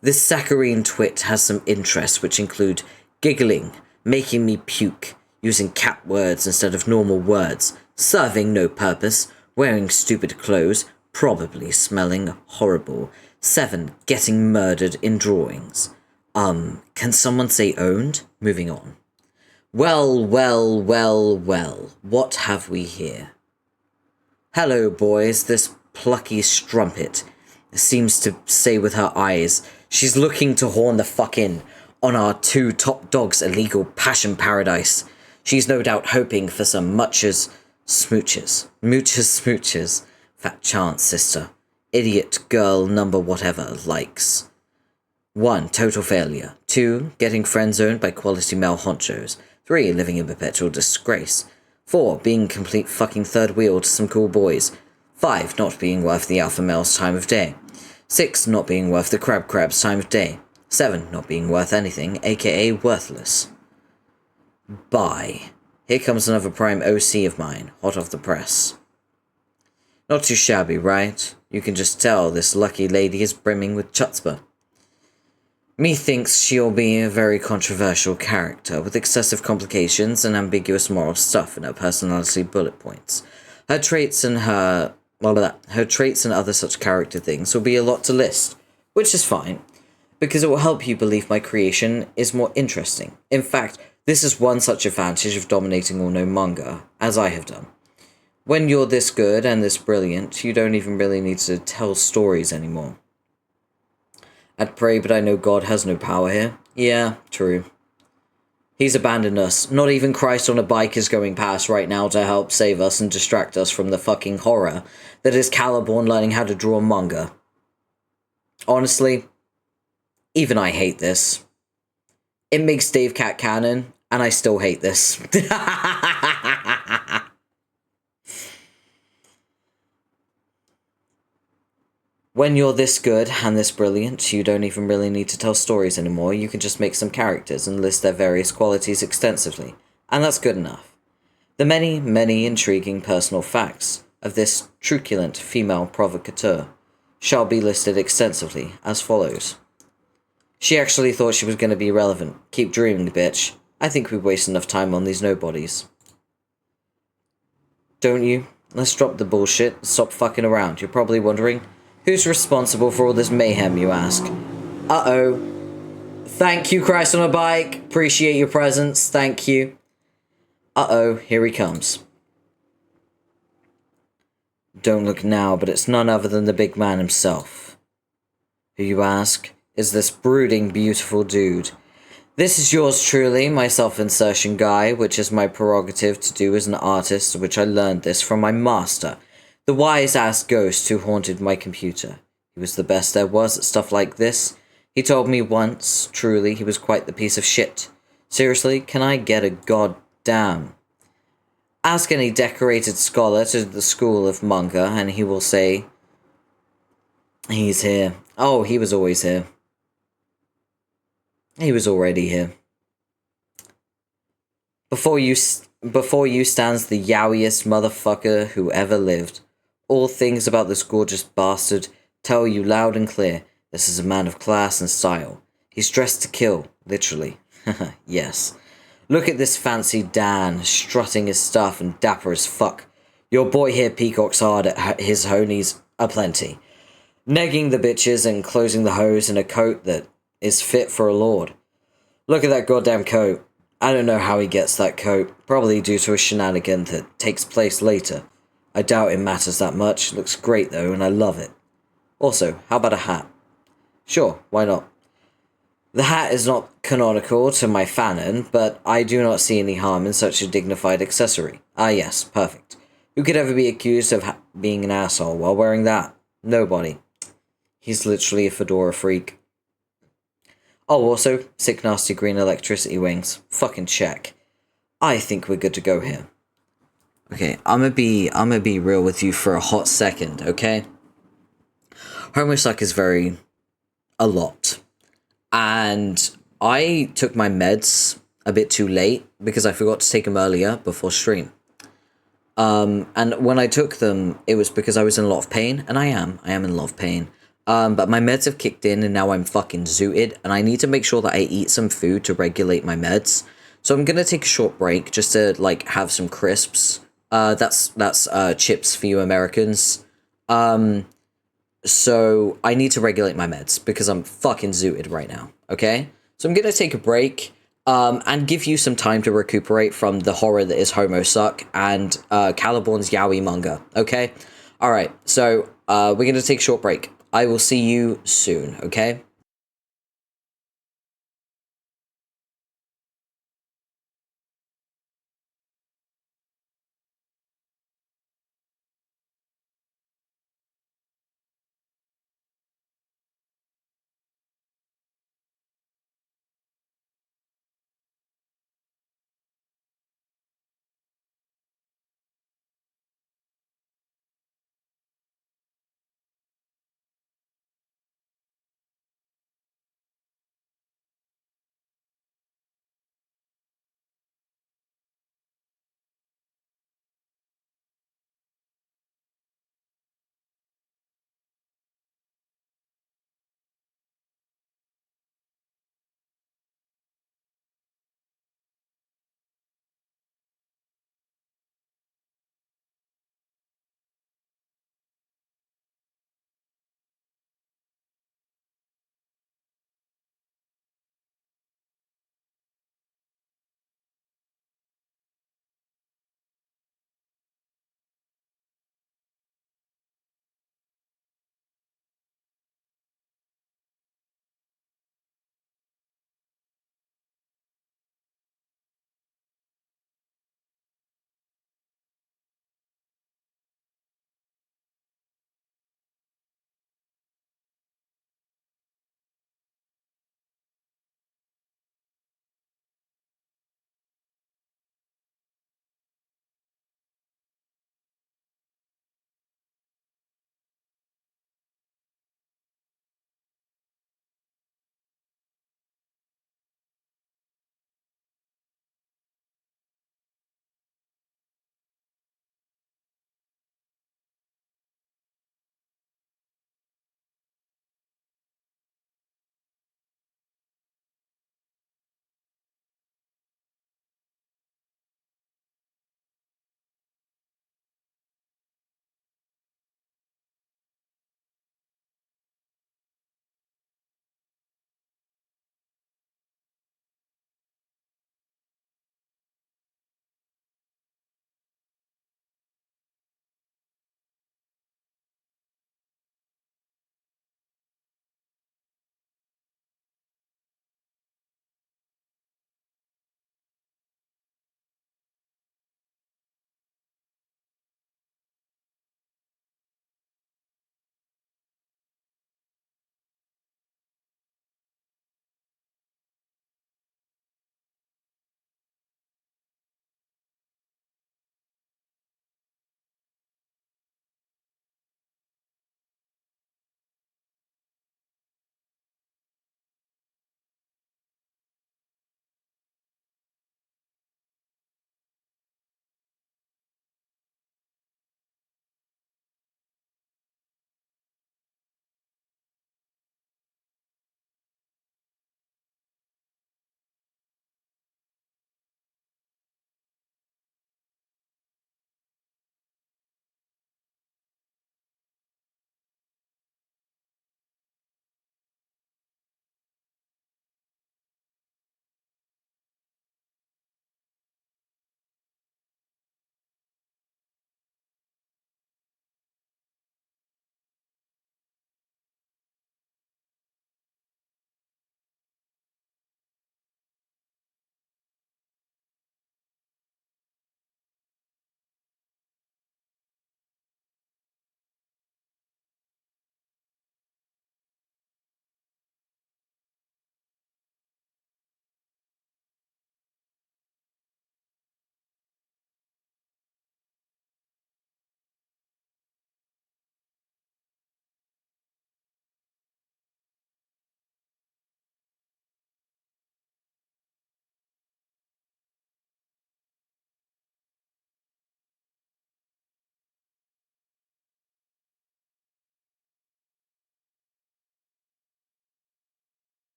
S1: This saccharine twit has some interests which include giggling, making me puke, using cat words instead of normal words, serving no purpose, wearing stupid clothes, probably smelling horrible. 7. Getting murdered in drawings. Can someone say owned? Moving on. Well, what have we here? Hello, boys, this plucky strumpet seems to say with her eyes, she's looking to horn the fuck in on our two top dogs' illegal passion paradise. She's no doubt hoping for some smooches. Fat chance, sister. Idiot girl number whatever likes. 1. Total failure. 2. Getting friend-zoned by quality male honchos. 3. Living in perpetual disgrace. 4. Being complete fucking third wheel to some cool boys. 5. Not being worth the alpha male's time of day. 6. Not being worth the crab's time of day. 7. Not being worth anything, aka worthless. Bye. Here comes another prime OC of mine, hot off the press. Not too shabby, right? You can just tell this lucky lady is brimming with chutzpah. Methinks she'll be a very controversial character, with excessive complications and ambiguous moral stuff in her personality bullet points. Her traits and other such character things will be a lot to list, which is fine, because it will help you believe my creation is more interesting. In fact, this is one such advantage of dominating all known manga, as I have done. When you're this good and this brilliant, you don't even really need to tell stories anymore. I'd pray, but I know God has no power here. Yeah, true. He's abandoned us. Not even Christ on a bike is going past right now to help save us and distract us from the fucking horror that is Caliborn learning how to draw manga. Honestly, even I hate this. It makes Dave Cat canon, and I still hate this. When you're this good and this brilliant, you don't even really need to tell stories anymore. You can just make some characters and list their various qualities extensively, and that's good enough. The many, many intriguing personal facts of this truculent female provocateur shall be listed extensively as follows. She actually thought she was going to be relevant. Keep dreaming, bitch. I think we've wasted enough time on these nobodies. Don't you? Let's drop the bullshit and stop fucking around. You're probably wondering, who's responsible for all this mayhem, you ask? Uh-oh. Thank you, Christ on a bike. Appreciate your presence. Thank you. Uh-oh, here he comes. Don't look now, but it's none other than the big man himself. Who, you ask, is this brooding, beautiful dude. This is yours truly, my self-insertion guy, which is my prerogative to do as an artist, which I learned this from my master, the wise-ass ghost who haunted my computer. He was the best there was at stuff like this. He told me once, truly, he was quite the piece of shit. Seriously, can I get a goddamn? Ask any decorated scholar to the school of manga, and he will say, he's here. Oh, he was always here. He was already here. Before you stands the yowiest motherfucker who ever lived. All things about this gorgeous bastard tell you loud and clear this is a man of class and style. He's dressed to kill, literally. Yes. Look at this fancy Dan, strutting his stuff and dapper as fuck. Your boy here peacocks hard at his honies aplenty, negging the bitches and closing the hose in a coat that is fit for a lord. Look at that goddamn coat. I don't know how he gets that coat, probably due to a shenanigan that takes place later. I doubt it matters that much, looks great though, and I love it. Also, how about a hat? Sure, why not? The hat is not canonical to my fanon, but I do not see any harm in such a dignified accessory. Ah yes, perfect. Who could ever be accused of being an asshole while wearing that? Nobody. He's literally a fedora freak. Oh, also, sick nasty green electricity wings. Fucking check. I think we're good to go here. Okay, I'm gonna be real with you for a hot second, okay? Homestuck is a lot. And I took my meds a bit too late because I forgot to take them earlier before stream. And when I took them, it was because I was in a lot of pain, and I am in a lot of pain. But my meds have kicked in, and now I'm fucking zooted, and I need to make sure that I eat some food to regulate my meds. So I'm gonna take a short break just to like have some crisps. That's chips for you Americans. So I need to regulate my meds because I'm fucking zooted right now, okay? So I'm gonna take a break, and give you some time to recuperate from the horror that is Homestuck and Caliborn's yaoi manga, okay? Alright, so we're gonna take a short break. I will see you soon, okay?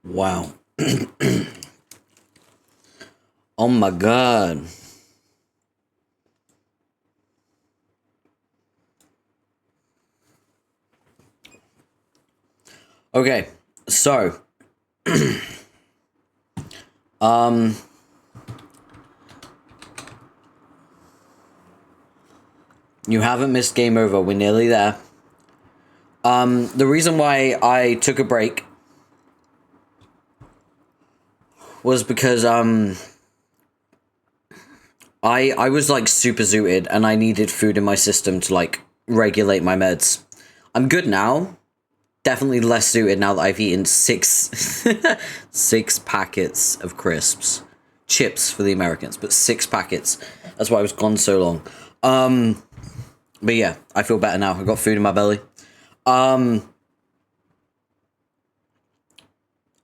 S1: Wow. Oh my god. Okay, so you haven't missed game over. We're nearly there. The reason why I took a break was because I was like super zooted and I needed food in my system to like regulate my meds. I'm good now. Definitely less suited now that I've eaten six packets of crisps. Chips for the Americans, but 6 packets. That's why I was gone so long. But yeah, I feel better now. I got food in my belly.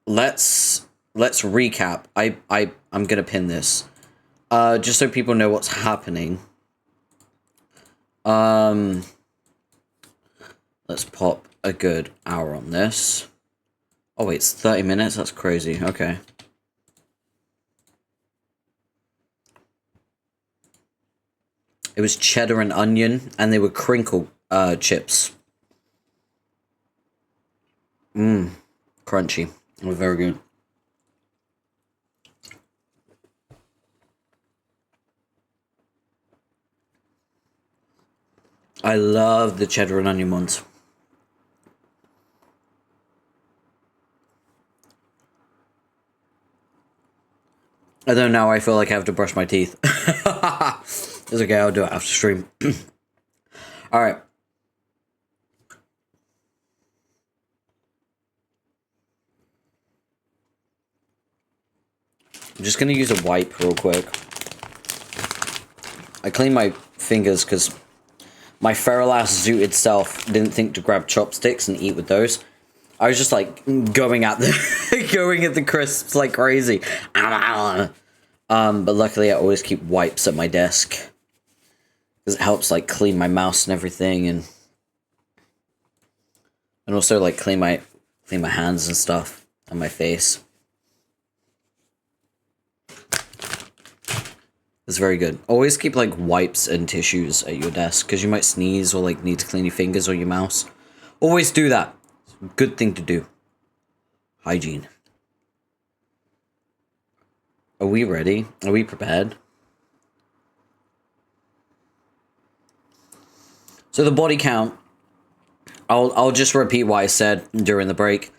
S1: Let's recap. I'm gonna pin this. Just so people know what's happening. Let's pop a good hour on this. Oh wait, it's 30 minutes? That's crazy. Okay. It was cheddar and onion, and they were crinkle chips. Crunchy. They were very good. I love the cheddar and onion ones. Although now I feel like I have to brush my teeth. It's okay, I'll do it after stream. Alright. I'm just gonna use a wipe real quick. I clean my fingers because my feral ass zooted self didn't think to grab chopsticks and eat with those. I was just like going at the crisps like crazy. But luckily I always keep wipes at my desk because it helps like clean my mouse and everything, and also like clean my hands and stuff and my face. It's very good. Always keep like wipes and tissues at your desk because you might sneeze or like need to clean your fingers or your mouse. Always do that. It's a good thing to do. Hygiene. Are we ready? Are we prepared? So the body count, I'll just repeat what I said during the break.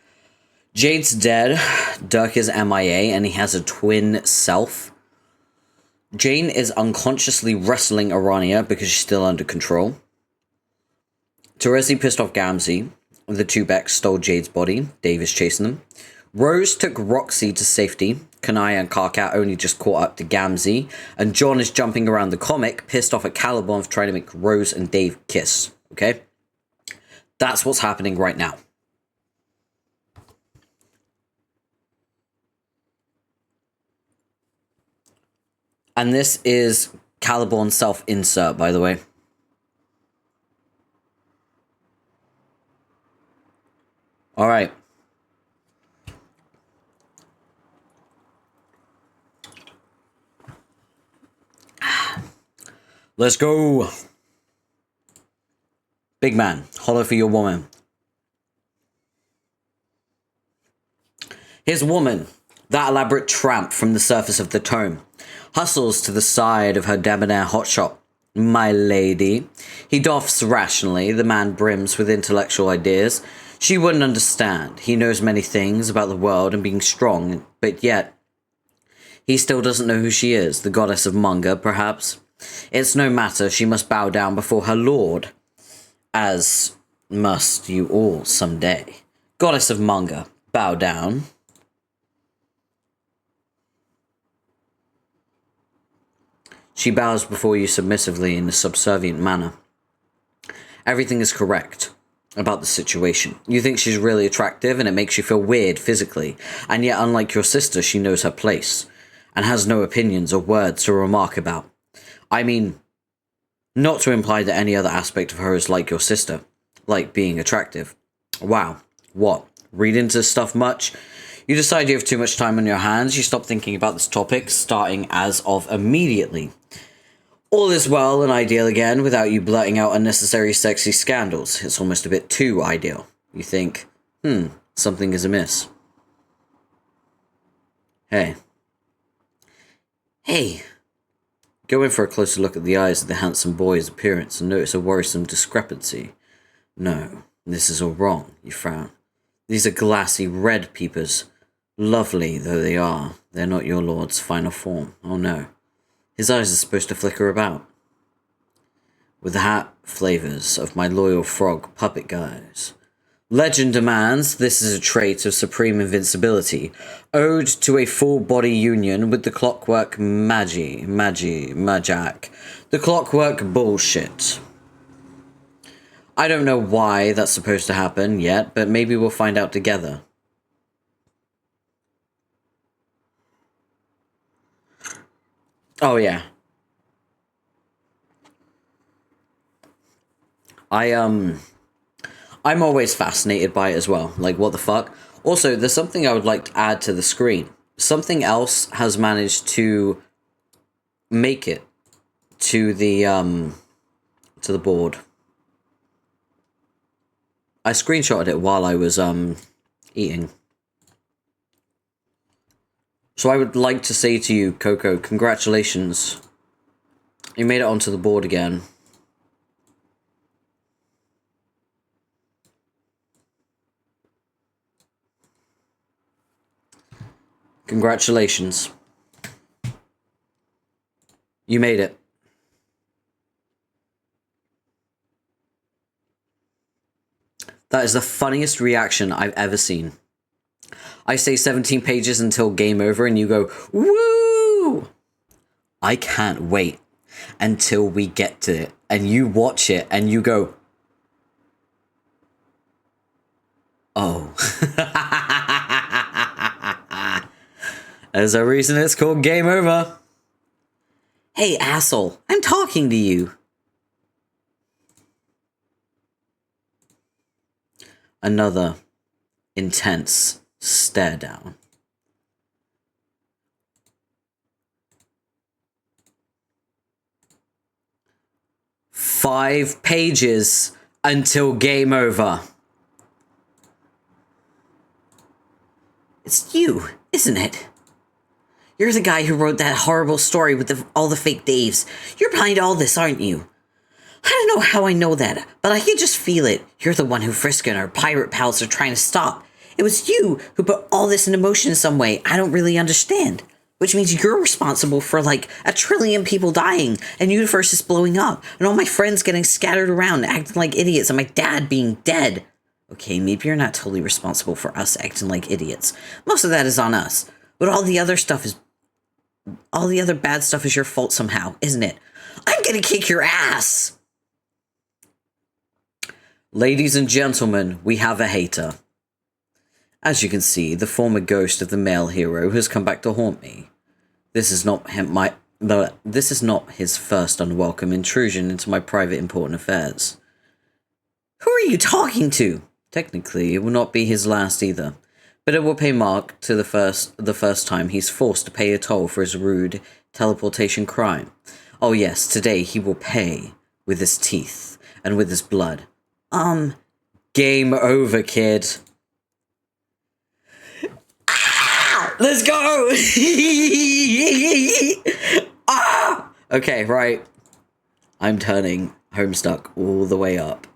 S1: Jade's dead, Dirk is MIA, and he has a twin self. Jane is unconsciously wrestling Arania because she's still under control. Terezi pissed off Gamzee. The two Becks stole Jade's body. Dave is chasing them. Rose took Roxy to safety. Kanaya and Karkat only just caught up to Gamzee. And John is jumping around the comic, pissed off at Caliban for trying to make Rose and Dave kiss. Okay? That's what's happening right now. And this is Caliban's self-insert, by the way. Alright. Let's go. Big man, holler for your woman. Here's a woman, that elaborate tramp from the surface of the tome. Hustles to the side of her debonair hotshot. My lady. He doffs rationally. The man brims with intellectual ideas. She wouldn't understand. He knows many things about the world and being strong, but yet he still doesn't know who she is. The goddess of Munga, perhaps. It's no matter. She must bow down before her lord. As must you all someday. Goddess of Munga, bow down. She bows before you submissively in a subservient manner. Everything is correct about the situation. You think she's really attractive and it makes you feel weird physically, and yet unlike your sister, she knows her place, and has no opinions or words to remark about. I mean, not to imply that any other aspect of her is like your sister, like being attractive. Wow, what? Read into stuff much? You decide you have too much time on your hands. You stop thinking about this topic, starting as of immediately. All is well and ideal again without you blurting out unnecessary sexy scandals. It's almost a bit too ideal. You think, something is amiss. Hey. Go in for a closer look at the eyes of the handsome boy's appearance and notice a worrisome discrepancy. No, this is all wrong, you frown. These are glassy red peepers. Lovely though they are, they're not your lord's final form. Oh no. His eyes are supposed to flicker about. With the hat flavors of my loyal frog puppet guys. Legend demands this is a trait of supreme invincibility, owed to a full body union with the clockwork magic. The clockwork bullshit. I don't know why that's supposed to happen yet, but maybe we'll find out together. Oh yeah. I'm always fascinated by it as well. Like, what the fuck? Also, there's something I would like to add to the screen. Something else has managed to make it to the board. I screenshotted it while I was eating. So I would like to say to you, Coco, congratulations. You made it onto the board again. Congratulations. You made it. That is the funniest reaction I've ever seen. I say 17 pages until game over and you go, woo! I can't wait until we get to it and you watch it and you go, oh. There's a reason it's called game over. Hey, asshole, I'm talking to you. Another intense stare down. Five pages until game over. It's you, isn't it? You're the guy who wrote that horrible story with all the fake Daves. You're behind all this, aren't you? I don't know how I know that, but I can just feel it. You're the one who Friska and our pirate pals are trying to stop. It was you who put all this into motion in some way I don't really understand. Which means you're responsible for like 1 trillion people dying and universes blowing up and all my friends getting scattered around acting like idiots and my dad being dead. Okay, maybe you're not totally responsible for us acting like idiots. Most of that is on us. But all the other bad stuff is your fault somehow, isn't it? I'm gonna kick your ass! Ladies and gentlemen, we have a hater. As you can see, the former ghost of the male hero has come back to haunt me. This is not his first unwelcome intrusion into my private important affairs. Who are you talking to? Technically, it will not be his last either, but it will pay mark to the first time he's forced to pay a toll for his rude teleportation crime. Oh yes, today he will pay with his teeth and with his blood. Game over, kid. Let's go! Okay, right. I'm turning Homestuck all the way up.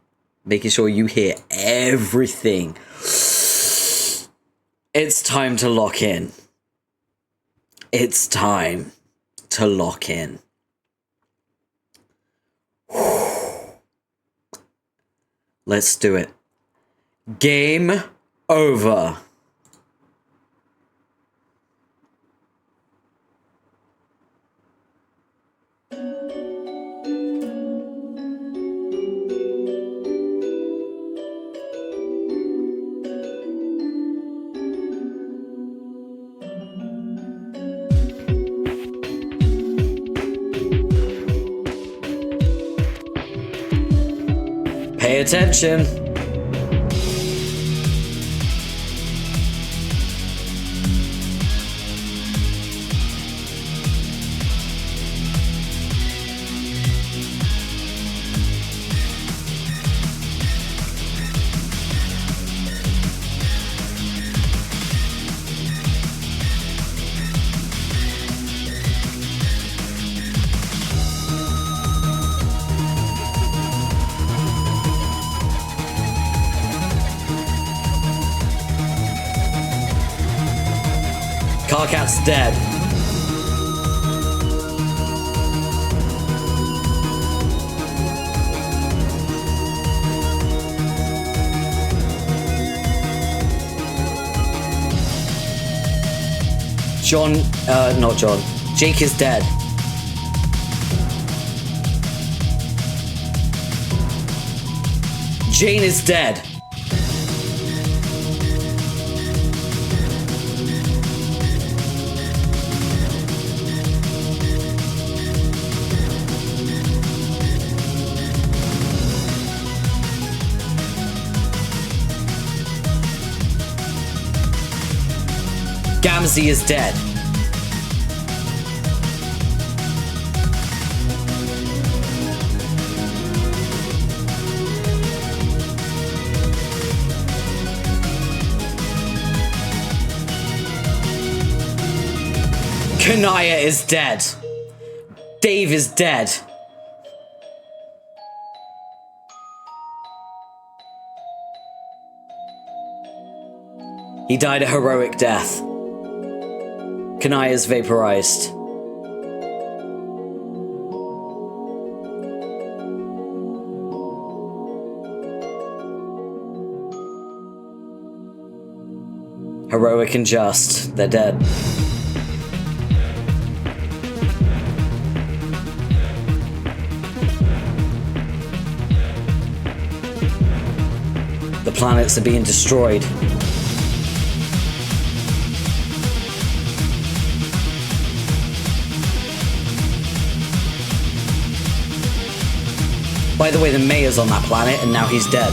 S1: Making sure you hear everything. It's time to lock in. It's time to lock in. Let's do it. Game over. Pay attention. Carcat's dead. Not John. Jake is dead. Jane is dead. Gamzee is dead. Kanaya is dead. Dave is dead. He died a heroic death. Kanaya is vaporized. Heroic and just. They're dead. The planets are being destroyed. By the way, the mayor's on that planet and now he's dead.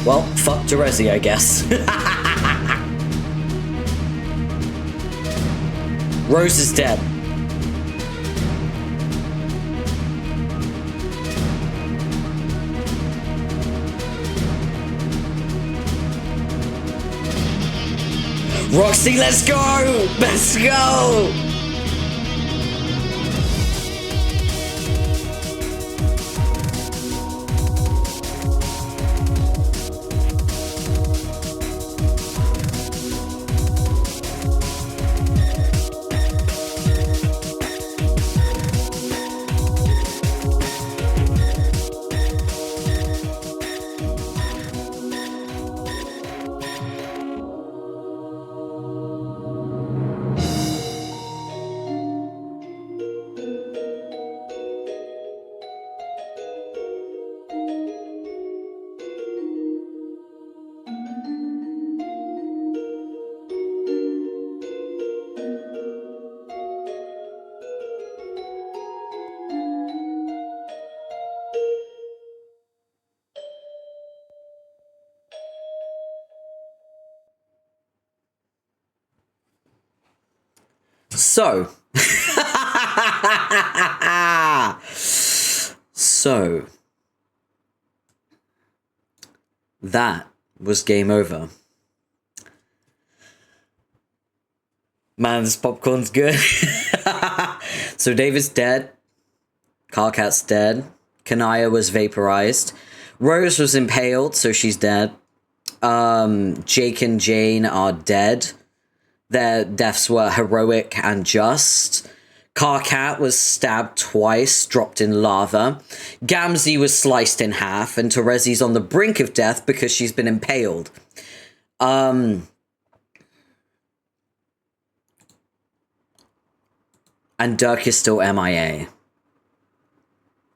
S1: Well, fuck Terezi, I guess. Rose is dead. Roxy, let's go! Let's go! So that was game over. Man, this popcorn's good. So David's dead. Carcat's dead. Kanaya was vaporized. Rose was impaled, so she's dead. Jake and Jane are dead. Their deaths were heroic and just. Carcat was stabbed twice, dropped in lava. Gamzee was sliced in half, and Terezi's on the brink of death because she's been impaled. And Dirk is still MIA.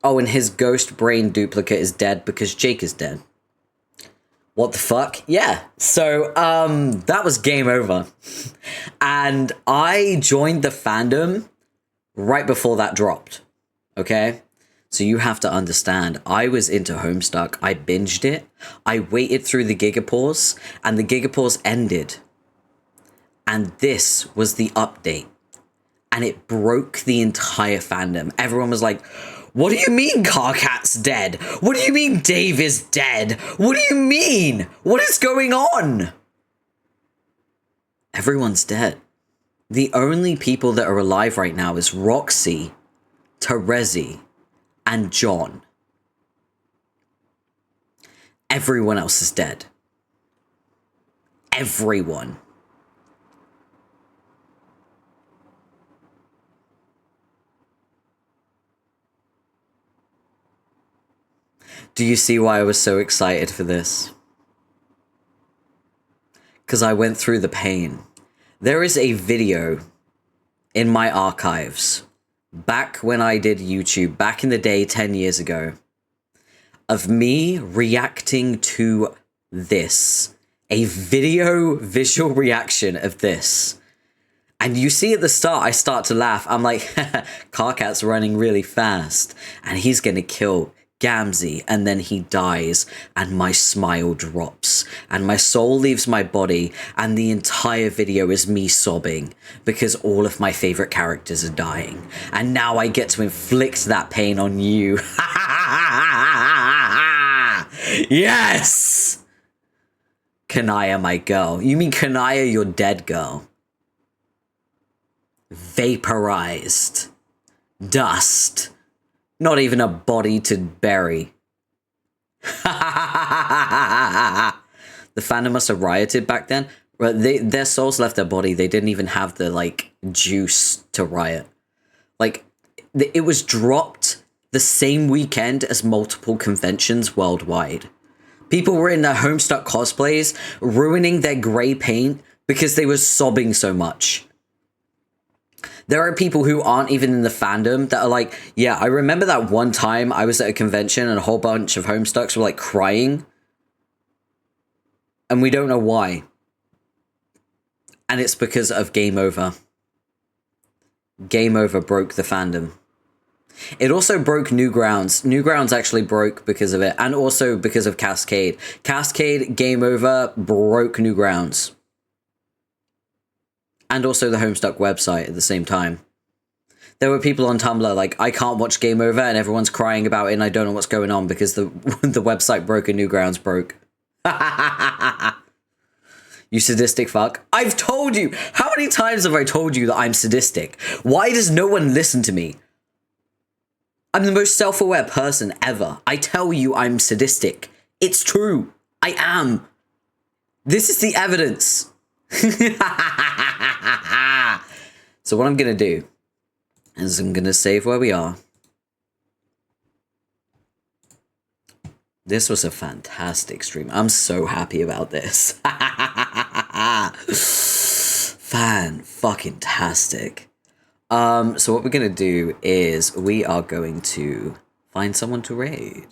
S1: Oh, and his ghost brain duplicate is dead because Jake is dead. What the fuck? Yeah. So, that was game over. And I joined the fandom right before that dropped. Okay? So you have to understand, I was into Homestuck. I binged it. I waited through the Gigapause, and the Gigapause ended. And this was the update. And it broke the entire fandom. Everyone was like, what do you mean Carcat's dead? What do you mean Dave is dead? What do you mean? What is going on? Everyone's dead. The only people that are alive right now is Roxy Terezi, and John. Everyone else is dead. Everyone. Do you see why I was so excited for this? Because I went through the pain. There is a video in my archives, back when I did YouTube, back in the day, 10 years ago, of me reacting to this. A visual reaction of this. And you see at the start, I start to laugh. I'm like, Karkat's running really fast, and he's gonna kill Gamzee, and then he dies, and my smile drops, and my soul leaves my body, and the entire video is me sobbing, because all of my favorite characters are dying. And now I get to inflict that pain on you. Yes! Kanaya, my girl. You mean Kanaya, your dead girl. Vaporized. Dust. Not even a body to bury. The fandom must have rioted back then. Their souls left their body. They didn't even have the, like, juice to riot. Like, it was dropped the same weekend as multiple conventions worldwide. People were in their Homestuck cosplays, ruining their grey paint because they were sobbing so much. There are people who aren't even in the fandom that are like, yeah, I remember that one time I was at a convention and a whole bunch of Homestucks were like crying. And we don't know why. And it's because of Game Over. Game Over broke the fandom. It also broke Newgrounds. Newgrounds actually broke because of it. And also because of Cascade. Cascade, Game Over, broke Newgrounds. And also the Homestuck website at the same time. There were people on Tumblr like, I can't watch Game Over, and everyone's crying about it, and I don't know what's going on because the website broke and Newgrounds broke. You sadistic fuck. I've told you! How many times have I told you that I'm sadistic? Why does no one listen to me? I'm the most self-aware person ever. I tell you I'm sadistic. It's true. I am. This is the evidence. So what I'm gonna do is I'm gonna save where we are. This was a fantastic stream. I'm so happy about this. Fan-fucking-tastic. So what we're gonna do is we are going to find someone to raid.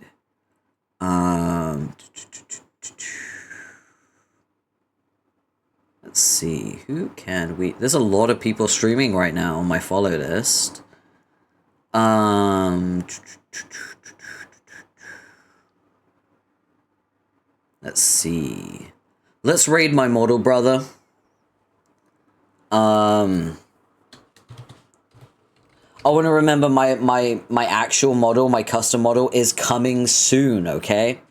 S1: Let's see, who can we... There's a lot of people streaming right now on my follow list. Let's see. Let's raid my model brother. I want to remember my actual model, my custom model is coming soon, okay?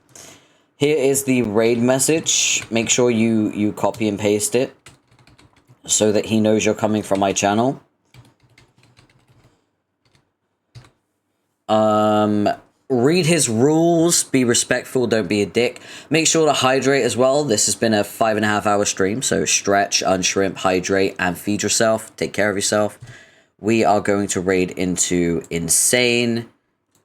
S1: Here is the raid message. Make sure you copy and paste it so that he knows you're coming from my channel. Read his rules. Be respectful. Don't be a dick. Make sure to hydrate as well. This has been a 5.5 hour stream. So stretch, unshrimp, hydrate, and feed yourself. Take care of yourself. We are going to raid into Insane.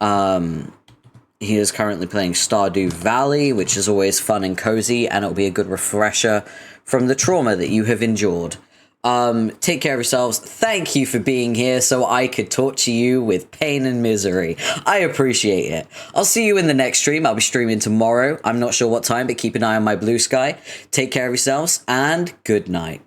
S1: He is currently playing Stardew Valley, which is always fun and cozy, and it'll be a good refresher from the trauma that you have endured. Take care of yourselves. Thank you for being here so I could talk to you with pain and misery. I appreciate it. I'll see you in the next stream. I'll be streaming tomorrow. I'm not sure what time, but keep an eye on my blue sky. Take care of yourselves, and good night.